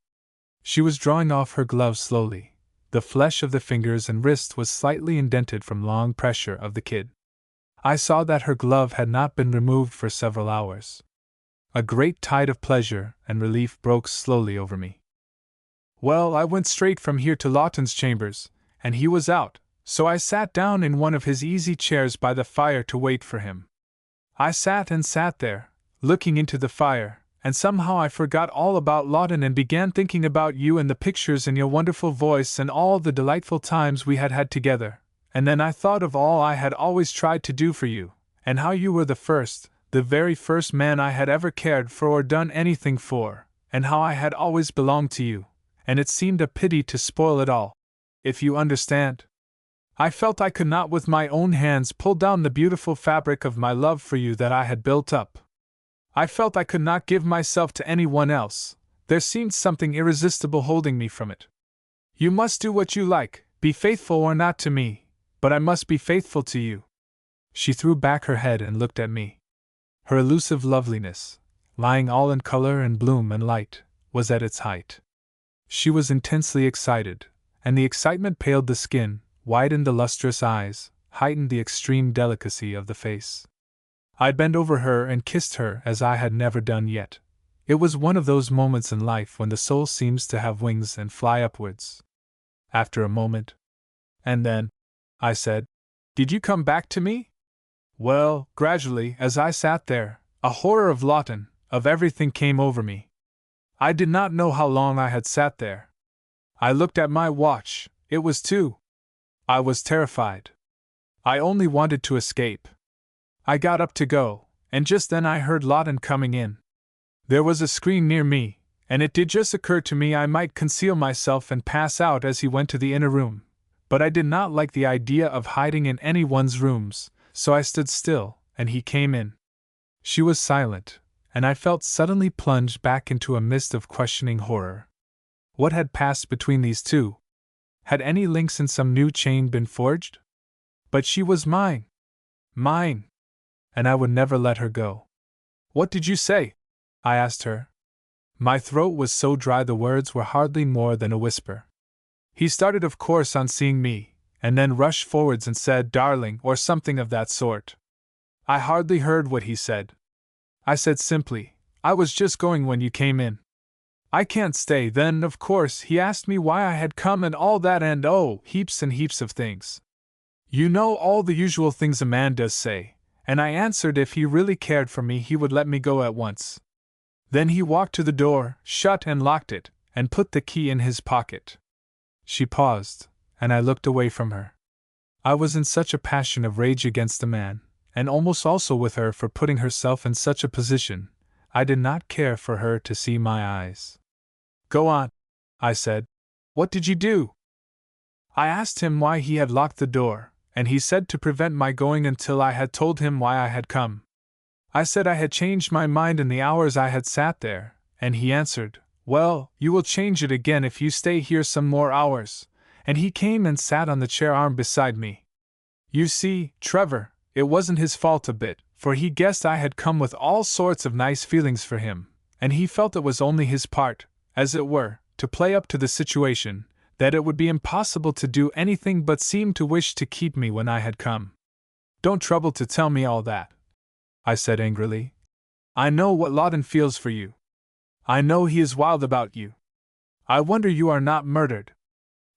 She was drawing off her gloves slowly. The flesh of the fingers and wrist was slightly indented from long pressure of the kid. I saw that her glove had not been removed for several hours. A great tide of pleasure and relief broke slowly over me. "Well, I went straight from here to Lawton's chambers, and he was out, so I sat down in one of his easy chairs by the fire to wait for him. I sat there, looking into the fire, and somehow I forgot all about Lawton and began thinking about you and the pictures and your wonderful voice and all the delightful times we had had together, and then I thought of all I had always tried to do for you, and how you were the very first man I had ever cared for or done anything for, and how I had always belonged to you, and it seemed a pity to spoil it all, if you understand. I felt I could not with my own hands pull down the beautiful fabric of my love for you that I had built up. I felt I could not give myself to anyone else. There seemed something irresistible holding me from it. You must do what you like, be faithful or not to me, but I must be faithful to you." She threw back her head and looked at me. Her elusive loveliness, lying all in color and bloom and light, was at its height. She was intensely excited, and the excitement paled the skin, widened the lustrous eyes, heightened the extreme delicacy of the face. I bent over her and kissed her as I had never done yet. It was one of those moments in life when the soul seems to have wings and fly upwards. After a moment, "And then," I said, "did you come back to me?" "Well, gradually, as I sat there, a horror of Lawton, of everything came over me. I did not know how long I had sat there. I looked at my watch, it was 2. I was terrified. I only wanted to escape. I got up to go, and just then I heard Lawton coming in. There was a screen near me, and it did just occur to me I might conceal myself and pass out as he went to the inner room, but I did not like the idea of hiding in anyone's rooms, so I stood still, and he came in." She was silent, and I felt suddenly plunged back into a mist of questioning horror. What had passed between these two? Had any links in some new chain been forged? But she was mine. Mine! And I would never let her go. "What did you say?" I asked her. My throat was so dry the words were hardly more than a whisper. He started, of course, on seeing me, and then rushed forwards and said, "Darling," or something of that sort. I hardly heard what he said. I said simply, "I was just going when you came in. I can't stay." Then, of course, he asked me why I had come and all that, and oh, heaps and heaps of things. You know, all the usual things a man does say, and I answered if he really cared for me he would let me go at once. Then he walked to the door, shut and locked it, and put the key in his pocket. She paused, and I looked away from her. I was in such a passion of rage against the man, and almost also with her for putting herself in such a position, I did not care for her to see my eyes. "Go on," I said. "What did you do?" I asked him why he had locked the door, and he said to prevent my going until I had told him why I had come. I said I had changed my mind in the hours I had sat there, and he answered, "Well, you will change it again if you stay here some more hours," and he came and sat on the chair arm beside me. You see, Trevor, it wasn't his fault a bit, for he guessed I had come with all sorts of nice feelings for him, and he felt it was only his part, as it were, to play up to the situation, that it would be impossible to do anything but seem to wish to keep me when I had come. "Don't trouble to tell me all that," I said angrily. "I know what Lawton feels for you. I know he is wild about you. I wonder you are not murdered.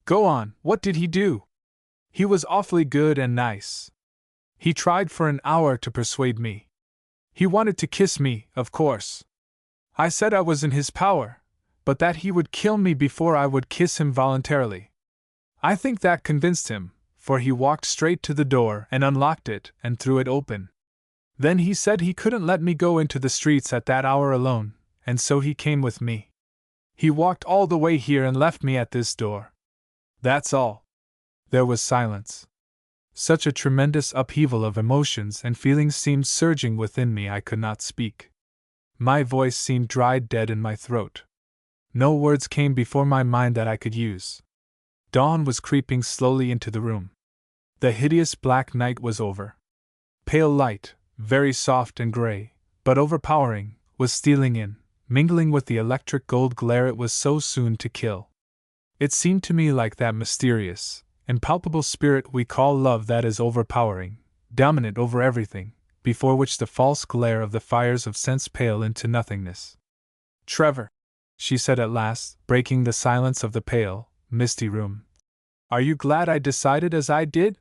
Go on, what did he do?" "He was awfully good and nice. He tried for an hour to persuade me. He wanted to kiss me, of course. I said I was in his power, but that he would kill me before I would kiss him voluntarily. I think that convinced him, for he walked straight to the door and unlocked it and threw it open. Then he said he couldn't let me go into the streets at that hour alone, and so he came with me. He walked all the way here and left me at this door. That's all." There was silence. Such a tremendous upheaval of emotions and feelings seemed surging within me I could not speak. My voice seemed dried dead in my throat. No words came before my mind that I could use. Dawn was creeping slowly into the room. The hideous black night was over. Pale light, very soft and gray, but overpowering, was stealing in, mingling with the electric gold glare it was so soon to kill. It seemed to me like that mysterious, impalpable spirit we call love that is overpowering, dominant over everything, before which the false glare of the fires of sense pale into nothingness. "Trevor," she said at last, breaking the silence of the pale, misty room, "are you glad I decided as I did?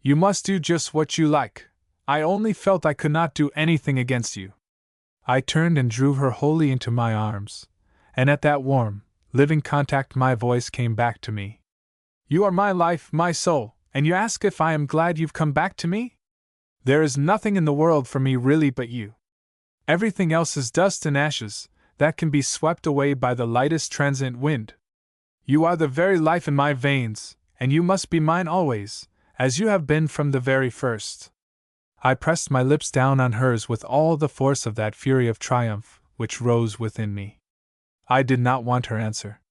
You must do just what you like. I only felt I could not do anything against you." I turned and drew her wholly into my arms, and at that warm, living contact my voice came back to me. "You are my life, my soul, and you ask if I am glad you've come back to me? There is nothing in the world for me really but you. Everything else is dust and ashes, that can be swept away by the lightest transient wind. You are the very life in my veins, and you must be mine always, as you have been from the very first." I pressed my lips down on hers with all the force of that fury of triumph which rose within me. I did not want her answer.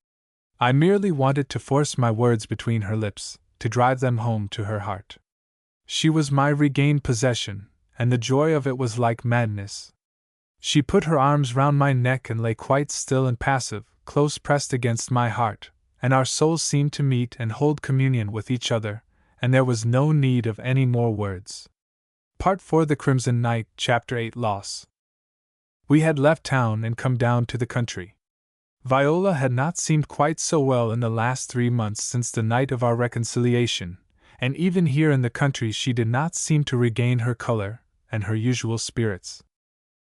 I merely wanted to force my words between her lips, to drive them home to her heart. She was my regained possession, and the joy of it was like madness. She put her arms round my neck and lay quite still and passive, close pressed against my heart, and our souls seemed to meet and hold communion with each other, and there was no need of any more words. Part 4 The Crimson Night, Chapter 8 Loss. We had left town and come down to the country. Viola had not seemed quite so well in the last 3 months since the night of our reconciliation, and even here in the country she did not seem to regain her color and her usual spirits.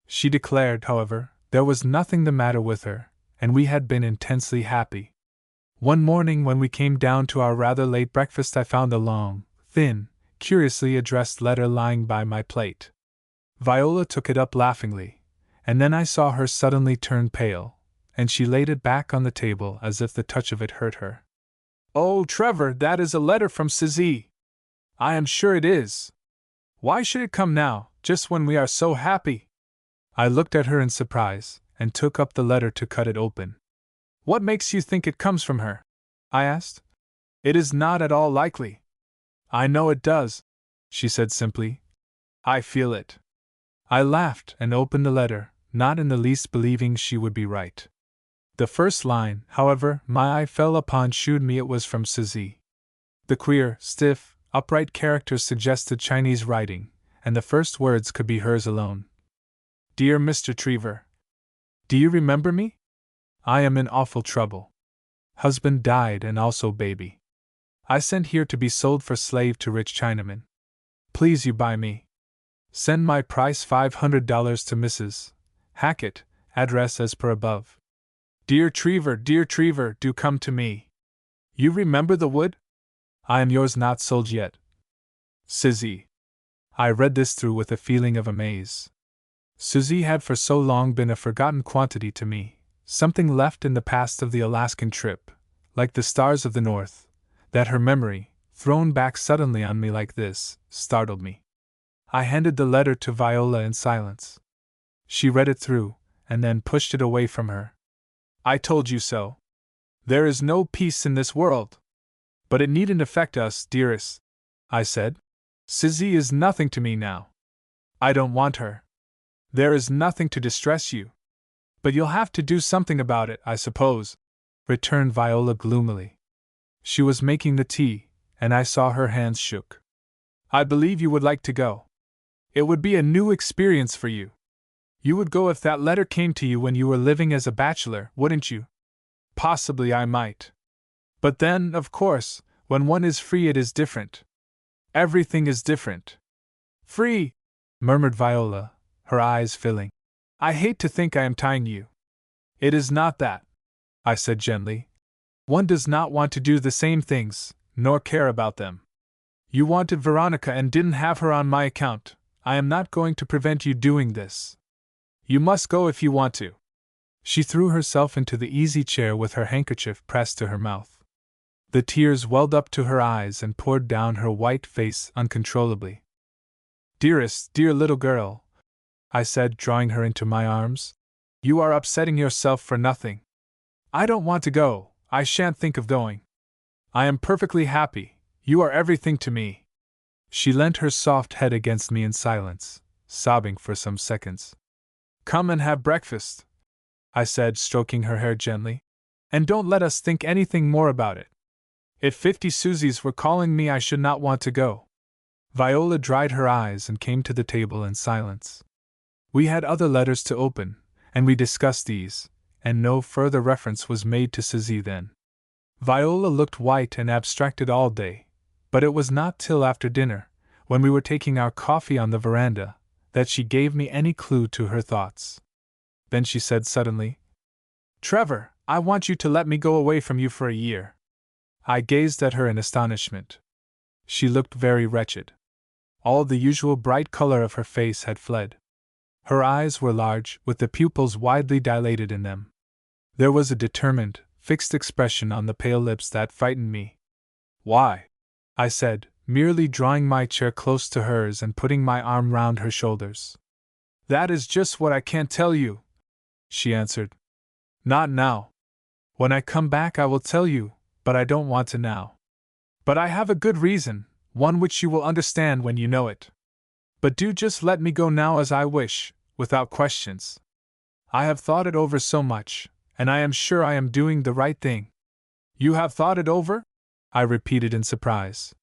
She declared, however, there was nothing the matter with her, and we had been intensely happy. One morning when we came down to our rather late breakfast I found a long, thin, curiously addressed letter lying by my plate. Viola took it up laughingly, and then I saw her suddenly turn pale, and she laid it back on the table as if the touch of it hurt her. "Oh, Trevor, that is a letter from Sizzy." "I am sure it is. Why should it come now, just when we are so happy?" I looked at her in surprise, and took up the letter to cut it open. "What makes you think it comes from her?" I asked. "It is not at all likely." "I know it does," she said simply. "I feel it." I laughed and opened the letter, not in the least believing she would be right. The first line, however, my eye fell upon showed me it was from Suzy. The queer, stiff, upright characters suggested Chinese writing, and the first words could be hers alone. Dear Mr. Trevor, do you remember me? I am in awful trouble. Husband died and also baby. I sent here to be sold for slave to rich Chinamen. Please you buy me. Send my price $500 to Mrs. Hackett, address as per above. Dear Trevor, do come to me. You remember the wood? I am yours, not sold yet. Suzy. I read this through with a feeling of amaze. Suzy had for so long been a forgotten quantity to me, something left in the past of the Alaskan trip, like the stars of the north, that her memory, thrown back suddenly on me like this, startled me. I handed the letter to Viola in silence. She read it through, and then pushed it away from her. I told you so. There is no peace in this world. But it needn't affect us, dearest, I said. Suzy is nothing to me now. I don't want her. There is nothing to distress you. But you'll have to do something about it, I suppose, returned Viola gloomily. She was making the tea, and I saw her hands shook. I believe you would like to go. It would be a new experience for you. You would go if that letter came to you when you were living as a bachelor, wouldn't you? Possibly I might. But then, of course, when one is free it is different. Everything is different. Free, murmured Viola, her eyes filling. I hate to think I am tying you. It is not that, I said gently. One does not want to do the same things, nor care about them. You wanted Veronica and didn't have her on my account. I am not going to prevent you doing this. You must go if you want to. She threw herself into the easy chair with her handkerchief pressed to her mouth. The tears welled up to her eyes and poured down her white face uncontrollably. Dearest, dear little girl, I said, drawing her into my arms, you are upsetting yourself for nothing. I don't want to go, I shan't think of going. I am perfectly happy, you are everything to me. She leant her soft head against me in silence, sobbing for some seconds. Come and have breakfast, I said, stroking her hair gently, and don't let us think anything more about it. If 50 Susys were calling me I should not want to go. Viola dried her eyes and came to the table in silence. We had other letters to open, and we discussed these, and no further reference was made to Suzy then. Viola looked white and abstracted all day, but it was not till after dinner, when we were taking our coffee on the veranda, that she gave me any clue to her thoughts. Then she said suddenly, Trevor, I want you to let me go away from you for a year. I gazed at her in astonishment. She looked very wretched. All the usual bright color of her face had fled. Her eyes were large, with the pupils widely dilated in them. There was a determined, fixed expression on the pale lips that frightened me. Why? I said, merely drawing my chair close to hers and putting my arm round her shoulders. That is just what I can't tell you, she answered. Not now. When I come back I will tell you, but I don't want to now. But I have a good reason, one which you will understand when you know it. But do just let me go now as I wish, without questions. I have thought it over so much, and I am sure I am doing the right thing. You have thought it over? I repeated in surprise.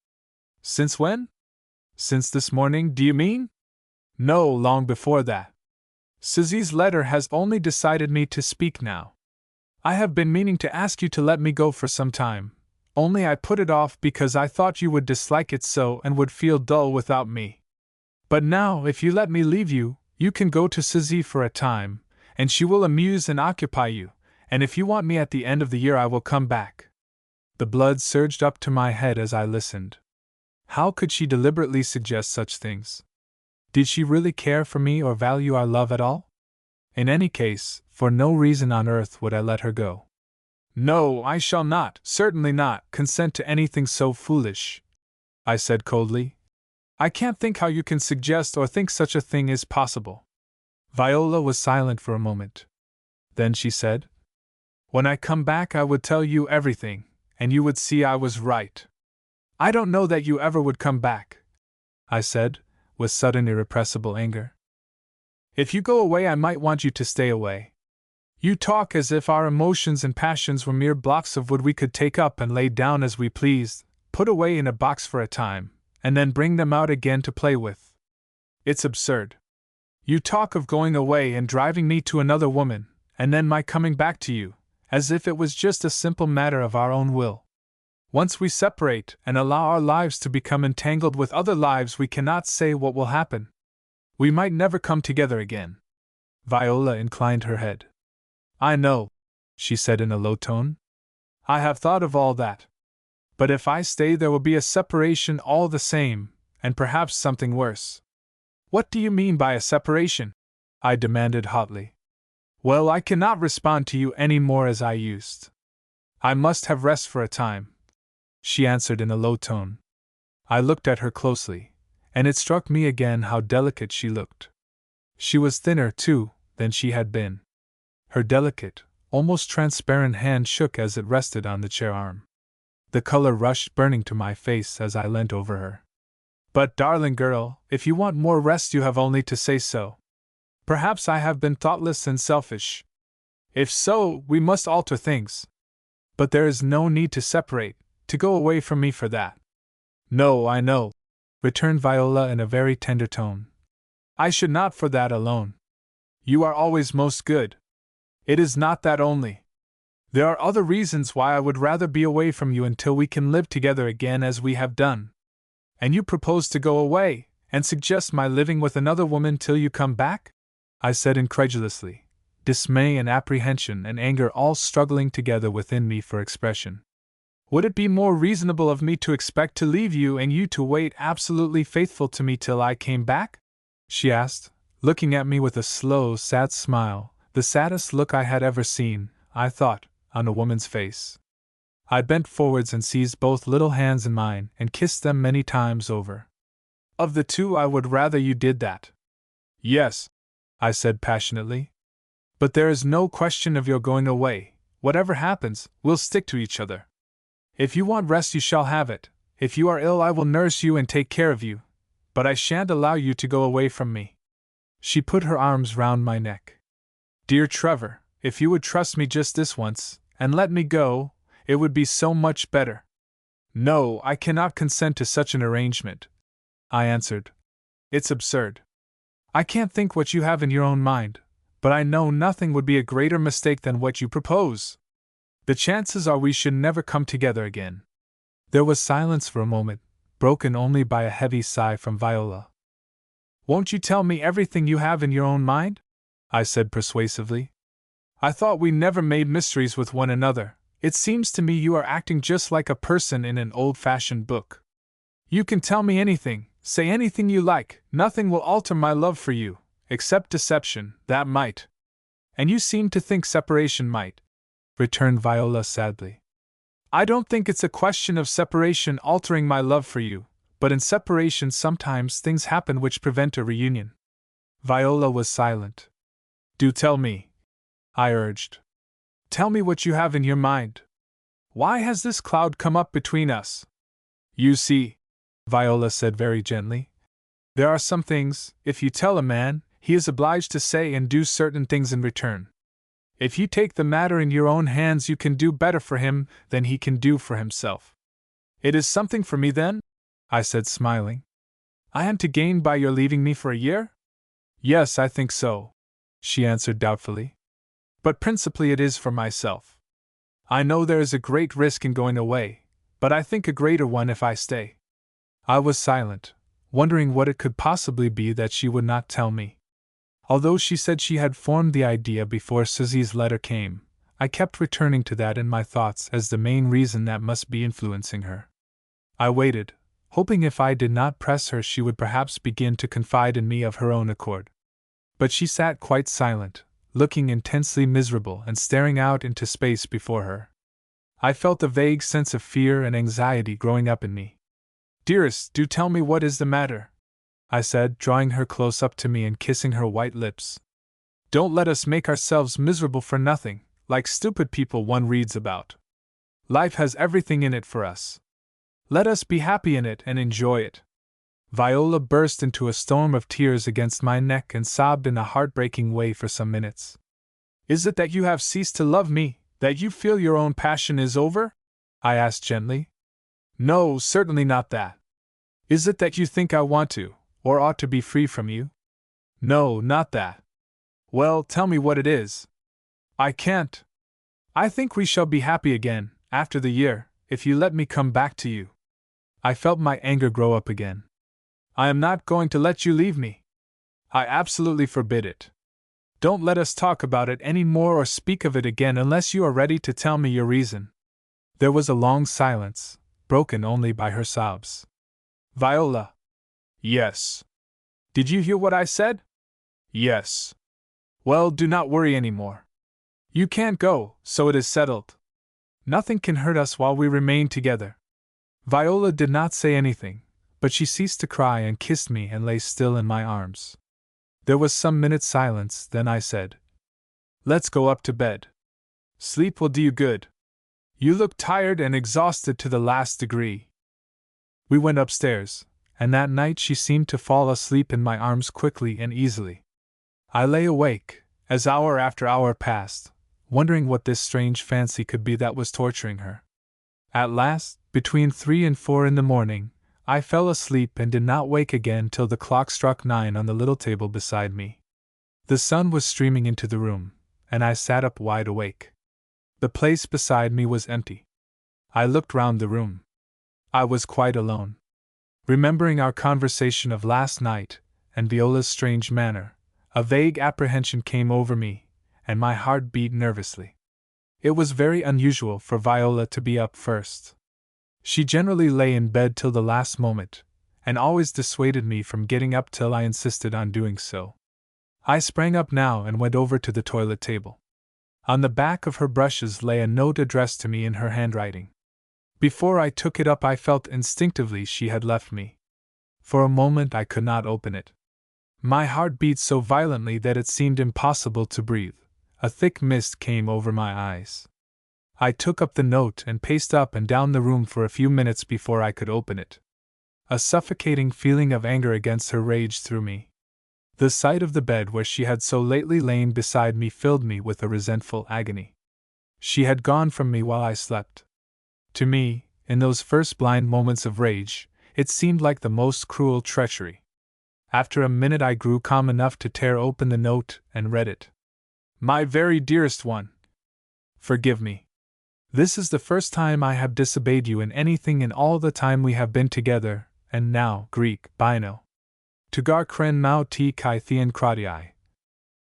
Since when? Since this morning, do you mean? No, long before that. Suzy's letter has only decided me to speak now. I have been meaning to ask you to let me go for some time, only I put it off because I thought you would dislike it so and would feel dull without me. But now, if you let me leave you, you can go to Suzy for a time, and she will amuse and occupy you, and if you want me at the end of the year I will come back. The blood surged up to my head as I listened. How could she deliberately suggest such things? Did she really care for me or value our love at all? In any case, for no reason on earth would I let her go. No, I shall not, certainly not, consent to anything so foolish, I said coldly. I can't think how you can suggest or think such a thing is possible. Viola was silent for a moment. Then she said, When I come back I would tell you everything, and you would see I was right. I don't know that you ever would come back, I said, with sudden irrepressible anger. If you go away, I might want you to stay away. You talk as if our emotions and passions were mere blocks of wood we could take up and lay down as we pleased, put away in a box for a time, and then bring them out again to play with. It's absurd. You talk of going away and driving me to another woman, and then my coming back to you, as if it was just a simple matter of our own will. Once we separate and allow our lives to become entangled with other lives, we cannot say what will happen. We might never come together again. Viola inclined her head. I know, she said in a low tone. I have thought of all that. But if I stay, there will be a separation all the same, and perhaps something worse. What do you mean by a separation? I demanded hotly. Well, I cannot respond to you any more as I used. I must have rest for a time, she answered in a low tone. I looked at her closely, and it struck me again how delicate she looked. She was thinner, too, than she had been. Her delicate, almost transparent hand shook as it rested on the chair arm. The color rushed burning to my face as I leant over her. But, darling girl, if you want more rest, you have only to say so. Perhaps I have been thoughtless and selfish. If so, we must alter things. But there is no need to separate, to go away from me for that. No, I know, returned Viola in a very tender tone. I should not for that alone. You are always most good. It is not that only. There are other reasons why I would rather be away from you until we can live together again as we have done. And you propose to go away, and suggest my living with another woman till you come back? I said incredulously, dismay and apprehension and anger all struggling together within me for expression. Would it be more reasonable of me to expect to leave you and you to wait absolutely faithful to me till I came back? She asked, looking at me with a slow, sad smile, the saddest look I had ever seen, I thought, on a woman's face. I bent forwards and seized both little hands in mine and kissed them many times over. Of the two, I would rather you did that. Yes, I said passionately. But there is no question of your going away. Whatever happens, we'll stick to each other. If you want rest, you shall have it. If you are ill, I will nurse you and take care of you. But I shan't allow you to go away from me. She put her arms round my neck. Dear Trevor, if you would trust me just this once, and let me go, it would be so much better. No, I cannot consent to such an arrangement, I answered. It's absurd. I can't think what you have in your own mind, but I know nothing would be a greater mistake than what you propose. The chances are we should never come together again. There was silence for a moment, broken only by a heavy sigh from Viola. Won't you tell me everything you have in your own mind? I said persuasively. I thought we never made mysteries with one another. It seems to me you are acting just like a person in an old-fashioned book. You can tell me anything, say anything you like, nothing will alter my love for you, except deception, that might. And you seem to think separation might, returned Viola sadly. I don't think it's a question of separation altering my love for you, but in separation sometimes things happen which prevent a reunion. Viola was silent. Do tell me, I urged. Tell me what you have in your mind. Why has this cloud come up between us? You see, Viola said very gently, there are some things, if you tell a man, he is obliged to say and do certain things in return. If you take the matter in your own hands, you can do better for him than he can do for himself. It is something for me, then? I said, smiling. I am to gain by your leaving me for a year? Yes, I think so, she answered doubtfully. But principally it is for myself. I know there is a great risk in going away, but I think a greater one if I stay. I was silent, wondering what it could possibly be that she would not tell me. Although she said she had formed the idea before Susie's letter came, I kept returning to that in my thoughts as the main reason that must be influencing her. I waited, hoping if I did not press her she would perhaps begin to confide in me of her own accord. But she sat quite silent, looking intensely miserable and staring out into space before her. I felt a vague sense of fear and anxiety growing up in me. Dearest, do tell me what is the matter, I said, drawing her close up to me and kissing her white lips. Don't let us make ourselves miserable for nothing, like stupid people one reads about. Life has everything in it for us. Let us be happy in it and enjoy it. Viola burst into a storm of tears against my neck and sobbed in a heartbreaking way for some minutes. Is it that you have ceased to love me, that you feel your own passion is over? I asked gently. No, certainly not that. Is it that you think I want to, or ought to be free from you? No, not that. Well, tell me what it is. I can't. I think we shall be happy again, after the year, if you let me come back to you. I felt my anger grow up again. I am not going to let you leave me. I absolutely forbid it. Don't let us talk about it any more or speak of it again unless you are ready to tell me your reason. There was a long silence, broken only by her sobs. Viola. Yes. Did you hear what I said? Yes. Well, do not worry any more. You can't go, so it is settled. Nothing can hurt us while we remain together. Viola did not say anything, but she ceased to cry and kissed me and lay still in my arms. There was some minutes' silence, then I said, Let's go up to bed. Sleep will do you good. You look tired and exhausted to the last degree. We went upstairs, and that night she seemed to fall asleep in my arms quickly and easily. I lay awake, as hour after hour passed, wondering what this strange fancy could be that was torturing her. At last, between 3 and 4 in the morning, I fell asleep and did not wake again till the clock struck 9 on the little table beside me. The sun was streaming into the room, and I sat up wide awake. The place beside me was empty. I looked round the room. I was quite alone. Remembering our conversation of last night, and Viola's strange manner, a vague apprehension came over me, and my heart beat nervously. It was very unusual for Viola to be up first. She generally lay in bed till the last moment, and always dissuaded me from getting up till I insisted on doing so. I sprang up now and went over to the toilet table. On the back of her brushes lay a note addressed to me in her handwriting. Before I took it up I felt instinctively she had left me. For a moment I could not open it. My heart beat so violently that it seemed impossible to breathe. A thick mist came over my eyes. I took up the note and paced up and down the room for a few minutes before I could open it. A suffocating feeling of anger against her raged through me. The sight of the bed where she had so lately lain beside me filled me with a resentful agony. She had gone from me while I slept. To me, in those first blind moments of rage, it seemed like the most cruel treachery. After a minute I grew calm enough to tear open the note and read it. My very dearest one, forgive me. This is the first time I have disobeyed you in anything in all the time we have been together, and now, Greek, Bino. To gar kren mau ti kai thean kradii.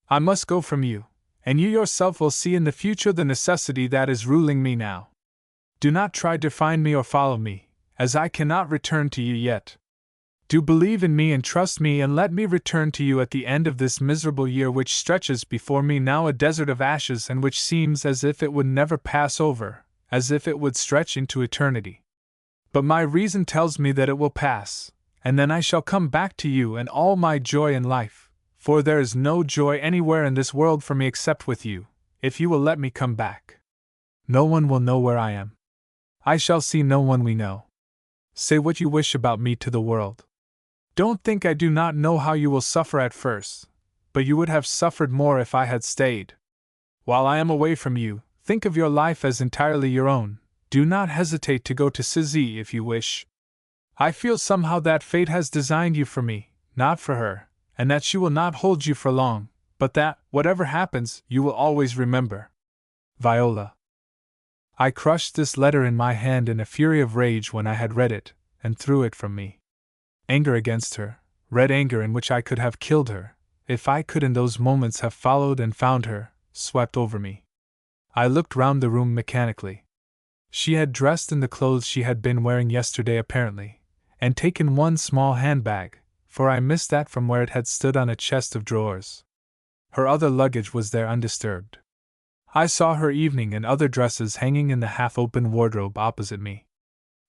I must go from you, and you yourself will see in the future the necessity that is ruling me now. Do not try to find me or follow me, as I cannot return to you yet. Do believe in me and trust me and let me return to you at the end of this miserable year which stretches before me now a desert of ashes and which seems as if it would never pass over, as if it would stretch into eternity. But my reason tells me that it will pass, and then I shall come back to you and all my joy in life, for there is no joy anywhere in this world for me except with you, if you will let me come back. No one will know where I am. I shall see no one we know. Say what you wish about me to the world. Don't think I do not know how you will suffer at first, but you would have suffered more if I had stayed. While I am away from you, think of your life as entirely your own. Do not hesitate to go to Sizzi if you wish. I feel somehow that fate has designed you for me, not for her, and that she will not hold you for long, but that, whatever happens, you will always remember. Viola. I crushed this letter in my hand in a fury of rage when I had read it, and threw it from me. Anger against her, red anger in which I could have killed her, if I could in those moments have followed and found her, swept over me. I looked round the room mechanically. She had dressed in the clothes she had been wearing yesterday apparently, and taken one small handbag, for I missed that from where it had stood on a chest of drawers. Her other luggage was there undisturbed. I saw her evening and other dresses hanging in the half-open wardrobe opposite me.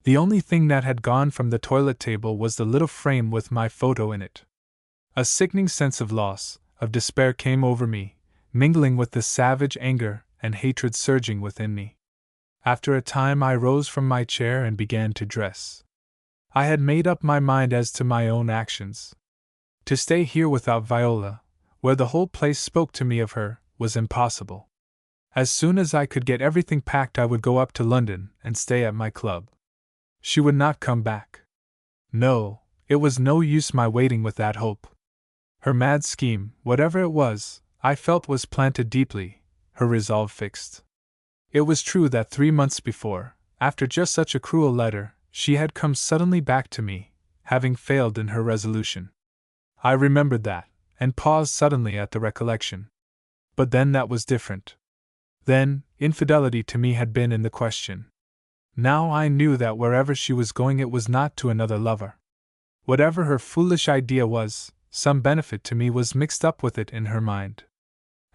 The only thing that had gone from the toilet table was the little frame with my photo in it. A sickening sense of loss, of despair came over me, mingling with the savage anger and hatred surging within me. After a time I rose from my chair and began to dress. I had made up my mind as to my own actions. To stay here without Viola, where the whole place spoke to me of her, was impossible. As soon as I could get everything packed, I would go up to London and stay at my club. She would not come back. No, it was no use my waiting with that hope. Her mad scheme, whatever it was, I felt was planted deeply, her resolve fixed. It was true that 3 months before, after just such a cruel letter, she had come suddenly back to me, having failed in her resolution. I remembered that, and paused suddenly at the recollection. But then that was different. Then, infidelity to me had been in the question. Now I knew that wherever she was going it was not to another lover. Whatever her foolish idea was, some benefit to me was mixed up with it in her mind.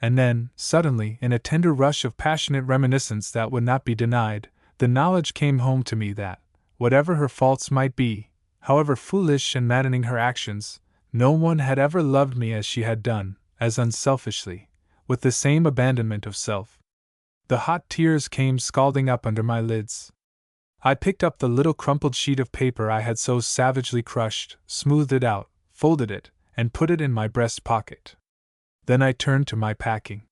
And then, suddenly, in a tender rush of passionate reminiscence that would not be denied, the knowledge came home to me that, whatever her faults might be, however foolish and maddening her actions, no one had ever loved me as she had done, as unselfishly, with the same abandonment of self. The hot tears came scalding up under my lids. I picked up the little crumpled sheet of paper I had so savagely crushed, smoothed it out, folded it, and put it in my breast pocket. Then I turned to my packing.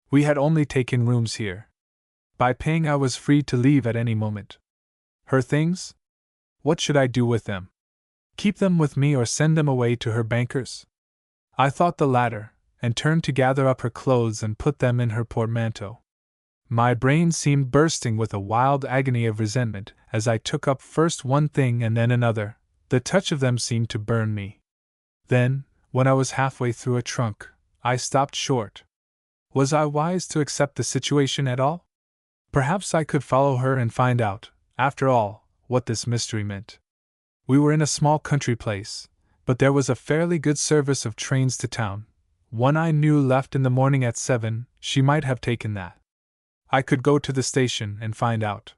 We had only taken rooms here. By paying I was free to leave at any moment. Her things? What should I do with them? Keep them with me or send them away to her bankers? I thought the latter, and turned to gather up her clothes and put them in her portmanteau. My brain seemed bursting with a wild agony of resentment as I took up first one thing and then another. The touch of them seemed to burn me. Then, when I was halfway through a trunk, I stopped short. Was I wise to accept the situation at all? Perhaps I could follow her and find out, after all, what this mystery meant. We were in a small country place, but there was a fairly good service of trains to town. One I knew left in the morning at 7, she might have taken that. I could go to the station and find out.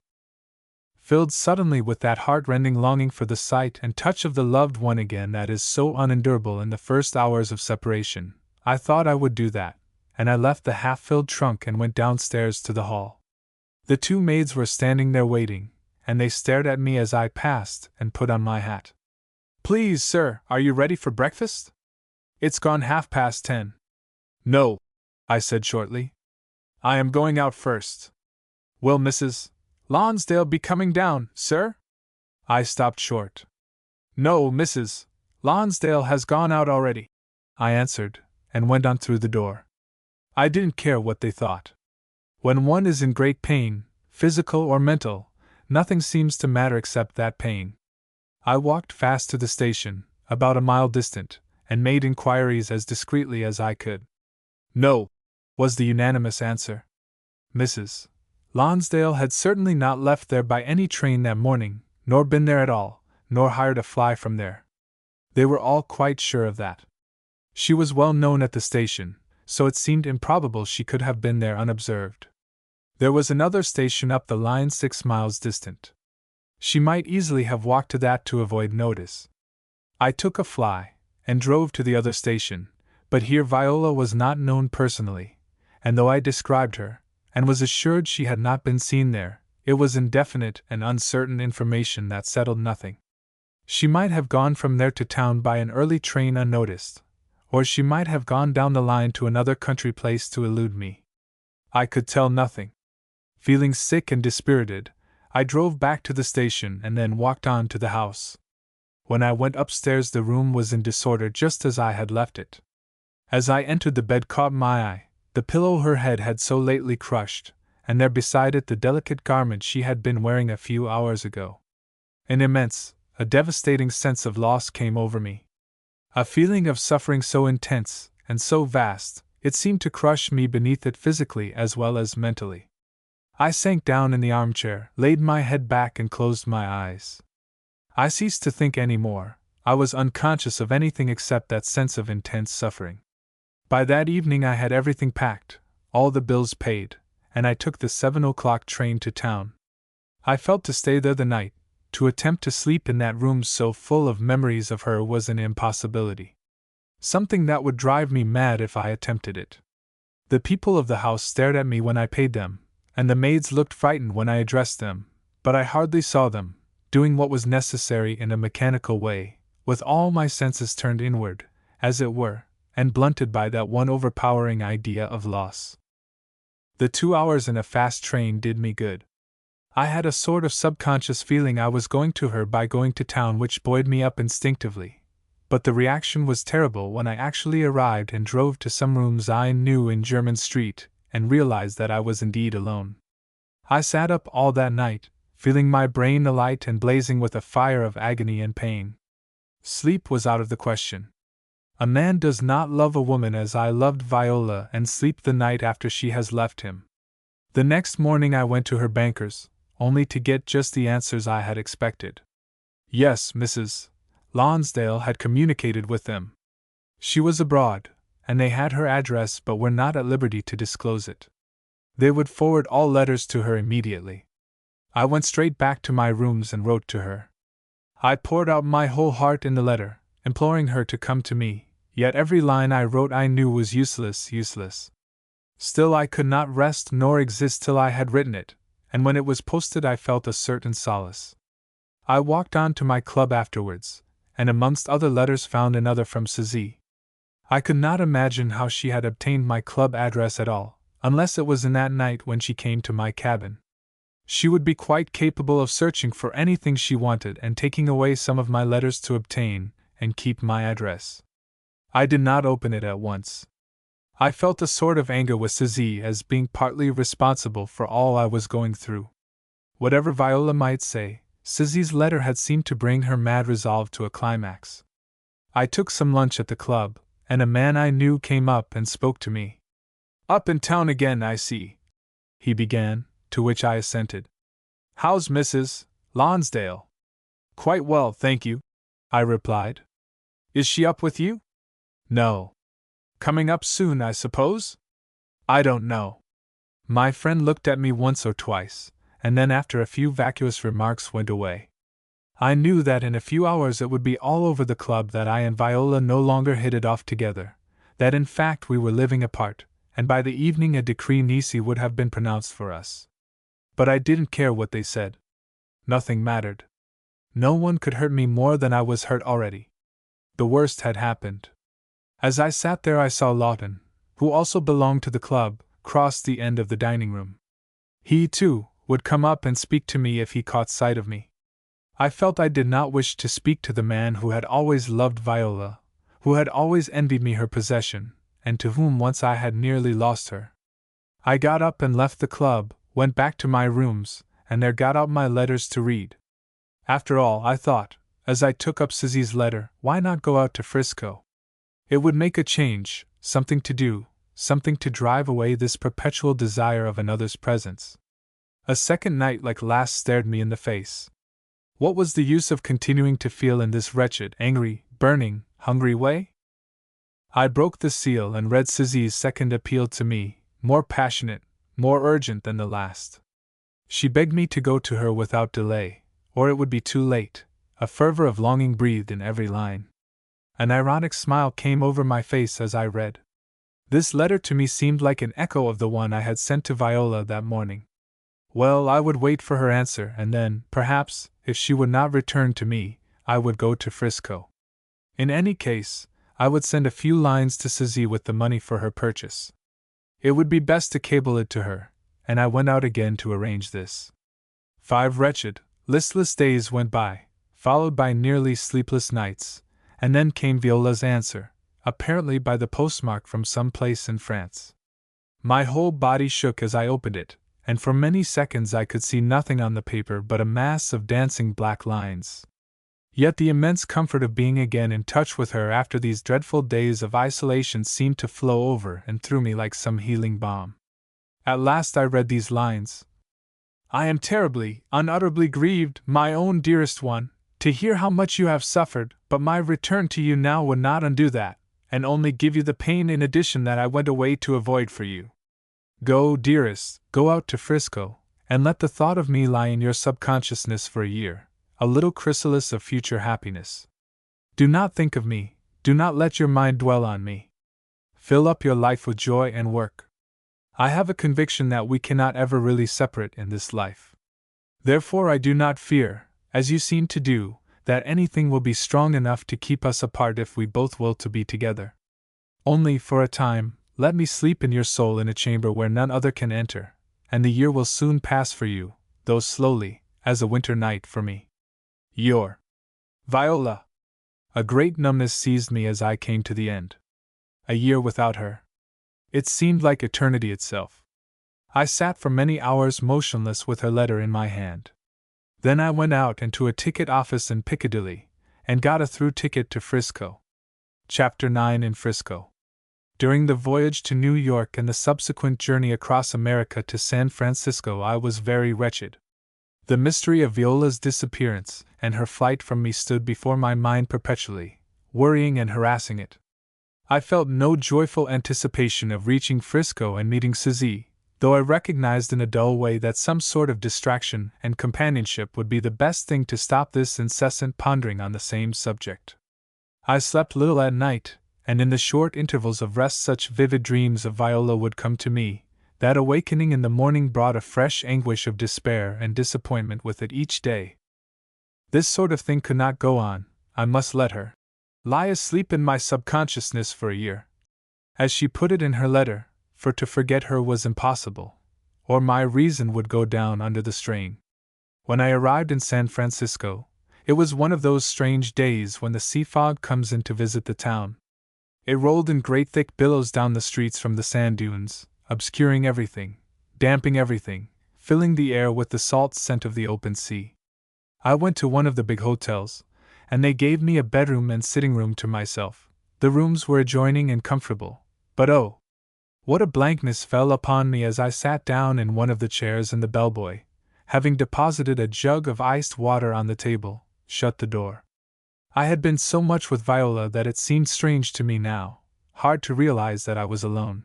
Filled suddenly with that heart-rending longing for the sight and touch of the loved one again that is so unendurable in the first hours of separation, I thought I would do that, and I left the half-filled trunk and went downstairs to the hall. The 2 maids were standing there waiting, and they stared at me as I passed and put on my hat. "Please, sir, are you ready for breakfast? It's gone 10:30. "No," I said shortly. "I am going out first." "Will Mrs. Lonsdale be coming down, sir?" I stopped short. "No, Mrs. Lonsdale has gone out already," I answered, and went on through the door. I didn't care what they thought. When one is in great pain, physical or mental, nothing seems to matter except that pain. I walked fast to the station, about a mile distant, and made inquiries as discreetly as I could. "No," was the unanimous answer. Mrs. Lonsdale had certainly not left there by any train that morning, nor been there at all, nor hired a fly from there. They were all quite sure of that. She was well known at the station, so it seemed improbable she could have been there unobserved. There was another station up the line 6 miles distant. She might easily have walked to that to avoid notice. I took a fly, and drove to the other station, but here Viola was not known personally, and though I described her, and was assured she had not been seen there, it was indefinite and uncertain information that settled nothing. She might have gone from there to town by an early train unnoticed, or she might have gone down the line to another country place to elude me. I could tell nothing. Feeling sick and dispirited, I drove back to the station and then walked on to the house. When I went upstairs, the room was in disorder just as I had left it. As I entered, the bed caught my eye, the pillow her head had so lately crushed, and there beside it the delicate garment she had been wearing a few hours ago. An immense, a devastating sense of loss came over me. A feeling of suffering so intense and so vast, it seemed to crush me beneath it physically as well as mentally. I sank down in the armchair, laid my head back and closed my eyes. I ceased to think any more. I was unconscious of anything except that sense of intense suffering. By that evening I had everything packed, all the bills paid, and I took the 7 o'clock train to town. I felt to stay there the night. To attempt to sleep in that room so full of memories of her was an impossibility. Something that would drive me mad if I attempted it. The people of the house stared at me when I paid them, and the maids looked frightened when I addressed them, but I hardly saw them, doing what was necessary in a mechanical way, with all my senses turned inward, as it were, and blunted by that one overpowering idea of loss. The 2 hours in a fast train did me good. I had a sort of subconscious feeling I was going to her by going to town which buoyed me up instinctively, but the reaction was terrible when I actually arrived and drove to some rooms I knew in Jermyn Street, and realized that I was indeed alone. I sat up all that night, feeling my brain alight and blazing with a fire of agony and pain. Sleep was out of the question. A man does not love a woman as I loved Viola and sleep the night after she has left him. The next morning I went to her bankers, only to get just the answers I had expected. Yes, Mrs. Lonsdale had communicated with them. She was abroad, and they had her address but were not at liberty to disclose it. They would forward all letters to her immediately. I went straight back to my rooms and wrote to her. I poured out my whole heart in the letter, imploring her to come to me, yet every line I wrote I knew was useless. Still I could not rest nor exist till I had written it, and when it was posted I felt a certain solace. I walked on to my club afterwards, and amongst other letters found another from Suzy. I could not imagine how she had obtained my club address at all, unless it was in that night when she came to my cabin. She would be quite capable of searching for anything she wanted and taking away some of my letters to obtain and keep my address. I did not open it at once. I felt a sort of anger with Suzy as being partly responsible for all I was going through. Whatever Viola might say, Suzy's letter had seemed to bring her mad resolve to a climax. I took some lunch at the club, and a man I knew came up and spoke to me. "Up in town again, I see," he began, to which I assented. "How's Mrs. Lonsdale?" "Quite well, thank you," I replied. "Is she up with you?" "No." "Coming up soon, I suppose?" "I don't know." My friend looked at me once or twice, and then after a few vacuous remarks went away. I knew that in a few hours it would be all over the club that I and Viola no longer hit it off together, that in fact we were living apart, and by the evening a decree nisi would have been pronounced for us. But I didn't care what they said. Nothing mattered. No one could hurt me more than I was hurt already. The worst had happened. As I sat there I saw Lawton, who also belonged to the club, cross the end of the dining room. He, too, would come up and speak to me if he caught sight of me. I felt I did not wish to speak to the man who had always loved Viola, who had always envied me her possession, and to whom once I had nearly lost her. I got up and left the club, went back to my rooms, and there got out my letters to read. After all, I thought, as I took up Suzy's letter, why not go out to Frisco? It would make a change, something to do, something to drive away this perpetual desire of another's presence. A second night like last stared me in the face. What was the use of continuing to feel in this wretched, angry, burning, hungry way? I broke the seal and read Suzy's second appeal to me, more passionate, more urgent than the last. She begged me to go to her without delay, or it would be too late, a fervor of longing breathed in every line. An ironic smile came over my face as I read. This letter to me seemed like an echo of the one I had sent to Viola that morning. Well, I would wait for her answer, and then, perhaps, if she would not return to me, I would go to Frisco. In any case, I would send a few lines to Suzy with the money for her purchase. It would be best to cable it to her, and I went out again to arrange this. 5 wretched, listless days went by, followed by nearly sleepless nights, and then came Viola's answer, apparently by the postmark from some place in France. My whole body shook as I opened it, and for many seconds I could see nothing on the paper but a mass of dancing black lines. Yet the immense comfort of being again in touch with her after these dreadful days of isolation seemed to flow over and through me like some healing balm. At last I read these lines. "I am terribly, unutterably grieved, my own dearest one, to hear how much you have suffered, but my return to you now would not undo that, and only give you the pain in addition that I went away to avoid for you. Go, dearest, go out to Frisco, and let the thought of me lie in your subconsciousness for a year, a little chrysalis of future happiness. Do not think of me, do not let your mind dwell on me. Fill up your life with joy and work. I have a conviction that we cannot ever really separate in this life. Therefore I do not fear, as you seem to do, that anything will be strong enough to keep us apart if we both will to be together. Only, for a time, let me sleep in your soul in a chamber where none other can enter, and the year will soon pass for you, though slowly, as a winter night for me. Your Viola. A great numbness seized me as I came to the end. A year without her. It seemed like eternity itself. I sat for many hours motionless with her letter in my hand. Then I went out into a ticket office in Piccadilly, and got a through ticket to Frisco. Chapter 9 in Frisco. During the voyage to New York and the subsequent journey across America to San Francisco, I was very wretched. The mystery of Viola's disappearance and her flight from me stood before my mind perpetually, worrying and harassing it. I felt no joyful anticipation of reaching Frisco and meeting Suzy, though I recognized in a dull way that some sort of distraction and companionship would be the best thing to stop this incessant pondering on the same subject. I slept little at night, and in the short intervals of rest such vivid dreams of Viola would come to me, that awakening in the morning brought a fresh anguish of despair and disappointment with it each day. This sort of thing could not go on. I must let her lie asleep in my subconsciousness for a year, as she put it in her letter, for to forget her was impossible, or my reason would go down under the strain. When I arrived in San Francisco, it was one of those strange days when the sea fog comes in to visit the town. It rolled in great thick billows down the streets from the sand dunes, obscuring everything, damping everything, filling the air with the salt scent of the open sea. I went to one of the big hotels, and they gave me a bedroom and sitting room to myself. The rooms were adjoining and comfortable, but oh, what a blankness fell upon me as I sat down in one of the chairs and the bellboy, having deposited a jug of iced water on the table, shut the door. I had been so much with Viola that it seemed strange to me now, hard to realize that I was alone.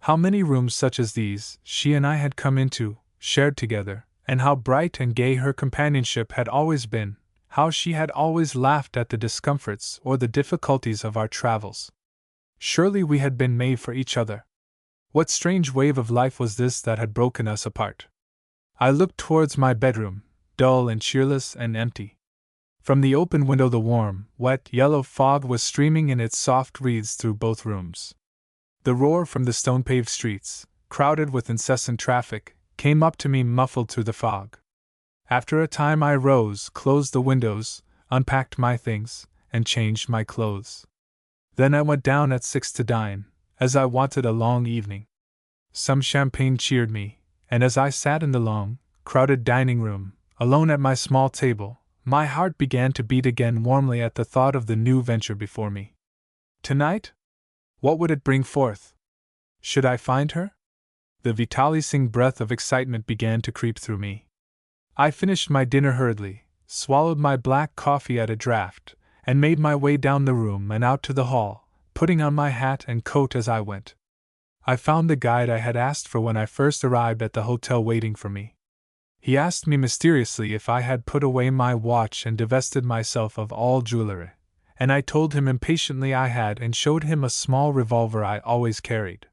How many rooms such as these she and I had come into, shared together, and how bright and gay her companionship had always been, how she had always laughed at the discomforts or the difficulties of our travels. Surely we had been made for each other. What strange wave of life was this that had broken us apart? I looked towards my bedroom, dull and cheerless and empty. From the open window the warm, wet, yellow fog was streaming in its soft wreaths through both rooms. The roar from the stone-paved streets, crowded with incessant traffic, came up to me muffled through the fog. After a time I rose, closed the windows, unpacked my things, and changed my clothes. Then I went down at 6 to dine, as I wanted a long evening. Some champagne cheered me, and as I sat in the long, crowded dining room, alone at my small table, my heart began to beat again warmly at the thought of the new venture before me. Tonight? What would it bring forth? Should I find her? The vitalizing breath of excitement began to creep through me. I finished my dinner hurriedly, swallowed my black coffee at a draught, and made my way down the room and out to the hall, putting on my hat and coat as I went. I found the guide I had asked for when I first arrived at the hotel waiting for me. He asked me mysteriously if I had put away my watch and divested myself of all jewelry, and I told him impatiently I had and showed him a small revolver I always carried.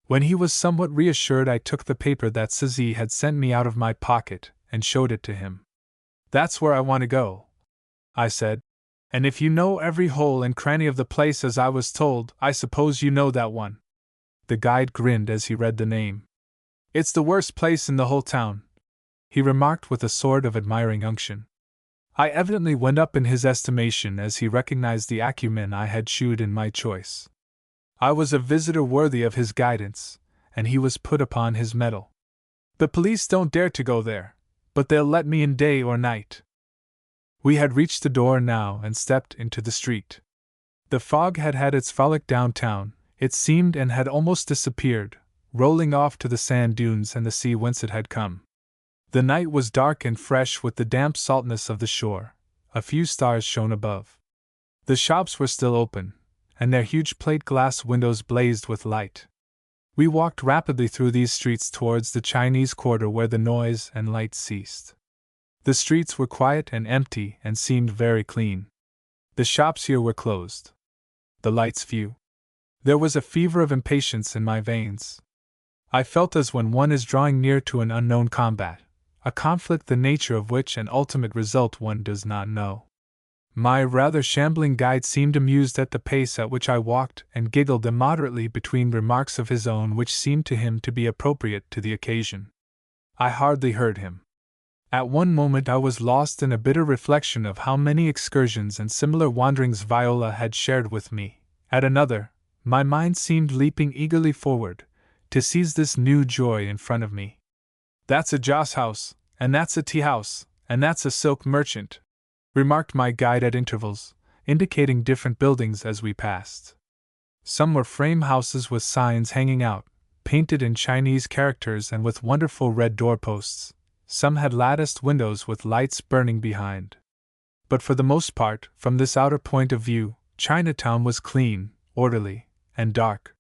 When he was somewhat reassured, I took the paper that Suzy had sent me out of my pocket and showed it to him. "That's where I want to go," I said, "and if you know every hole and cranny of the place as I was told, I suppose you know that one." The guide grinned as he read the name. "It's the worst place in the whole town," he remarked with a sort of admiring unction. I evidently went up in his estimation as he recognized the acumen I had shewed in my choice. I was a visitor worthy of his guidance, and he was put upon his mettle. "The police don't dare to go there, but they'll let me in day or night." We had reached the door now and stepped into the street. The fog had had its frolic downtown, it seemed, and had almost disappeared, rolling off to the sand dunes and the sea whence it had come. The night was dark and fresh with the damp saltness of the shore. A few stars shone above. The shops were still open, and their huge plate-glass windows blazed with light. We walked rapidly through these streets towards the Chinese quarter where the noise and light ceased. The streets were quiet and empty and seemed very clean. The shops here were closed. The lights few. There was a fever of impatience in my veins. I felt as when one is drawing near to an unknown combat, a conflict the nature of which and ultimate result one does not know. My rather shambling guide seemed amused at the pace at which I walked and giggled immoderately between remarks of his own which seemed to him to be appropriate to the occasion. I hardly heard him. At one moment I was lost in a bitter reflection of how many excursions and similar wanderings Viola had shared with me. At another, my mind seemed leaping eagerly forward, to seize this new joy in front of me. "That's a joss house, and that's a tea house, and that's a silk merchant," remarked my guide at intervals, indicating different buildings as we passed. Some were frame houses with signs hanging out, painted in Chinese characters and with wonderful red doorposts. Some had latticed windows with lights burning behind. But for the most part, from this outer point of view, Chinatown was clean, orderly, and dark.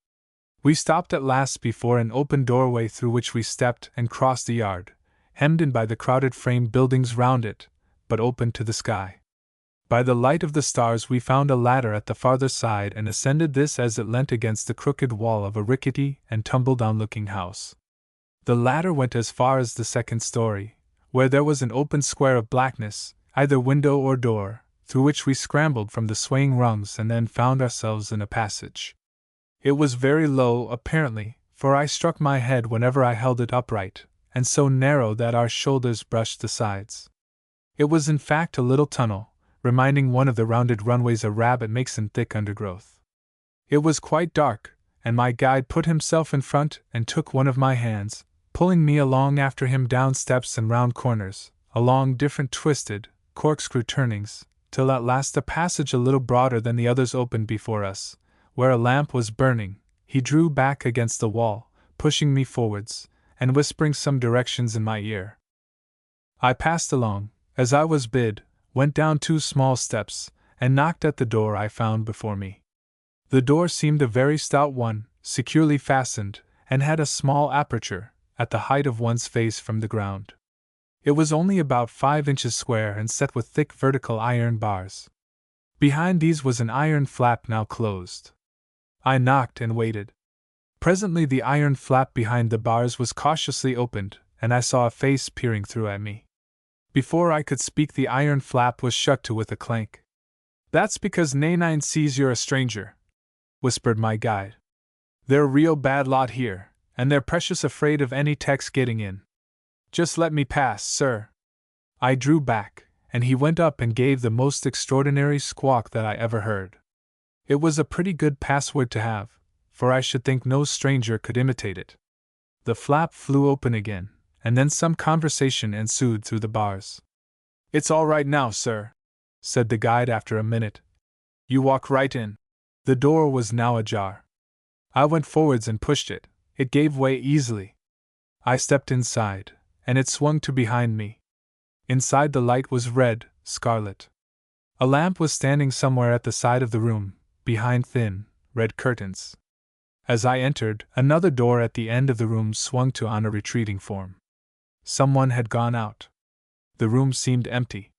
We stopped at last before an open doorway through which we stepped and crossed the yard, hemmed in by the crowded frame buildings round it, but open to the sky. By the light of the stars we found a ladder at the farther side and ascended this as it leant against the crooked wall of a rickety and tumble-down-looking house. The ladder went as far as the second story, where there was an open square of blackness, either window or door, through which we scrambled from the swaying rungs and then found ourselves in a passage. It was very low, apparently, for I struck my head whenever I held it upright, and so narrow that our shoulders brushed the sides. It was in fact a little tunnel, reminding one of the rounded runways a rabbit makes in thick undergrowth. It was quite dark, and my guide put himself in front and took one of my hands, pulling me along after him down steps and round corners, along different twisted, corkscrew turnings, till at last a passage a little broader than the others opened before us, where a lamp was burning. He drew back against the wall, pushing me forwards, and whispering some directions in my ear. I passed along, as I was bid, went down 2 small steps, and knocked at the door I found before me. The door seemed a very stout one, securely fastened, and had a small aperture, at the height of one's face from the ground. It was only about 5 inches square and set with thick vertical iron bars. Behind these was an iron flap now closed. I knocked and waited. Presently the iron flap behind the bars was cautiously opened, and I saw a face peering through at me. Before I could speak the iron flap was shut to with a clank. "That's because Nanine sees you're a stranger," whispered my guide. "They're a real bad lot here, and they're precious afraid of any text getting in. Just let me pass, sir." I drew back, and he went up and gave the most extraordinary squawk that I ever heard. It was a pretty good password to have, for I should think no stranger could imitate it. The flap flew open again, and then some conversation ensued through the bars. "It's all right now, sir," said the guide after a minute. "You walk right in." The door was now ajar. I went forwards and pushed it. It gave way easily. I stepped inside, and it swung to behind me. Inside the light was red, scarlet. A lamp was standing somewhere at the side of the room, behind thin, red curtains. As I entered, another door at the end of the room swung to on a retreating form. Someone had gone out. The room seemed empty.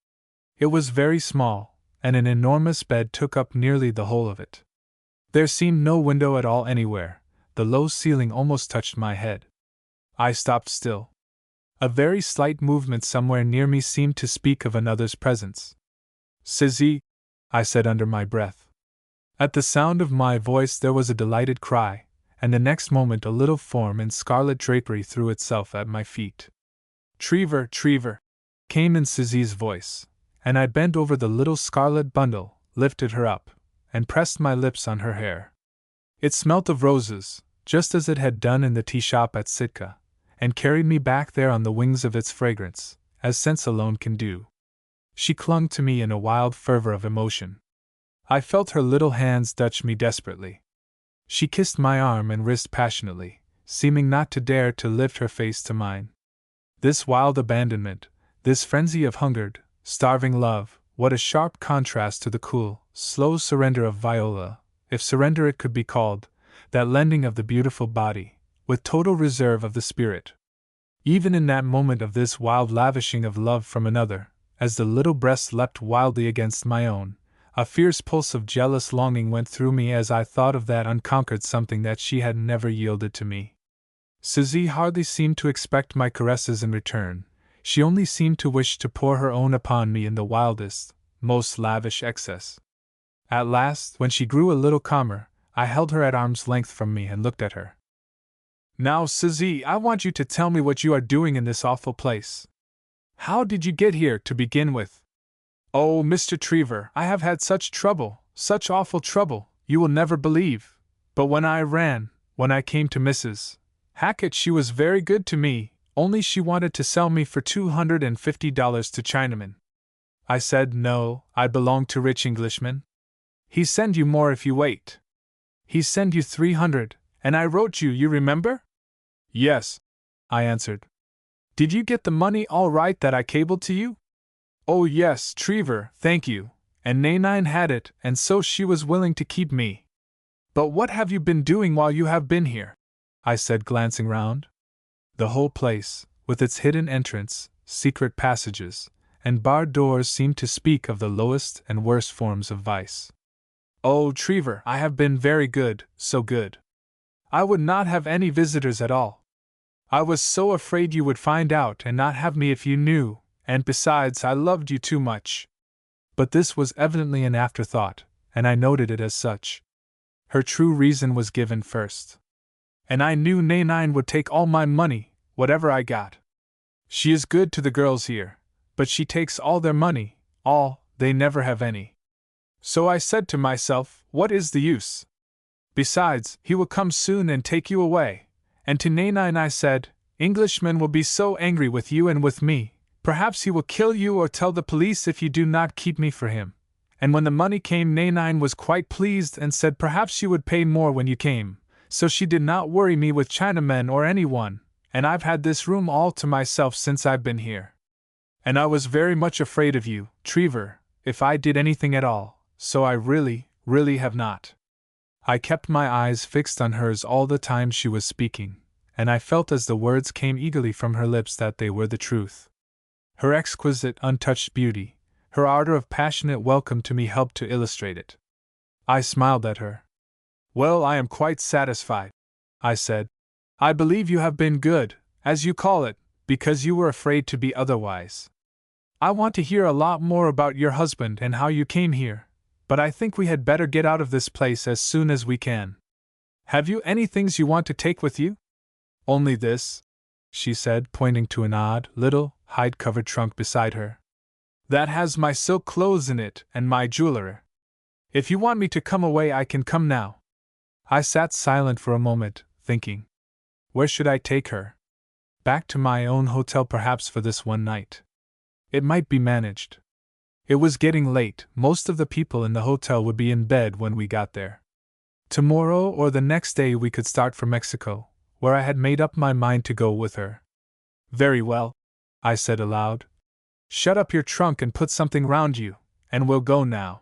It was very small, and an enormous bed took up nearly the whole of it. There seemed no window at all anywhere. The low ceiling almost touched my head. I stopped still. A very slight movement somewhere near me seemed to speak of another's presence. "Sizzy," I said under my breath. At the sound of my voice there was a delighted cry, and the next moment a little form in scarlet drapery threw itself at my feet. "Trevor, Trevor," came in Sizzy's voice, and I bent over the little scarlet bundle, lifted her up, and pressed my lips on her hair. It smelt of roses, just as it had done in the tea shop at Sitka, and carried me back there on the wings of its fragrance, as sense alone can do. She clung to me in a wild fervor of emotion. I felt her little hands touch me desperately. She kissed my arm and wrist passionately, seeming not to dare to lift her face to mine. This wild abandonment, this frenzy of hungered, starving love, what a sharp contrast to the cool, slow surrender of Viola, if surrender it could be called, that lending of the beautiful body, with total reserve of the spirit. Even in that moment of this wild lavishing of love from another, as the little breast leapt wildly against my own, a fierce pulse of jealous longing went through me as I thought of that unconquered something that she had never yielded to me. Sizzy hardly seemed to expect my caresses in return, she only seemed to wish to pour her own upon me in the wildest, most lavish excess. At last, when she grew a little calmer, I held her at arm's length from me and looked at her. Now, Suzy, I want you to tell me what you are doing in this awful place. How did you get here, to begin with? Oh, Mr. Trevor, I have had such trouble, such awful trouble, you will never believe. But when I came to Mrs. Hackett, she was very good to me, only she wanted to sell me for $250 to Chinaman. I said no, I belong to rich Englishmen. He send you more if you wait. He send you 300, and I wrote you remember? Yes, I answered. Did you get the money all right that I cabled to you? Oh yes, Trevor, thank you, and Nanine had it, and so she was willing to keep me. But what have you been doing while you have been here? I said, glancing round. The whole place, with its hidden entrance, secret passages, and barred doors seemed to speak of the lowest and worst forms of vice. Oh, Trevor, I have been very good, so good. I would not have any visitors at all. I was so afraid you would find out and not have me if you knew, and besides, I loved you too much. But this was evidently an afterthought, and I noted it as such. Her true reason was given first. And I knew Nanine would take all my money, whatever I got. She is good to the girls here, but she takes all their money, all, they never have any. So I said to myself, what is the use? Besides, he will come soon and take you away. And to Nanine I said, Englishmen will be so angry with you and with me, perhaps he will kill you or tell the police if you do not keep me for him. And when the money came, Nanine was quite pleased and said perhaps you would pay more when you came, so she did not worry me with Chinamen or anyone, and I've had this room all to myself since I've been here. And I was very much afraid of you, Trevor, if I did anything at all. So I really have not. I kept my eyes fixed on hers all the time she was speaking, and I felt as the words came eagerly from her lips that they were the truth. Her exquisite, untouched beauty, her ardor of passionate welcome to me helped to illustrate it. I smiled at her. Well, I am quite satisfied, I said. I believe you have been good, as you call it, because you were afraid to be otherwise. I want to hear a lot more about your husband and how you came here. But I think we had better get out of this place as soon as we can. Have you any things you want to take with you? Only this, she said, pointing to an odd, little, hide-covered trunk beside her. That has my silk clothes in it and my jewelry. If you want me to come away, I can come now. I sat silent for a moment, thinking. Where should I take her? Back to my own hotel perhaps for this one night. It might be managed. It was getting late, most of the people in the hotel would be in bed when we got there. Tomorrow or the next day we could start for Mexico, where I had made up my mind to go with her. Very well, I said aloud. Shut up your trunk and put something round you, and we'll go now.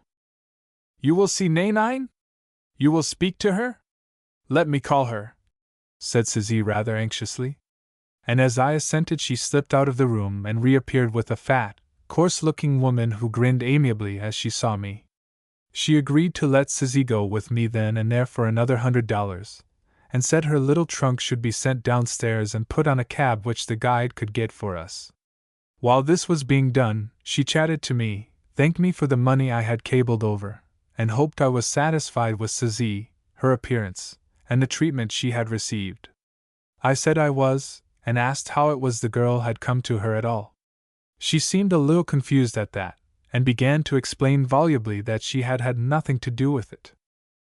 You will see Nanine? You will speak to her? Let me call her, said Suzy rather anxiously. And as I assented she slipped out of the room and reappeared with a fat, coarse-looking woman who grinned amiably as she saw me. She agreed to let Suzy go with me then and there for another $100, and said her little trunk should be sent downstairs and put on a cab which the guide could get for us. While this was being done, she chatted to me, thanked me for the money I had cabled over, and hoped I was satisfied with Suzy, her appearance, and the treatment she had received. I said I was, and asked how it was the girl had come to her at all. She seemed a little confused at that, and began to explain volubly that she had had nothing to do with it.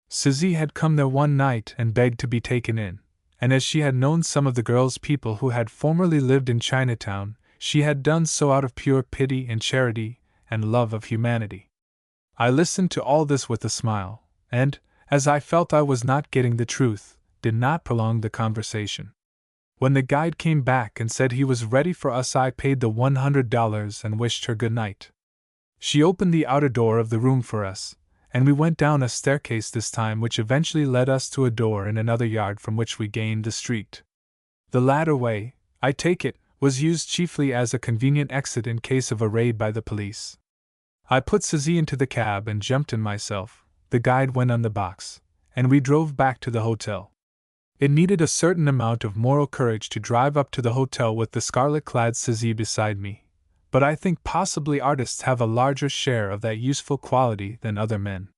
Suzy had come there one night and begged to be taken in, and as she had known some of the girl's people who had formerly lived in Chinatown, she had done so out of pure pity and charity and love of humanity. I listened to all this with a smile, and, as I felt I was not getting the truth, did not prolong the conversation. When the guide came back and said he was ready for us, I paid the $100 and wished her good night. She opened the outer door of the room for us, and we went down a staircase this time which eventually led us to a door in another yard from which we gained the street. The latter way, I take it, was used chiefly as a convenient exit in case of a raid by the police. I put Suzy into the cab and jumped in myself, the guide went on the box, and we drove back to the hotel. It needed a certain amount of moral courage to drive up to the hotel with the scarlet-clad Suzy beside me, but I think possibly artists have a larger share of that useful quality than other men.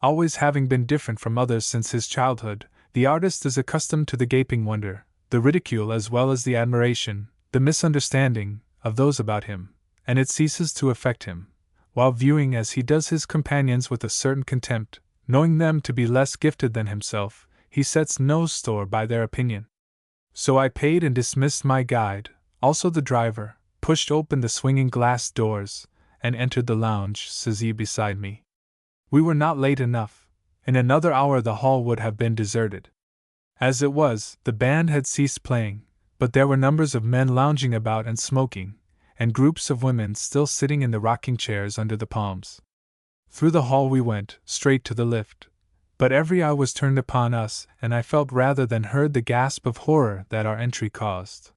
Always having been different from others since his childhood, the artist is accustomed to the gaping wonder, the ridicule as well as the admiration, the misunderstanding, of those about him, and it ceases to affect him, while viewing as he does his companions with a certain contempt, knowing them to be less gifted than himself, he sets no store by their opinion. So I paid and dismissed my guide, also the driver, pushed open the swinging glass doors, and entered the lounge, Suzy beside me. We were not late enough. In another hour the hall would have been deserted. As it was, the band had ceased playing, but there were numbers of men lounging about and smoking, and groups of women still sitting in the rocking chairs under the palms. Through the hall we went, straight to the lift, but every eye was turned upon us, and I felt rather than heard the gasp of horror that our entry caused.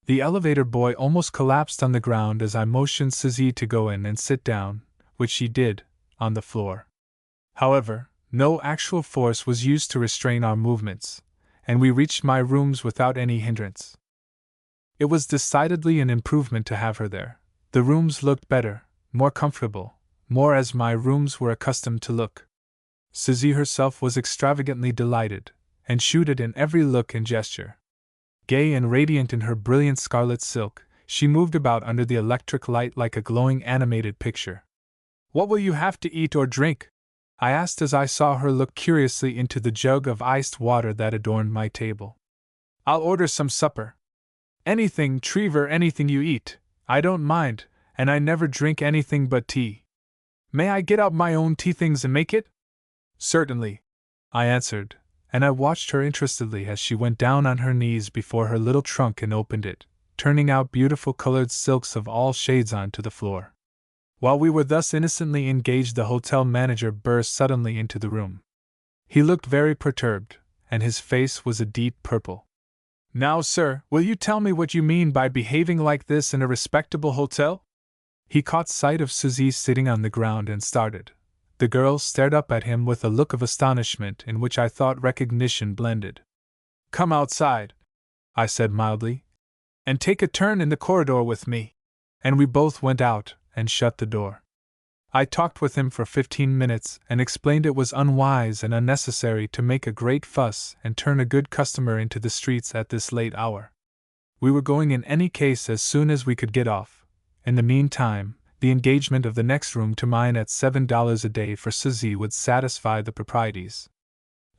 The elevator boy almost collapsed on the ground as I motioned Suzy to go in and sit down, which she did, on the floor. However, no actual force was used to restrain our movements, and we reached my rooms without any hindrance. It was decidedly an improvement to have her there. The rooms looked better, more comfortable, more as my rooms were accustomed to look. Suzy herself was extravagantly delighted, and shewed it in every look and gesture. Gay and radiant in her brilliant scarlet silk, she moved about under the electric light like a glowing animated picture. "What will you have to eat or drink?" I asked as I saw her look curiously into the jug of iced water that adorned my table. "I'll order some supper." "Anything, Trevor, anything you eat. I don't mind, and I never drink anything but tea." "May I get out my own tea things and make it?" "Certainly," I answered, and I watched her interestedly as she went down on her knees before her little trunk and opened it, turning out beautiful colored silks of all shades onto the floor. While we were thus innocently engaged, the hotel manager burst suddenly into the room. He looked very perturbed, and his face was a deep purple. "Now, sir, will you tell me what you mean by behaving like this in a respectable hotel?" He caught sight of Suzy sitting on the ground and started. The girl stared up at him with a look of astonishment in which I thought recognition blended. "Come outside," I said mildly, "and take a turn in the corridor with me." And we both went out and shut the door. I talked with him for 15 minutes and explained it was unwise and unnecessary to make a great fuss and turn a good customer into the streets at this late hour. We were going in any case as soon as we could get off. In the meantime, the engagement of the next room to mine at $7 a day for Suzy would satisfy the proprieties.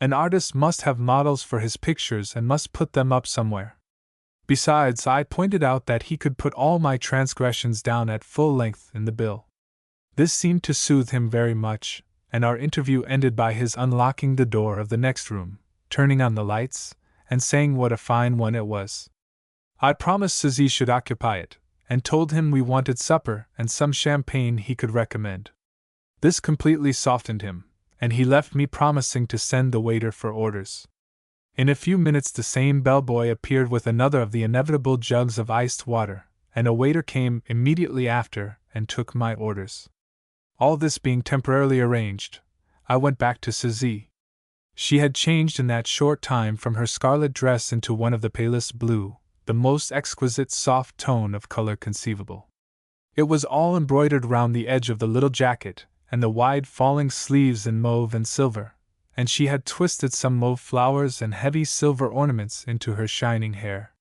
An artist must have models for his pictures and must put them up somewhere. Besides, I pointed out that he could put all my transgressions down at full length in the bill. This seemed to soothe him very much, and our interview ended by his unlocking the door of the next room, turning on the lights, and saying what a fine one it was. I promised Suzy should occupy it, and told him we wanted supper and some champagne he could recommend. This completely softened him, and he left me promising to send the waiter for orders. In a few minutes the same bellboy appeared with another of the inevitable jugs of iced water, and a waiter came immediately after and took my orders. All this being temporarily arranged, I went back to Suzy. She had changed in that short time from her scarlet dress into one of the palest blue, the most exquisite soft tone of color conceivable. It was all embroidered round the edge of the little jacket, and the wide falling sleeves in mauve and silver, and she had twisted some mauve flowers and heavy silver ornaments into her shining hair.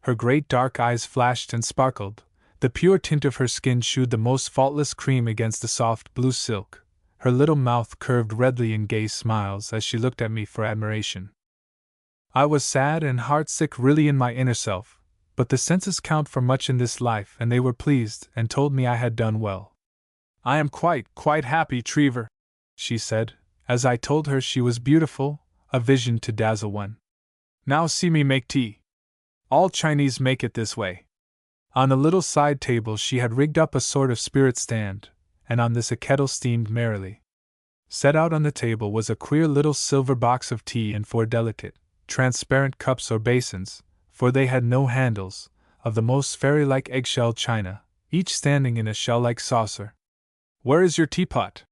Her great dark eyes flashed and sparkled, the pure tint of her skin shewed the most faultless cream against the soft blue silk, her little mouth curved redly in gay smiles as she looked at me for admiration. I was sad and heartsick really in my inner self, but the senses count for much in this life, and they were pleased and told me I had done well. "I am quite happy, Trevor," she said, as I told her she was beautiful, a vision to dazzle one. "Now see me make tea. All Chinese make it this way." On a little side table she had rigged up a sort of spirit stand, and on this a kettle steamed merrily. Set out on the table was a queer little silver box of tea and 4 delicate, transparent cups or basins, for they had no handles, of the most fairy-like eggshell china, each standing in a shell-like saucer. "Where is your teapot?"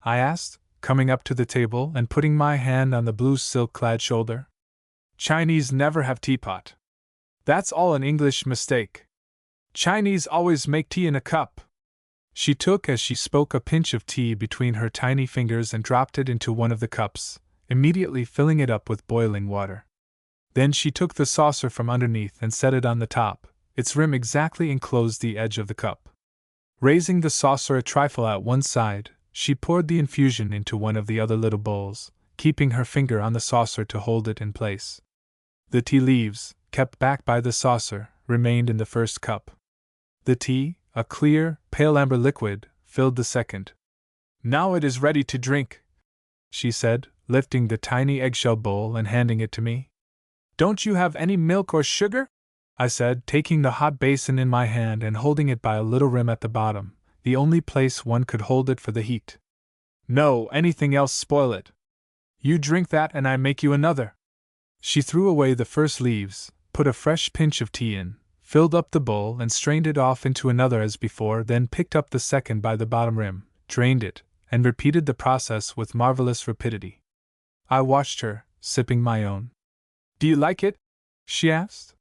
I asked, coming up to the table and putting my hand on the blue silk-clad shoulder. Chinese never have teapot. That's all an English mistake. Chinese always make tea in a cup. She took as she spoke a pinch of tea between her tiny fingers and dropped it into one of the cups, immediately filling it up with boiling water. Then she took the saucer from underneath and set it on the top. Its rim exactly enclosed the edge of the cup. Raising the saucer a trifle at one side, she poured the infusion into one of the other little bowls, keeping her finger on the saucer to hold it in place. The tea leaves, kept back by the saucer, remained in the first cup. The tea, a clear, pale amber liquid, filled the second. Now it is ready to drink, she said, lifting the tiny eggshell bowl and handing it to me. Don't you have any milk or sugar? I said, taking the hot basin in my hand and holding it by a little rim at the bottom, the only place one could hold it for the heat. No, anything else spoil it. You drink that and I make you another. She threw away the first leaves, put a fresh pinch of tea in, filled up the bowl and strained it off into another as before, then picked up the second by the bottom rim, drained it, and repeated the process with marvelous rapidity. I watched her, sipping my own. Do you like it? She asked.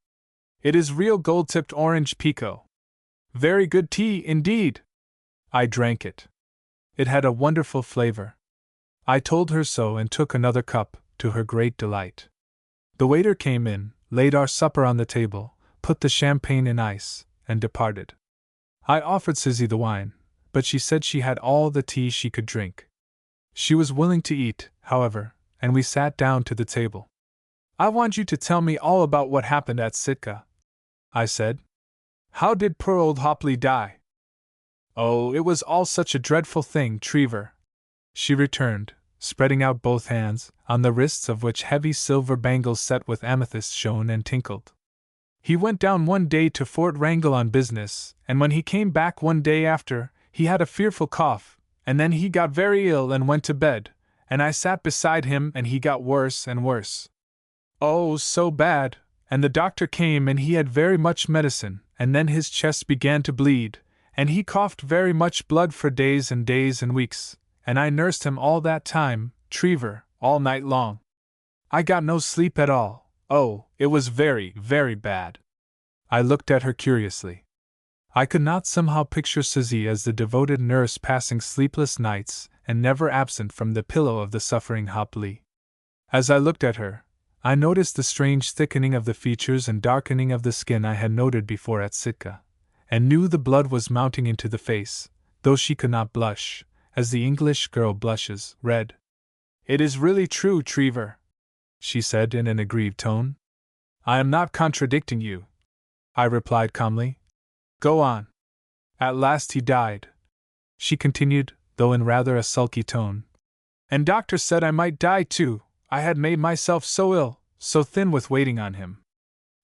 It is real gold-tipped orange pekoe. Very good tea indeed. I drank it. It had a wonderful flavor. I told her so and took another cup, to her great delight. The waiter came in, laid our supper on the table, put the champagne in ice, and departed. I offered Sizzy the wine, but she said she had all the tea she could drink. She was willing to eat, however, and we sat down to the table. I want you to tell me all about what happened at Sitka, I said. How did poor old Hopley die? Oh, it was all such a dreadful thing, Trevor, she returned, spreading out both hands, on the wrists of which heavy silver bangles set with amethyst shone and tinkled. He went down one day to Fort Wrangell on business, and when he came back one day after, he had a fearful cough, and then he got very ill and went to bed, and I sat beside him and he got worse and worse. Oh, so bad, and the doctor came and he had very much medicine, and then his chest began to bleed, and he coughed very much blood for days and weeks, and I nursed him all that time, Trevor, all night long. I got no sleep at all. Oh, it was very, very bad. I looked at her curiously. I could not somehow picture Sizzy as the devoted nurse passing sleepless nights and never absent from the pillow of the suffering Hopley. As I looked at her, I noticed the strange thickening of the features and darkening of the skin I had noted before at Sitka, and knew the blood was mounting into the face, though she could not blush, as the English girl blushes, red. It is really true, Trevor, she said in an aggrieved tone. I am not contradicting you, I replied calmly. Go on. At last he died, she continued, though in rather a sulky tone. And doctor said I might die too. I had made myself so ill, so thin with waiting on him.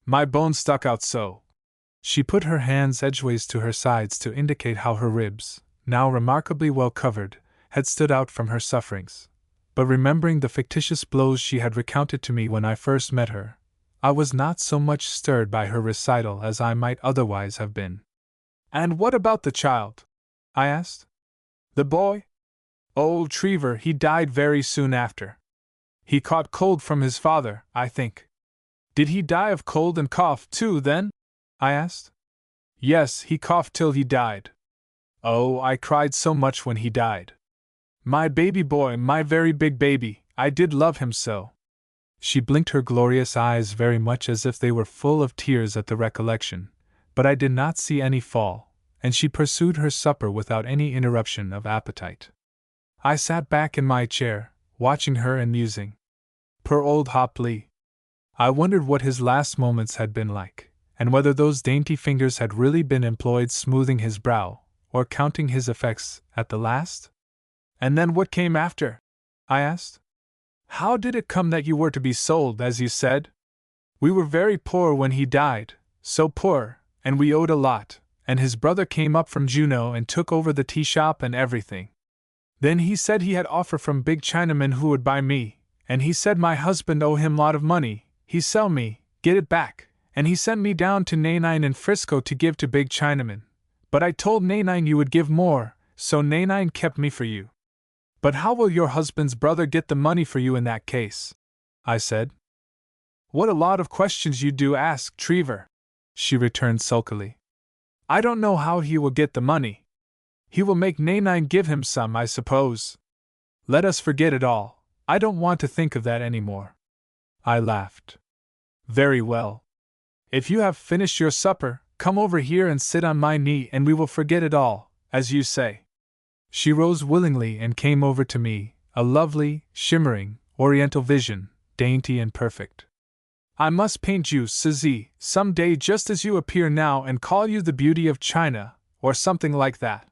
My bones stuck out so. She put her hands edgeways to her sides to indicate how her ribs, now remarkably well covered, had stood out from her sufferings. But remembering the fictitious blows she had recounted to me when I first met her, I was not so much stirred by her recital as I might otherwise have been. And what about the child? I asked. The boy? Old Trevor, he died very soon after. He caught cold from his father, I think. Did he die of cold and cough too, then? I asked. Yes, he coughed till he died. Oh, I cried so much when he died. My baby boy, my very big baby, I did love him so. She blinked her glorious eyes very much as if they were full of tears at the recollection, but I did not see any fall, and she pursued her supper without any interruption of appetite. I sat back in my chair, watching her and musing. Poor old Hopley. I wondered what his last moments had been like, and whether those dainty fingers had really been employed smoothing his brow, or counting his effects at the last? And then what came after? I asked. How did it come that you were to be sold, as you said? We were very poor when he died, so poor, and we owed a lot, and his brother came up from Juneau and took over the tea shop and everything. Then he said he had offer from big Chinaman who would buy me, and he said my husband owe him lot of money, he sell me, get it back, and he sent me down to Nanine in Frisco to give to big Chinaman. But I told Nanine you would give more, so Nanine kept me for you. But how will your husband's brother get the money for you in that case? I said. What a lot of questions you do ask, Trevor, she returned sulkily. I don't know how he will get the money. He will make Nanine give him some, I suppose. Let us forget it all. I don't want to think of that any more. I laughed. Very well. If you have finished your supper, come over here and sit on my knee and we will forget it all, as you say. She rose willingly and came over to me, a lovely, shimmering, oriental vision, dainty and perfect. I must paint you, Suzy, some day just as you appear now and call you the beauty of China, or something like that.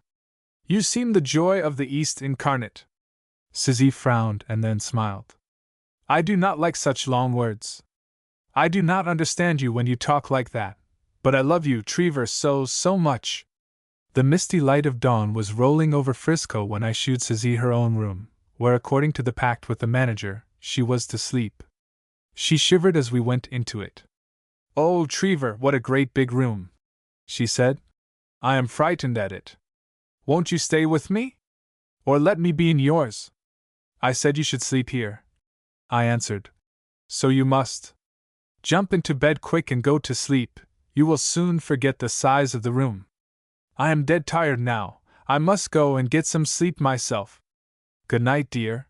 You seem the joy of the East incarnate. Suzy frowned and then smiled. I do not like such long words. I do not understand you when you talk like that, but I love you, Trevor, so much. The misty light of dawn was rolling over Frisco when I shewed Suzy her own room, where, according to the pact with the manager, she was to sleep. She shivered as we went into it. Oh, Trevor, what a great big room, she said. I am frightened at it. Won't you stay with me? Or let me be in yours? I said you should sleep here, I answered. So you must. Jump into bed quick and go to sleep. You will soon forget the size of the room. I am dead tired now. I must go and get some sleep myself. Good night, dear.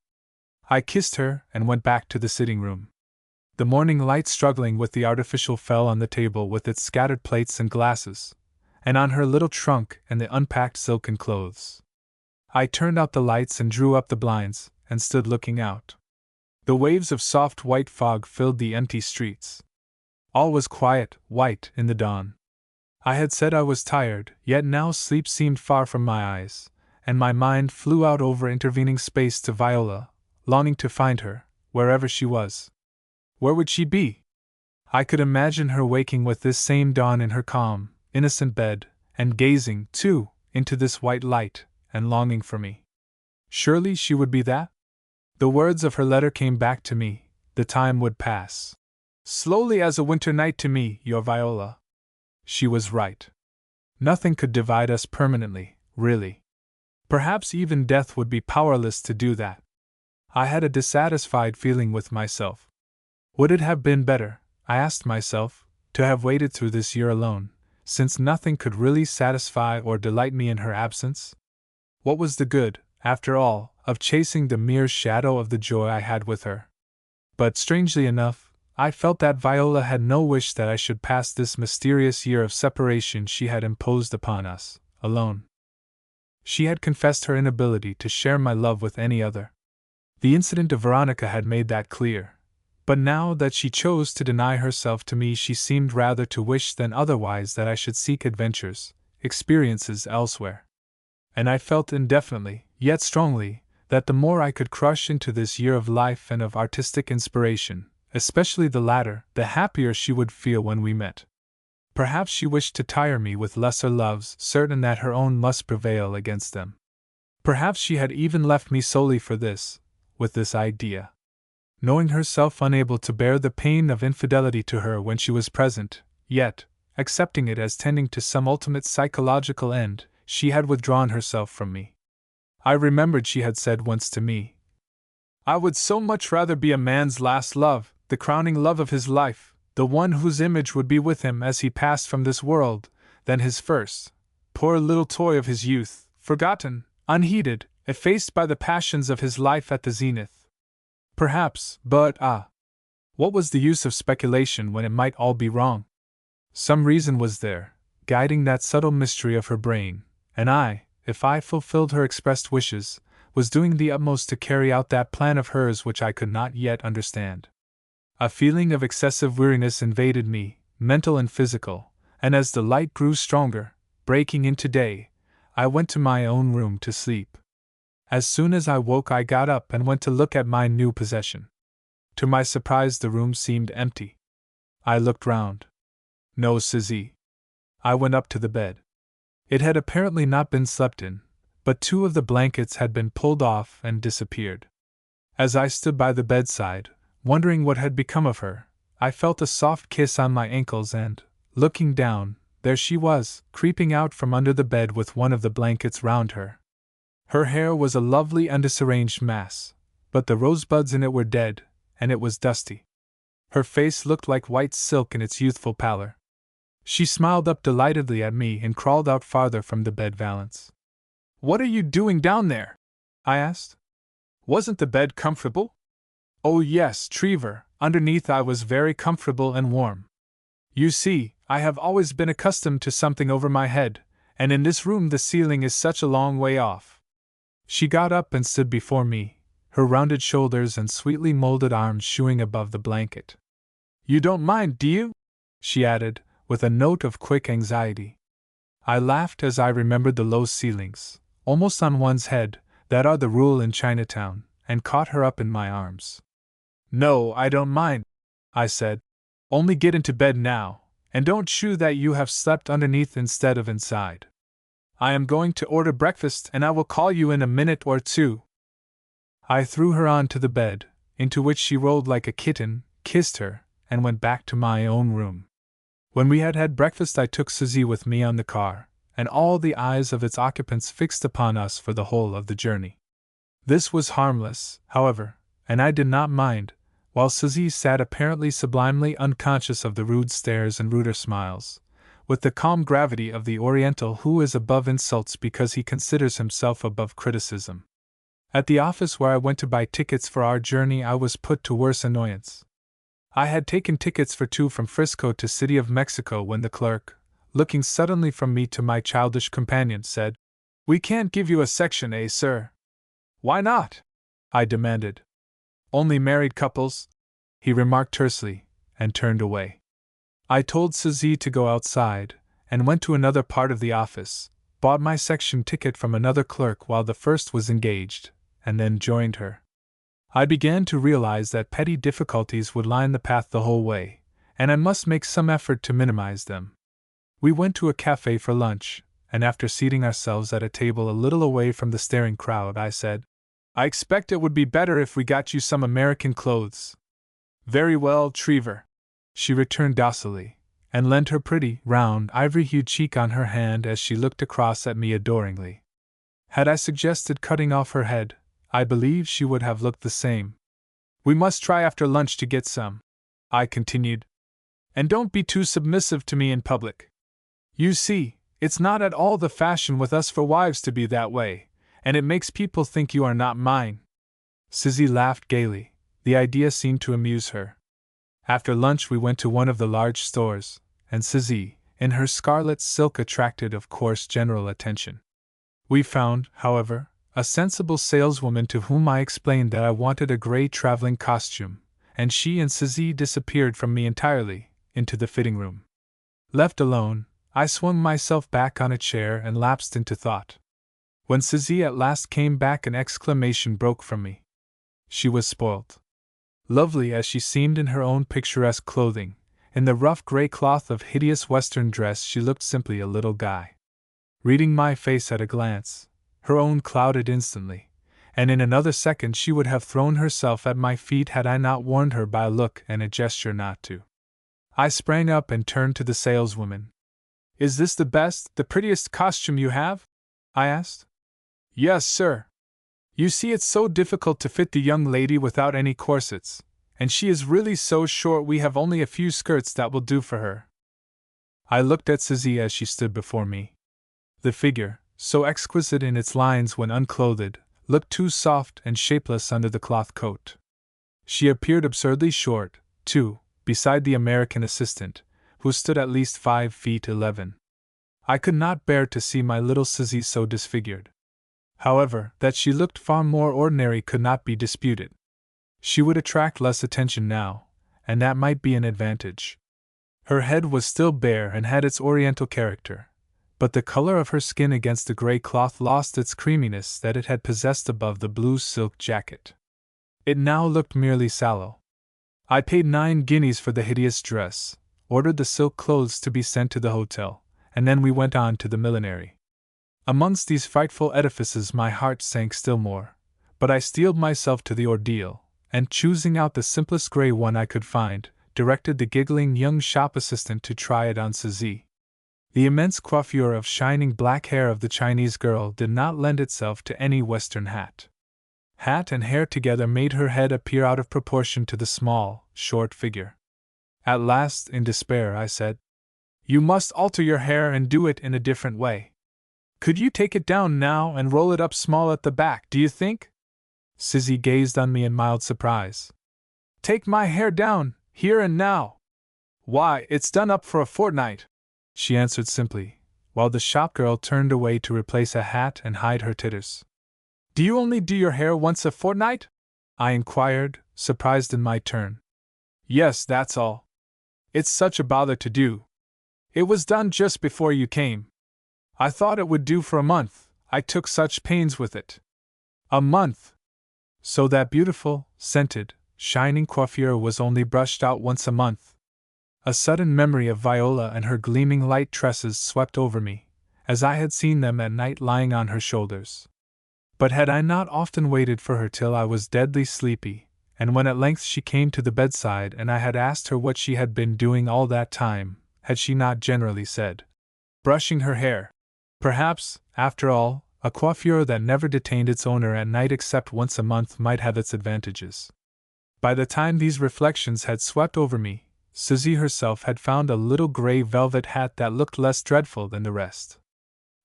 I kissed her and went back to the sitting room. The morning light struggling with the artificial fell on the table with its scattered plates and glasses, and on her little trunk and the unpacked silken clothes. I turned out the lights and drew up the blinds, and stood looking out. The waves of soft white fog filled the empty streets. All was quiet, white, in the dawn. I had said I was tired, yet now sleep seemed far from my eyes, and my mind flew out over intervening space to Viola, longing to find her, wherever she was. Where would she be? I could imagine her waking with this same dawn in her calm, innocent bed, and gazing, too, into this white light, and longing for me. Surely she would be that? The words of her letter came back to me. The time would pass slowly as a winter night to me, your Viola. She was right. Nothing could divide us permanently, really. Perhaps even death would be powerless to do that. I had a dissatisfied feeling with myself. Would it have been better, I asked myself, to have waited through this year alone, since nothing could really satisfy or delight me in her absence? What was the good, after all, of chasing the mere shadow of the joy I had with her? But strangely enough, I felt that Viola had no wish that I should pass this mysterious year of separation she had imposed upon us, alone. She had confessed her inability to share my love with any other. The incident of Veronica had made that clear. But now that she chose to deny herself to me, she seemed rather to wish than otherwise that I should seek adventures, experiences elsewhere. And I felt indefinitely, yet strongly, that the more I could crush into this year of life and of artistic inspiration, especially the latter, the happier she would feel when we met. Perhaps she wished to tire me with lesser loves, certain that her own must prevail against them. Perhaps she had even left me solely for this, with this idea. Knowing herself unable to bear the pain of infidelity to her when she was present, yet, accepting it as tending to some ultimate psychological end, she had withdrawn herself from me. I remembered she had said once to me, I would so much rather be a man's last love, the crowning love of his life, the one whose image would be with him as he passed from this world, than his first, poor little toy of his youth, forgotten, unheeded, effaced by the passions of his life at the zenith. Perhaps, but what was the use of speculation when it might all be wrong? Some reason was there, guiding that subtle mystery of her brain, and I, if I fulfilled her expressed wishes, was doing the utmost to carry out that plan of hers which I could not yet understand. A feeling of excessive weariness invaded me, mental and physical, and as the light grew stronger, breaking into day, I went to my own room to sleep. As soon as I woke, I got up and went to look at my new possession. To my surprise, the room seemed empty. I looked round. No Suzy. I went up to the bed. It had apparently not been slept in, but 2 of the blankets had been pulled off and disappeared. As I stood by the bedside, wondering what had become of her, I felt a soft kiss on my ankles and, looking down, there she was, creeping out from under the bed with one of the blankets round her. Her hair was a lovely undisarranged mass, but the rosebuds in it were dead, and it was dusty. Her face looked like white silk in its youthful pallor. She smiled up delightedly at me and crawled out farther from the bed valance. "What are you doing down there?" I asked. "Wasn't the bed comfortable?" "Oh yes, Trevor, underneath I was very comfortable and warm. You see, I have always been accustomed to something over my head, and in this room the ceiling is such a long way off." She got up and stood before me, her rounded shoulders and sweetly molded arms showing above the blanket. "You don't mind, do you?" she added, with a note of quick anxiety. I laughed as I remembered the low ceilings, almost on one's head, that are the rule in Chinatown, and caught her up in my arms. "No, I don't mind," I said. "Only get into bed now, and don't shew that you have slept underneath instead of inside. I am going to order breakfast and I will call you in a minute or two." I threw her on to the bed, into which she rolled like a kitten, kissed her, and went back to my own room. When we had had breakfast, I took Suzy with me on the car, and all the eyes of its occupants fixed upon us for the whole of the journey. This was harmless, however, and I did not mind, while Suzy sat apparently sublimely unconscious of the rude stares and ruder smiles, with the calm gravity of the Oriental who is above insults because he considers himself above criticism. At the office where I went to buy tickets for our journey, I was put to worse annoyance. I had taken tickets for 2 from Frisco to City of Mexico when the clerk, looking suddenly from me to my childish companion, said, "We can't give you a Section A, sir." "Why not?" I demanded. "Only married couples," he remarked tersely, and turned away. I told Suzy to go outside, and went to another part of the office, bought my section ticket from another clerk while the first was engaged, and then joined her. I began to realize that petty difficulties would line the path the whole way, and I must make some effort to minimize them. We went to a cafe for lunch, and after seating ourselves at a table a little away from the staring crowd, I said, "I expect it would be better if we got you some American clothes." "Very well, Trevor," she returned docilely, and leant her pretty, round, ivory-hued cheek on her hand as she looked across at me adoringly. Had I suggested cutting off her head, I believe she would have looked the same. "We must try after lunch to get some," I continued. "And don't be too submissive to me in public. You see, it's not at all the fashion with us for wives to be that way, and it makes people think you are not mine." Suzy laughed gaily. The idea seemed to amuse her. After lunch we went to one of the large stores, and Suzy, in her scarlet silk, attracted, of course, general attention. We found, however, a sensible saleswoman to whom I explained that I wanted a grey traveling costume, and she and Suzy disappeared from me entirely, into the fitting room. Left alone, I swung myself back on a chair and lapsed into thought. When Suzy at last came back, an exclamation broke from me. She was spoilt. Lovely as she seemed in her own picturesque clothing, in the rough grey cloth of hideous Western dress she looked simply a little guy. Reading my face at a glance, her own clouded instantly, and in another second she would have thrown herself at my feet had I not warned her by a look and a gesture not to. I sprang up and turned to the saleswoman. "Is this the best, the prettiest costume you have?" I asked. "Yes, sir. You see, it's so difficult to fit the young lady without any corsets, and she is really so short we have only a few skirts that will do for her." I looked at Suzy as she stood before me. The figure, so exquisite in its lines when unclothed, looked too soft and shapeless under the cloth coat. She appeared absurdly short, too, beside the American assistant, who stood at least 5 feet 11. I could not bear to see my little Suzy so disfigured. However, that she looked far more ordinary could not be disputed. She would attract less attention now, and that might be an advantage. Her head was still bare and had its Oriental character, but the color of her skin against the grey cloth lost its creaminess that it had possessed above the blue silk jacket. It now looked merely sallow. I paid 9 guineas for the hideous dress, ordered the silk clothes to be sent to the hotel, and then we went on to the millinery. Amongst these frightful edifices my heart sank still more, but I steeled myself to the ordeal, and choosing out the simplest grey one I could find, directed the giggling young shop assistant to try it on Suzy. The immense coiffure of shining black hair of the Chinese girl did not lend itself to any Western hat. Hat and hair together made her head appear out of proportion to the small, short figure. At last, in despair, I said, "You must alter your hair and do it in a different way. Could you take it down now and roll it up small at the back, do you think?" Susie gazed on me in mild surprise. "Take my hair down, here and now? Why, it's done up for a fortnight," she answered simply, while the shopgirl turned away to replace a hat and hide her titters. "Do you only do your hair once a fortnight?" I inquired, surprised in my turn. "Yes, that's all. It's such a bother to do. It was done just before you came. I thought it would do for a month, I took such pains with it." A month! So that beautiful, scented, shining coiffure was only brushed out once a month. A sudden memory of Viola and her gleaming light tresses swept over me, as I had seen them at night lying on her shoulders. But had I not often waited for her till I was deadly sleepy, and when at length she came to the bedside and I had asked her what she had been doing all that time, had she not generally said, "Brushing her hair"? Perhaps, after all, a coiffure that never detained its owner at night except once a month might have its advantages. By the time these reflections had swept over me, Susie herself had found a little gray velvet hat that looked less dreadful than the rest.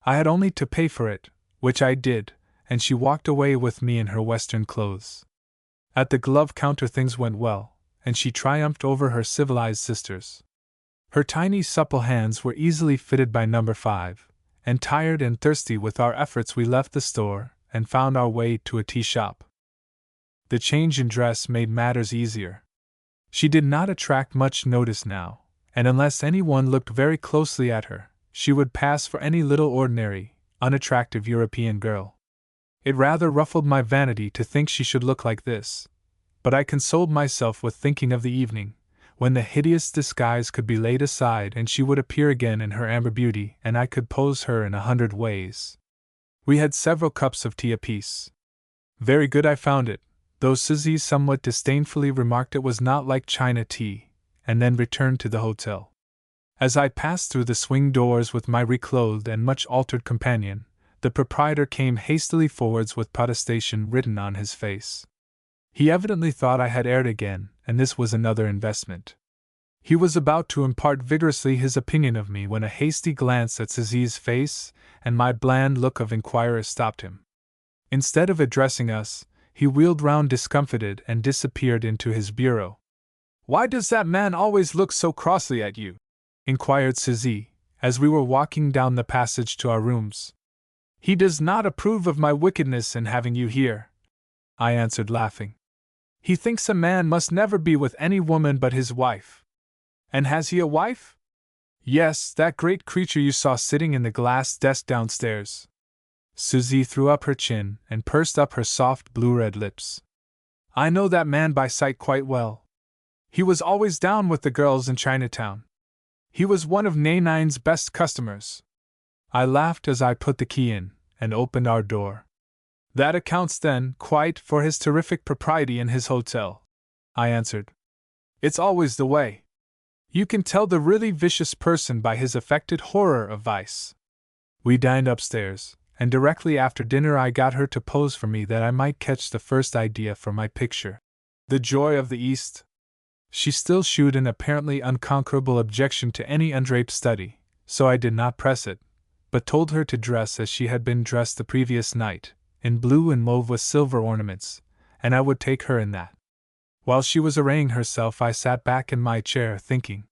I had only to pay for it, which I did, and she walked away with me in her Western clothes. At the glove counter things went well, and she triumphed over her civilized sisters. Her tiny supple hands were easily fitted by number 5, and tired and thirsty with our efforts we left the store and found our way to a tea shop. The change in dress made matters easier. She did not attract much notice now, and unless anyone looked very closely at her, she would pass for any little ordinary, unattractive European girl. It rather ruffled my vanity to think she should look like this, but I consoled myself with thinking of the evening, when the hideous disguise could be laid aside and she would appear again in her amber beauty and I could pose her in 100 ways. We had several cups of tea apiece. Very good I found it, though Susie somewhat disdainfully remarked it was not like China tea, and then returned to the hotel. As I passed through the swing doors with my reclothed and much altered companion, the proprietor came hastily forwards with protestation written on his face. He evidently thought I had erred again, and this was another investment. He was about to impart vigorously his opinion of me when a hasty glance at Susie's face and my bland look of inquirer stopped him. Instead of addressing us, he wheeled round discomfited and disappeared into his bureau. "Why does that man always look so crossly at you?" inquired Susie, as we were walking down the passage to our rooms. "He does not approve of my wickedness in having you here," I answered, laughing. "He thinks a man must never be with any woman but his wife." "And has he a wife?" "Yes, that great creature you saw sitting in the glass desk downstairs." Susie threw up her chin and pursed up her soft blue-red lips. "I know that man by sight quite well. He was always down with the girls in Chinatown. He was one of Nanine's best customers." I laughed as I put the key in and opened our door. "That accounts, then, quite for his terrific propriety in his hotel," I answered. "It's always the way. You can tell the really vicious person by his affected horror of vice." We dined upstairs, and directly after dinner I got her to pose for me that I might catch the first idea for my picture. The Joy of the East. She still shewed an apparently unconquerable objection to any undraped study, so I did not press it, but told her to dress as she had been dressed the previous night, in blue and mauve with silver ornaments, and I would take her in that. While she was arraying herself I sat back in my chair thinking.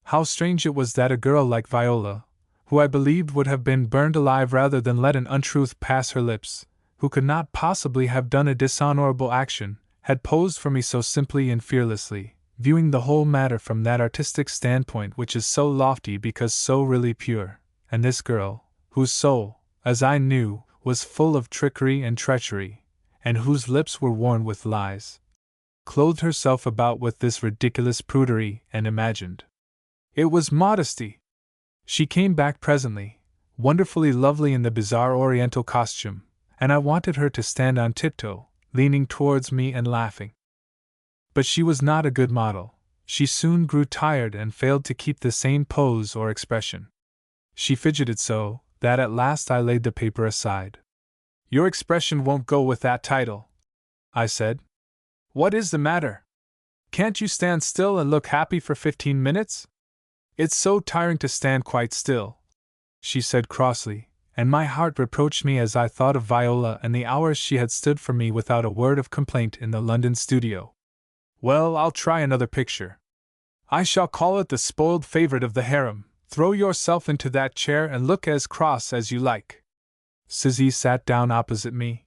How strange it was that a girl like Viola, who I believed would have been burned alive rather than let an untruth pass her lips, who could not possibly have done a dishonorable action, had posed for me so simply and fearlessly, viewing the whole matter from that artistic standpoint which is so lofty because so really pure, and this girl, whose soul, as I knew, was full of trickery and treachery, and whose lips were worn with lies, clothed herself about with this ridiculous prudery and imagined it was modesty. She came back presently, wonderfully lovely in the bizarre oriental costume, and I wanted her to stand on tiptoe, leaning towards me and laughing. But she was not a good model. She soon grew tired and failed to keep the same pose or expression. She fidgeted so that at last I laid the paper aside. "Your expression won't go with that title," I said. "What is the matter?" Can't you stand still and look happy for 15 minutes? It's so tiring to stand quite still, she said crossly, and my heart reproached me as I thought of Viola and the hours she had stood for me without a word of complaint in the London studio. Well, I'll try another picture. I shall call it The Spoiled Favorite of the Harem. Throw yourself into that chair and look as cross as you like. Sizzy sat down opposite me.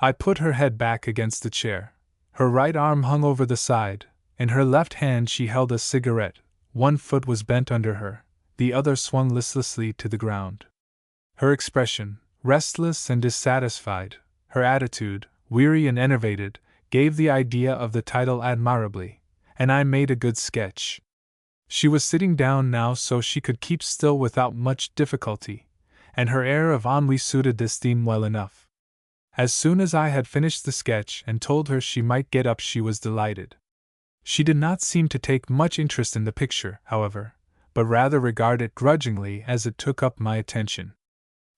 I put her head back against the chair. Her right arm hung over the side. In her left hand she held a cigarette. One foot was bent under her, the other swung listlessly to the ground. Her expression, restless and dissatisfied, her attitude, weary and enervated, gave the idea of the title admirably, and I made a good sketch. She was sitting down now so she could keep still without much difficulty, and her air of ennui suited this theme well enough. As soon as I had finished the sketch and told her she might get up, she was delighted. She did not seem to take much interest in the picture, however, but rather regard it grudgingly as it took up my attention.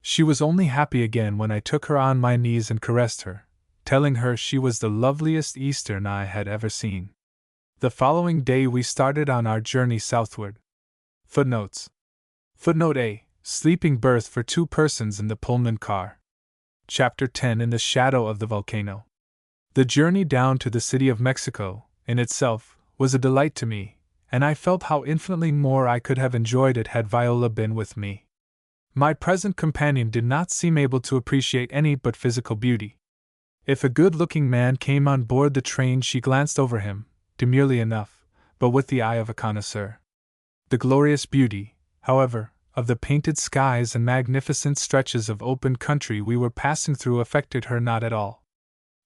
She was only happy again when I took her on my knees and caressed her, telling her she was the loveliest Eastern I had ever seen. The following day we started on our journey southward. Footnotes. Footnote A. Sleeping berth for 2 persons in the Pullman car. Chapter 10. In the shadow of the volcano. The journey down to the City of Mexico, in itself, was a delight to me, and I felt how infinitely more I could have enjoyed it had Viola been with me. My present companion did not seem able to appreciate any but physical beauty. If a good-looking man came on board the train, she glanced over him, demurely enough, but with the eye of a connoisseur. The glorious beauty, however, of the painted skies and magnificent stretches of open country we were passing through affected her not at all.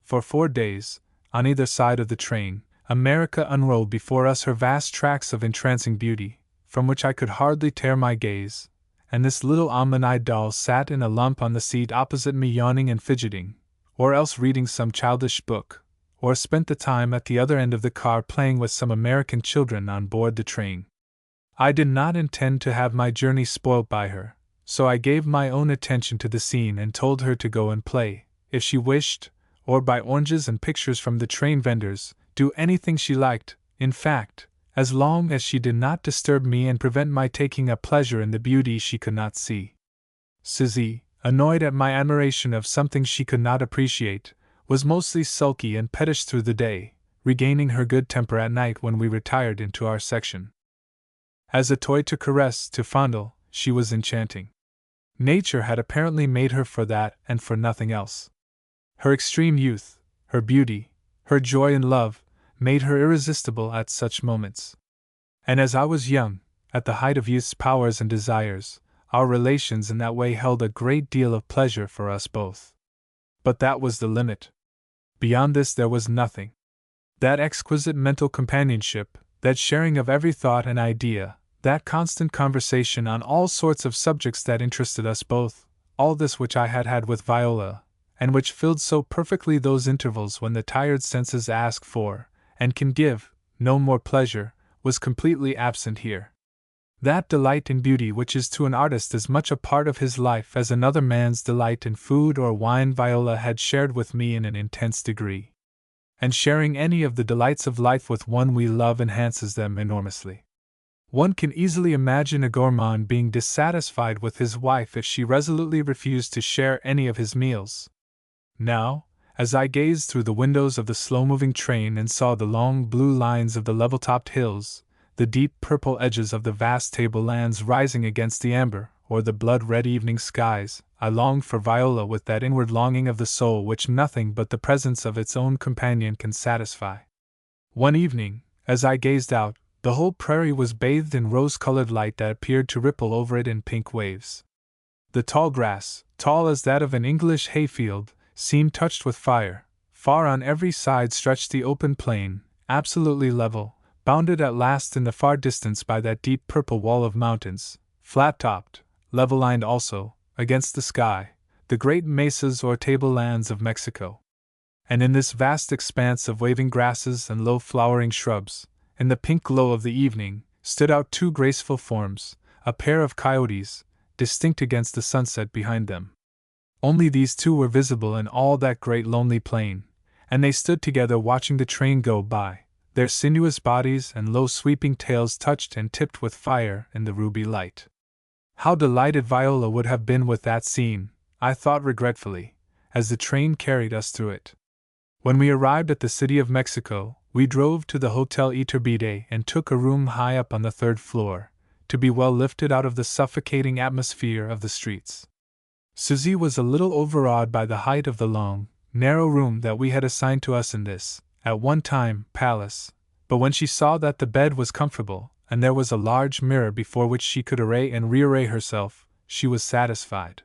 For 4 days, on either side of the train, America unrolled before us her vast tracts of entrancing beauty, from which I could hardly tear my gaze, and this little almond-eyed doll sat in a lump on the seat opposite me, yawning and fidgeting, or else reading some childish book, or spent the time at the other end of the car playing with some American children on board the train. I did not intend to have my journey spoilt by her, so I gave my own attention to the scene and told her to go and play, if she wished, or buy oranges and pictures from the train vendors, do anything she liked, in fact, as long as she did not disturb me and prevent my taking a pleasure in the beauty she could not see. Sizzy, annoyed at my admiration of something she could not appreciate, was mostly sulky and pettish through the day, regaining her good temper at night when we retired into our section. As a toy to caress, to fondle, she was enchanting. Nature had apparently made her for that and for nothing else. Her extreme youth, her beauty, her joy in love, made her irresistible at such moments. And as I was young, at the height of youth's powers and desires, our relations in that way held a great deal of pleasure for us both. But that was the limit. Beyond this there was nothing. That exquisite mental companionship, that sharing of every thought and idea, that constant conversation on all sorts of subjects that interested us both, all this which I had had with Viola, and which filled so perfectly those intervals when the tired senses ask for, and can give, no more pleasure, was completely absent here. That delight in beauty which is to an artist as much a part of his life as another man's delight in food or wine, Viola had shared with me in an intense degree. And sharing any of the delights of life with one we love enhances them enormously. One can easily imagine a gourmand being dissatisfied with his wife if she resolutely refused to share any of his meals. Now, as I gazed through the windows of the slow-moving train and saw the long blue lines of the level-topped hills, the deep purple edges of the vast tablelands rising against the amber or the blood-red evening skies, I longed for Viola with that inward longing of the soul which nothing but the presence of its own companion can satisfy. One evening, as I gazed out, the whole prairie was bathed in rose-colored light that appeared to ripple over it in pink waves. The tall grass, tall as that of an English hayfield, seemed touched with fire. Far on every side stretched the open plain, absolutely level, bounded at last in the far distance by that deep purple wall of mountains, flat-topped, level-lined also, against the sky, the great mesas or tablelands of Mexico. And in this vast expanse of waving grasses and low-flowering shrubs, in the pink glow of the evening, stood out 2 graceful forms, a pair of coyotes, distinct against the sunset behind them. Only these 2 were visible in all that great lonely plain, and they stood together watching the train go by, their sinuous bodies and low sweeping tails touched and tipped with fire in the ruby light. How delighted Viola would have been with that scene, I thought regretfully, as the train carried us through it. When we arrived at the City of Mexico, we drove to the Hotel Iturbide and took a room high up on the 3rd floor, to be well lifted out of the suffocating atmosphere of the streets. Susie was a little overawed by the height of the long, narrow room that we had assigned to us in this, at one time, palace, but when she saw that the bed was comfortable, and there was a large mirror before which she could array and rearray herself, she was satisfied.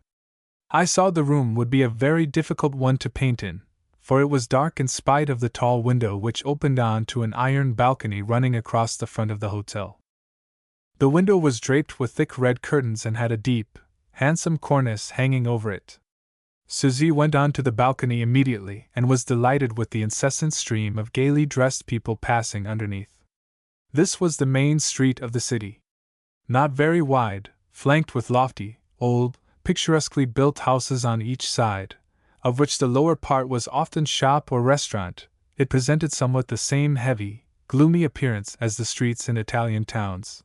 I saw the room would be a very difficult one to paint in, for it was dark in spite of the tall window which opened on to an iron balcony running across the front of the hotel. The window was draped with thick red curtains and had a deep, handsome cornice hanging over it. Susie went on to the balcony immediately and was delighted with the incessant stream of gaily dressed people passing underneath. This was the main street of the city. Not very wide, flanked with lofty, old, picturesquely built houses on each side, of which the lower part was often shop or restaurant, it presented somewhat the same heavy, gloomy appearance as the streets in Italian towns.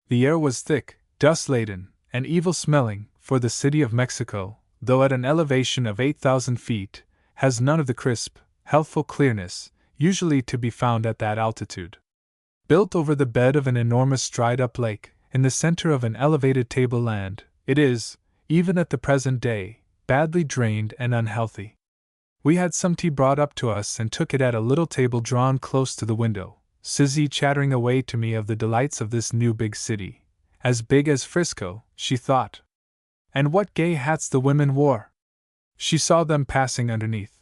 The air was thick, dust-laden, and evil-smelling, for the City of Mexico, though at an elevation of 8,000 feet, has none of the crisp, healthful clearness usually to be found at that altitude. Built over the bed of an enormous dried-up lake, in the center of an elevated tableland, it is, even at the present day, badly drained and unhealthy. We had some tea brought up to us and took it at a little table drawn close to the window, Susie chattering away to me of the delights of this new big city. As big as Frisco, she thought. And what gay hats the women wore! She saw them passing underneath.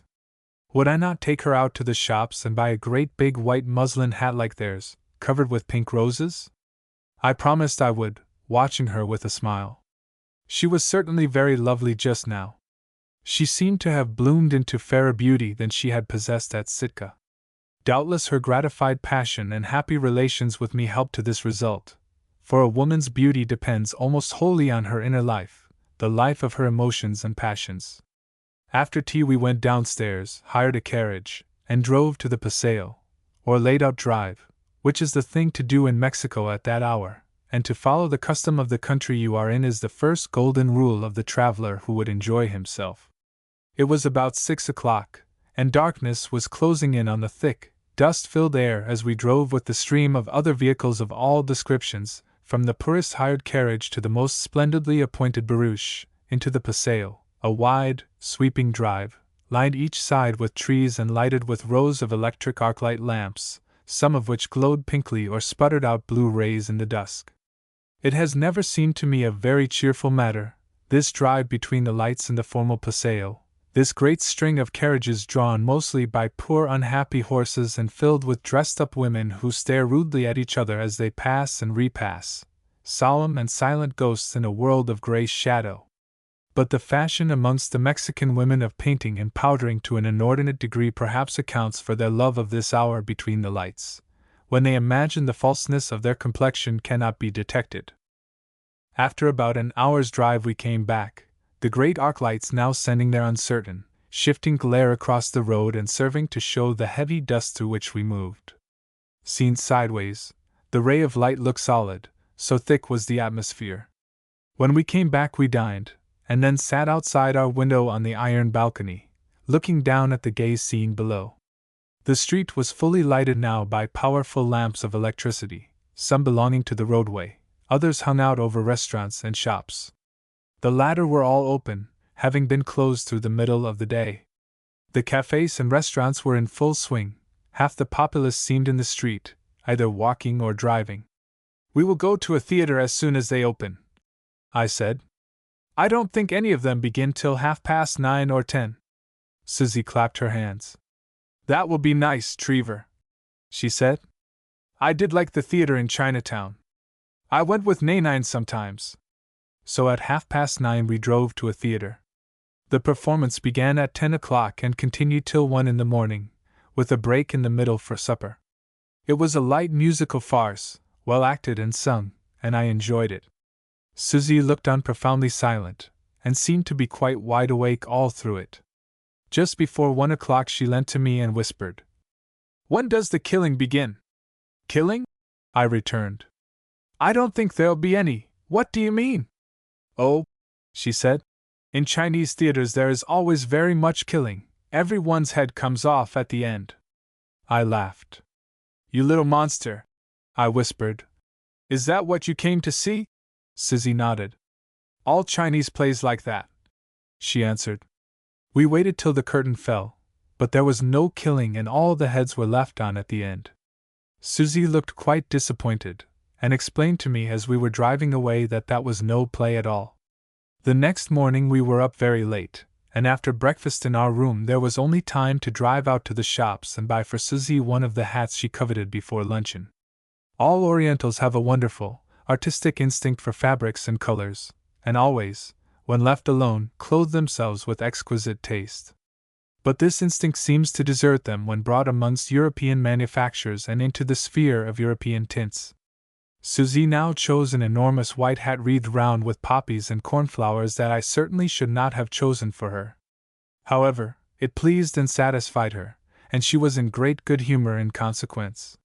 Would I not take her out to the shops and buy a great big white muslin hat like theirs, covered with pink roses? I promised I would, watching her with a smile. She was certainly very lovely just now. She seemed to have bloomed into fairer beauty than she had possessed at Sitka. Doubtless her gratified passion and happy relations with me helped to this result, for a woman's beauty depends almost wholly on her inner life, the life of her emotions and passions. After tea we went downstairs, hired a carriage, and drove to the Paseo, or laid-out drive, which is the thing to do in Mexico at that hour, and to follow the custom of the country you are in is the first golden rule of the traveler who would enjoy himself. It was about 6 o'clock, and darkness was closing in on the thick, dust-filled air as we drove with the stream of other vehicles of all descriptions, from the poorest hired carriage to the most splendidly appointed barouche, into the Paseo, a wide, sweeping drive, lined each side with trees and lighted with rows of electric arc-light lamps, some of which glowed pinkly or sputtered out blue rays in the dusk. It has never seemed to me a very cheerful matter, this drive between the lights and the formal Paseo, this great string of carriages drawn mostly by poor unhappy horses and filled with dressed-up women who stare rudely at each other as they pass and repass, solemn and silent ghosts in a world of grey shadow. But the fashion amongst the Mexican women of painting and powdering to an inordinate degree perhaps accounts for their love of this hour between the lights, when they imagine the falseness of their complexion cannot be detected. After about an hour's drive we came back, the great arc lights now sending their uncertain, shifting glare across the road and serving to show the heavy dust through which we moved. Seen sideways, the ray of light looked solid, so thick was the atmosphere. When we came back we dined, and then sat outside our window on the iron balcony, looking down at the gay scene below. The street was fully lighted now by powerful lamps of electricity, some belonging to the roadway, others hung out over restaurants and shops. The latter were all open, having been closed through the middle of the day. The cafes and restaurants were in full swing, half the populace seemed in the street, either walking or driving. "We will go to a theater as soon as they open," I said. "I don't think any of them begin till 9:30 or 10. Susie clapped her hands. "That will be nice, Trevor," she said. "I did like the theater in Chinatown. I went with Nanine sometimes." So at 9:30 we drove to a theater. The performance began at 10 o'clock and continued till 1 in the morning, with a break in the middle for supper. It was a light musical farce, well acted and sung, and I enjoyed it. Susie looked on profoundly silent, and seemed to be quite wide awake all through it. Just before 1 o'clock she leant to me and whispered, When does the killing begin? Killing? I returned. I don't think there'll be any. What do you mean? Oh, she said. In Chinese theaters there is always very much killing. Everyone's head comes off at the end. I laughed. You little monster, I whispered. Is that what you came to see? Sizzy nodded. All Chinese plays like that, she answered. We waited till the curtain fell, but there was no killing and all the heads were left on at the end. Susie looked quite disappointed, and explained to me as we were driving away that that was no play at all. The next morning we were up very late, and after breakfast in our room there was only time to drive out to the shops and buy for Susie one of the hats she coveted before luncheon. All Orientals have a wonderful, artistic instinct for fabrics and colors, and always, when left alone, clothe themselves with exquisite taste. But this instinct seems to desert them when brought amongst European manufactures and into the sphere of European tints. Susie now chose an enormous white hat wreathed round with poppies and cornflowers that I certainly should not have chosen for her. However, it pleased and satisfied her, and she was in great good humor in consequence.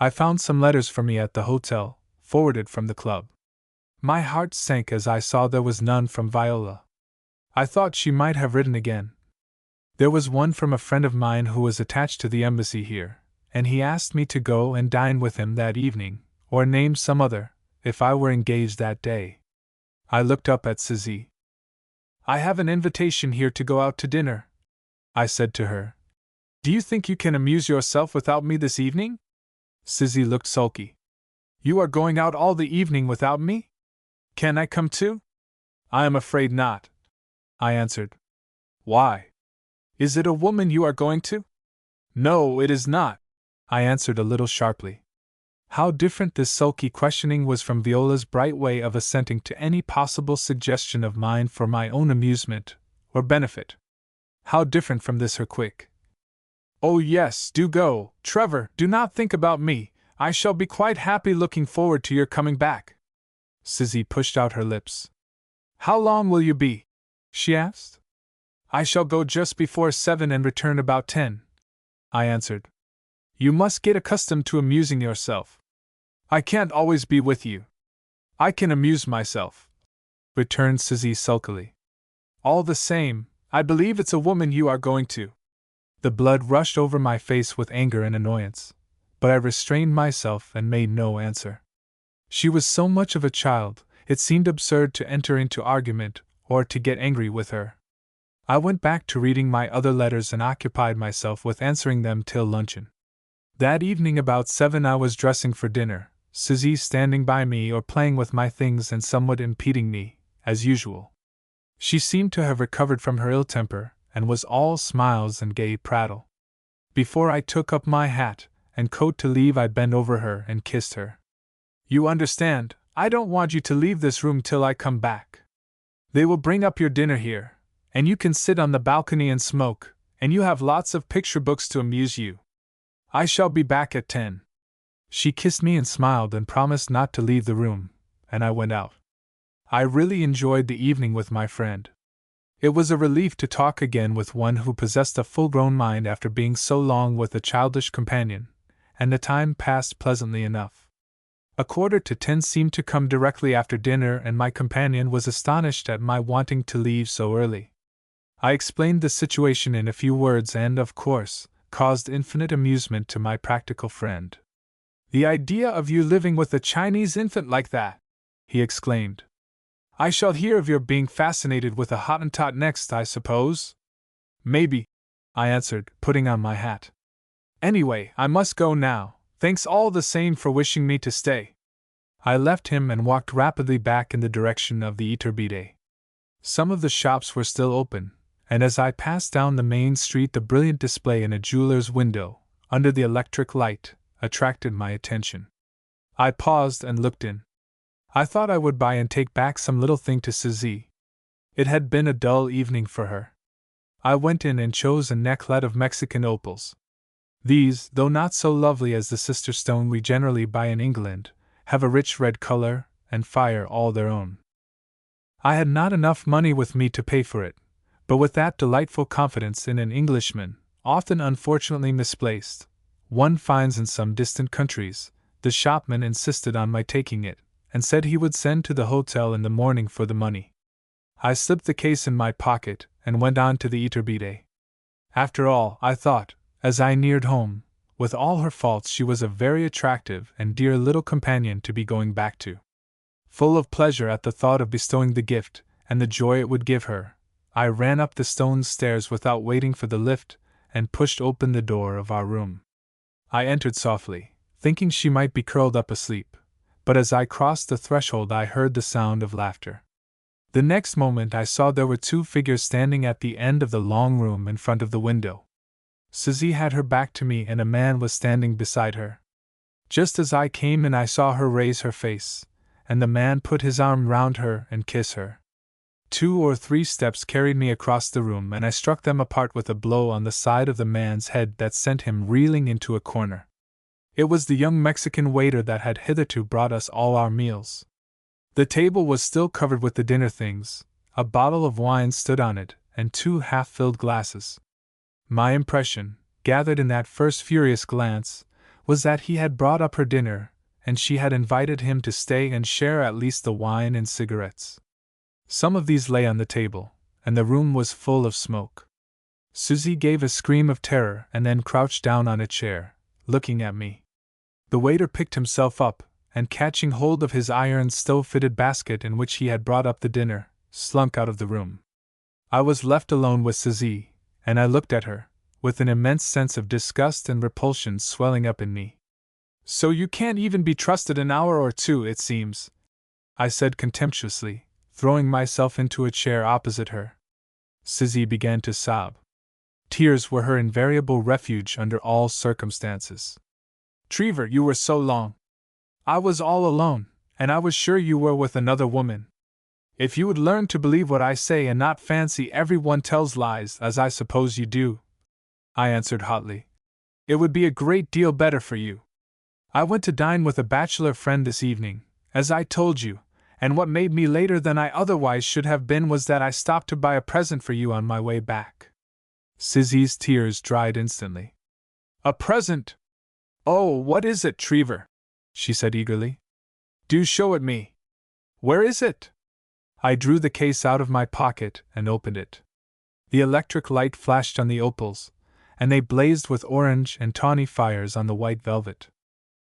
I found some letters for me at the hotel, forwarded from the club. My heart sank as I saw there was none from Viola. I thought she might have written again. There was one from a friend of mine who was attached to the embassy here, and he asked me to go and dine with him that evening, or name some other, if I were engaged that day. I looked up at Susie. I have an invitation here to go out to dinner, I said to her. Do you think you can amuse yourself without me this evening? Susie looked sulky. You are going out all the evening without me? Can I come too? I am afraid not, I answered. Why? Is it a woman you are going to? No, it is not, I answered a little sharply. How different this sulky questioning was from Viola's bright way of assenting to any possible suggestion of mine for my own amusement or benefit. How different from this her quick, "Oh yes, do go, Trevor, do not think about me, I shall be quite happy looking forward to your coming back." Susie pushed out her lips. How long will you be? She asked. I shall go just before 7 and return about 10, I answered. You must get accustomed to amusing yourself. I can't always be with you. I can amuse myself, returned Susie sulkily. All the same, I believe it's a woman you are going to. The blood rushed over my face with anger and annoyance, but I restrained myself and made no answer. She was so much of a child, it seemed absurd to enter into argument or to get angry with her. I went back to reading my other letters and occupied myself with answering them till luncheon. That evening about 7 I was dressing for dinner, Susie standing by me or playing with my things and somewhat impeding me, as usual. She seemed to have recovered from her ill temper, and was all smiles and gay prattle. Before I took up my hat and coat to leave I bent over her and kissed her. You understand, I don't want you to leave this room till I come back. They will bring up your dinner here, and you can sit on the balcony and smoke, and you have lots of picture books to amuse you. I shall be back at 10. She kissed me and smiled and promised not to leave the room, and I went out. I really enjoyed the evening with my friend. It was a relief to talk again with one who possessed a full-grown mind after being so long with a childish companion, and the time passed pleasantly enough. 9:45 seemed to come directly after dinner, and my companion was astonished at my wanting to leave so early. I explained the situation in a few words and, of course, caused infinite amusement to my practical friend. The idea of you living with a Chinese infant like that! He exclaimed. I shall hear of your being fascinated with a Hottentot next, I suppose? Maybe, I answered, putting on my hat. Anyway, I must go now. Thanks all the same for wishing me to stay. I left him and walked rapidly back in the direction of the Iturbide. Some of the shops were still open, and as I passed down the main street the brilliant display in a jeweler's window, under the electric light, attracted my attention. I paused and looked in. I thought I would buy and take back some little thing to Susie. It had been a dull evening for her. I went in and chose a necklet of Mexican opals. These, though not so lovely as the sister stone we generally buy in England, have a rich red color and fire all their own. I had not enough money with me to pay for it, but with that delightful confidence in an Englishman, often unfortunately misplaced, one finds in some distant countries. The shopman insisted on my taking it, and said he would send to the hotel in the morning for the money. I slipped the case in my pocket, and went on to the Iterbide. After all, I thought, as I neared home, with all her faults she was a very attractive and dear little companion to be going back to. Full of pleasure at the thought of bestowing the gift, and the joy it would give her, I ran up the stone stairs without waiting for the lift, and pushed open the door of our room. I entered softly, thinking she might be curled up asleep, but as I crossed the threshold I heard the sound of laughter. The next moment I saw there were two figures standing at the end of the long room in front of the window. Suzy had her back to me and a man was standing beside her. Just as I came in I saw her raise her face, and the man put his arm round her and kiss her. 2 or 3 steps carried me across the room and I struck them apart with a blow on the side of the man's head that sent him reeling into a corner. It was the young Mexican waiter that had hitherto brought us all our meals. The table was still covered with the dinner things, a bottle of wine stood on it, and 2 half-filled glasses. My impression, gathered in that first furious glance, was that he had brought up her dinner, and she had invited him to stay and share at least the wine and cigarettes. Some of these lay on the table, and the room was full of smoke. Suzy gave a scream of terror and then crouched down on a chair, looking at me. The waiter picked himself up, and catching hold of his iron stove-fitted basket in which he had brought up the dinner, slunk out of the room. I was left alone with Suzy, and I looked at her, with an immense sense of disgust and repulsion swelling up in me. "So you can't even be trusted an hour or two, it seems," I said contemptuously, throwing myself into a chair opposite her. Suzy began to sob. Tears were her invariable refuge under all circumstances. "Trevor, you were so long. I was all alone, and I was sure you were with another woman. If you would learn to believe what I say and not fancy everyone tells lies, as I suppose you do," I answered hotly, "it would be a great deal better for you. I went to dine with a bachelor friend this evening, as I told you, and what made me later than I otherwise should have been was that I stopped to buy a present for you on my way back." Suzy's tears dried instantly. "A present? Oh, what is it, Trevor?" she said eagerly. "Do show it me. Where is it?" I drew the case out of my pocket and opened it. The electric light flashed on the opals, and they blazed with orange and tawny fires on the white velvet.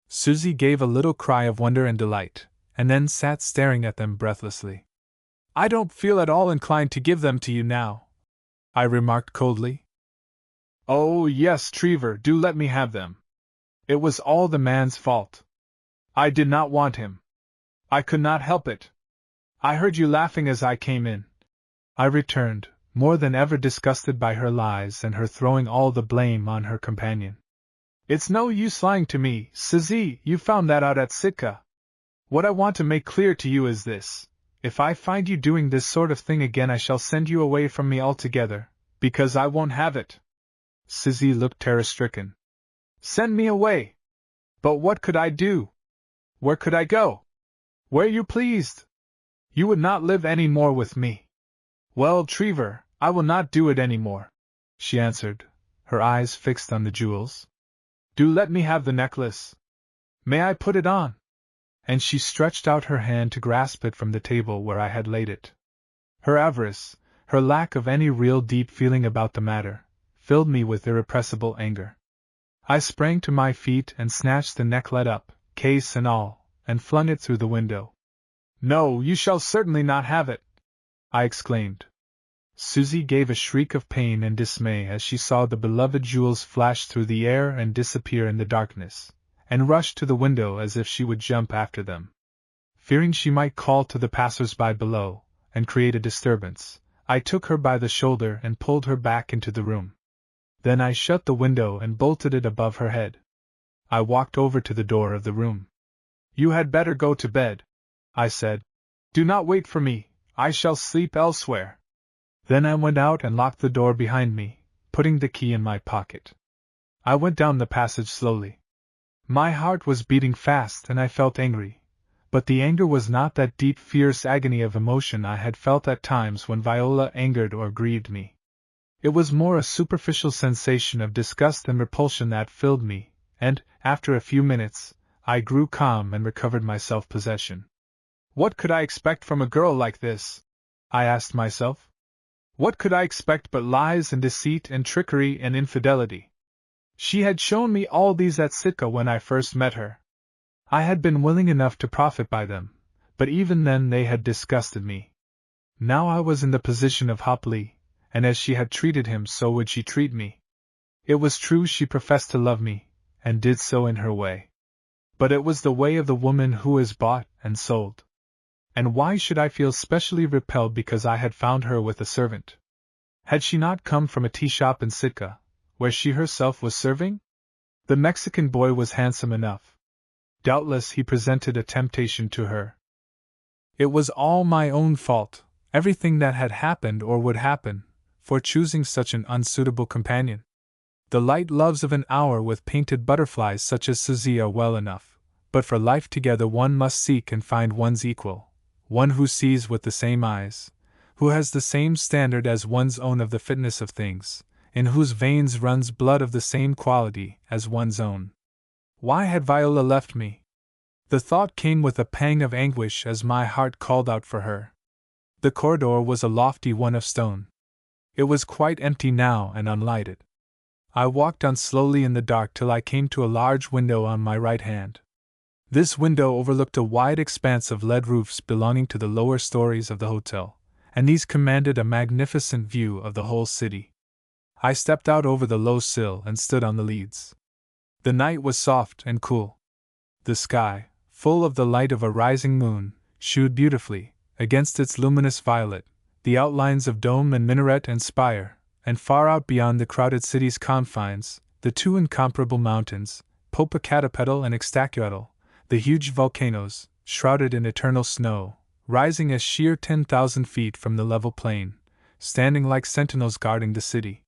Suzy gave a little cry of wonder and delight, and then sat staring at them breathlessly. "I don't feel at all inclined to give them to you now," I remarked coldly. "Oh, yes, Trevor, do let me have them. It was all the man's fault. I did not want him. I could not help it. I heard you laughing as I came in," I returned, more than ever disgusted by her lies and her throwing all the blame on her companion. "It's no use lying to me, Suzy, you found that out at Sitka. What I want to make clear to you is this: if I find you doing this sort of thing again I shall send you away from me altogether, because I won't have it." Suzy looked terror-stricken. "Send me away? But what could I do? Where could I go?" "Where you pleased. You would not live any more with me." "Well, Trevor, I will not do it any more," she answered, her eyes fixed on the jewels. "Do let me have the necklace. May I put it on?" And she stretched out her hand to grasp it from the table where I had laid it. Her avarice, her lack of any real deep feeling about the matter, filled me with irrepressible anger. I sprang to my feet and snatched the necklet up, case and all, and flung it through the window. "No, you shall certainly not have it!" I exclaimed. Suzy gave a shriek of pain and dismay as she saw the beloved jewels flash through the air and disappear in the darkness, and rushed to the window as if she would jump after them. Fearing she might call to the passers-by below, and create a disturbance, I took her by the shoulder and pulled her back into the room. Then I shut the window and bolted it above her head. I walked over to the door of the room. "You had better go to bed," I said. "Do not wait for me, I shall sleep elsewhere." Then I went out and locked the door behind me, putting the key in my pocket. I went down the passage slowly. My heart was beating fast and I felt angry, but the anger was not that deep fierce agony of emotion I had felt at times when Viola angered or grieved me. It was more a superficial sensation of disgust and repulsion that filled me, and, after a few minutes, I grew calm and recovered my self-possession. What could I expect from a girl like this? I asked myself. What could I expect but lies and deceit and trickery and infidelity? She had shown me all these at Sitka when I first met her. I had been willing enough to profit by them, but even then they had disgusted me. Now I was in the position of Hop Lee, and as she had treated him so would she treat me. It was true she professed to love me, and did so in her way. But it was the way of the woman who is bought and sold. And why should I feel specially repelled because I had found her with a servant? Had she not come from a tea shop in Sitka, where she herself was serving? The Mexican boy was handsome enough. Doubtless he presented a temptation to her. It was all my own fault, everything that had happened or would happen, for choosing such an unsuitable companion. The light loves of an hour with painted butterflies such as Suzy are well enough, but for life together one must seek and find one's equal, one who sees with the same eyes, who has the same standard as one's own of the fitness of things, in whose veins runs blood of the same quality as one's own. Why had Viola left me? The thought came with a pang of anguish as my heart called out for her. The corridor was a lofty one of stone. It was quite empty now and unlighted. I walked on slowly in the dark till I came to a large window on my right hand. This window overlooked a wide expanse of lead roofs belonging to the lower stories of the hotel, and these commanded a magnificent view of the whole city. I stepped out over the low sill and stood on the leads. The night was soft and cool. The sky, full of the light of a rising moon, shewed beautifully, against its luminous violet, the outlines of dome and minaret and spire, and far out beyond the crowded city's confines, the two incomparable mountains, Popocatépetl and Ixtaccíhuatl, the huge volcanoes, shrouded in eternal snow, rising as sheer 10,000 feet from the level plain, standing like sentinels guarding the city.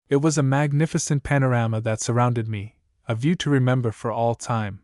It was a magnificent panorama that surrounded me, a view to remember for all time.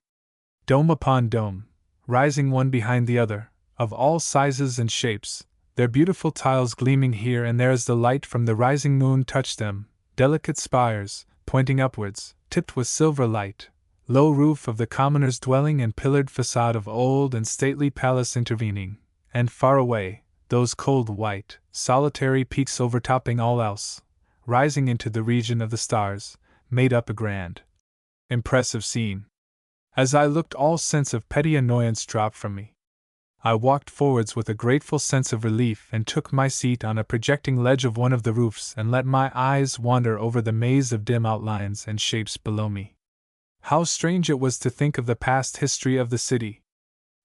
Dome upon dome, rising one behind the other, of all sizes and shapes, their beautiful tiles gleaming here and there as the light from the rising moon touched them, delicate spires, pointing upwards, tipped with silver light, low roof of the commoner's dwelling and pillared facade of old and stately palace intervening, and far away, those cold white, solitary peaks overtopping all else, rising into the region of the stars, made up a grand, impressive scene. As I looked, all sense of petty annoyance dropped from me. I walked forwards with a grateful sense of relief and took my seat on a projecting ledge of one of the roofs and let my eyes wander over the maze of dim outlines and shapes below me. How strange it was to think of the past history of the city.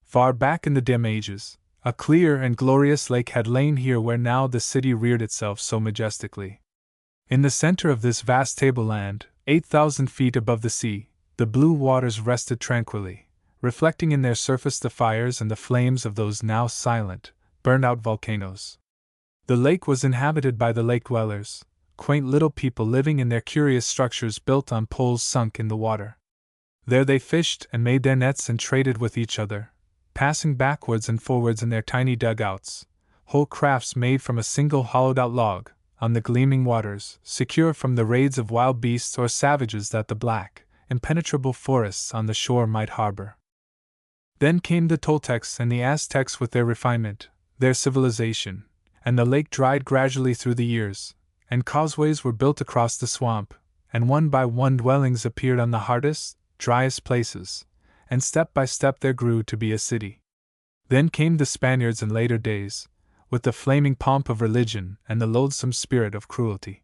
Far back in the dim ages, a clear and glorious lake had lain here where now the city reared itself so majestically. In the center of this vast tableland, 8,000 feet above the sea, the blue waters rested tranquilly, reflecting in their surface the fires and the flames of those now silent, burned-out volcanoes. The lake was inhabited by the lake dwellers, quaint little people living in their curious structures built on poles sunk in the water. There they fished and made their nets and traded with each other, passing backwards and forwards in their tiny dugouts, whole crafts made from a single hollowed-out log, on the gleaming waters, secure from the raids of wild beasts or savages that the black, impenetrable forests on the shore might harbor. Then came the Toltecs and the Aztecs with their refinement, their civilization, and the lake dried gradually through the years, and causeways were built across the swamp, and one by one dwellings appeared on the hardest, driest places, and step by step there grew to be a city. Then came the Spaniards in later days, with the flaming pomp of religion and the loathsome spirit of cruelty.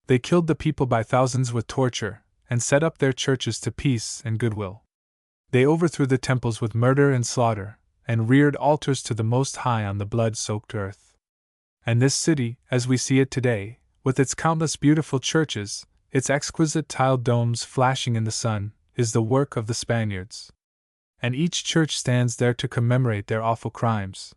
They killed the people by thousands with torture, and set up their churches to peace and goodwill. They overthrew the temples with murder and slaughter, and reared altars to the Most High on the blood-soaked earth. And this city, as we see it today, with its countless beautiful churches, its exquisite tiled domes flashing in the sun, is the work of the Spaniards. And each church stands there to commemorate their awful crimes.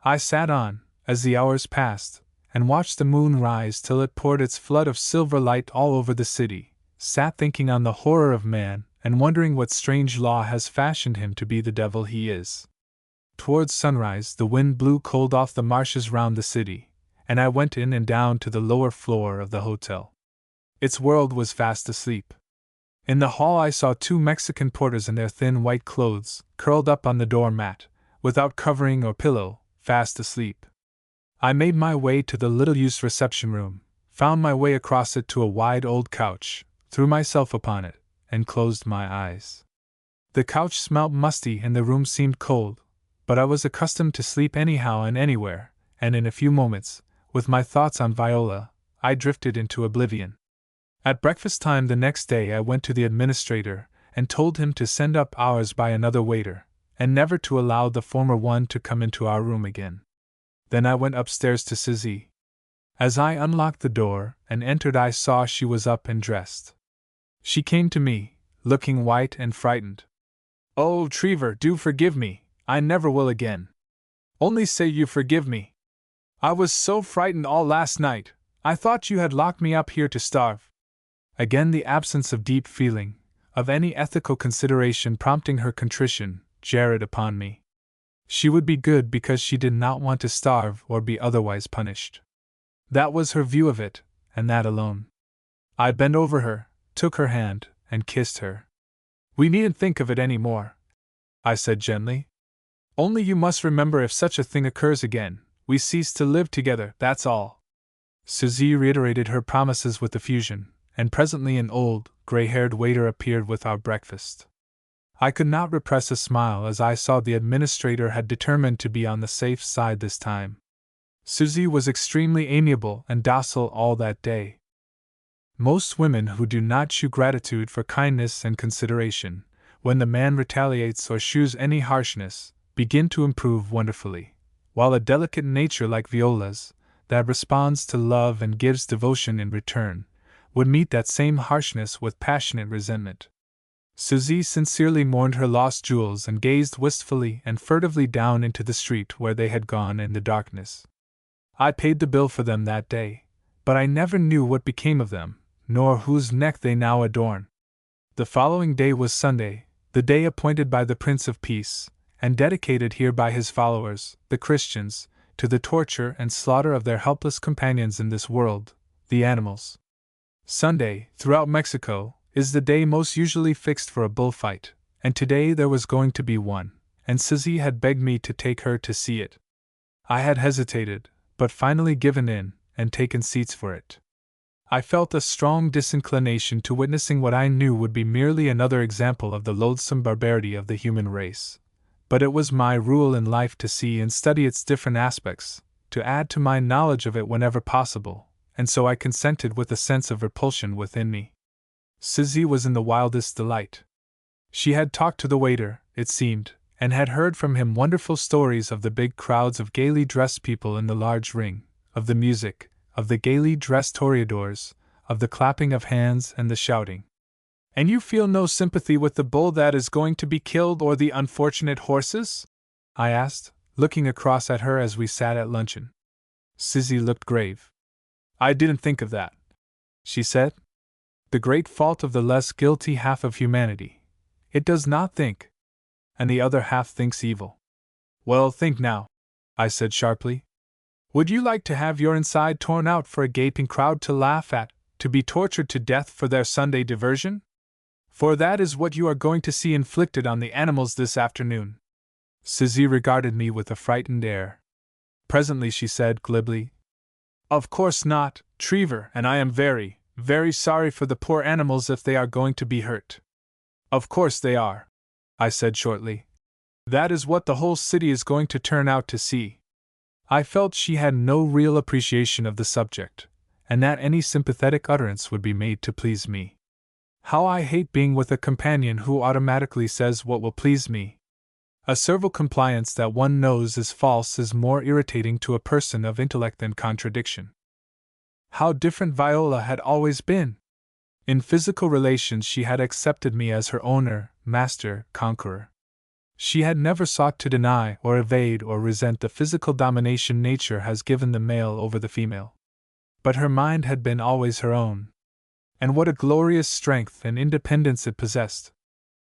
I sat on, as the hours passed, and watched the moon rise till it poured its flood of silver light all over the city, sat thinking on the horror of man, and wondering what strange law has fashioned him to be the devil he is. Towards sunrise the wind blew cold off the marshes round the city, and I went in and down to the lower floor of the hotel. Its world was fast asleep. In the hall I saw 2 Mexican porters in their thin white clothes, curled up on the door mat, without covering or pillow, fast asleep. I made my way to the little-used reception room, found my way across it to a wide old couch, threw myself upon it, and closed my eyes. The couch smelt musty and the room seemed cold, but I was accustomed to sleep anyhow and anywhere, and in a few moments, with my thoughts on Viola, I drifted into oblivion. At breakfast time the next day I went to the administrator and told him to send up ours by another waiter, and never to allow the former one to come into our room again. Then I went upstairs to Suzy. As I unlocked the door and entered I saw she was up and dressed. She came to me, looking white and frightened. "Oh, Trevor, do forgive me, I never will again. Only say you forgive me. I was so frightened all last night, I thought you had locked me up here to starve." Again the absence of deep feeling, of any ethical consideration prompting her contrition, jarred upon me. She would be good because she did not want to starve or be otherwise punished. That was her view of it, and that alone. I bent over her, took her hand, and kissed her. "We needn't think of it any more," I said gently. "Only you must remember if such a thing occurs again, we cease to live together, that's all." Suzy reiterated her promises with effusion, and presently an old, gray-haired waiter appeared with our breakfast. I could not repress a smile as I saw the administrator had determined to be on the safe side this time. Suzy was extremely amiable and docile all that day. Most women who do not shew gratitude for kindness and consideration, when the man retaliates or shews any harshness, begin to improve wonderfully, while a delicate nature like Viola's, that responds to love and gives devotion in return, would meet that same harshness with passionate resentment. Suzy sincerely mourned her lost jewels and gazed wistfully and furtively down into the street where they had gone in the darkness. I paid the bill for them that day, but I never knew what became of them, nor whose neck they now adorn. The following day was Sunday, the day appointed by the Prince of Peace, and dedicated here by his followers, the Christians, to the torture and slaughter of their helpless companions in this world, the animals. Sunday, throughout Mexico, is the day most usually fixed for a bullfight, and today there was going to be one, and Suzy had begged me to take her to see it. I had hesitated, but finally given in, and taken seats for it. I felt a strong disinclination to witnessing what I knew would be merely another example of the loathsome barbarity of the human race, but it was my rule in life to see and study its different aspects, to add to my knowledge of it whenever possible, and so I consented with a sense of repulsion within me. Suzy was in the wildest delight. She had talked to the waiter, it seemed, and had heard from him wonderful stories of the big crowds of gaily dressed people in the large ring, of the music, of the gaily dressed toreadors, of the clapping of hands and the shouting. "And you feel no sympathy with the bull that is going to be killed or the unfortunate horses?" I asked, looking across at her as we sat at luncheon. Suzy looked grave. "I didn't think of that," she said. "The great fault of the less guilty half of humanity. It does not think, and the other half thinks evil." "Well, think now," I said sharply. "Would you like to have your inside torn out for a gaping crowd to laugh at, to be tortured to death for their Sunday diversion? For that is what you are going to see inflicted on the animals this afternoon." Suzy regarded me with a frightened air. Presently she said glibly, "Of course not, Trevor, and I am very, very sorry for the poor animals if they are going to be hurt." "Of course they are," I said shortly. "That is what the whole city is going to turn out to see." I felt she had no real appreciation of the subject, and that any sympathetic utterance would be made to please me. How I hate being with a companion who automatically says what will please me. A servile compliance that one knows is false is more irritating to a person of intellect than contradiction. How different Viola had always been! In physical relations she had accepted me as her owner, master, conqueror. She had never sought to deny or evade or resent the physical domination nature has given the male over the female. But her mind had been always her own. And what a glorious strength and independence it possessed!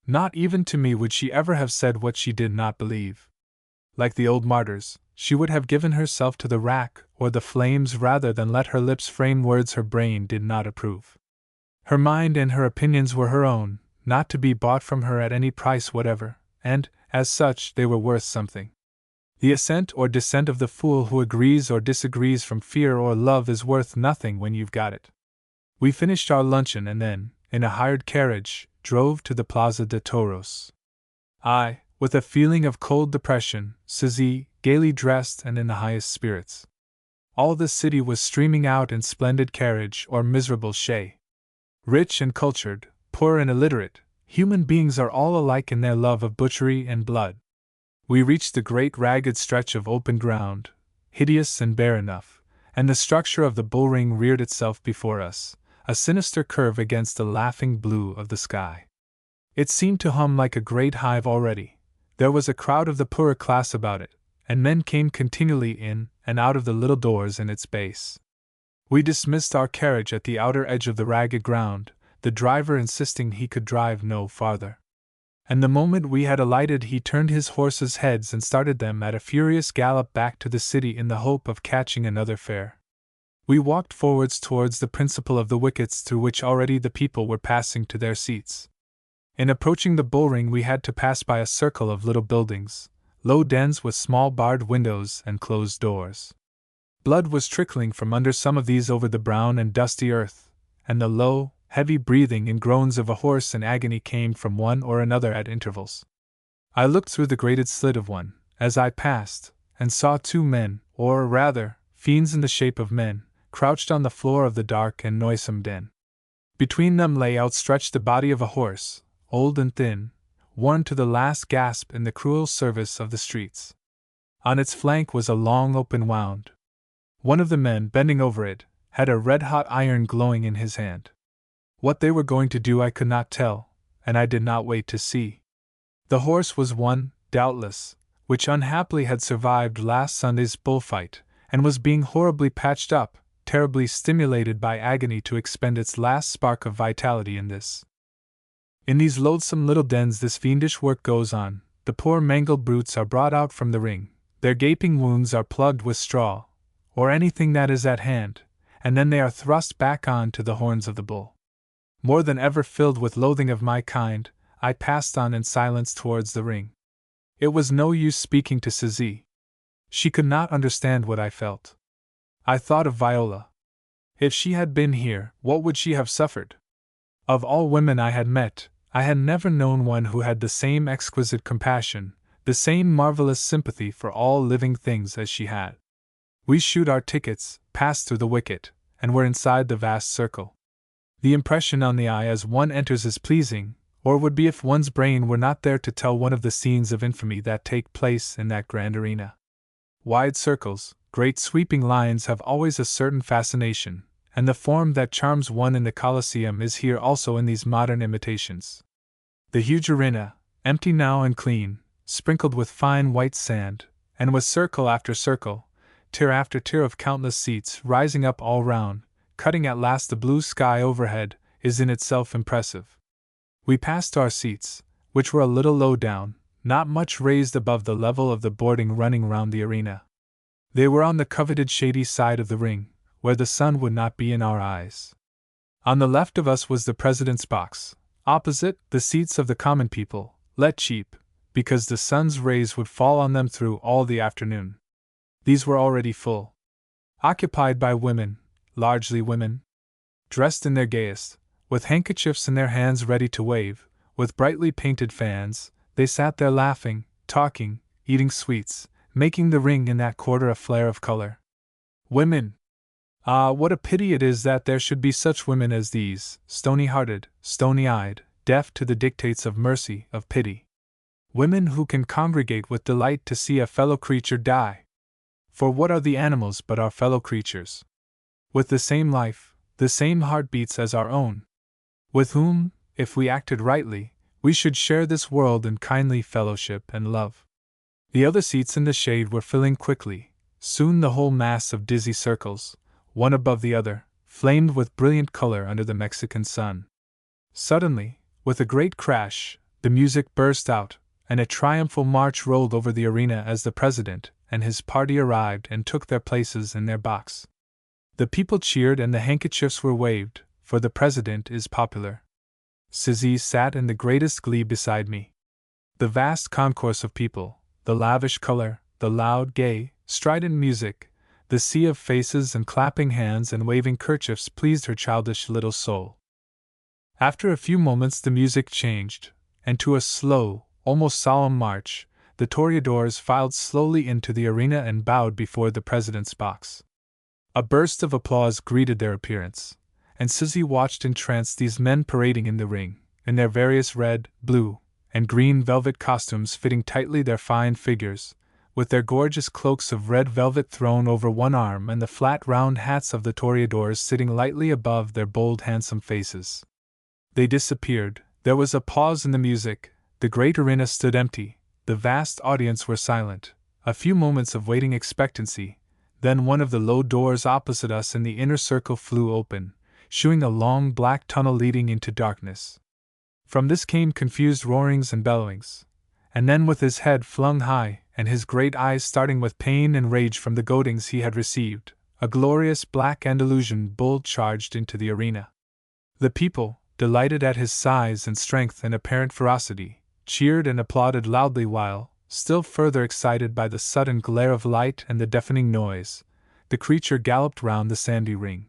Not even to me would she ever have said what she did not believe. Like the old martyrs, she would have given herself to the rack or the flames rather than let her lips frame words her brain did not approve. Her mind and her opinions were her own, not to be bought from her at any price whatever, and, as such, they were worth something. The assent or dissent of the fool who agrees or disagrees from fear or love is worth nothing when you've got it. We finished our luncheon and then, in a hired carriage, drove to the Plaza de Toros. I, with a feeling of cold depression, Suzy, gaily dressed and in the highest spirits. All the city was streaming out in splendid carriage or miserable shay. Rich and cultured, poor and illiterate, human beings are all alike in their love of butchery and blood. We reached the great ragged stretch of open ground, hideous and bare enough, and the structure of the bullring reared itself before us, a sinister curve against the laughing blue of the sky. It seemed to hum like a great hive already. There was a crowd of the poorer class about it, and men came continually in and out of the little doors in its base. We dismissed our carriage at the outer edge of the ragged ground, the driver insisting he could drive no farther. And the moment we had alighted, he turned his horses' heads and started them at a furious gallop back to the city in the hope of catching another fare. We walked forwards towards the principal of the wickets through which already the people were passing to their seats. In approaching the bullring, we had to pass by a circle of little buildings, low dens with small barred windows and closed doors. Blood was trickling from under some of these over the brown and dusty earth, and the low, heavy breathing and groans of a horse in agony came from one or another at intervals. I looked through the grated slit of one, as I passed, and saw two men, or rather, fiends in the shape of men, crouched on the floor of the dark and noisome den. Between them lay outstretched the body of a horse, old and thin, worn to the last gasp in the cruel service of the streets. On its flank was a long open wound. One of the men, bending over it, had a red-hot iron glowing in his hand. What they were going to do I could not tell, and I did not wait to see. The horse was one, doubtless, which unhappily had survived last Sunday's bullfight, and was being horribly patched up, terribly stimulated by agony to expend its last spark of vitality in this. In these loathsome little dens this fiendish work goes on. The poor mangled brutes are brought out from the ring, their gaping wounds are plugged with straw, or anything that is at hand, and then they are thrust back on to the horns of the bull. More than ever filled with loathing of my kind, I passed on in silence towards the ring. It was no use speaking to Suzy. She could not understand what I felt. I thought of Viola. If she had been here, what would she have suffered? Of all women I had met, I had never known one who had the same exquisite compassion, the same marvelous sympathy for all living things as she had. We shoot our tickets, passed through the wicket, and were inside the vast circle. The impression on the eye as one enters is pleasing, or would be if one's brain were not there to tell one of the scenes of infamy that take place in that grand arena. Wide circles, great sweeping lines have always a certain fascination, and the form that charms one in the Colosseum is here also in these modern imitations. The huge arena, empty now and clean, sprinkled with fine white sand, and with circle after circle, tier after tier of countless seats rising up all round, cutting at last the blue sky overhead, is in itself impressive. We passed our seats, which were a little low down, not much raised above the level of the boarding running round the arena. They were on the coveted shady side of the ring, where the sun would not be in our eyes. On the left of us was the president's box, opposite, the seats of the common people, let cheap, because the sun's rays would fall on them through all the afternoon. These were already full. Occupied by women, largely women, dressed in their gayest, with handkerchiefs in their hands ready to wave, with brightly painted fans, they sat there laughing, talking, eating sweets, making the ring in that quarter a flare of color. Women! Ah, what a pity it is that there should be such women as these, stony-hearted, stony-eyed, deaf to the dictates of mercy, of pity. Women who can congregate with delight to see a fellow creature die. For what are the animals but our fellow creatures? With the same life, the same heartbeats as our own. With whom, if we acted rightly, we should share this world in kindly fellowship and love. The other seats in the shade were filling quickly. Soon the whole mass of dizzy circles, one above the other, flamed with brilliant color under the Mexican sun. Suddenly, with a great crash, the music burst out, and a triumphal march rolled over the arena as the president and his party arrived and took their places in their box. The people cheered and the handkerchiefs were waved, for the president is popular. Sizzy sat in the greatest glee beside me. The vast concourse of people, the lavish color, the loud, gay, strident music, the sea of faces and clapping hands and waving kerchiefs pleased her childish little soul. After a few moments the music changed, and to a slow, almost solemn march, the toreadors filed slowly into the arena and bowed before the president's box. A burst of applause greeted their appearance, and Sizzy watched entranced these men parading in the ring, in their various red, blue, and green velvet costumes fitting tightly their fine figures, with their gorgeous cloaks of red velvet thrown over one arm and the flat round hats of the toreadors sitting lightly above their bold handsome faces. They disappeared, there was a pause in the music, the great arena stood empty, the vast audience were silent, a few moments of waiting expectancy, then one of the low doors opposite us in the inner circle flew open, shewing a long black tunnel leading into darkness. From this came confused roarings and bellowings, and then with his head flung high, and his great eyes starting with pain and rage from the goadings he had received, a glorious black Andalusian bull charged into the arena. The people, delighted at his size and strength and apparent ferocity, cheered and applauded loudly while, still further excited by the sudden glare of light and the deafening noise, the creature galloped round the sandy ring.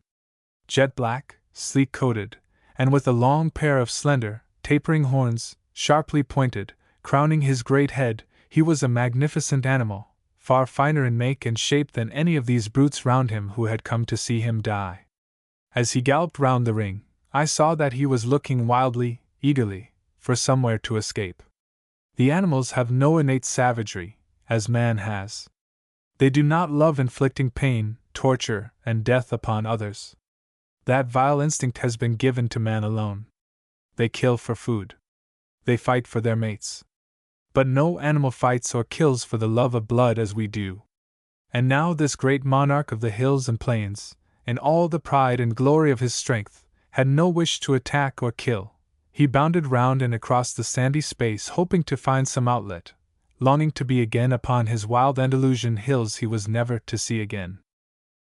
Jet black, sleek-coated, and with a long pair of slender, tapering horns, sharply pointed, crowning his great head, he was a magnificent animal, far finer in make and shape than any of these brutes round him who had come to see him die. As he galloped round the ring, I saw that he was looking wildly, eagerly, for somewhere to escape. The animals have no innate savagery, as man has. They do not love inflicting pain, torture, and death upon others. That vile instinct has been given to man alone. They kill for food. They fight for their mates. But no animal fights or kills for the love of blood as we do. And now this great monarch of the hills and plains, in all the pride and glory of his strength, had no wish to attack or kill. He bounded round and across the sandy space hoping to find some outlet, longing to be again upon his wild Andalusian hills he was never to see again.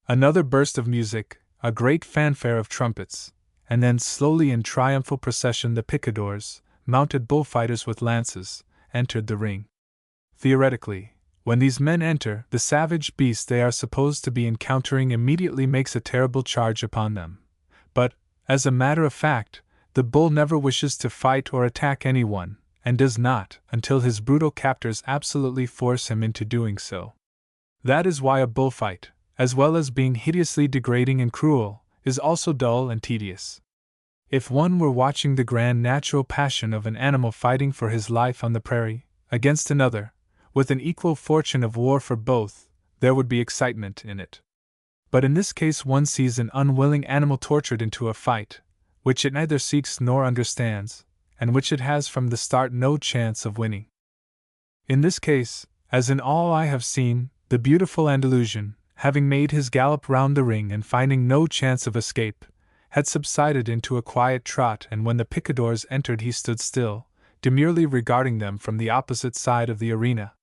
Another burst of music, a great fanfare of trumpets, and then slowly in triumphal procession the picadors, mounted bullfighters with lances, entered the ring. Theoretically, when these men enter, the savage beast they are supposed to be encountering immediately makes a terrible charge upon them. But, as a matter of fact, the bull never wishes to fight or attack anyone, and does not, until his brutal captors absolutely force him into doing so. That is why a bullfight, as well as being hideously degrading and cruel, is also dull and tedious. If one were watching the grand natural passion of an animal fighting for his life on the prairie, against another, with an equal fortune of war for both, there would be excitement in it. But in this case one sees an unwilling animal tortured into a fight, which it neither seeks nor understands, and which it has from the start no chance of winning. In this case, as in all I have seen, the beautiful Andalusian, having made his gallop round the ring and finding no chance of escape, had subsided into a quiet trot, and when the picadors entered he stood still, demurely regarding them from the opposite side of the arena.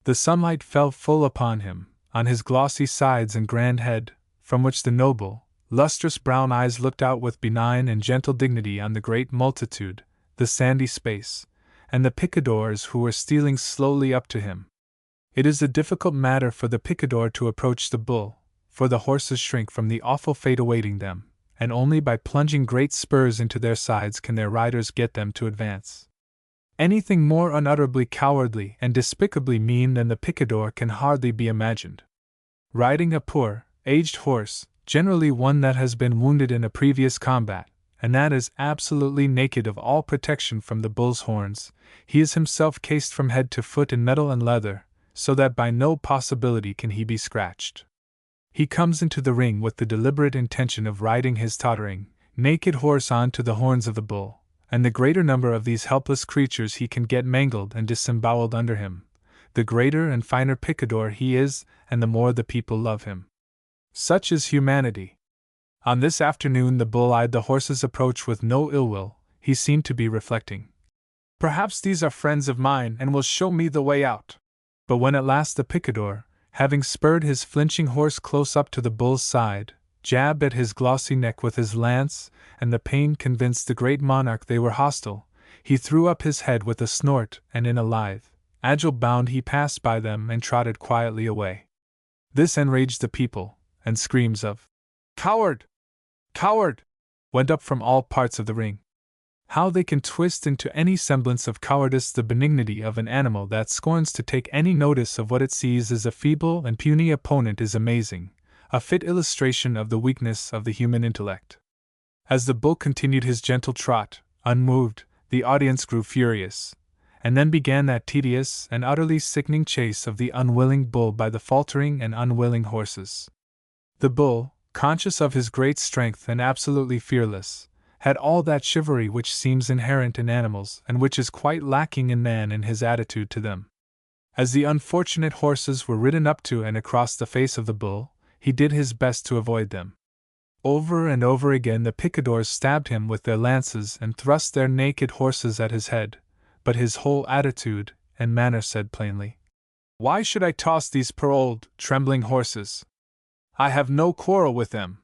The sunlight fell full upon him, on his glossy sides and grand head, from which the noble, lustrous brown eyes looked out with benign and gentle dignity on the great multitude, the sandy space, and the picadors who were stealing slowly up to him. It is a difficult matter for the picador to approach the bull, for the horses shrink from the awful fate awaiting them, and only by plunging great spurs into their sides can their riders get them to advance. Anything more unutterably cowardly and despicably mean than the picador can hardly be imagined. Riding a poor, aged horse, generally one that has been wounded in a previous combat, and that is absolutely naked of all protection from the bull's horns, he is himself cased from head to foot in metal and leather, so that by no possibility can he be scratched. He comes into the ring with the deliberate intention of riding his tottering, naked horse on to the horns of the bull, and the greater number of these helpless creatures he can get mangled and disemboweled under him, the greater and finer picador he is, and the more the people love him. Such is humanity. On this afternoon the bull eyed the horse's approach with no ill will. He seemed to be reflecting, "Perhaps these are friends of mine and will show me the way out." But when at last the picador, having spurred his flinching horse close up to the bull's side, jabbed at his glossy neck with his lance, and the pain convinced the great monarch they were hostile. He threw up his head with a snort, and in a lithe, agile bound he passed by them and trotted quietly away. This enraged the people, and screams of "Coward! Coward!" went up from all parts of the ring. How they can twist into any semblance of cowardice the benignity of an animal that scorns to take any notice of what it sees as a feeble and puny opponent is amazing, a fit illustration of the weakness of the human intellect. As the bull continued his gentle trot, unmoved, the audience grew furious, and then began that tedious and utterly sickening chase of the unwilling bull by the faltering and unwilling horses. The bull, conscious of his great strength and absolutely fearless, had all that chivalry which seems inherent in animals and which is quite lacking in man in his attitude to them. As the unfortunate horses were ridden up to and across the face of the bull, he did his best to avoid them. Over and over again the picadors stabbed him with their lances and thrust their naked horses at his head, but his whole attitude and manner said plainly, "Why should I toss these poor old, trembling horses? I have no quarrel with them.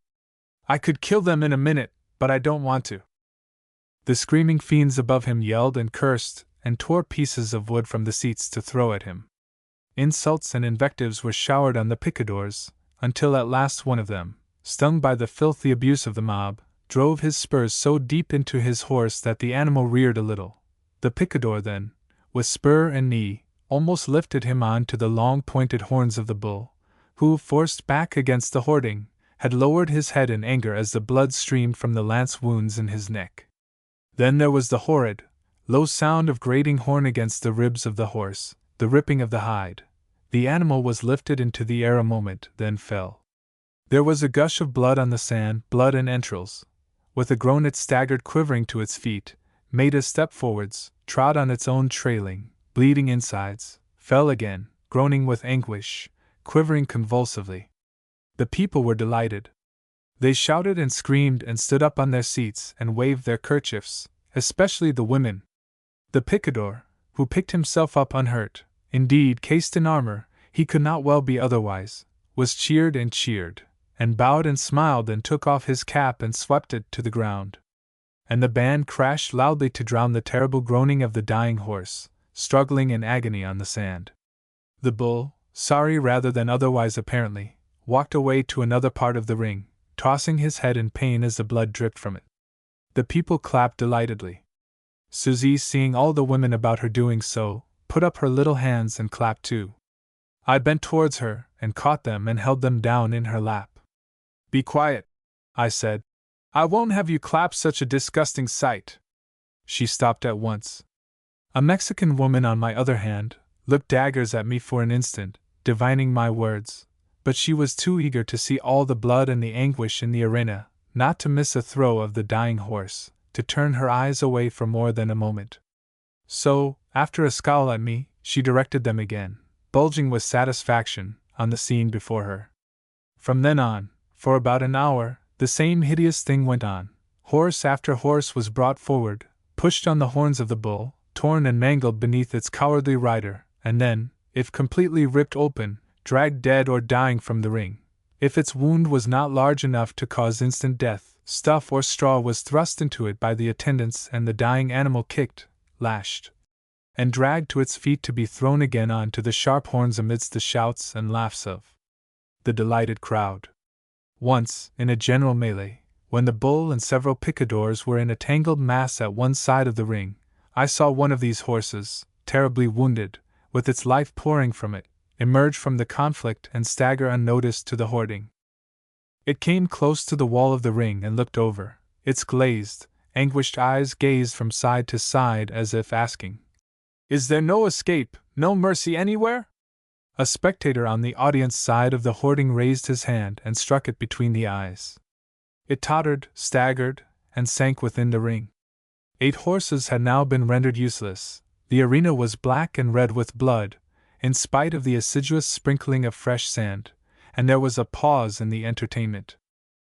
I could kill them in a minute, but I don't want to." The screaming fiends above him yelled and cursed and tore pieces of wood from the seats to throw at him. Insults and invectives were showered on the picadors, until at last one of them, stung by the filthy abuse of the mob, drove his spurs so deep into his horse that the animal reared a little. The picador then, with spur and knee, almost lifted him on to the long pointed horns of the bull, who, forced back against the hoarding, had lowered his head in anger as the blood streamed from the lance wounds in his neck. Then there was the horrid, low sound of grating horn against the ribs of the horse, the ripping of the hide. The animal was lifted into the air a moment, then fell. There was a gush of blood on the sand, blood and entrails. With a groan it staggered quivering to its feet, made a step forwards, trod on its own trailing, bleeding insides, fell again, groaning with anguish, quivering convulsively. The people were delighted. They shouted and screamed and stood up on their seats and waved their kerchiefs, especially the women. The picador, who picked himself up unhurt, indeed cased in armor, he could not well be otherwise, was cheered, and bowed and smiled and took off his cap and swept it to the ground. And the band crashed loudly to drown the terrible groaning of the dying horse, struggling in agony on the sand. The bull, sorry rather than otherwise apparently, walked away to another part of the ring, tossing his head in pain as the blood dripped from it. The people clapped delightedly. Susie, seeing all the women about her doing so, put up her little hands and clapped too. I bent towards her, and caught them and held them down in her lap. "Be quiet," I said. "I won't have you clap such a disgusting sight." She stopped at once. A Mexican woman, on my other hand, looked daggers at me for an instant, divining my words, but she was too eager to see all the blood and the anguish in the arena, not to miss a throw of the dying horse, to turn her eyes away for more than a moment. So, after a scowl at me, she directed them again, bulging with satisfaction, on the scene before her. From then on, for about an hour, the same hideous thing went on. Horse after horse was brought forward, pushed on the horns of the bull, torn and mangled beneath its cowardly rider, and then, if completely ripped open, dragged dead or dying from the ring. If its wound was not large enough to cause instant death, stuff or straw was thrust into it by the attendants, and the dying animal kicked, lashed, and dragged to its feet to be thrown again on to the sharp horns amidst the shouts and laughs of the delighted crowd. Once, in a general melee, when the bull and several picadors were in a tangled mass at one side of the ring, I saw one of these horses, terribly wounded, with its life pouring from it, emerge from the conflict and stagger unnoticed to the hoarding. It came close to the wall of the ring and looked over. Its glazed, anguished eyes gazed from side to side as if asking, "Is there no escape, no mercy anywhere?" A spectator on the audience side of the hoarding raised his hand and struck it between the eyes. It tottered, staggered, and sank within the ring. 8 horses had now been rendered useless. The arena was black and red with blood, in spite of the assiduous sprinkling of fresh sand, and there was a pause in the entertainment.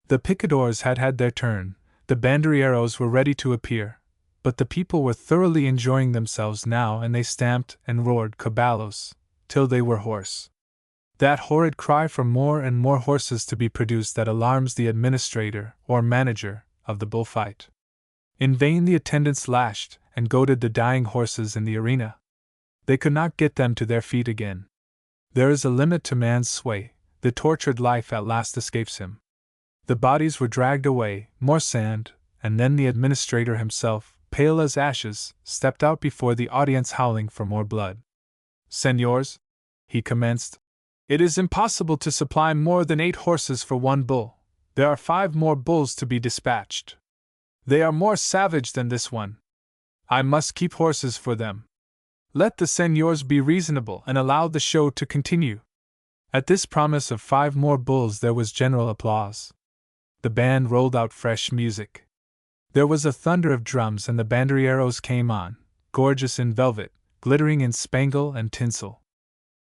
The picadors had had their turn, the banderilleros were ready to appear, but the people were thoroughly enjoying themselves now, and they stamped and roared caballos till they were hoarse. That horrid cry for more and more horses to be produced that alarms the administrator, or manager, of the bullfight. In vain the attendants lashed and goaded the dying horses in the arena. They could not get them to their feet again. There is a limit to man's sway, the tortured life at last escapes him. The bodies were dragged away, more sand, and then the administrator himself, pale as ashes, stepped out before the audience howling for more blood. "Señors," he commenced, "it is impossible to supply more than 8 horses for one bull. There are 5 more bulls to be dispatched. They are more savage than this one. I must keep horses for them. Let the señors be reasonable and allow the show to continue." At this promise of 5 more bulls there was general applause. The band rolled out fresh music. There was a thunder of drums and the banderilleros came on, gorgeous in velvet, glittering in spangle and tinsel.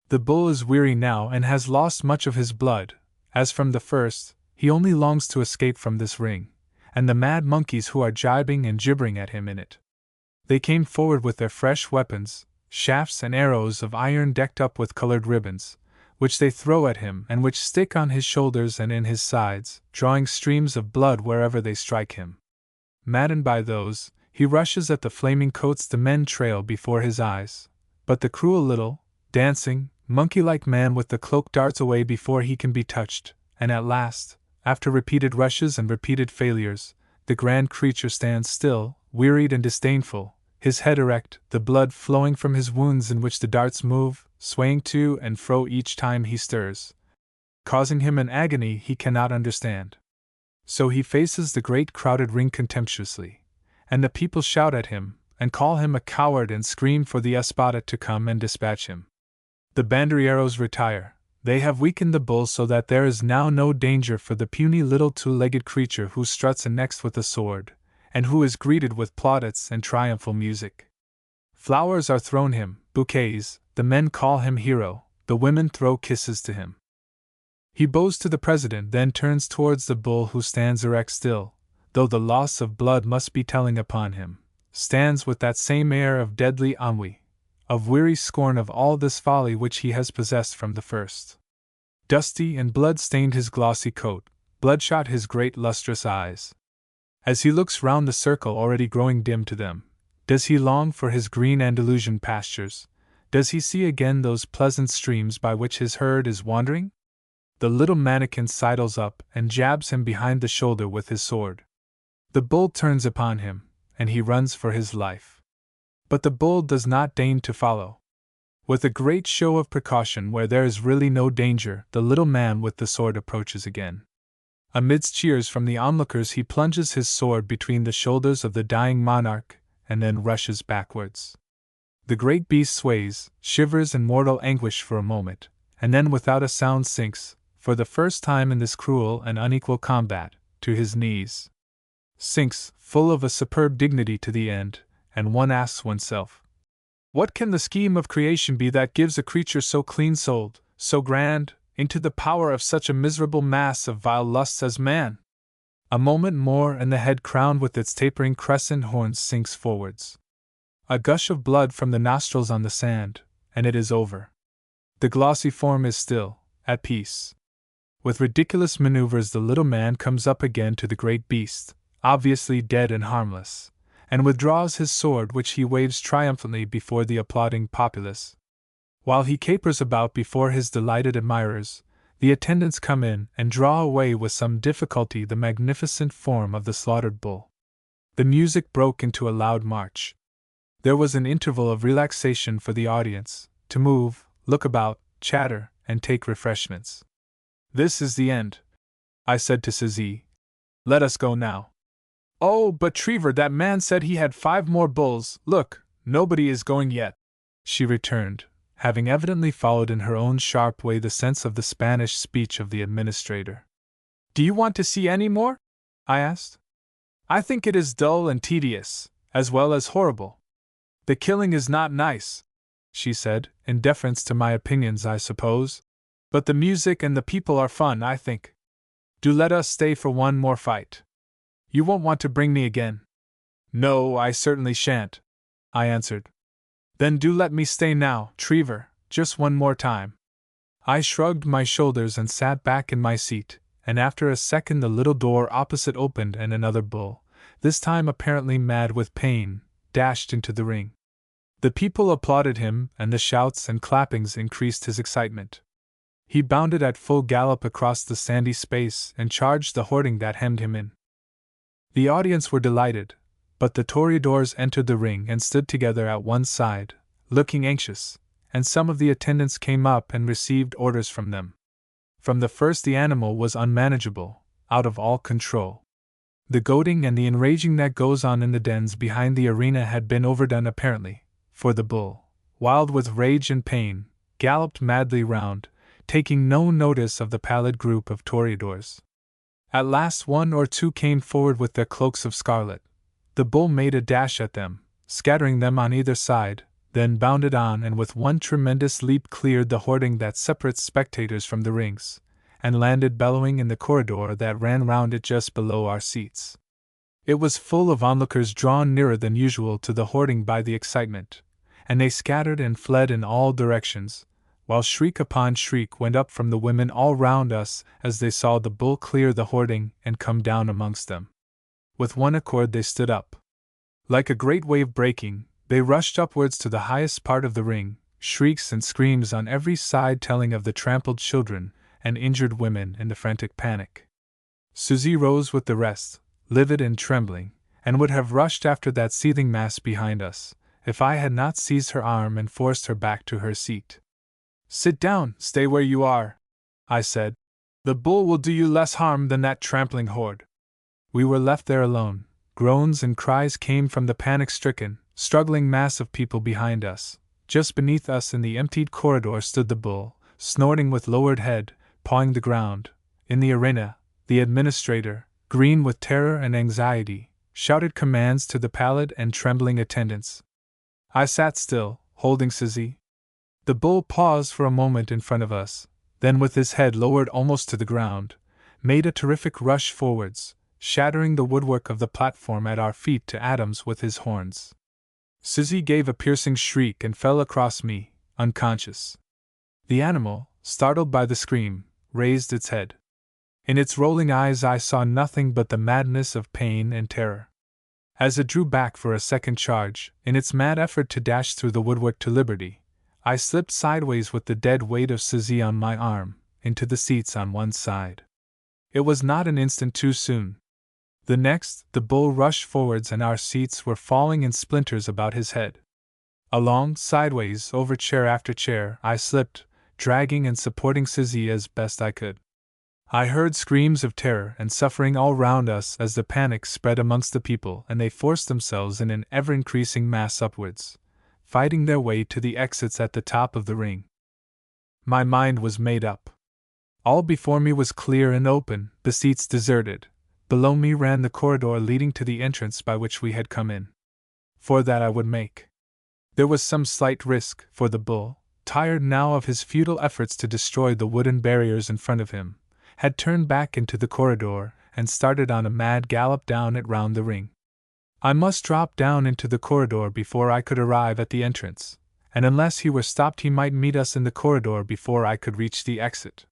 The bull is weary now and has lost much of his blood. As from the first, he only longs to escape from this ring, and the mad monkeys who are jibing and gibbering at him in it. They came forward with their fresh weapons, shafts and arrows of iron decked up with colored ribbons, which they throw at him and which stick on his shoulders and in his sides, drawing streams of blood wherever they strike him. Maddened by those, he rushes at the flaming coats the men trail before his eyes, but the cruel little, dancing, monkey-like man with the cloak darts away before he can be touched, and at last, after repeated rushes and repeated failures, the grand creature stands still, wearied and disdainful, his head erect, the blood flowing from his wounds in which the darts move, swaying to and fro each time he stirs, causing him an agony he cannot understand. So he faces the great crowded ring contemptuously, and the people shout at him, and call him a coward and scream for the espada to come and dispatch him. The banderilleros retire. They have weakened the bull so that there is now no danger for the puny little 2-legged creature who struts next with a sword, and who is greeted with plaudits and triumphal music. Flowers are thrown him, bouquets, the men call him hero, the women throw kisses to him. He bows to the president, then turns towards the bull who stands erect still, though the loss of blood must be telling upon him, stands with that same air of deadly ennui, of weary scorn of all this folly which he has possessed from the first. Dusty and blood-stained his glossy coat, bloodshot his great lustrous eyes. As he looks round the circle already growing dim to them, does he long for his green Andalusian pastures? Does he see again those pleasant streams by which his herd is wandering? The little mannikin sidles up and jabs him behind the shoulder with his sword. The bull turns upon him, and he runs for his life. But the bull does not deign to follow. With a great show of precaution where there is really no danger, the little man with the sword approaches again. Amidst cheers from the onlookers he plunges his sword between the shoulders of the dying monarch, and then rushes backwards. The great beast sways, shivers in mortal anguish for a moment, and then without a sound sinks, for the first time in this cruel and unequal combat, to his knees. Sinks, full of a superb dignity to the end, and one asks oneself, what can the scheme of creation be that gives a creature so clean-souled, so grand, into the power of such a miserable mass of vile lusts as man? A moment more and the head crowned with its tapering crescent horns sinks forwards. A gush of blood from the nostrils on the sand, and it is over. The glossy form is still, at peace. With ridiculous maneuvers the little man comes up again to the great beast, obviously dead and harmless, and withdraws his sword which he waves triumphantly before the applauding populace. While he capers about before his delighted admirers, the attendants come in and draw away with some difficulty the magnificent form of the slaughtered bull. The music broke into a loud march. There was an interval of relaxation for the audience, to move, look about, chatter, and take refreshments. "This is the end," I said to Suzy. "Let us go now." "Oh, but Trevor, that man said he had 5 more bulls. Look, nobody is going yet," she returned, having evidently followed in her own sharp way the sense of the Spanish speech of the administrator. "Do you want to see any more?" I asked. "I think it is dull and tedious, as well as horrible. The killing is not nice," she said, in deference to my opinions, I suppose. "But the music and the people are fun, I think. Do let us stay for one more fight. You won't want to bring me again." "No, I certainly shan't," I answered. "Then do let me stay now, Trevor, just one more time." I shrugged my shoulders and sat back in my seat, and after a second the little door opposite opened and another bull, this time apparently mad with pain, dashed into the ring. The people applauded him, and the shouts and clappings increased his excitement. He bounded at full gallop across the sandy space and charged the hoarding that hemmed him in. The audience were delighted, but the toreadors entered the ring and stood together at one side, looking anxious, and some of the attendants came up and received orders from them. From the first the animal was unmanageable, out of all control. The goading and the enraging that goes on in the dens behind the arena had been overdone apparently, for the bull, wild with rage and pain, galloped madly round, taking no notice of the pallid group of toreadors. At last one or two came forward with their cloaks of scarlet. The bull made a dash at them, scattering them on either side, then bounded on and with one tremendous leap cleared the hoarding that separates spectators from the rings, and landed bellowing in the corridor that ran round it just below our seats. It was full of onlookers drawn nearer than usual to the hoarding by the excitement, and they scattered and fled in all directions, while shriek upon shriek went up from the women all round us as they saw the bull clear the hoarding and come down amongst them. With one accord they stood up. Like a great wave breaking, they rushed upwards to the highest part of the ring, shrieks and screams on every side telling of the trampled children and injured women in the frantic panic. Susie rose with the rest, livid and trembling, and would have rushed after that seething mass behind us, if I had not seized her arm and forced her back to her seat. "Sit down, stay where you are," I said. "The bull will do you less harm than that trampling horde." We were left there alone. Groans and cries came from the panic-stricken, struggling mass of people behind us. Just beneath us in the emptied corridor stood the bull, snorting with lowered head, pawing the ground. In the arena, the administrator, green with terror and anxiety, shouted commands to the pallid and trembling attendants. I sat still, holding Susie. The bull paused for a moment in front of us, then with his head lowered almost to the ground, made a terrific rush forwards, shattering the woodwork of the platform at our feet to atoms with his horns. Susie gave a piercing shriek and fell across me, unconscious. The animal, startled by the scream, raised its head. In its rolling eyes I saw nothing but the madness of pain and terror. As it drew back for a second charge, in its mad effort to dash through the woodwork to liberty, I slipped sideways with the dead weight of Susie on my arm, into the seats on one side. It was not an instant too soon. The next, the bull rushed forwards and our seats were falling in splinters about his head. Along, sideways, over chair after chair, I slipped, dragging and supporting Susie as best I could. I heard screams of terror and suffering all round us as the panic spread amongst the people and they forced themselves in an ever-increasing mass upwards, fighting their way to the exits at the top of the ring. My mind was made up. All before me was clear and open, the seats deserted. Below me ran the corridor leading to the entrance by which we had come in. For that I would make. There was some slight risk, for the bull, tired now of his futile efforts to destroy the wooden barriers in front of him, had turned back into the corridor and started on a mad gallop down it round the ring. I must drop down into the corridor before I could arrive at the entrance, and unless he were stopped he might meet us in the corridor before I could reach the exit.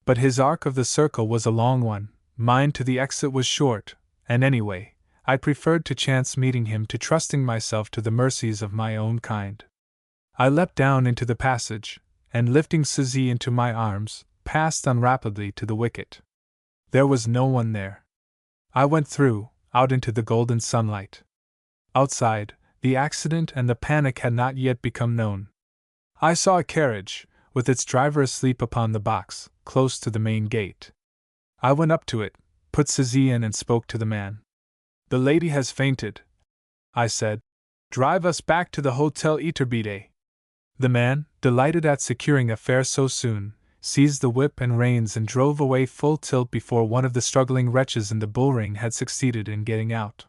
But his arc of the circle was a long one, mine to the exit was short, and anyway, I preferred to chance meeting him to trusting myself to the mercies of my own kind. I leapt down into the passage, and lifting Susie into my arms, passed on rapidly to the wicket. There was no one there. I went through, out into the golden sunlight. Outside, the accident and the panic had not yet become known. I saw a carriage, with its driver asleep upon the box, close to the main gate. I went up to it, put Susie in and spoke to the man. "The lady has fainted," I said. "Drive us back to the Hotel Iturbide." The man, delighted at securing a fare so soon, seized the whip and reins and drove away full tilt before one of the struggling wretches in the bullring had succeeded in getting out.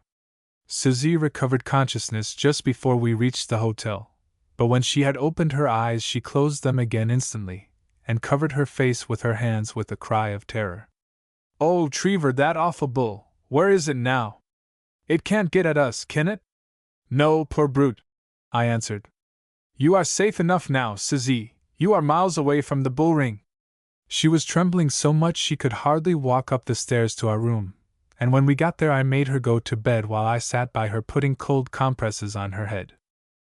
Susie recovered consciousness just before we reached the hotel, but when she had opened her eyes she closed them again instantly, and covered her face with her hands with a cry of terror. "Oh, Trevor, that awful bull, where is it now? It can't get at us, can it?" "No, poor brute," I answered. "You are safe enough now, Susie. You are miles away from the bull ring." She was trembling so much she could hardly walk up the stairs to our room, and when we got there I made her go to bed while I sat by her putting cold compresses on her head.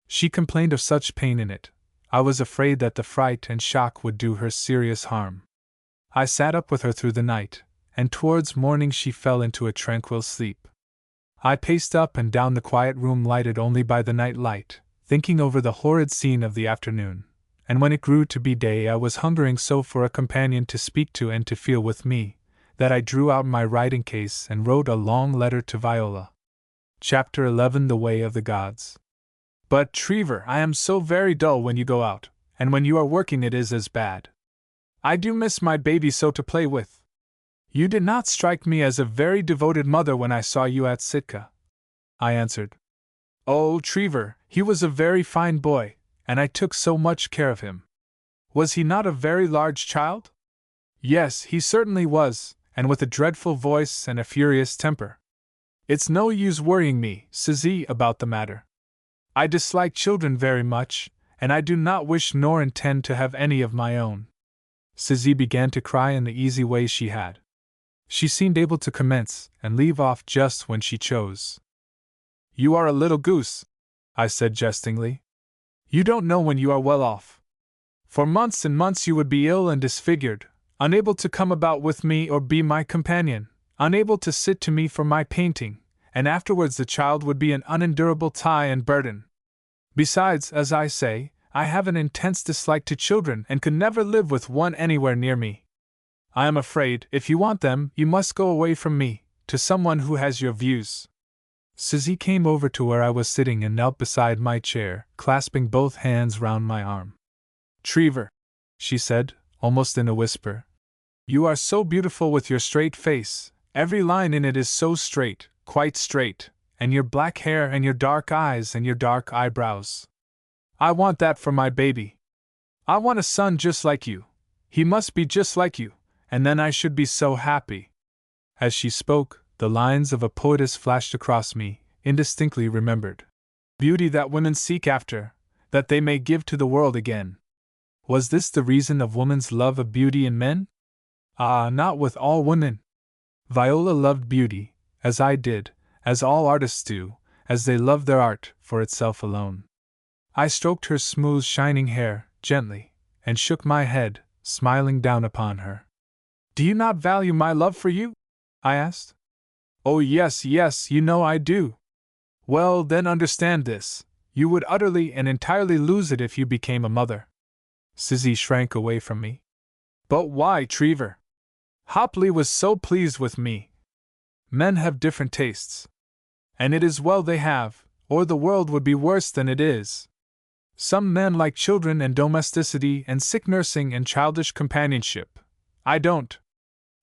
She complained of such pain in it, I was afraid that the fright and shock would do her serious harm. I sat up with her through the night, and towards morning she fell into a tranquil sleep. I paced up and down the quiet room lighted only by the night light, thinking over the horrid scene of the afternoon, and when it grew to be day I was hungering so for a companion to speak to and to feel with me, that I drew out my writing case and wrote a long letter to Viola. Chapter 11 The Way of the Gods. "But, Trevor, I am so very dull when you go out, and when you are working it is as bad. I do miss my baby so to play with. You did not strike me as a very devoted mother when I saw you at Sitka," I answered. "Oh, Trevor, he was a very fine boy, and I took so much care of him." "Was he not a very large child?" "Yes, he certainly was, and with a dreadful voice and a furious temper. It's no use worrying me, Suzy, about the matter. I dislike children very much, and I do not wish nor intend to have any of my own." Suzy began to cry in the easy way she had. She seemed able to commence and leave off just when she chose. "You are a little goose," I said jestingly. "You don't know when you are well off. For months and months you would be ill and disfigured, unable to come about with me or be my companion, unable to sit to me for my painting, and afterwards the child would be an unendurable tie and burden. Besides, as I say, I have an intense dislike to children and could never live with one anywhere near me. I am afraid, if you want them, you must go away from me, to someone who has your views." Suzy came over to where I was sitting and knelt beside my chair, clasping both hands round my arm. "Trevor," she said, almost in a whisper, "you are so beautiful with your straight face, every line in it is so straight, quite straight, and your black hair and your dark eyes and your dark eyebrows. I want that for my baby. I want a son just like you. He must be just like you, and then I should be so happy." As she spoke, the lines of a poetess flashed across me, indistinctly remembered. "Beauty that women seek after, that they may give to the world again." Was this the reason of woman's love of beauty in men? Ah, not with all women. Viola loved beauty, as I did, as all artists do, as they love their art for itself alone. I stroked her smooth shining hair, gently, and shook my head, smiling down upon her. "Do you not value my love for you?" I asked. "Oh yes, yes, you know I do." "Well, then understand this, you would utterly and entirely lose it if you became a mother." Suzy shrank away from me. "But why, Trevor? Hopley was so pleased with me. Men have different tastes. And it is well they have, or the world would be worse than it is. Some men like children and domesticity and sick nursing and childish companionship. I don't.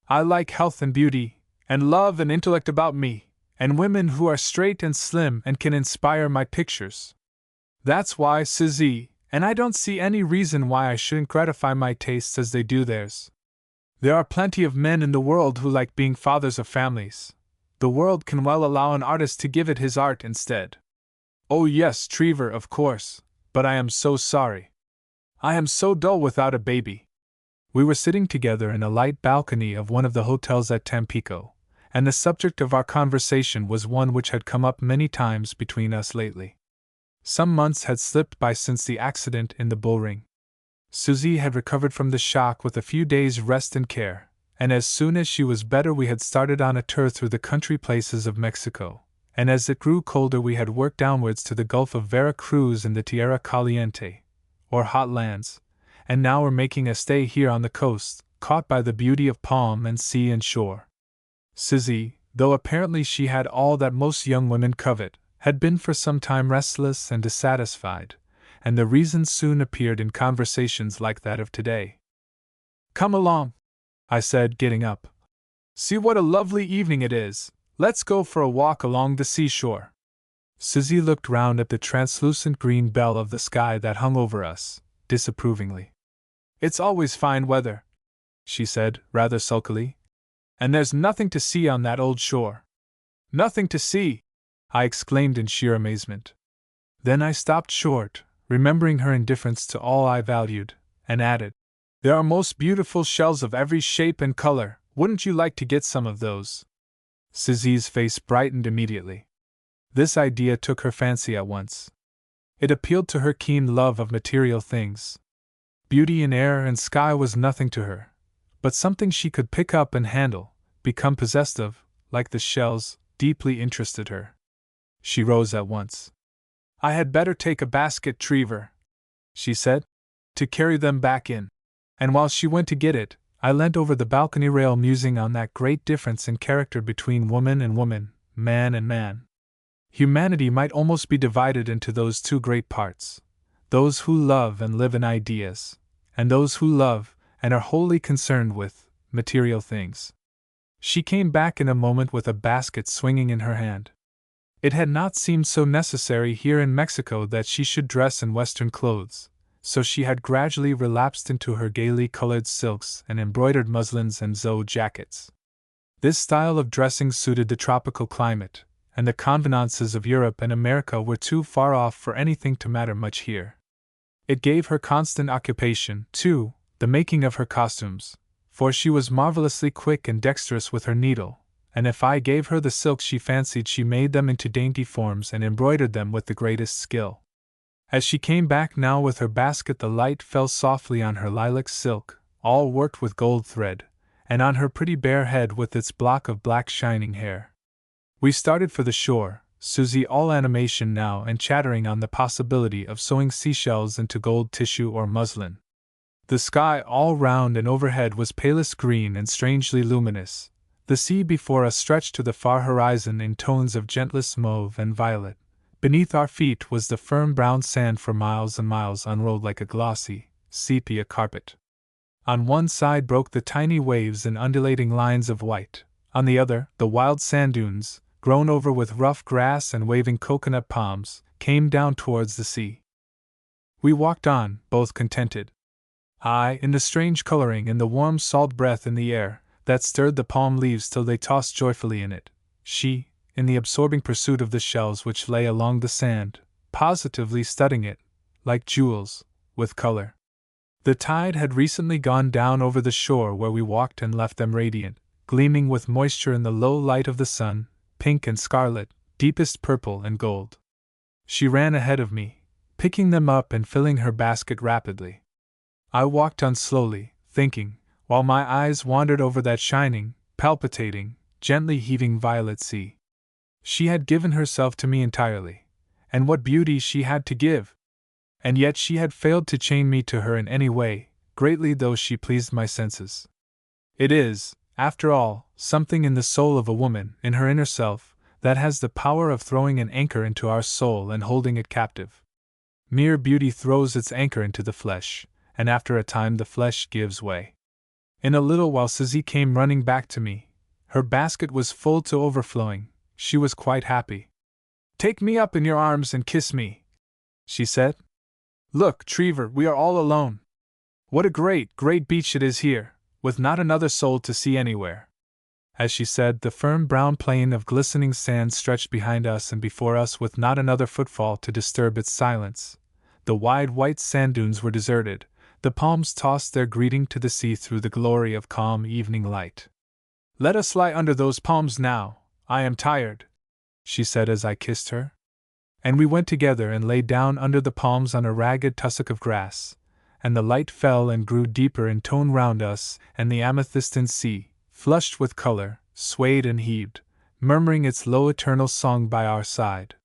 I like health and beauty, and love and intellect about me, and women who are straight and slim and can inspire my pictures. That's why, Suzy, and I don't see any reason why I shouldn't gratify my tastes as they do theirs. There are plenty of men in the world who like being fathers of families. The world can well allow an artist to give it his art instead." "Oh yes, Trevor, of course, but I am so sorry. I am so dull without a baby." We were sitting together in a light balcony of one of the hotels at Tampico, and the subject of our conversation was one which had come up many times between us lately. Some months had slipped by since the accident in the bull ring. Suzy had recovered from the shock with a few days' rest and care, and as soon as she was better we had started on a tour through the country places of Mexico, and as it grew colder we had worked downwards to the Gulf of Vera Cruz and the Tierra Caliente, or hot lands, and now were making a stay here on the coast, caught by the beauty of palm and sea and shore. Suzy, though apparently she had all that most young women covet, had been for some time restless and dissatisfied, and the reason soon appeared in conversations like that of today. "Come along," I said, getting up. "See what a lovely evening it is. Let's go for a walk along the seashore." Suzy looked round at the translucent green bell of the sky that hung over us, disapprovingly. "It's always fine weather," she said, rather sulkily. "And there's nothing to see on that old shore." "Nothing to see!" I exclaimed in sheer amazement. Then I stopped short, remembering her indifference to all I valued, and added, "There are most beautiful shells of every shape and color. Wouldn't you like to get some of those?" Susie's face brightened immediately. This idea took her fancy at once. It appealed to her keen love of material things. Beauty in air and sky was nothing to her, but something she could pick up and handle, become possessed of, like the shells, deeply interested her. She rose at once. "I had better take a basket, Trevor," she said, "to carry them back in." And while she went to get it, I leant over the balcony rail musing on that great difference in character between woman and woman, man and man. Humanity might almost be divided into those two great parts: those who love and live in ideas, and those who love, and are wholly concerned with, material things. She came back in a moment with a basket swinging in her hand. It had not seemed so necessary here in Mexico that she should dress in Western clothes, so she had gradually relapsed into her gaily colored silks and embroidered muslins and zoe jackets. This style of dressing suited the tropical climate, and the convenances of Europe and America were too far off for anything to matter much here. It gave her constant occupation, too, the making of her costumes, for she was marvelously quick and dexterous with her needle, and if I gave her the silks she fancied, she made them into dainty forms and embroidered them with the greatest skill. As she came back now with her basket, the light fell softly on her lilac silk, all worked with gold thread, and on her pretty bare head with its block of black shining hair. We started for the shore, Susie all animation now and chattering on the possibility of sewing seashells into gold tissue or muslin. The sky all round and overhead was palest green and strangely luminous. The sea before us stretched to the far horizon in tones of gentlest mauve and violet. Beneath our feet was the firm brown sand for miles and miles unrolled like a glossy, sepia carpet. On one side broke the tiny waves in undulating lines of white, on the other, the wild sand dunes, grown over with rough grass and waving coconut palms, came down towards the sea. We walked on, both contented. I, in the strange coloring and the warm salt breath in the air, that stirred the palm leaves till they tossed joyfully in it; she, in the absorbing pursuit of the shells which lay along the sand, positively studding it, like jewels, with color. The tide had recently gone down over the shore where we walked and left them radiant, gleaming with moisture in the low light of the sun, pink and scarlet, deepest purple and gold. She ran ahead of me, picking them up and filling her basket rapidly. I walked on slowly, thinking, while my eyes wandered over that shining, palpitating, gently heaving violet sea. She had given herself to me entirely, and what beauty she had to give! And yet she had failed to chain me to her in any way, greatly though she pleased my senses. It is, after all, something in the soul of a woman, in her inner self, that has the power of throwing an anchor into our soul and holding it captive. Mere beauty throws its anchor into the flesh, and after a time the flesh gives way. In a little while Susie came running back to me. Her basket was full to overflowing. She was quite happy. "Take me up in your arms and kiss me," she said. "Look, Trevor, we are all alone. What a great, great beach it is here, with not another soul to see anywhere." As she said, the firm brown plain of glistening sand stretched behind us and before us with not another footfall to disturb its silence. The wide white sand dunes were deserted. The palms tossed their greeting to the sea through the glory of calm evening light. "Let us lie under those palms now, I am tired," she said as I kissed her. And we went together and lay down under the palms on a ragged tussock of grass, and the light fell and grew deeper in tone round us, and the amethystine sea, flushed with color, swayed and heaved, murmuring its low eternal song by our side.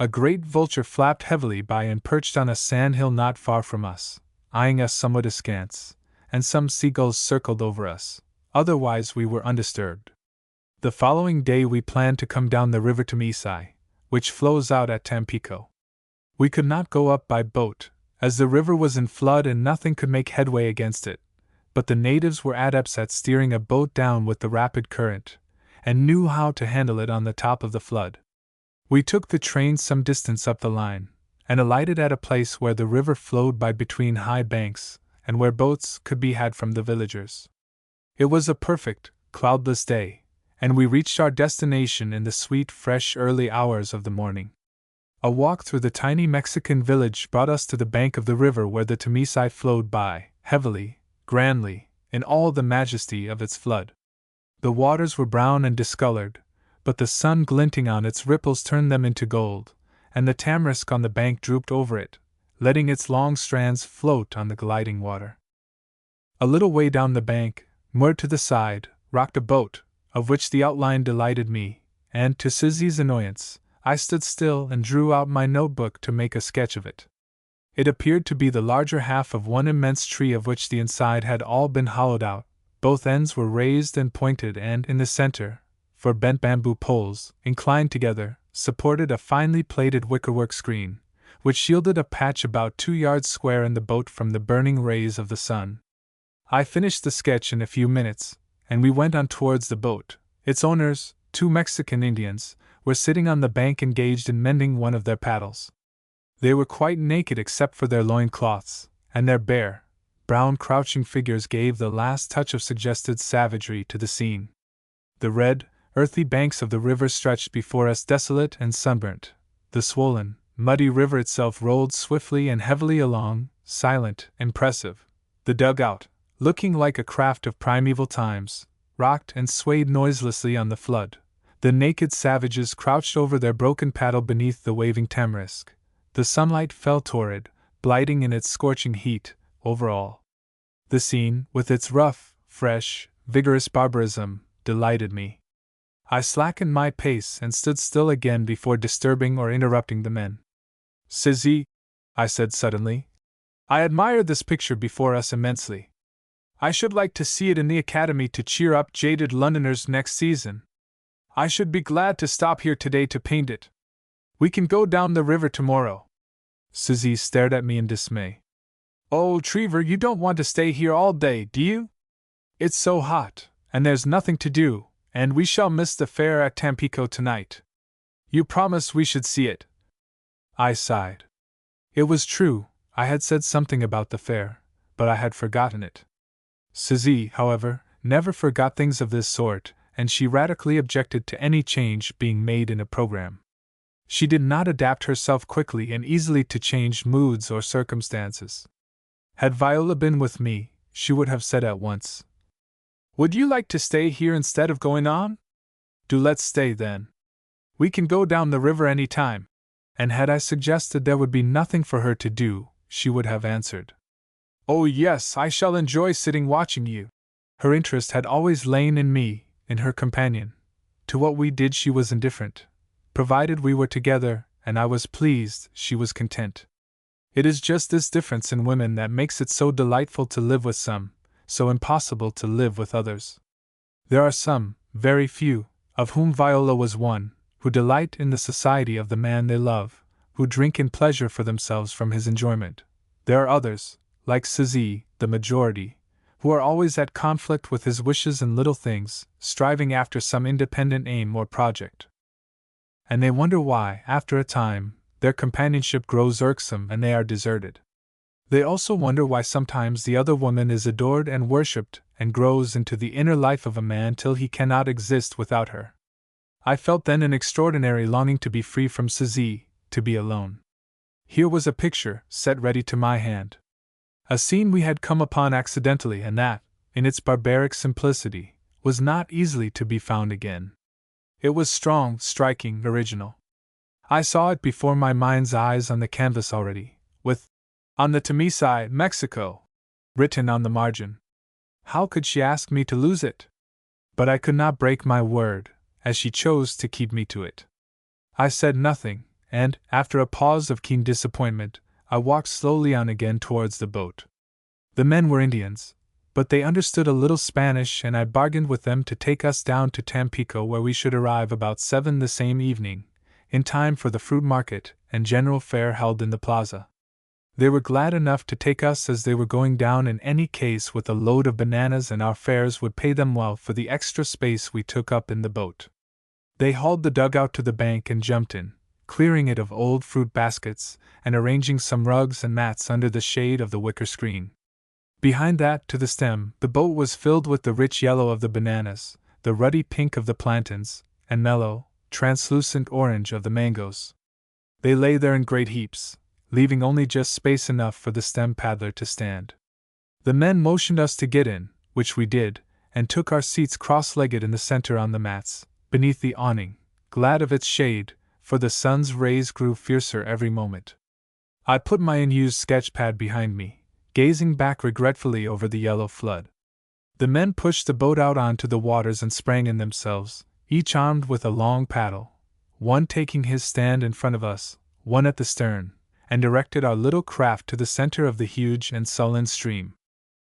A great vulture flapped heavily by and perched on a sand hill not far from us, eyeing us somewhat askance, and some seagulls circled over us. Otherwise we were undisturbed. The following day we planned to come down the river to Misai, which flows out at Tampico. We could not go up by boat, as the river was in flood and nothing could make headway against it, but the natives were adepts at steering a boat down with the rapid current, and knew how to handle it on the top of the flood. We took the train some distance up the line, and alighted at a place where the river flowed by between high banks, and where boats could be had from the villagers. It was a perfect, cloudless day, and we reached our destination in the sweet, fresh, early hours of the morning. A walk through the tiny Mexican village brought us to the bank of the river where the Tamisai flowed by, heavily, grandly, in all the majesty of its flood. The waters were brown and discolored, but the sun glinting on its ripples turned them into gold, and the tamarisk on the bank drooped over it, letting its long strands float on the gliding water. A little way down the bank, moored to the side, rocked a boat, of which the outline delighted me, and, to Susie's annoyance, I stood still and drew out my notebook to make a sketch of it. It appeared to be the larger half of one immense tree of which the inside had all been hollowed out, both ends were raised and pointed, and in the center, four bent bamboo poles, inclined together, supported a finely plated wickerwork screen, which shielded a patch about 2 yards square in the boat from the burning rays of the sun. I finished the sketch in a few minutes, and we went on towards the boat. Its owners, 2 Mexican Indians, were sitting on the bank engaged in mending one of their paddles. They were quite naked except for their loincloths, and their bare, brown crouching figures gave the last touch of suggested savagery to the scene. The red, earthy banks of the river stretched before us desolate and sunburnt. The swollen, muddy river itself rolled swiftly and heavily along, silent, impressive. The dugout, looking like a craft of primeval times, rocked and swayed noiselessly on the flood. The naked savages crouched over their broken paddle beneath the waving tamarisk. The sunlight fell torrid, blighting in its scorching heat, over all. The scene, with its rough, fresh, vigorous barbarism, delighted me. I slackened my pace and stood still again before disturbing or interrupting the men. "Susie," I said suddenly, "I admire this picture before us immensely. I should like to see it in the Academy to cheer up jaded Londoners next season. I should be glad to stop here today to paint it. We can go down the river tomorrow." Susie stared at me in dismay. "Oh, Trevor, you don't want to stay here all day, do you? It's so hot, and there's nothing to do, and we shall miss the fair at Tampico tonight. You promised we should see it." I sighed. It was true, I had said something about the fair, but I had forgotten it. Susie, however, never forgot things of this sort, and she radically objected to any change being made in a program. She did not adapt herself quickly and easily to changed moods or circumstances. Had Viola been with me, she would have said at once, "Would you like to stay here instead of going on? Do let's stay then. We can go down the river any time." And had I suggested there would be nothing for her to do, she would have answered, "Oh yes, I shall enjoy sitting watching you." Her interest had always lain in me, in her companion. To what we did she was indifferent. Provided we were together, and I was pleased, she was content. It is just this difference in women that makes it so delightful to live with some, so impossible to live with others. There are some, very few, of whom Viola was one, who delight in the society of the man they love, who drink in pleasure for themselves from his enjoyment. There are others, like Susie, the majority, who are always at conflict with his wishes in little things, striving after some independent aim or project. And they wonder why, after a time, their companionship grows irksome and they are deserted. They also wonder why sometimes the other woman is adored and worshipped and grows into the inner life of a man till he cannot exist without her. I felt then an extraordinary longing to be free from Susie, to be alone. Here was a picture, set ready to my hand. A scene we had come upon accidentally and that, in its barbaric simplicity, was not easily to be found again. It was strong, striking, original. I saw it before my mind's eyes on the canvas already, with, "On the Tamisai, Mexico," written on the margin. How could she ask me to lose it? But I could not break my word, as she chose to keep me to it. I said nothing, and, after a pause of keen disappointment, I walked slowly on again towards the boat. The men were Indians, but they understood a little Spanish, and I bargained with them to take us down to Tampico, where we should arrive about 7 the same evening, in time for the fruit market and general fair held in the plaza. They were glad enough to take us as they were going down in any case with a load of bananas, and our fares would pay them well for the extra space we took up in the boat. They hauled the dugout to the bank and jumped in, clearing it of old fruit baskets and arranging some rugs and mats under the shade of the wicker screen. Behind that, to the stem, the boat was filled with the rich yellow of the bananas, the ruddy pink of the plantains, and mellow, translucent orange of the mangoes. They lay there in great heaps, leaving only just space enough for the stem paddler to stand. The men motioned us to get in, which we did, and took our seats cross-legged in the center on the mats, beneath the awning, glad of its shade, for the sun's rays grew fiercer every moment. I put my unused sketch-pad behind me, gazing back regretfully over the yellow flood. The men pushed the boat out onto the waters and sprang in themselves, each armed with a long paddle, one taking his stand in front of us, one at the stern, and directed our little craft to the center of the huge and sullen stream.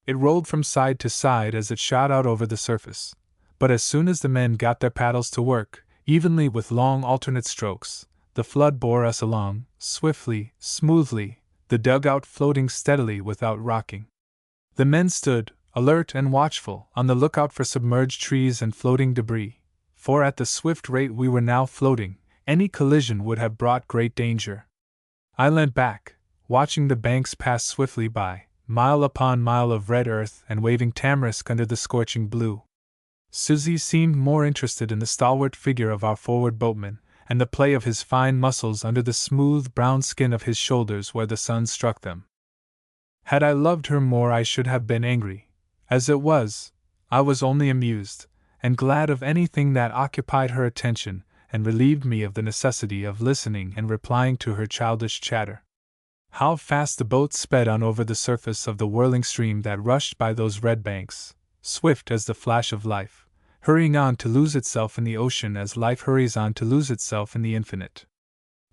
It rolled from side to side as it shot out over the surface, but as soon as the men got their paddles to work, evenly with long alternate strokes, the flood bore us along, swiftly, smoothly, the dugout floating steadily without rocking. The men stood, alert and watchful, on the lookout for submerged trees and floating debris, for at the swift rate we were now floating, any collision would have brought great danger. I leant back, watching the banks pass swiftly by, mile upon mile of red earth and waving tamarisk under the scorching blue. Susie seemed more interested in the stalwart figure of our forward boatman, and the play of his fine muscles under the smooth brown skin of his shoulders where the sun struck them. Had I loved her more, I should have been angry. As it was, I was only amused, and glad of anything that occupied her attention and relieved me of the necessity of listening and replying to her childish chatter. How fast the boat sped on over the surface of the whirling stream that rushed by those red banks, swift as the flash of life, hurrying on to lose itself in the ocean as life hurries on to lose itself in the infinite.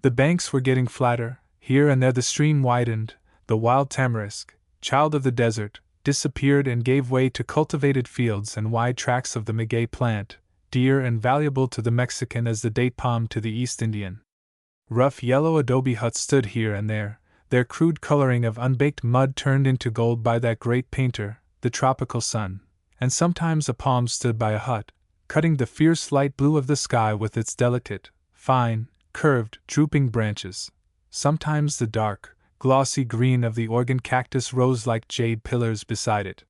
The banks were getting flatter, here and there the stream widened, the wild tamarisk, child of the desert, disappeared and gave way to cultivated fields and wide tracts of the maguey plant, dear and valuable to the Mexican as the date palm to the East Indian. Rough yellow adobe huts stood here and there, their crude coloring of unbaked mud turned into gold by that great painter, the tropical sun, and sometimes a palm stood by a hut, cutting the fierce light blue of the sky with its delicate, fine, curved, drooping branches. Sometimes the dark, glossy green of the organ cactus rose like jade pillars beside it.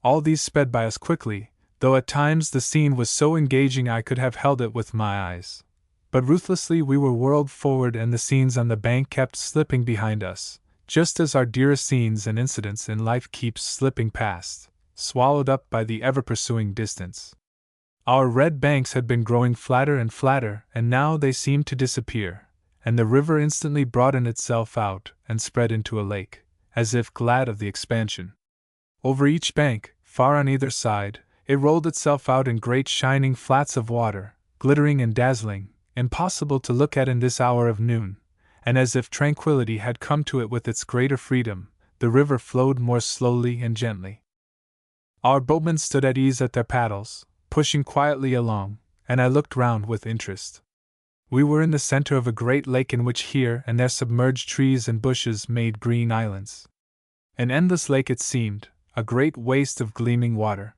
All these sped by us quickly, though at times the scene was so engaging I could have held it with my eyes. But ruthlessly we were whirled forward and the scenes on the bank kept slipping behind us, just as our dearest scenes and incidents in life keep slipping past, swallowed up by the ever-pursuing distance. Our red banks had been growing flatter and flatter, and now they seemed to disappear, and the river instantly broadened itself out and spread into a lake, as if glad of the expansion. Over each bank, far on either side, it rolled itself out in great shining flats of water, glittering and dazzling, impossible to look at in this hour of noon, and as if tranquility had come to it with its greater freedom, the river flowed more slowly and gently. Our boatmen stood at ease at their paddles, pushing quietly along, and I looked round with interest. We were in the center of a great lake in which here and there submerged trees and bushes made green islands. An endless lake it seemed, a great waste of gleaming water.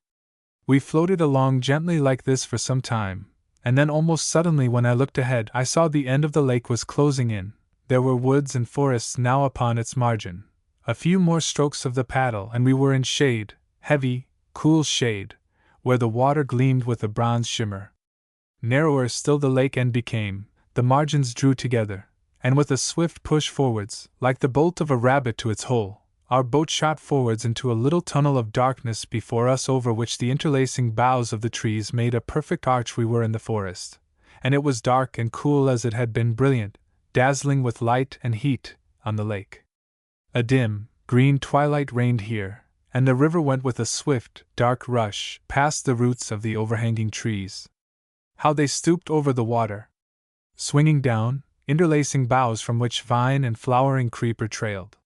We floated along gently like this for some time, and then almost suddenly when I looked ahead I saw the end of the lake was closing in. There were woods and forests now upon its margin. A few more strokes of the paddle and we were in shade, heavy, cool shade, where the water gleamed with a bronze shimmer. Narrower still the lake end became, the margins drew together, and with a swift push forwards, like the bolt of a rabbit to its hole, our boat shot forwards into a little tunnel of darkness before us over which the interlacing boughs of the trees made a perfect arch. We were in the forest, and it was dark and cool as it had been brilliant, dazzling with light and heat, on the lake. A dim, green twilight reigned here, and the river went with a swift, dark rush past the roots of the overhanging trees. How they stooped over the water, swinging down, interlacing boughs from which vine and flowering creeper trailed.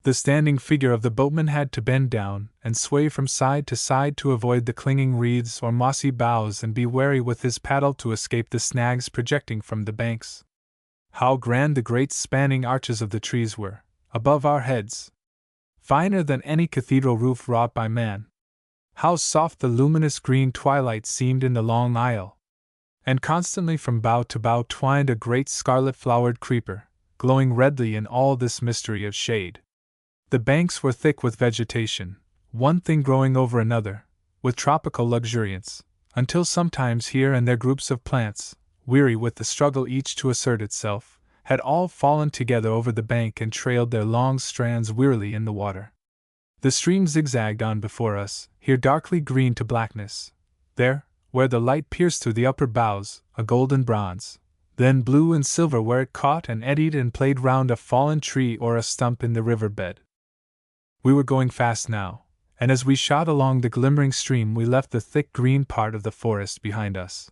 The standing figure of the boatman had to bend down and sway from side to side to avoid the clinging reeds or mossy boughs and be wary with his paddle to escape the snags projecting from the banks. How grand the great spanning arches of the trees were, above our heads! Finer than any cathedral roof wrought by man. How soft the luminous green twilight seemed in the long aisle! And constantly from bough to bough twined a great scarlet-flowered creeper, glowing redly in all this mystery of shade. The banks were thick with vegetation, one thing growing over another, with tropical luxuriance, until sometimes here and there groups of plants, weary with the struggle each to assert itself, had all fallen together over the bank and trailed their long strands wearily in the water. The stream zigzagged on before us, here darkly green to blackness, there, where the light pierced through the upper boughs, a golden bronze, then blue and silver where it caught and eddied and played round a fallen tree or a stump in the river bed. We were going fast now, and as we shot along the glimmering stream we left the thick green part of the forest behind us.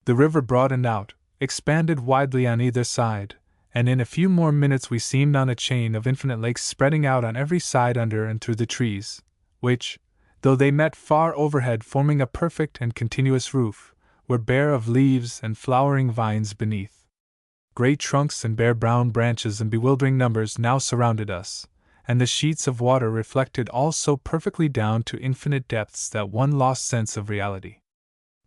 The river broadened out, expanded widely on either side, and in a few more minutes we seemed on a chain of infinite lakes spreading out on every side under and through the trees, which, though they met far overhead forming a perfect and continuous roof, were bare of leaves and flowering vines beneath. Great trunks and bare brown branches in bewildering numbers now surrounded us, and the sheets of water reflected all so perfectly down to infinite depths that one lost sense of reality.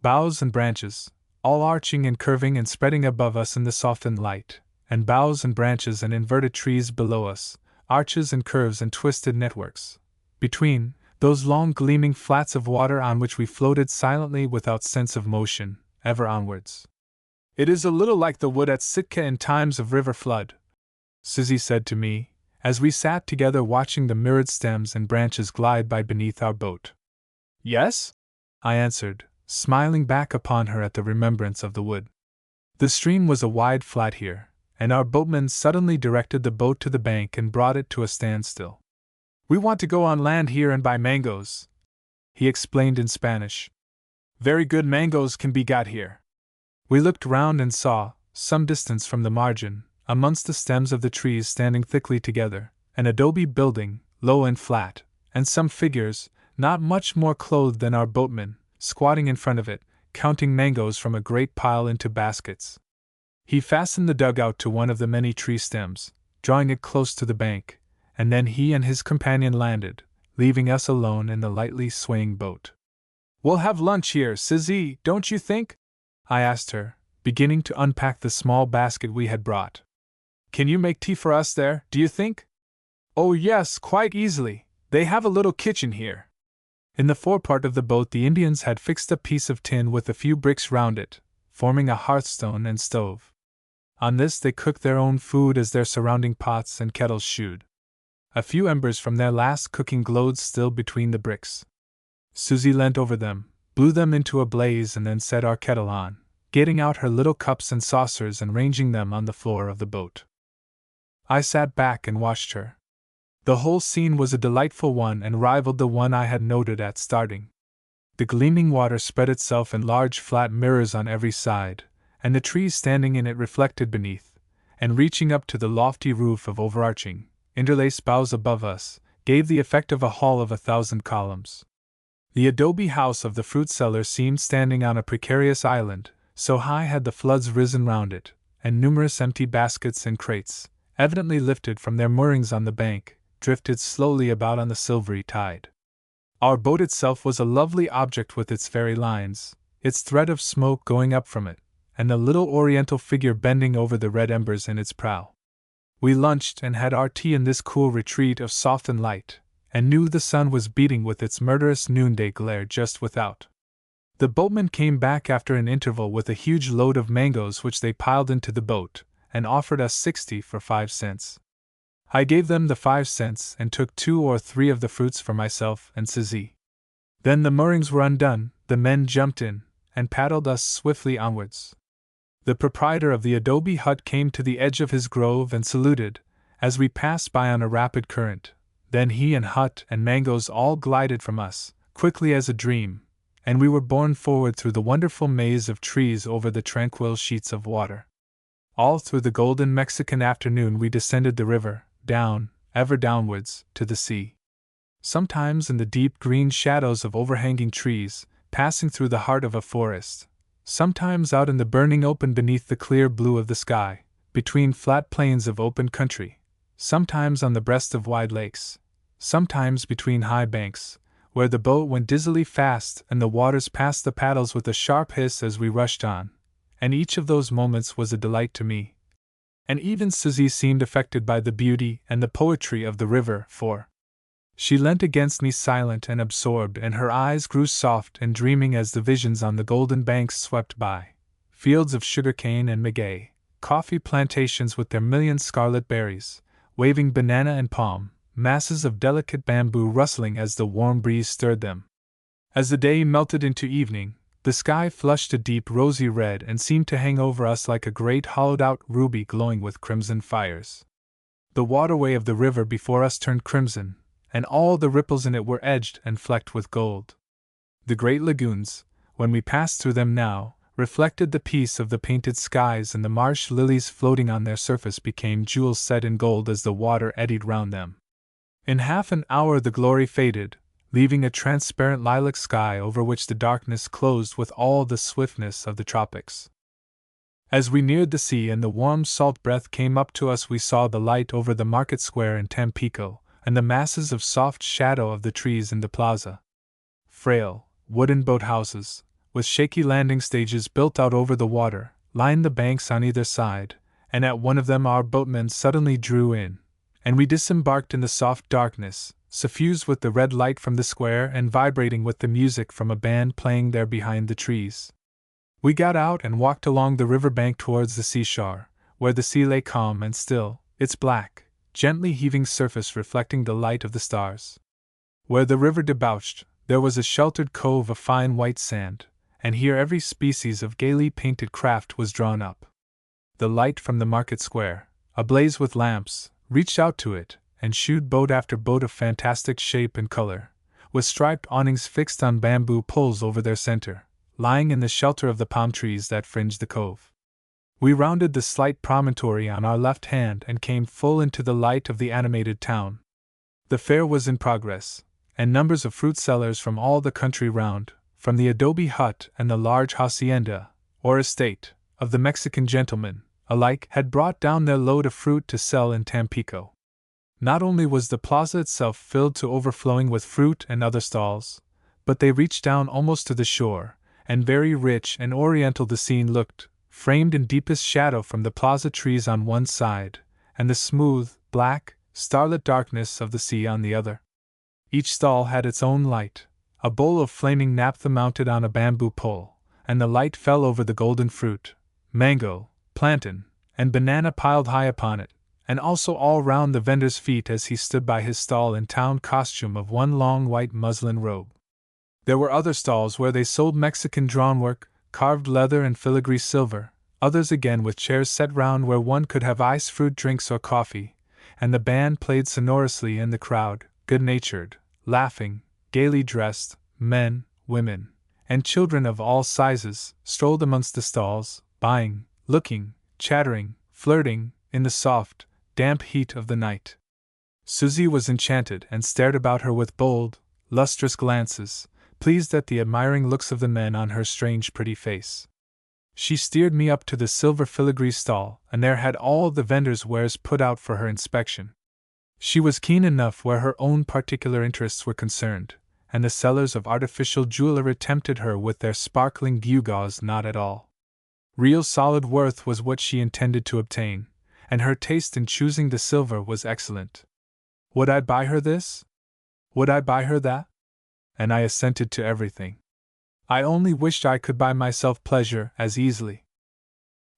Boughs and branches, all arching and curving and spreading above us in the softened light, and boughs and branches and inverted trees below us, arches and curves and twisted networks. Between, those long gleaming flats of water on which we floated silently without sense of motion, ever onwards. "It is a little like the wood at Sitka in times of river flood," Susie said to me, as we sat together watching the mirrored stems and branches glide by beneath our boat. "Yes?" I answered, smiling back upon her at the remembrance of the wood. The stream was a wide flat here, and our boatman suddenly directed the boat to the bank and brought it to a standstill. "We want to go on land here and buy mangoes," he explained in Spanish. "Very good mangoes can be got here." We looked round and saw, some distance from the margin, amongst the stems of the trees standing thickly together, an adobe building, low and flat, and some figures, not much more clothed than our boatman, squatting in front of it, counting mangoes from a great pile into baskets. He fastened the dugout to one of the many tree stems, drawing it close to the bank, and then he and his companion landed, leaving us alone in the lightly swaying boat. "We'll have lunch here, Susie, don't you think?" I asked her, beginning to unpack the small basket we had brought. "Can you make tea for us there, do you think?" "Oh yes, quite easily. They have a little kitchen here." In the forepart of the boat the Indians had fixed a piece of tin with a few bricks round it, forming a hearthstone and stove. On this they cooked their own food as their surrounding pots and kettles shewed. A few embers from their last cooking glowed still between the bricks. Susie leant over them, blew them into a blaze and then set our kettle on, getting out her little cups and saucers and ranging them on the floor of the boat. I sat back and watched her. The whole scene was a delightful one and rivaled the one I had noted at starting. The gleaming water spread itself in large flat mirrors on every side, and the trees standing in it reflected beneath, and reaching up to the lofty roof of overarching, interlaced boughs above us, gave the effect of a hall of 1,000 columns. The adobe house of the fruit seller seemed standing on a precarious island, so high had the floods risen round it, and numerous empty baskets and crates, evidently lifted from their moorings on the bank, drifted slowly about on the silvery tide. Our boat itself was a lovely object with its fairy lines, its thread of smoke going up from it, and the little oriental figure bending over the red embers in its prow. We lunched and had our tea in this cool retreat of softened light, and knew the sun was beating with its murderous noonday glare just without. The boatmen came back after an interval with a huge load of mangoes which they piled into the boat, and offered us 60 for 5 cents. I gave them the 5 cents and took 2 or 3 of the fruits for myself and Susie. Then the moorings were undone, the men jumped in, and paddled us swiftly onwards. The proprietor of the adobe hut came to the edge of his grove and saluted, as we passed by on a rapid current. Then he and hut and mangoes all glided from us, quickly as a dream, and we were borne forward through the wonderful maze of trees over the tranquil sheets of water. All through the golden Mexican afternoon we descended the river, down, ever downwards, to the sea. Sometimes in the deep green shadows of overhanging trees, passing through the heart of a forest, sometimes out in the burning open beneath the clear blue of the sky, between flat plains of open country, sometimes on the breast of wide lakes, sometimes between high banks, where the boat went dizzily fast and the waters passed the paddles with a sharp hiss as we rushed on, and each of those moments was a delight to me. And even Susie seemed affected by the beauty and the poetry of the river, for she leant against me silent and absorbed, and her eyes grew soft and dreaming as the visions on the golden banks swept by, fields of sugar cane and maguey, coffee plantations with their million scarlet berries, waving banana and palm, masses of delicate bamboo rustling as the warm breeze stirred them. As the day melted into evening, the sky flushed a deep rosy red and seemed to hang over us like a great hollowed-out ruby glowing with crimson fires. The waterway of the river before us turned crimson, and all the ripples in it were edged and flecked with gold. The great lagoons, when we passed through them now, reflected the peace of the painted skies, and the marsh lilies floating on their surface became jewels set in gold as the water eddied round them. In half an hour the glory faded, leaving a transparent lilac sky over which the darkness closed with all the swiftness of the tropics. As we neared the sea and the warm salt breath came up to us, we saw the light over the market square in Tampico, and the masses of soft shadow of the trees in the plaza. Frail, wooden boathouses, with shaky landing stages built out over the water, lined the banks on either side, and at one of them our boatmen suddenly drew in, and we disembarked in the soft darkness, suffused with the red light from the square and vibrating with the music from a band playing there behind the trees. We got out and walked along the river bank towards the seashore, where the sea lay calm and still, its black, gently heaving surface reflecting the light of the stars. Where the river debouched, there was a sheltered cove of fine white sand, and here every species of gaily painted craft was drawn up. The light from the market square, ablaze with lamps, reached out to it, and shewed boat after boat of fantastic shape and color, with striped awnings fixed on bamboo poles over their center, lying in the shelter of the palm trees that fringed the cove. We rounded the slight promontory on our left hand and came full into the light of the animated town. The fair was in progress, and numbers of fruit sellers from all the country round, from the adobe hut and the large hacienda, or estate, of the Mexican gentleman, alike had brought down their load of fruit to sell in Tampico. Not only was the plaza itself filled to overflowing with fruit and other stalls, but they reached down almost to the shore, and very rich and oriental the scene looked, framed in deepest shadow from the plaza trees on one side, and the smooth, black, starlit darkness of the sea on the other. Each stall had its own light, a bowl of flaming naphtha mounted on a bamboo pole, and the light fell over the golden fruit, mango, plantain, and banana piled high upon it, and also all round the vendor's feet as he stood by his stall in town costume of one long white muslin robe. There were other stalls where they sold Mexican drawnwork, carved leather and filigree silver, others again with chairs set round where one could have iced fruit drinks or coffee, and the band played sonorously and the crowd, good-natured, laughing, gaily dressed, men, women, and children of all sizes, strolled amongst the stalls, buying, looking, chattering, flirting, in the soft, damp heat of the night. Susie was enchanted and stared about her with bold, lustrous glances, pleased at the admiring looks of the men on her strange pretty face. She steered me up to the silver filigree stall, and there had all the vendors' wares put out for her inspection. She was keen enough where her own particular interests were concerned, and the sellers of artificial jewelry tempted her with their sparkling gewgaws not at all. Real solid worth was what she intended to obtain, and her taste in choosing the silver was excellent. Would I buy her this? Would I buy her that? And I assented to everything. I only wished I could buy myself pleasure as easily.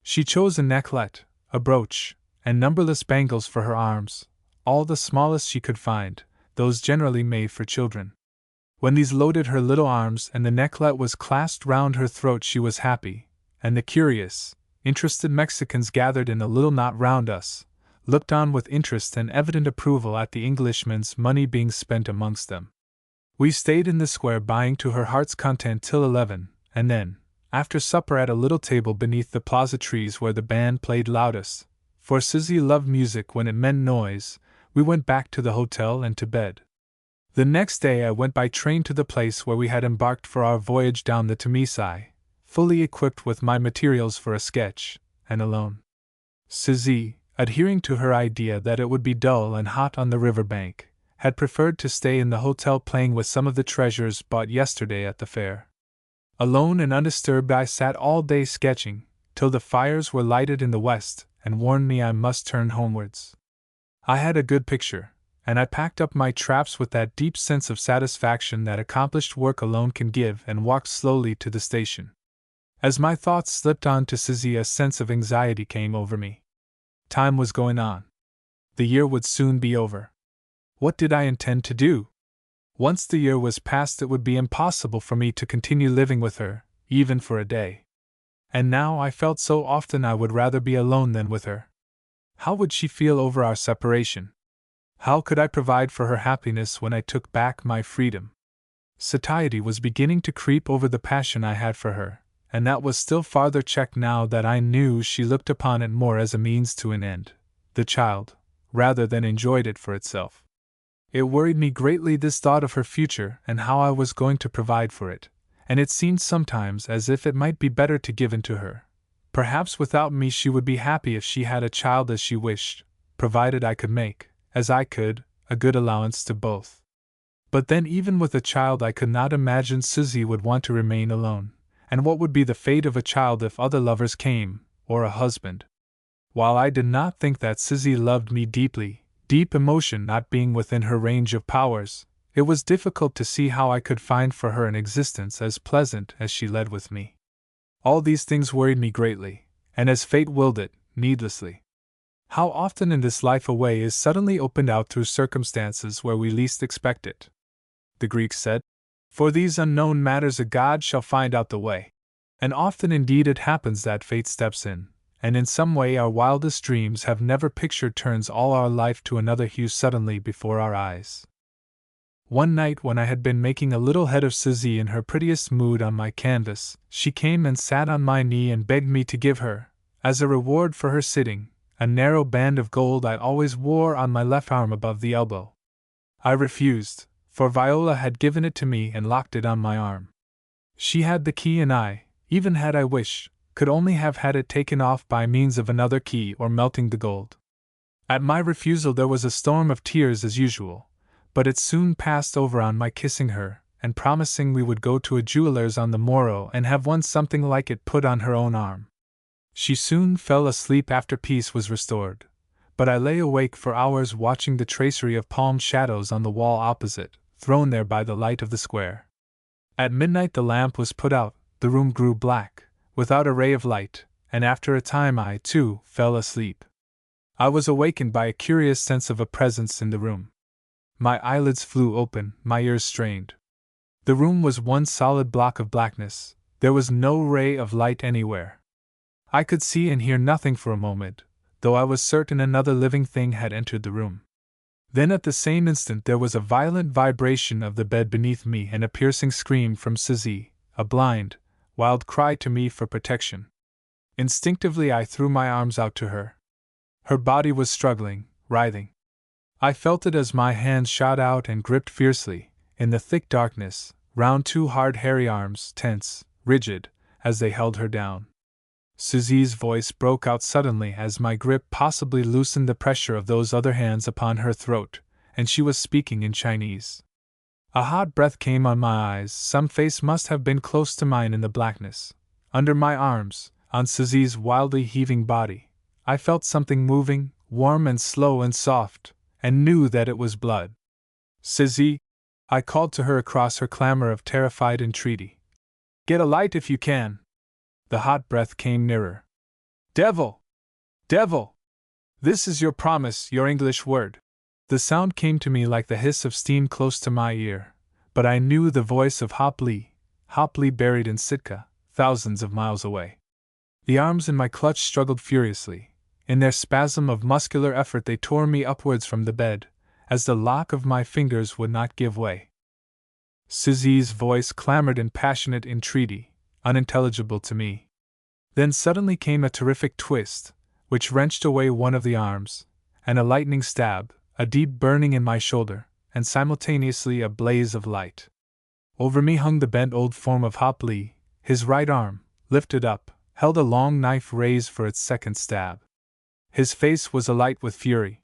She chose a necklet, a brooch, and numberless bangles for her arms, all the smallest she could find, those generally made for children. When these loaded her little arms and the necklet was clasped round her throat, she was happy, and the curious, interested Mexicans gathered in a little knot round us, looked on with interest and evident approval at the Englishman's money being spent amongst them. We stayed in the square buying to her heart's content till 11, and then, after supper at a little table beneath the plaza trees where the band played loudest, for Susie loved music when it meant noise, we went back to the hotel and to bed. The next day I went by train to the place where we had embarked for our voyage down the Tamisai, fully equipped with my materials for a sketch, and alone. Susie, adhering to her idea that it would be dull and hot on the river bank, had preferred to stay in the hotel playing with some of the treasures bought yesterday at the fair. Alone and undisturbed I sat all day sketching, till the fires were lighted in the west and warned me I must turn homewards. I had a good picture, and I packed up my traps with that deep sense of satisfaction that accomplished work alone can give and walked slowly to the station. As my thoughts slipped on to Suzy, a sense of anxiety came over me. Time was going on. The year would soon be over. What did I intend to do? Once the year was past, it would be impossible for me to continue living with her, even for a day. And now I felt so often I would rather be alone than with her. How would she feel over our separation? How could I provide for her happiness when I took back my freedom? Satiety was beginning to creep over the passion I had for her, and that was still farther checked now that I knew she looked upon it more as a means to an end, the child, rather than enjoyed it for itself. It worried me greatly, this thought of her future and how I was going to provide for it, and it seemed sometimes as if it might be better to give in to her. Perhaps without me she would be happy if she had a child as she wished, provided I could make, as I could, a good allowance to both. But then even with a child I could not imagine Suzy would want to remain alone, and what would be the fate of a child if other lovers came, or a husband? While I did not think that Suzy loved me deeply, deep emotion not being within her range of powers, it was difficult to see how I could find for her an existence as pleasant as she led with me. All these things worried me greatly, and as fate willed it, needlessly. How often in this life a way is suddenly opened out through circumstances where we least expect it. The Greeks said, "For these unknown matters a god shall find out the way." And often indeed it happens that fate steps in, and in some way our wildest dreams have never pictured turns all our life to another hue suddenly before our eyes. One night when I had been making a little head of Suzy in her prettiest mood on my canvas, she came and sat on my knee and begged me to give her, as a reward for her sitting, a narrow band of gold I always wore on my left arm above the elbow. I refused, for Viola had given it to me and locked it on my arm. She had the key and I, even had I wished, could only have had it taken off by means of another key or melting the gold. At my refusal there was a storm of tears as usual, but it soon passed over on my kissing her, and promising we would go to a jeweller's on the morrow and have one something like it put on her own arm. She soon fell asleep after peace was restored, but I lay awake for hours watching the tracery of palm shadows on the wall opposite, thrown there by the light of the square. At midnight the lamp was put out, the room grew black, without a ray of light, and after a time I, too, fell asleep. I was awakened by a curious sense of a presence in the room. My eyelids flew open, my ears strained. The room was one solid block of blackness, there was no ray of light anywhere. I could see and hear nothing for a moment, though I was certain another living thing had entered the room. Then at the same instant there was a violent vibration of the bed beneath me and a piercing scream from Suzy, a blind, wild cry to me for protection. Instinctively I threw my arms out to her. Her body was struggling, writhing. I felt it as my hands shot out and gripped fiercely, in the thick darkness, round two hard hairy arms, tense, rigid, as they held her down. Suzy's voice broke out suddenly as my grip possibly loosened the pressure of those other hands upon her throat, and she was speaking in Chinese. A hot breath came on my eyes, some face must have been close to mine in the blackness. Under my arms, on Suzy's wildly heaving body, I felt something moving, warm and slow and soft, and knew that it was blood. "Suzy," I called to her across her clamor of terrified entreaty. "Get a light if you can." The hot breath came nearer. "Devil! Devil! This is your promise, your English word." The sound came to me like the hiss of steam close to my ear, but I knew the voice of Hop Lee buried in Sitka, thousands of miles away. The arms in my clutch struggled furiously. In their spasm of muscular effort they tore me upwards from the bed, as the lock of my fingers would not give way. Suzy's voice clamored in passionate entreaty, unintelligible to me. Then suddenly came a terrific twist, which wrenched away one of the arms, and a lightning stab, a deep burning in my shoulder, and simultaneously a blaze of light. Over me hung the bent old form of Hop Lee, his right arm, lifted up, held a long knife raised for its second stab. His face was alight with fury.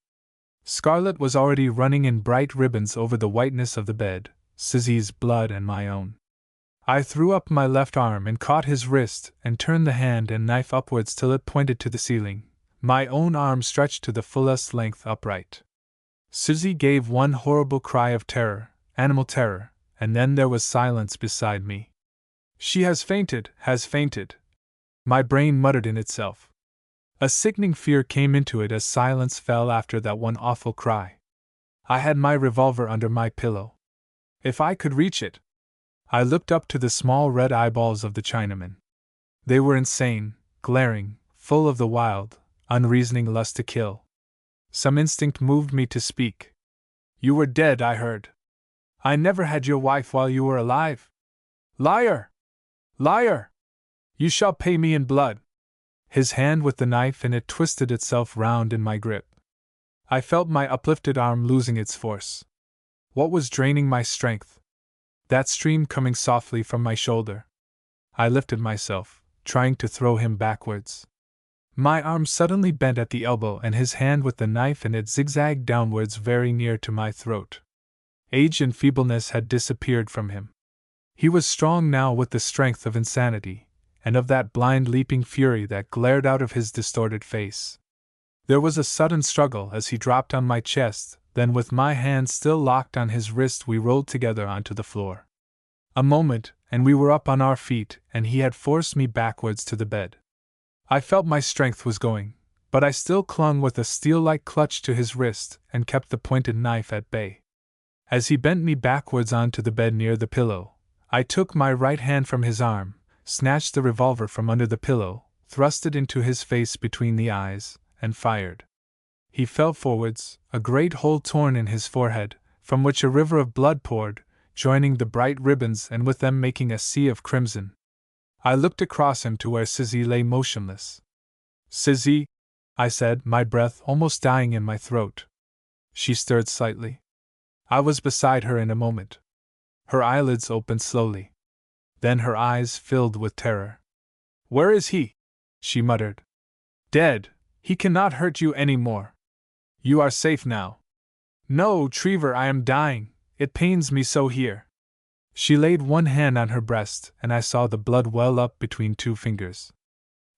Scarlet was already running in bright ribbons over the whiteness of the bed, Suzy's blood and my own. I threw up my left arm and caught his wrist and turned the hand and knife upwards till it pointed to the ceiling, my own arm stretched to the fullest length upright. Suzy gave one horrible cry of terror, animal terror, and then there was silence beside me. "She has fainted," My brain muttered in itself. A sickening fear came into it as silence fell after that one awful cry. I had my revolver under my pillow. If I could reach it! I looked up to the small red eyeballs of the Chinaman. They were insane, glaring, full of the wild, unreasoning lust to kill. Some instinct moved me to speak. You were dead, I heard. I never had your wife while you were alive. Liar! Liar! You shall pay me in blood. His hand with the knife in it twisted itself round in my grip. I felt my uplifted arm losing its force. What was draining my strength? That stream coming softly from my shoulder. I lifted myself, trying to throw him backwards. My arm suddenly bent at the elbow and his hand with the knife in it zigzagged downwards very near to my throat. Age and feebleness had disappeared from him. He was strong now with the strength of insanity, and of that blind leaping fury that glared out of his distorted face. There was a sudden struggle as he dropped on my chest, then with my hand still locked on his wrist we rolled together onto the floor. A moment, and we were up on our feet, and he had forced me backwards to the bed. I felt my strength was going, but I still clung with a steel-like clutch to his wrist and kept the pointed knife at bay. As he bent me backwards onto the bed near the pillow, I took my right hand from his arm, snatched the revolver from under the pillow, thrust it into his face between the eyes, and fired. He fell forwards, a great hole torn in his forehead, from which a river of blood poured, joining the bright ribbons and with them making a sea of crimson. I looked across him to where Sizzy lay motionless. Sizzy, I said, my breath almost dying in my throat. She stirred slightly. I was beside her in a moment. Her eyelids opened slowly. Then her eyes filled with terror. Where is he? She muttered. Dead. He cannot hurt you any more. You are safe now. No, Trevor, I am dying. It pains me so here. She laid one hand on her breast, and I saw the blood well up between two fingers.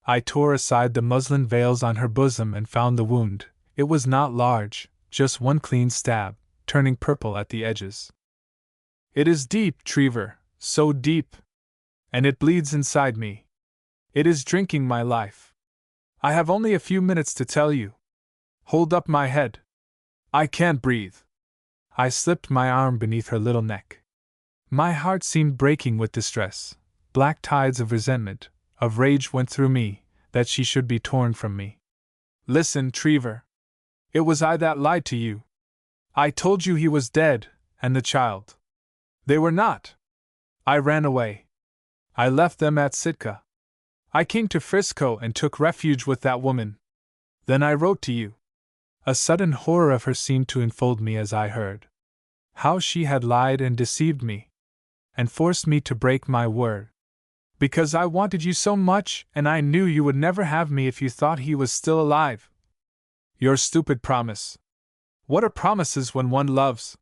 I tore aside the muslin veils on her bosom and found the wound. It was not large, just one clean stab, turning purple at the edges. It is deep, Trevor, so deep. And it bleeds inside me. It is drinking my life. I have only a few minutes to tell you. Hold up my head. I can't breathe. I slipped my arm beneath her little neck. My heart seemed breaking with distress. Black tides of resentment, of rage went through me, that she should be torn from me. Listen, Trevor. It was I that lied to you. I told you he was dead, and the child. They were not. I ran away. I left them at Sitka. I came to Frisco and took refuge with that woman. Then I wrote to you. A sudden horror of her seemed to enfold me as I heard how she had lied and deceived me, and forced me to break my word. Because I wanted you so much, and I knew you would never have me if you thought he was still alive. Your stupid promise. What are promises when one loves?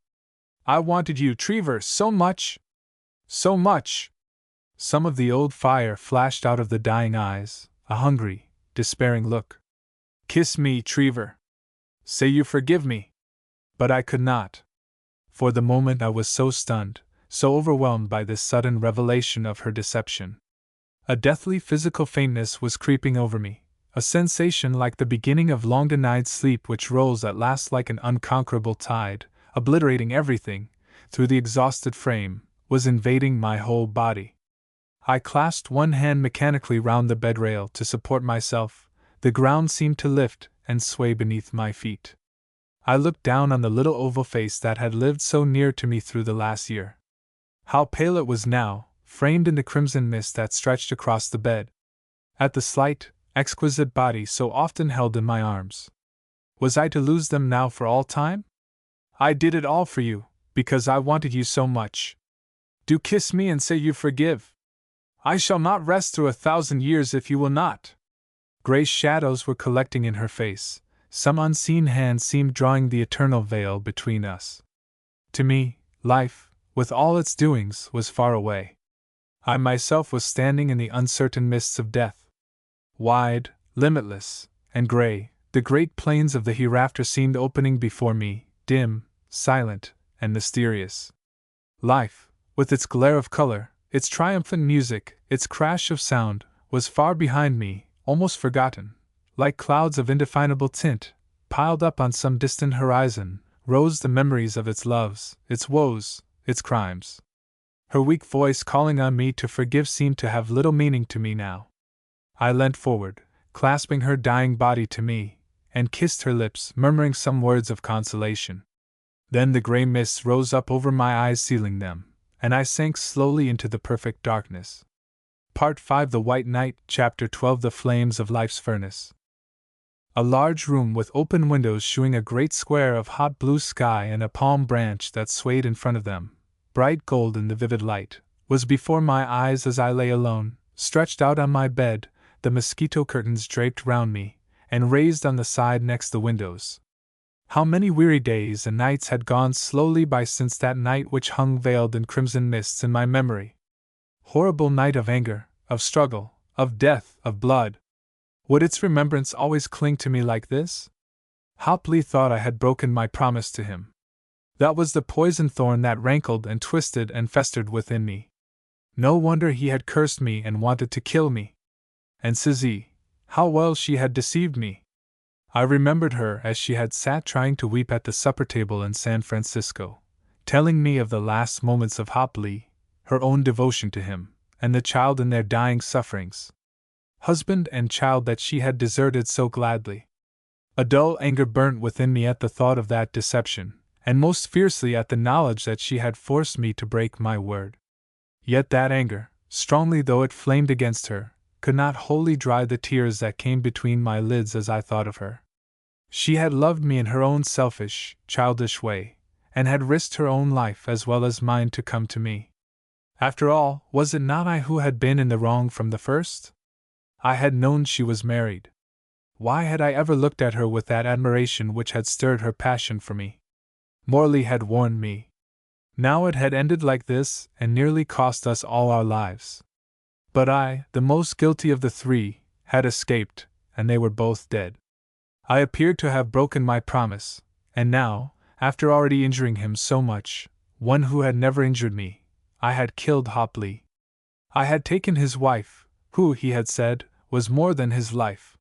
I wanted you, Trevor, so much. So much. Some of the old fire flashed out of the dying eyes, a hungry, despairing look. Kiss me, Trevor. Say you forgive me. But I could not. For the moment I was so stunned, so overwhelmed by this sudden revelation of her deception. A deathly physical faintness was creeping over me, a sensation like the beginning of long-denied sleep which rolls at last like an unconquerable tide, obliterating everything, through the exhausted frame, was invading my whole body. I clasped one hand mechanically round the bed rail to support myself. The ground seemed to lift and sway beneath my feet. I looked down on the little oval face that had lived so near to me through the last year. How pale it was now, framed in the crimson mist that stretched across the bed. At the slight, exquisite body so often held in my arms. Was I to lose them now for all time? I did it all for you, because I wanted you so much. Do kiss me and say you forgive. I shall not rest through 1,000 years if you will not. Gray shadows were collecting in her face. Some unseen hand seemed drawing the eternal veil between us. To me, life, with all its doings, was far away. I myself was standing in the uncertain mists of death. Wide, limitless, and gray, the great plains of the hereafter seemed opening before me, dim, silent, and mysterious. Life, with its glare of color, its triumphant music, its crash of sound, was far behind me, almost forgotten. Like clouds of indefinable tint, piled up on some distant horizon, rose the memories of its loves, its woes, its crimes. Her weak voice calling on me to forgive seemed to have little meaning to me now. I leant forward, clasping her dying body to me, and kissed her lips, murmuring some words of consolation. Then the gray mists rose up over my eyes, sealing them, and I sank slowly into the perfect darkness. Part 5 The White Night, Chapter 12 The Flames of Life's Furnace. A large room with open windows showing a great square of hot blue sky and a palm branch that swayed in front of them, bright gold in the vivid light, was before my eyes as I lay alone, stretched out on my bed, the mosquito curtains draped round me, and raised on the side next the windows. How many weary days and nights had gone slowly by since that night which hung veiled in crimson mists in my memory! Horrible night of anger, of struggle, of death, of blood! Would its remembrance always cling to me like this? Hopley thought I had broken my promise to him. That was the poison thorn that rankled and twisted and festered within me. No wonder he had cursed me and wanted to kill me. And Suzie, how well she had deceived me! I remembered her as she had sat trying to weep at the supper table in San Francisco, telling me of the last moments of Hopley, her own devotion to him, and the child in their dying sufferings. Husband and child that she had deserted so gladly. A dull anger burnt within me at the thought of that deception, and most fiercely at the knowledge that she had forced me to break my word. Yet that anger, strongly though it flamed against her, could not wholly dry the tears that came between my lids as I thought of her. She had loved me in her own selfish, childish way, and had risked her own life as well as mine to come to me. After all, was it not I who had been in the wrong from the first? I had known she was married. Why had I ever looked at her with that admiration which had stirred her passion for me? Morley had warned me. Now it had ended like this, and nearly cost us all our lives. But I, the most guilty of the three, had escaped, and they were both dead. I appeared to have broken my promise, and now, after already injuring him so much, one who had never injured me, I had killed Hopley. I had taken his wife, who, he had said, was more than his life.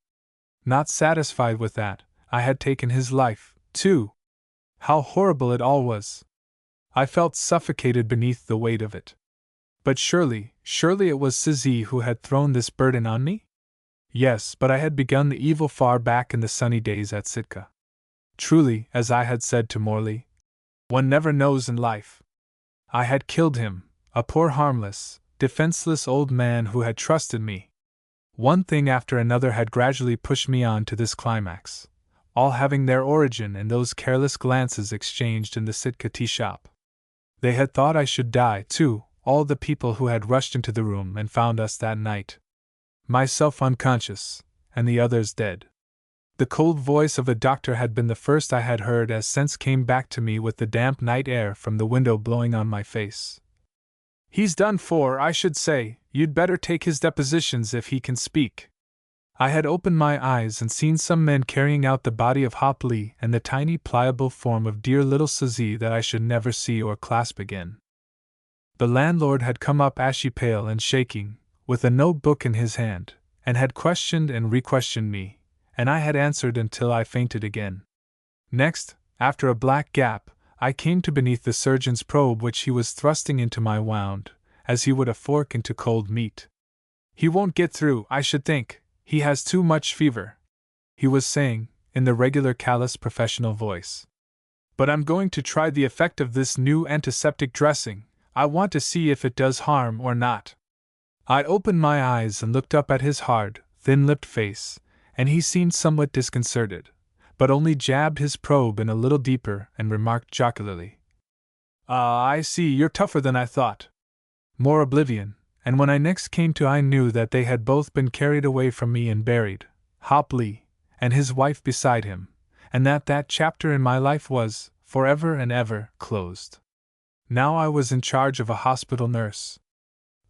Not satisfied with that, I had taken his life, too. How horrible it all was! I felt suffocated beneath the weight of it. But surely it was Suzie who had thrown this burden on me? Yes, but I had begun the evil far back in the sunny days at Sitka. Truly, as I had said to Morley, one never knows in life. I had killed him, a poor harmless, defenseless old man who had trusted me. One thing after another had gradually pushed me on to this climax, all having their origin in those careless glances exchanged in the Sitka tea shop. They had thought I should die, too, all the people who had rushed into the room and found us that night. Myself unconscious, and the others dead. The cold voice of the doctor had been the first I had heard as sense came back to me with the damp night air from the window blowing on my face. "He's done for, I should say. You'd better take his depositions if he can speak." I had opened my eyes and seen some men carrying out the body of Hopley and the tiny pliable form of dear little Suzie that I should never see or clasp again. The landlord had come up ashy pale and shaking, with a notebook in his hand, and had questioned and re-questioned me, and I had answered until I fainted again. Next, after a black gap, I came to beneath the surgeon's probe which he was thrusting into my wound, as he would a fork into cold meat. "He won't get through, I should think. He has too much fever," he was saying, in the regular callous professional voice. "But I'm going to try the effect of this new antiseptic dressing. I want to see if it does harm or not." I opened my eyes and looked up at his hard, thin-lipped face, and he seemed somewhat disconcerted, but only jabbed his probe in a little deeper and remarked jocularly, "Ah, I see, you're tougher than I thought." More oblivion, and when I next came to I knew that they had both been carried away from me and buried, Hopley, and his wife beside him, and that chapter in my life was, forever and ever, closed. Now I was in charge of a hospital nurse.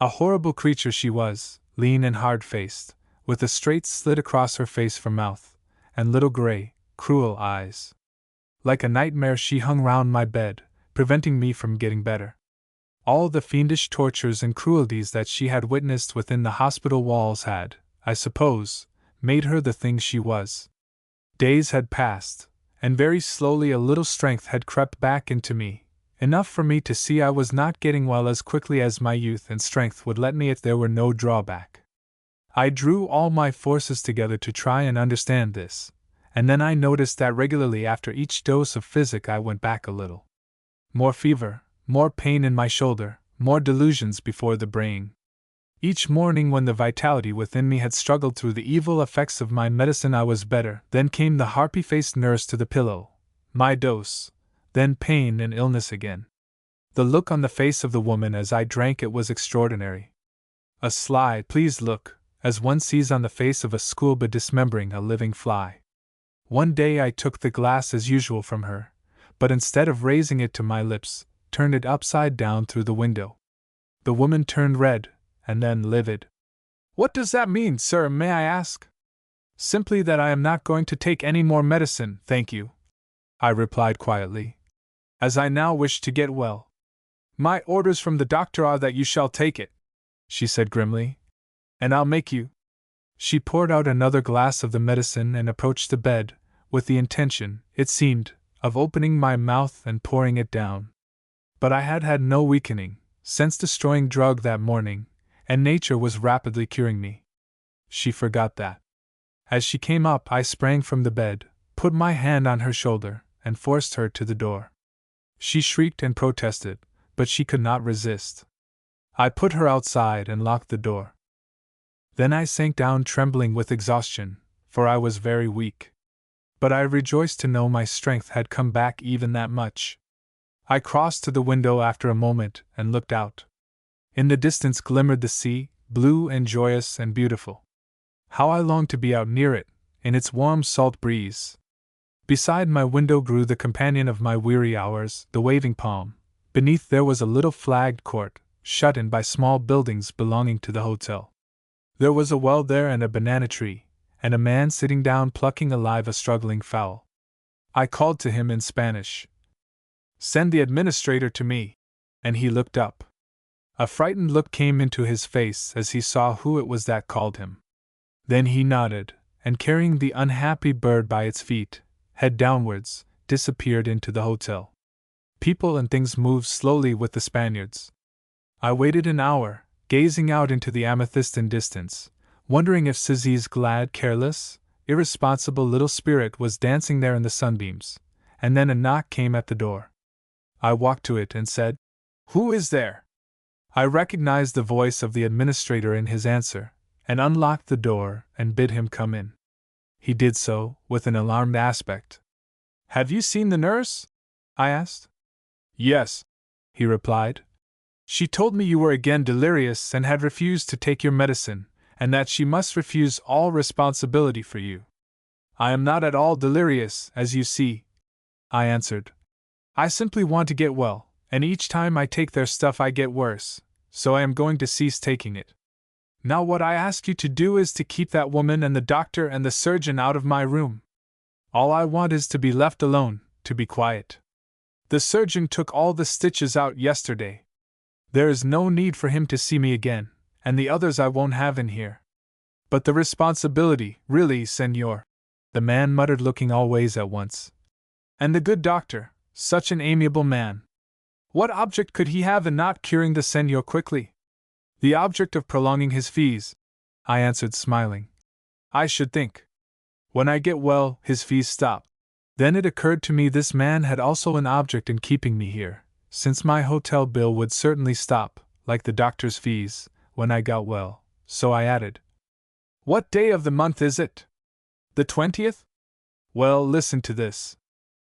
A horrible creature she was, lean and hard-faced, with a straight slit across her face for mouth, and little gray, cruel eyes. Like a nightmare she hung round my bed, preventing me from getting better. All the fiendish tortures and cruelties that she had witnessed within the hospital walls had, I suppose, made her the thing she was. Days had passed, and very slowly a little strength had crept back into me, enough for me to see I was not getting well as quickly as my youth and strength would let me if there were no drawback. I drew all my forces together to try and understand this, and then I noticed that regularly after each dose of physic I went back a little. More fever, more pain in my shoulder, more delusions before the brain. Each morning when the vitality within me had struggled through the evil effects of my medicine I was better, then came the harpy-faced nurse to the pillow, my dose, then pain and illness again. The look on the face of the woman as I drank it was extraordinary. A sly, pleased look, as one sees on the face of a schoolboy dismembering a living fly. One day I took the glass as usual from her, but instead of raising it to my lips, turned it upside down through the window. The woman turned red, and then livid. "What does that mean, sir, may I ask?" "Simply that I am not going to take any more medicine, thank you," I replied quietly, "as I now wish to get well." "My orders from the doctor are that you shall take it," she said grimly, "and I'll make you." She poured out another glass of the medicine and approached the bed, with the intention, it seemed, of opening my mouth and pouring it down. But I had had no weakening, sense-destroying drug that morning, and nature was rapidly curing me. She forgot that. As she came up, I sprang from the bed, put my hand on her shoulder, and forced her to the door. She shrieked and protested, but she could not resist. I put her outside and locked the door. Then I sank down trembling with exhaustion, for I was very weak. But I rejoiced to know my strength had come back even that much. I crossed to the window after a moment and looked out. In the distance glimmered the sea, blue and joyous and beautiful. How I longed to be out near it, in its warm salt breeze. Beside my window grew the companion of my weary hours, the waving palm. Beneath there was a little flagged court, shut in by small buildings belonging to the hotel. There was a well there and a banana tree, and a man sitting down plucking alive a struggling fowl. I called to him in Spanish, "Send the administrator to me," and he looked up. A frightened look came into his face as he saw who it was that called him. Then he nodded, and carrying the unhappy bird by its feet, head downwards, disappeared into the hotel. People and things moved slowly with the Spaniards. I waited an hour, gazing out into the amethystine distance, wondering if Susie's glad, careless, irresponsible little spirit was dancing there in the sunbeams, and then a knock came at the door. I walked to it and said, "Who is there?" I recognized the voice of the administrator in his answer, and unlocked the door and bid him come in. He did so, with an alarmed aspect. "Have you seen the nurse?" I asked. "Yes," he replied. "She told me you were again delirious and had refused to take your medicine, and that she must refuse all responsibility for you." "I am not at all delirious, as you see," I answered. "I simply want to get well, and each time I take their stuff I get worse, so I am going to cease taking it. Now what I ask you to do is to keep that woman and the doctor and the surgeon out of my room. All I want is to be left alone, to be quiet. The surgeon took all the stitches out yesterday. There is no need for him to see me again, and the others I won't have in here. But the responsibility, really, senor," the man muttered, looking all ways at once. "And the good doctor, such an amiable man. What object could he have in not curing the senor quickly?" "The object of prolonging his fees," I answered, smiling. "I should think. When I get well, his fees stop." Then it occurred to me this man had also an object in keeping me here, since my hotel bill would certainly stop, like the doctor's fees, when I got well, so I added, "What day of the month is it? The 20th? Well, listen to this.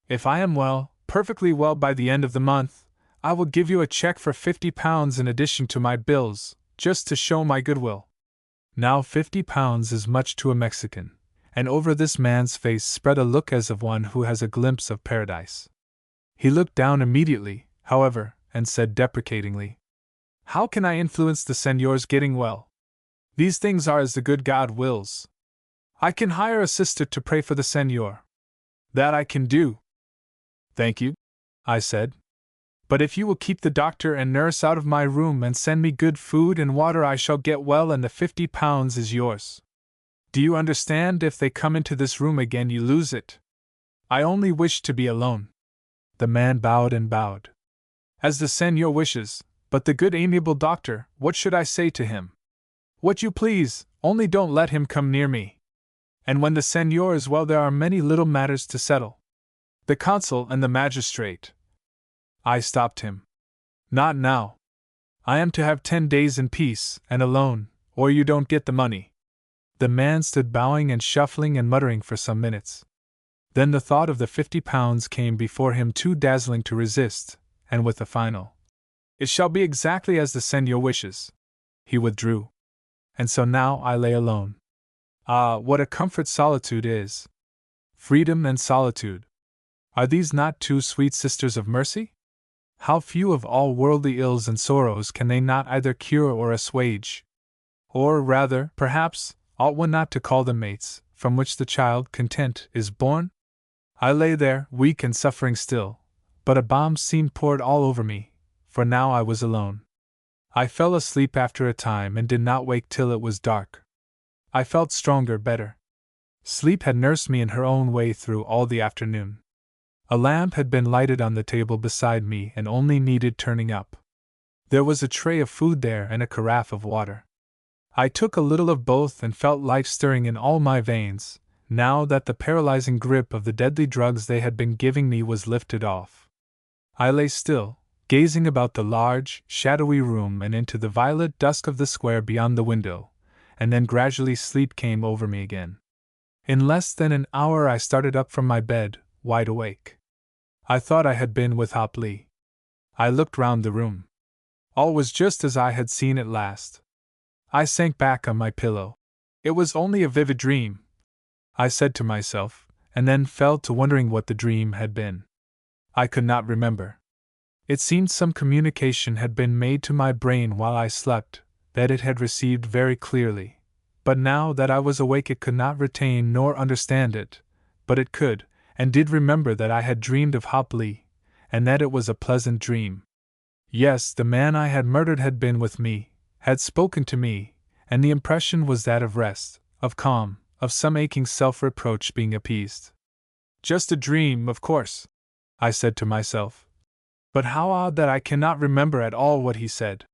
If I am well, perfectly well by the end of the month, I will give you a check for £50 in addition to my bills, just to show my goodwill." Now £50 is much to a Mexican, and over this man's face spread a look as of one who has a glimpse of paradise. He looked down immediately, however, and said deprecatingly, "How can I influence the senor's getting well? These things are as the good God wills. I can hire a sister to pray for the senor. That I can do." "Thank you," I said. But if you will keep the doctor and nurse out of my room and send me good food and water, I shall get well, and the £50 is yours. Do you understand? If they come into this room again, you lose it. I only wish to be alone." The man bowed and bowed. "As the Senor wishes, but the good amiable doctor, what should I say to him?" "What you please, only don't let him come near me. And when the Senor is well, there are many little matters to settle. The consul and the magistrate." I stopped him. "Not now. I am to have 10 days in peace and alone, or you don't get the money." The man stood bowing and shuffling and muttering for some minutes. Then the thought of the £50 came before him, too dazzling to resist, and with a final, "It shall be exactly as the Senor wishes," he withdrew. And so now I lay alone. Ah, what a comfort solitude is! Freedom and solitude. Are these not two sweet sisters of mercy? How few of all worldly ills and sorrows can they not either cure or assuage? Or rather, perhaps, ought one not to call them mates, from which the child, content, is born? I lay there, weak and suffering still, but a balm seemed poured all over me, for now I was alone. I fell asleep after a time and did not wake till it was dark. I felt stronger, better. Sleep had nursed me in her own way through all the afternoon. A lamp had been lighted on the table beside me and only needed turning up. There was a tray of food there and a carafe of water. I took a little of both and felt life stirring in all my veins, now that the paralyzing grip of the deadly drugs they had been giving me was lifted off. I lay still, gazing about the large, shadowy room and into the violet dusk of the square beyond the window, and then gradually sleep came over me again. In less than an hour I started up from my bed, wide awake. I thought I had been with Hop Lee. I looked round the room. All was just as I had seen it last. I sank back on my pillow. It was only a vivid dream, I said to myself, and then fell to wondering what the dream had been. I could not remember. It seemed some communication had been made to my brain while I slept, that it had received very clearly, but now that I was awake it could not retain nor understand it, but it could, and did remember that I had dreamed of Hop Lee, and that it was a pleasant dream. Yes, the man I had murdered had been with me, had spoken to me, and the impression was that of rest, of calm, of some aching self-reproach being appeased. Just a dream, of course, I said to myself. But how odd that I cannot remember at all what he said.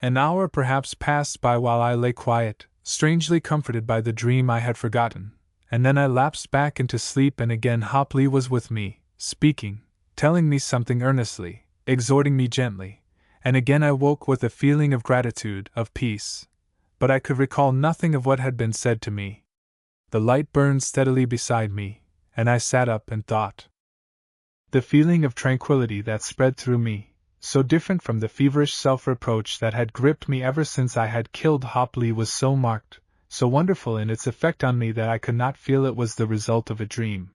An hour perhaps passed by while I lay quiet, strangely comforted by the dream I had forgotten, and then I lapsed back into sleep, and again Hop Lee was with me, speaking, telling me something earnestly, exhorting me gently, and again I woke with a feeling of gratitude, of peace, but I could recall nothing of what had been said to me. The light burned steadily beside me, and I sat up and thought. The feeling of tranquility that spread through me, so different from the feverish self-reproach that had gripped me ever since I had killed Hop Lee, was so marked, so wonderful in its effect on me, that I could not feel it was the result of a dream.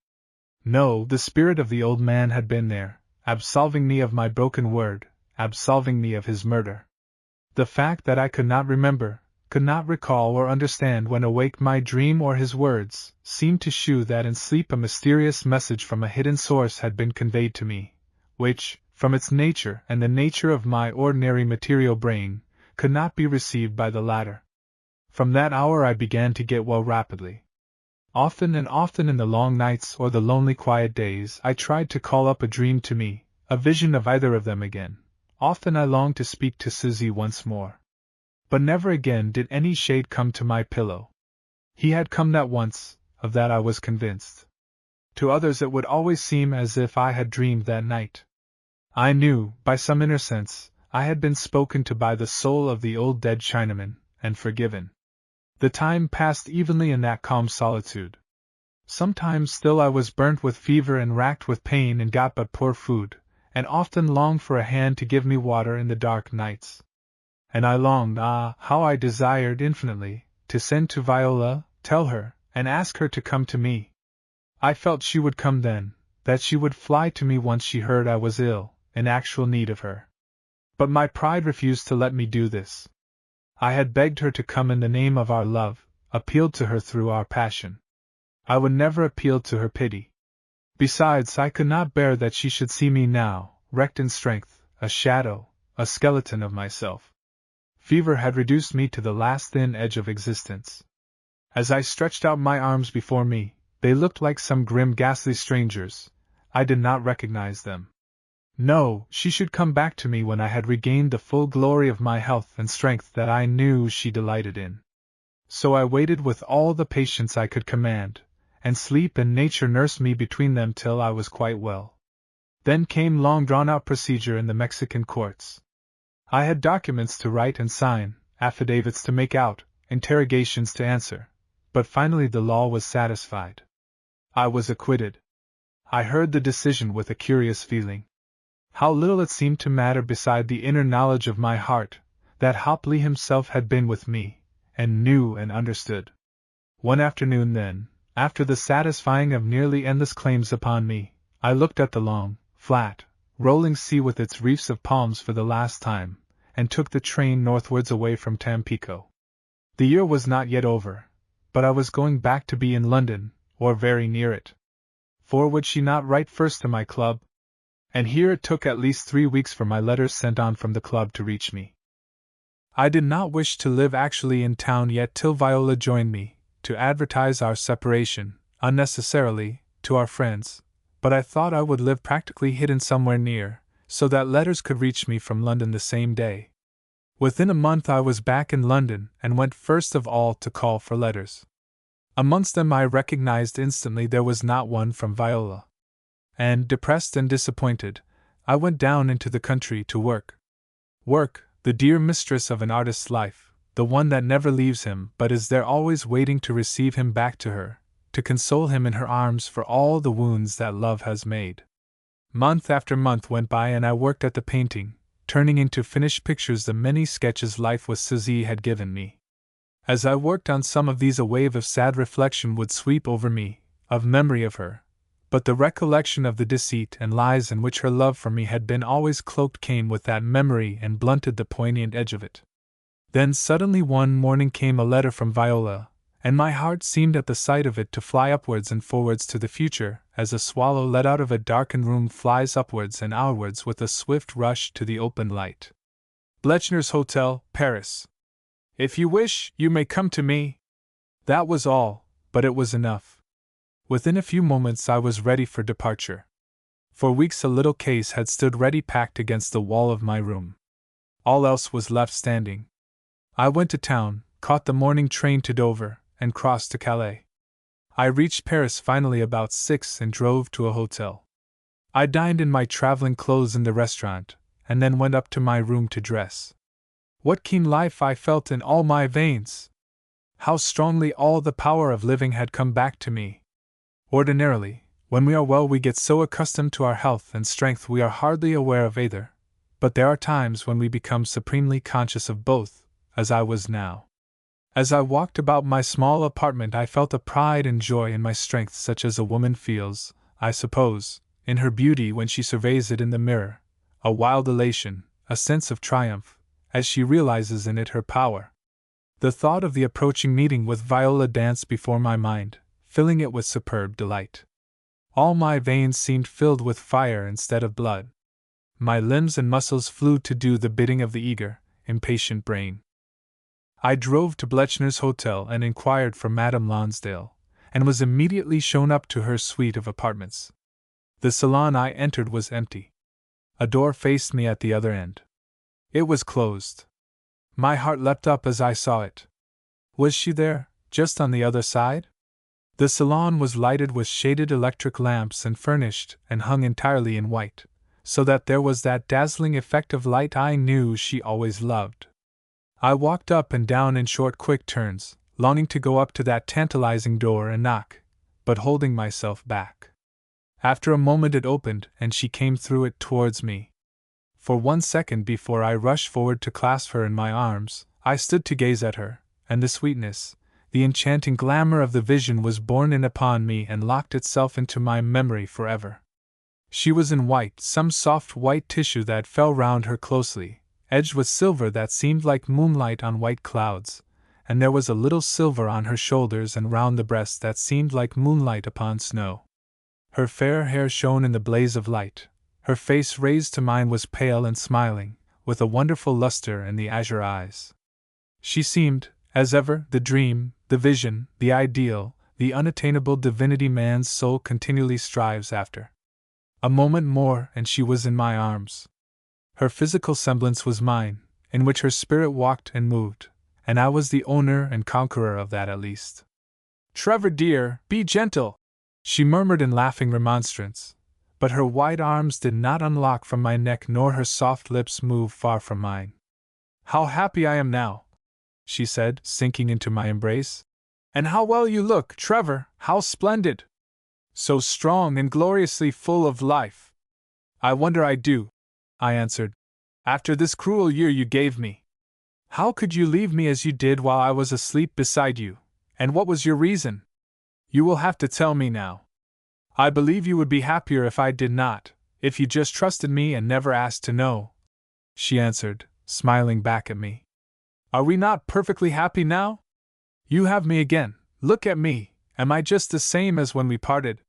No, the spirit of the old man had been there, absolving me of my broken word, absolving me of his murder. The fact that I could not remember, could not recall or understand when awake my dream or his words, seemed to shew that in sleep a mysterious message from a hidden source had been conveyed to me, which, from its nature and the nature of my ordinary material brain, could not be received by the latter. From that hour I began to get well rapidly. Often and often in the long nights or the lonely quiet days I tried to call up a dream to me, a vision of either of them again. Often I longed to speak to Susie once more. But never again did any shade come to my pillow. He had come that once, of that I was convinced. To others it would always seem as if I had dreamed that night. I knew, by some inner sense, I had been spoken to by the soul of the old dead Chinaman, and forgiven. The time passed evenly in that calm solitude. Sometimes still I was burnt with fever and racked with pain and got but poor food, and often longed for a hand to give me water in the dark nights. And I longed, how I desired infinitely, to send to Viola, tell her, and ask her to come to me. I felt she would come then, that she would fly to me once she heard I was ill, in actual need of her. But my pride refused to let me do this. I had begged her to come in the name of our love, appealed to her through our passion. I would never appeal to her pity. Besides, I could not bear that she should see me now, wrecked in strength, a shadow, a skeleton of myself. Fever had reduced me to the last thin edge of existence. As I stretched out my arms before me, they looked like some grim, ghastly strangers. I did not recognize them. No, she should come back to me when I had regained the full glory of my health and strength that I knew she delighted in. So I waited with all the patience I could command, and sleep and nature nursed me between them till I was quite well. Then came long drawn-out procedure in the Mexican courts. I had documents to write and sign, affidavits to make out, interrogations to answer, but finally the law was satisfied. I was acquitted. I heard the decision with a curious feeling. How little it seemed to matter beside the inner knowledge of my heart, that Hopley himself had been with me, and knew and understood. One afternoon then, after the satisfying of nearly endless claims upon me, I looked at the long, flat, rolling sea with its reefs of palms for the last time, and took the train northwards away from Tampico. The year was not yet over, but I was going back to be in London, or very near it. For would she not write first to my club? And here it took at least 3 weeks for my letters sent on from the club to reach me. I did not wish to live actually in town yet till Viola joined me, to advertise our separation, unnecessarily, to our friends, but I thought I would live practically hidden somewhere near, so that letters could reach me from London the same day. Within a month I was back in London and went first of all to call for letters. Amongst them I recognized instantly there was not one from Viola. And, depressed and disappointed, I went down into the country to work. Work, the dear mistress of an artist's life, the one that never leaves him but is there always waiting to receive him back to her, to console him in her arms for all the wounds that love has made. Month after month went by and I worked at the painting, turning into finished pictures the many sketches life with Suzy had given me. As I worked on some of these a wave of sad reflection would sweep over me, of memory of her, but the recollection of the deceit and lies in which her love for me had been always cloaked came with that memory and blunted the poignant edge of it. Then suddenly one morning came a letter from Viola, and my heart seemed at the sight of it to fly upwards and forwards to the future, as a swallow let out of a darkened room flies upwards and outwards with a swift rush to the open light. Blechner's Hotel, Paris. If you wish, you may come to me. That was all, but it was enough. Within a few moments I was ready for departure. For weeks a little case had stood ready packed against the wall of my room. All else was left standing. I went to town, caught the morning train to Dover, and crossed to Calais. I reached Paris finally about 6 and drove to a hotel. I dined in my traveling clothes in the restaurant, and then went up to my room to dress. What keen life I felt in all my veins! How strongly all the power of living had come back to me! Ordinarily, when we are well we get so accustomed to our health and strength we are hardly aware of either, but there are times when we become supremely conscious of both, as I was now. As I walked about my small apartment I felt a pride and joy in my strength such as a woman feels, I suppose, in her beauty when she surveys it in the mirror, a wild elation, a sense of triumph, as she realizes in it her power. The thought of the approaching meeting with Viola danced before my mind, filling it with superb delight. All my veins seemed filled with fire instead of blood. My limbs and muscles flew to do the bidding of the eager, impatient brain. I drove to Blechner's Hotel and inquired for Madame Lonsdale, and was immediately shown up to her suite of apartments. The salon I entered was empty. A door faced me at the other end. It was closed. My heart leapt up as I saw it. Was she there, just on the other side? The salon was lighted with shaded electric lamps and furnished and hung entirely in white, so that there was that dazzling effect of light I knew she always loved. I walked up and down in short quick turns, longing to go up to that tantalizing door and knock, but holding myself back. After a moment it opened and she came through it towards me. For 1 second before I rushed forward to clasp her in my arms, I stood to gaze at her, and the sweetness, the enchanting glamour of the vision was borne in upon me and locked itself into my memory forever. She was in white, some soft white tissue that fell round her closely, edged with silver that seemed like moonlight on white clouds, and there was a little silver on her shoulders and round the breast that seemed like moonlight upon snow. Her fair hair shone in the blaze of light, Her face raised to mine was pale and smiling, with a wonderful luster in the azure eyes. She seemed, as ever, the dream, the vision, the ideal, the unattainable divinity man's soul continually strives after. A moment more and she was in my arms. Her physical semblance was mine, in which her spirit walked and moved, and I was the owner and conqueror of that at least. "Trevor dear, be gentle," she murmured in laughing remonstrance, but her white arms did not unlock from my neck nor her soft lips move far from mine. "How happy I am now," she said, sinking into my embrace. "And how well you look, Trevor, how splendid! So strong and gloriously full of life." "I wonder I do," I answered, "after this cruel year you gave me. How could you leave me as you did while I was asleep beside you, and what was your reason? You will have to tell me now. I believe you would be happier if I did not, if you just trusted me and never asked to know," she answered, smiling back at me. "Are we not perfectly happy now? You have me again, look at me, am I just the same as when we parted?"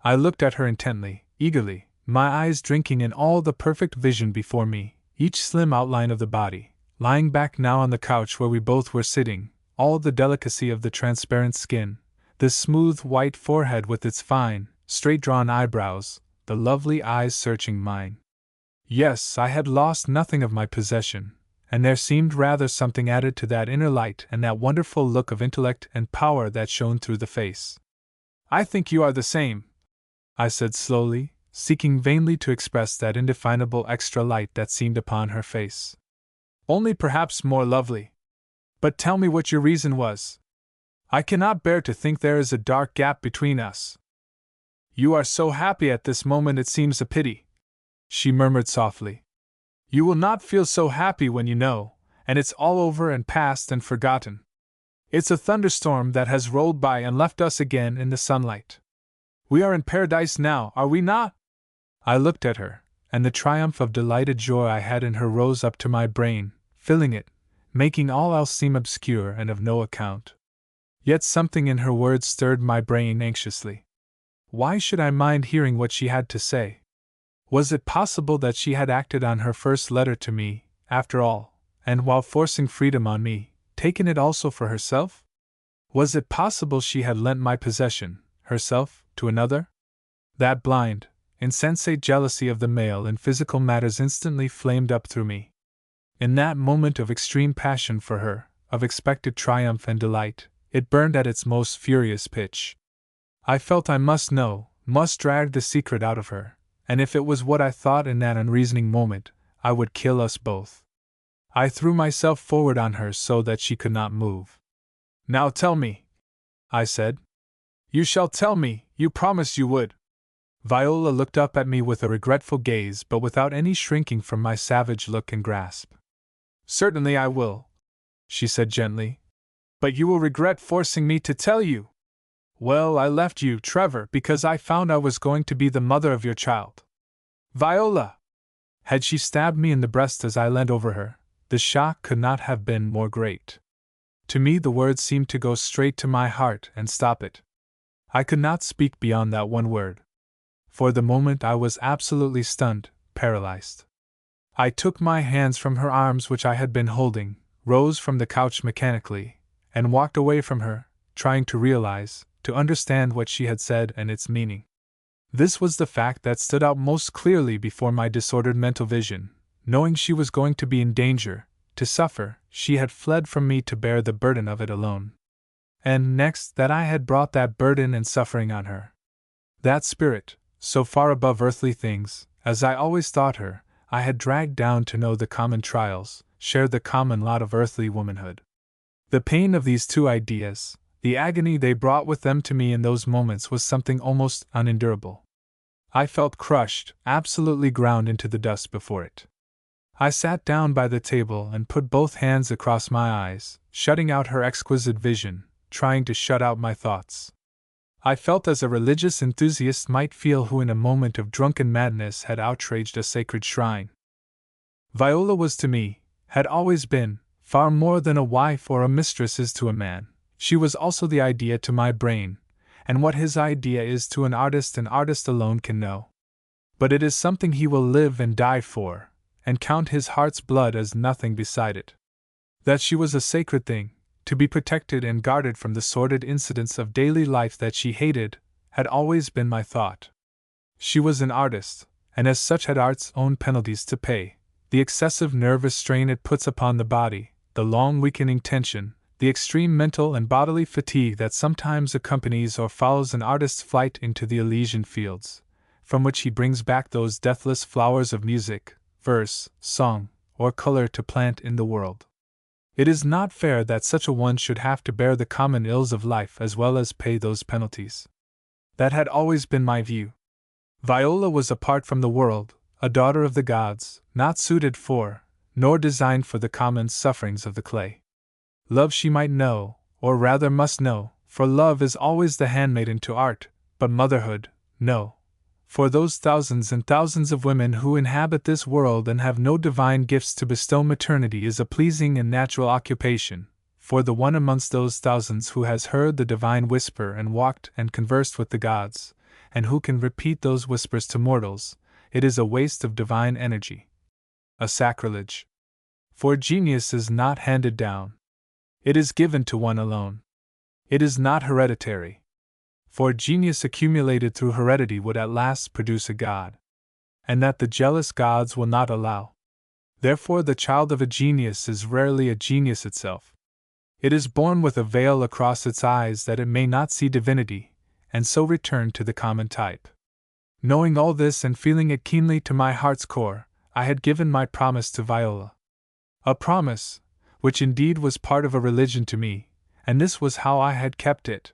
I looked at her intently, eagerly, my eyes drinking in all the perfect vision before me, each slim outline of the body, lying back now on the couch where we both were sitting, all the delicacy of the transparent skin, the smooth white forehead with its fine, straight-drawn eyebrows, the lovely eyes searching mine. Yes, I had lost nothing of my possession, and there seemed rather something added to that inner light and that wonderful look of intellect and power that shone through the face. "I think you are the same," I said slowly, seeking vainly to express that indefinable extra light that seemed upon her face. "Only perhaps more lovely. But tell me what your reason was. I cannot bear to think there is a dark gap between us." "You are so happy at this moment it seems a pity," she murmured softly. "You will not feel so happy when you know, and it's all over and past and forgotten. It's a thunderstorm that has rolled by and left us again in the sunlight. We are in paradise now, are we not?" I looked at her, and the triumph of delighted joy I had in her rose up to my brain, filling it, making all else seem obscure and of no account. Yet something in her words stirred my brain anxiously. Why should I mind hearing what she had to say? Was it possible that she had acted on her first letter to me, after all, and while forcing freedom on me, taken it also for herself? Was it possible she had lent my possession, herself, to another? That blind, insensate jealousy of the male in physical matters instantly flamed up through me. In that moment of extreme passion for her, of expected triumph and delight, it burned at its most furious pitch. I felt I must know, must drag the secret out of her, and if it was what I thought in that unreasoning moment, I would kill us both. I threw myself forward on her so that she could not move. "Now tell me," I said. "You shall tell me, you promised you would." Viola looked up at me with a regretful gaze but without any shrinking from my savage look and grasp. "Certainly I will," she said gently. "But you will regret forcing me to tell you. Well, I left you, Trevor, because I found I was going to be the mother of your child." "Viola!" Had she stabbed me in the breast as I leant over her, the shock could not have been more great. To me the words seemed to go straight to my heart and stop it. I could not speak beyond that one word. For the moment I was absolutely stunned, paralyzed. I took my hands from her arms which I had been holding, rose from the couch mechanically, and walked away from her, trying to realize, to understand what she had said and its meaning. This was the fact that stood out most clearly before my disordered mental vision. Knowing she was going to be in danger, to suffer, she had fled from me to bear the burden of it alone. And next, that I had brought that burden and suffering on her. That spirit, so far above earthly things, as I always thought her, I had dragged down to know the common trials, share the common lot of earthly womanhood. The pain of these two ideas, the agony they brought with them to me in those moments was something almost unendurable. I felt crushed, absolutely ground into the dust before it. I sat down by the table and put both hands across my eyes, shutting out her exquisite vision, trying to shut out my thoughts. I felt as a religious enthusiast might feel who in a moment of drunken madness had outraged a sacred shrine. Viola was to me, had always been, far more than a wife or a mistress is to a man. She was also the idea to my brain, and what his idea is to an artist alone can know. But it is something he will live and die for, and count his heart's blood as nothing beside it. That she was a sacred thing, to be protected and guarded from the sordid incidents of daily life that she hated, had always been my thought. She was an artist, and as such had art's own penalties to pay: the excessive nervous strain it puts upon the body, the long weakening tension, the extreme mental and bodily fatigue that sometimes accompanies or follows an artist's flight into the Elysian fields, from which he brings back those deathless flowers of music, verse, song, or color to plant in the world. It is not fair that such a one should have to bear the common ills of life as well as pay those penalties. That had always been my view. Viola was apart from the world, a daughter of the gods, not suited for, nor designed for the common sufferings of the clay. Love she might know, or rather must know, for love is always the handmaiden to art, but motherhood, no. For those thousands and thousands of women who inhabit this world and have no divine gifts to bestow, maternity is a pleasing and natural occupation. For the one amongst those thousands who has heard the divine whisper and walked and conversed with the gods, and who can repeat those whispers to mortals, it is a waste of divine energy. A sacrilege. For genius is not handed down. It is given to one alone. It is not hereditary. For genius accumulated through heredity would at last produce a god. And that the jealous gods will not allow. Therefore the child of a genius is rarely a genius itself. It is born with a veil across its eyes that it may not see divinity, and so return to the common type. Knowing all this and feeling it keenly to my heart's core, I had given my promise to Viola. A promise, which indeed was part of a religion to me, and this was how I had kept it.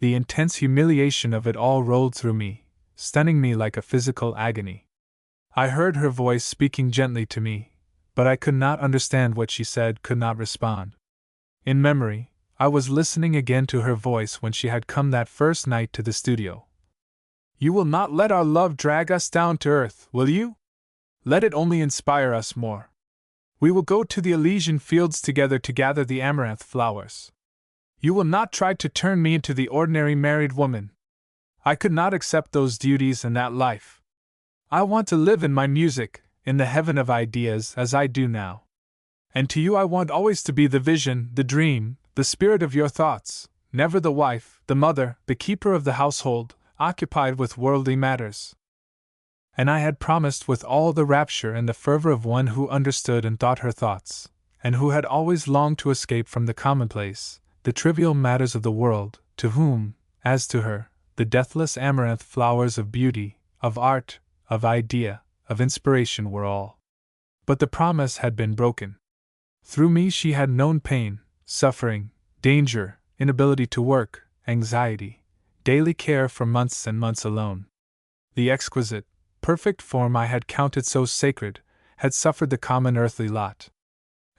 The intense humiliation of it all rolled through me, stunning me like a physical agony. I heard her voice speaking gently to me, but I could not understand what she said, could not respond. In memory, I was listening again to her voice when she had come that first night to the studio. "You will not let our love drag us down to earth, will you? Let it only inspire us more. We will go to the Elysian fields together to gather the amaranth flowers. You will not try to turn me into the ordinary married woman. I could not accept those duties and that life. I want to live in my music, in the heaven of ideas, as I do now. And to you I want always to be the vision, the dream, the spirit of your thoughts, never the wife, the mother, the keeper of the household, occupied with worldly matters." And I had promised with all the rapture and the fervor of one who understood and thought her thoughts, and who had always longed to escape from the commonplace, the trivial matters of the world, to whom, as to her, the deathless amaranth flowers of beauty, of art, of idea, of inspiration were all. But the promise had been broken. Through me she had known pain, suffering, danger, inability to work, anxiety, daily care for months and months alone. The exquisite, perfect form I had counted so sacred, had suffered the common earthly lot.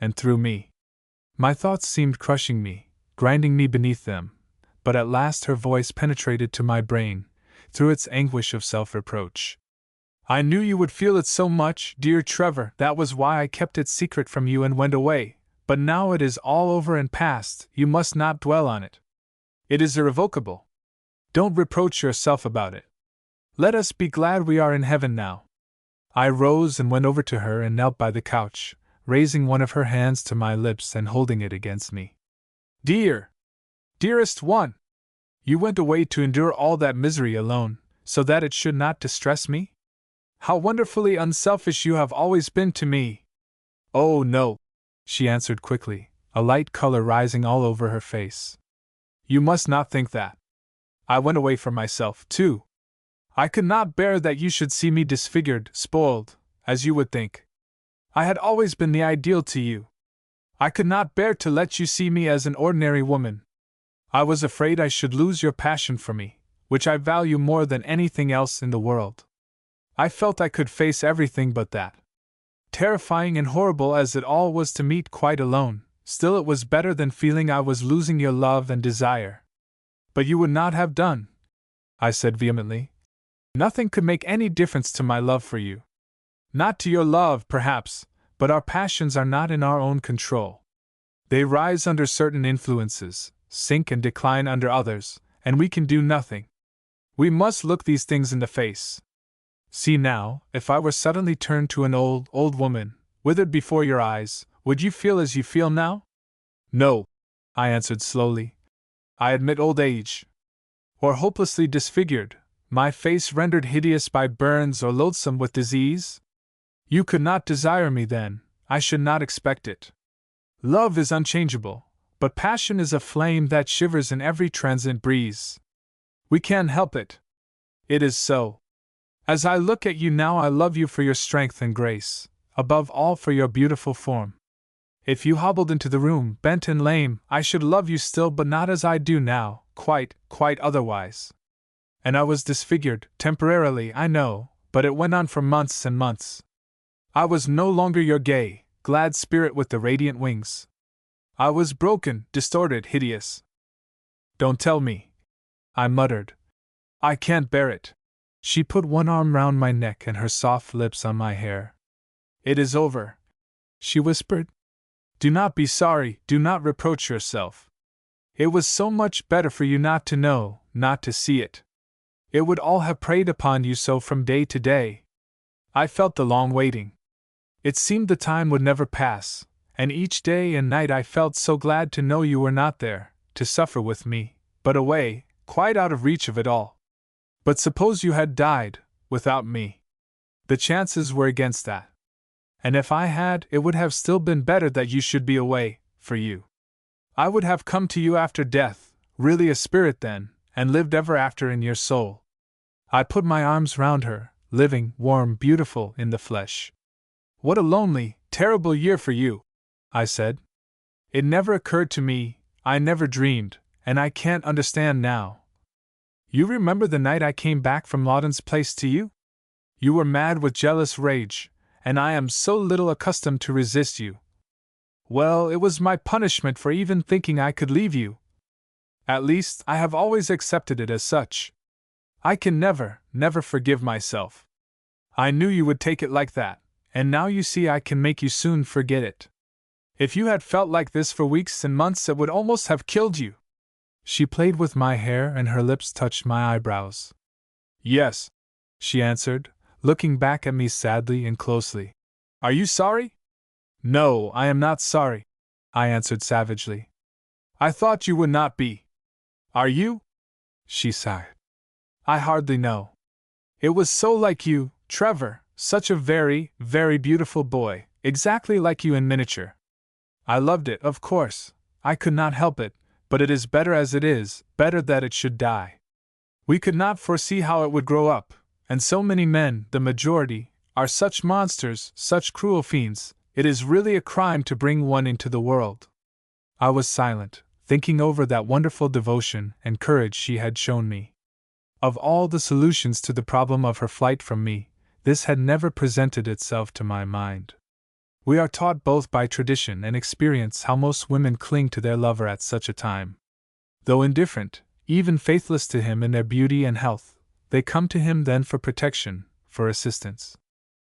And through me, my thoughts seemed crushing me, grinding me beneath them, but at last her voice penetrated to my brain, through its anguish of self-reproach. "I knew you would feel it so much, dear Trevor, that was why I kept it secret from you and went away, but now it is all over and past, you must not dwell on it. It is irrevocable. Don't reproach yourself about it. Let us be glad we are in heaven now." I rose and went over to her and knelt by the couch, raising one of her hands to my lips and holding it against me. Dearest one! You went away to endure all that misery alone, so that it should not distress me? How wonderfully unselfish you have always been to me!" "Oh, no," she answered quickly, a light color rising all over her face. "You must not think that. I went away for myself, too. I could not bear that you should see me disfigured, spoiled, as you would think. I had always been the ideal to you. I could not bear to let you see me as an ordinary woman. I was afraid I should lose your passion for me, which I value more than anything else in the world. I felt I could face everything but that. Terrifying and horrible as it all was to meet quite alone, still it was better than feeling I was losing your love and desire." "But you would not have done," I said vehemently. "Nothing could make any difference to my love for you. Not to your love, perhaps, but our passions are not in our own control. They rise under certain influences, sink and decline under others, and we can do nothing. We must look these things in the face. See now, if I were suddenly turned to an old woman, withered before your eyes, would you feel as you feel now? No, I answered slowly. I admit old age. Or hopelessly disfigured, my face rendered hideous by burns or loathsome with disease? You could not desire me then, I should not expect it. Love is unchangeable, but passion is a flame that shivers in every transient breeze. We can't help it. It is so. As I look at you now, I love you for your strength and grace, above all for your beautiful form. If you hobbled into the room, bent and lame, I should love you still, but not as I do now, quite otherwise. And I was disfigured, temporarily, I know, but it went on for months and months. I was no longer your gay, glad spirit with the radiant wings. I was broken, distorted, hideous. Don't tell me, I muttered. I can't bear it. She put one arm round my neck and her soft lips on my hair. It is over, she whispered. Do not be sorry, do not reproach yourself. It was so much better for you not to know, not to see it. It would all have preyed upon you so from day to day. I felt the long waiting. It seemed the time would never pass, and each day and night I felt so glad to know you were not there, to suffer with me, but away, quite out of reach of it all. But suppose you had died, without me? The chances were against that. And if I had, it would have still been better that you should be away, for you. I would have come to you after death, really a spirit then, and lived ever after in your soul. I put my arms round her, living, warm, beautiful in the flesh. What a lonely, terrible year for you, I said. It never occurred to me, I never dreamed, and I can't understand now. You remember the night I came back from Lauden's place to you? You were mad with jealous rage, and I am so little accustomed to resist you. Well, it was my punishment for even thinking I could leave you. At least, I have always accepted it as such. I can never forgive myself. I knew you would take it like that, and now you see I can make you soon forget it. If you had felt like this for weeks and months, it would almost have killed you. She played with my hair and her lips touched my eyebrows. Yes, she answered, looking back at me sadly and closely. Are you sorry? No, I am not sorry, I answered savagely. I thought you would not be. Are you? She sighed. I hardly know. It was so like you, Trevor, such a very beautiful boy, exactly like you in miniature. I loved it, of course, I could not help it, but it is better as it is, better that it should die. We could not foresee how it would grow up, and so many men, the majority, are such monsters, such cruel fiends, it is really a crime to bring one into the world. I was silent, thinking over that wonderful devotion and courage she had shown me. Of all the solutions to the problem of her flight from me, this had never presented itself to my mind. We are taught both by tradition and experience how most women cling to their lover at such a time. Though indifferent, even faithless to him in their beauty and health, they come to him then for protection, for assistance.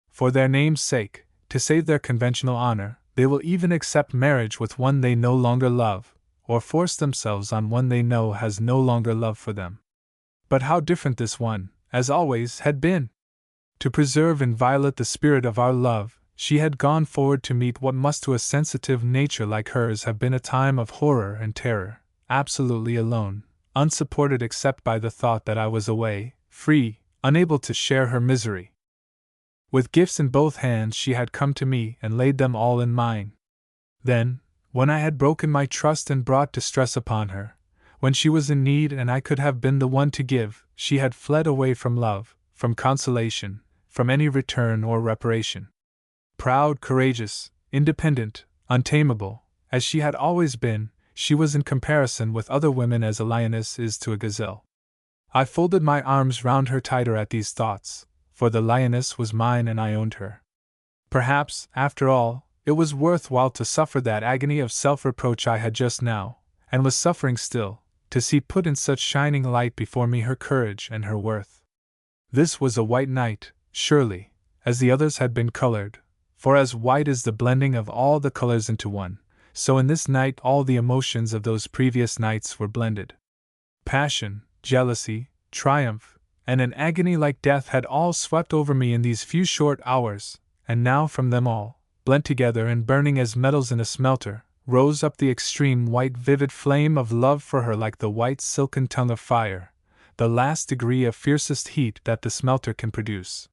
For their name's sake, to save their conventional honor, they will even accept marriage with one they no longer love, or force themselves on one they know has no longer love for them. But how different this one, as always, had been! To preserve inviolate the spirit of our love, she had gone forward to meet what must to a sensitive nature like hers have been a time of horror and terror, absolutely alone, unsupported except by the thought that I was away, free, unable to share her misery. With gifts in both hands she had come to me and laid them all in mine. Then, when I had broken my trust and brought distress upon her, when she was in need and I could have been the one to give, she had fled away from love, from consolation, from any return or reparation. Proud, courageous, independent, untamable, as she had always been, she was in comparison with other women as a lioness is to a gazelle. I folded my arms round her tighter at these thoughts, for the lioness was mine and I owned her. Perhaps, after all, it was worth while to suffer that agony of self-reproach I had just now, and was suffering still, to see put in such shining light before me her courage and her worth. This was a white night, surely, as the others had been colored, for as white is the blending of all the colors into one, so in this night all the emotions of those previous nights were blended. Passion, jealousy, triumph, and an agony like death had all swept over me in these few short hours, and now from them all, blent together and burning as metals in a smelter, rose up the extreme white vivid flame of love for her like the white silken tongue of fire, the last degree of fiercest heat that the smelter can produce.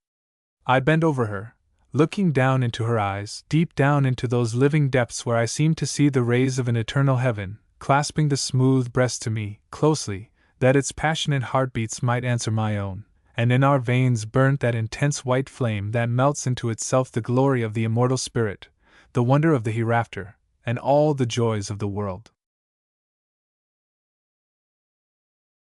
I bent over her, looking down into her eyes, deep down into those living depths where I seemed to see the rays of an eternal heaven, clasping the smooth breast to me, closely, that its passionate heartbeats might answer my own, and in our veins burnt that intense white flame that melts into itself the glory of the immortal spirit, the wonder of the hereafter, and all the joys of the world.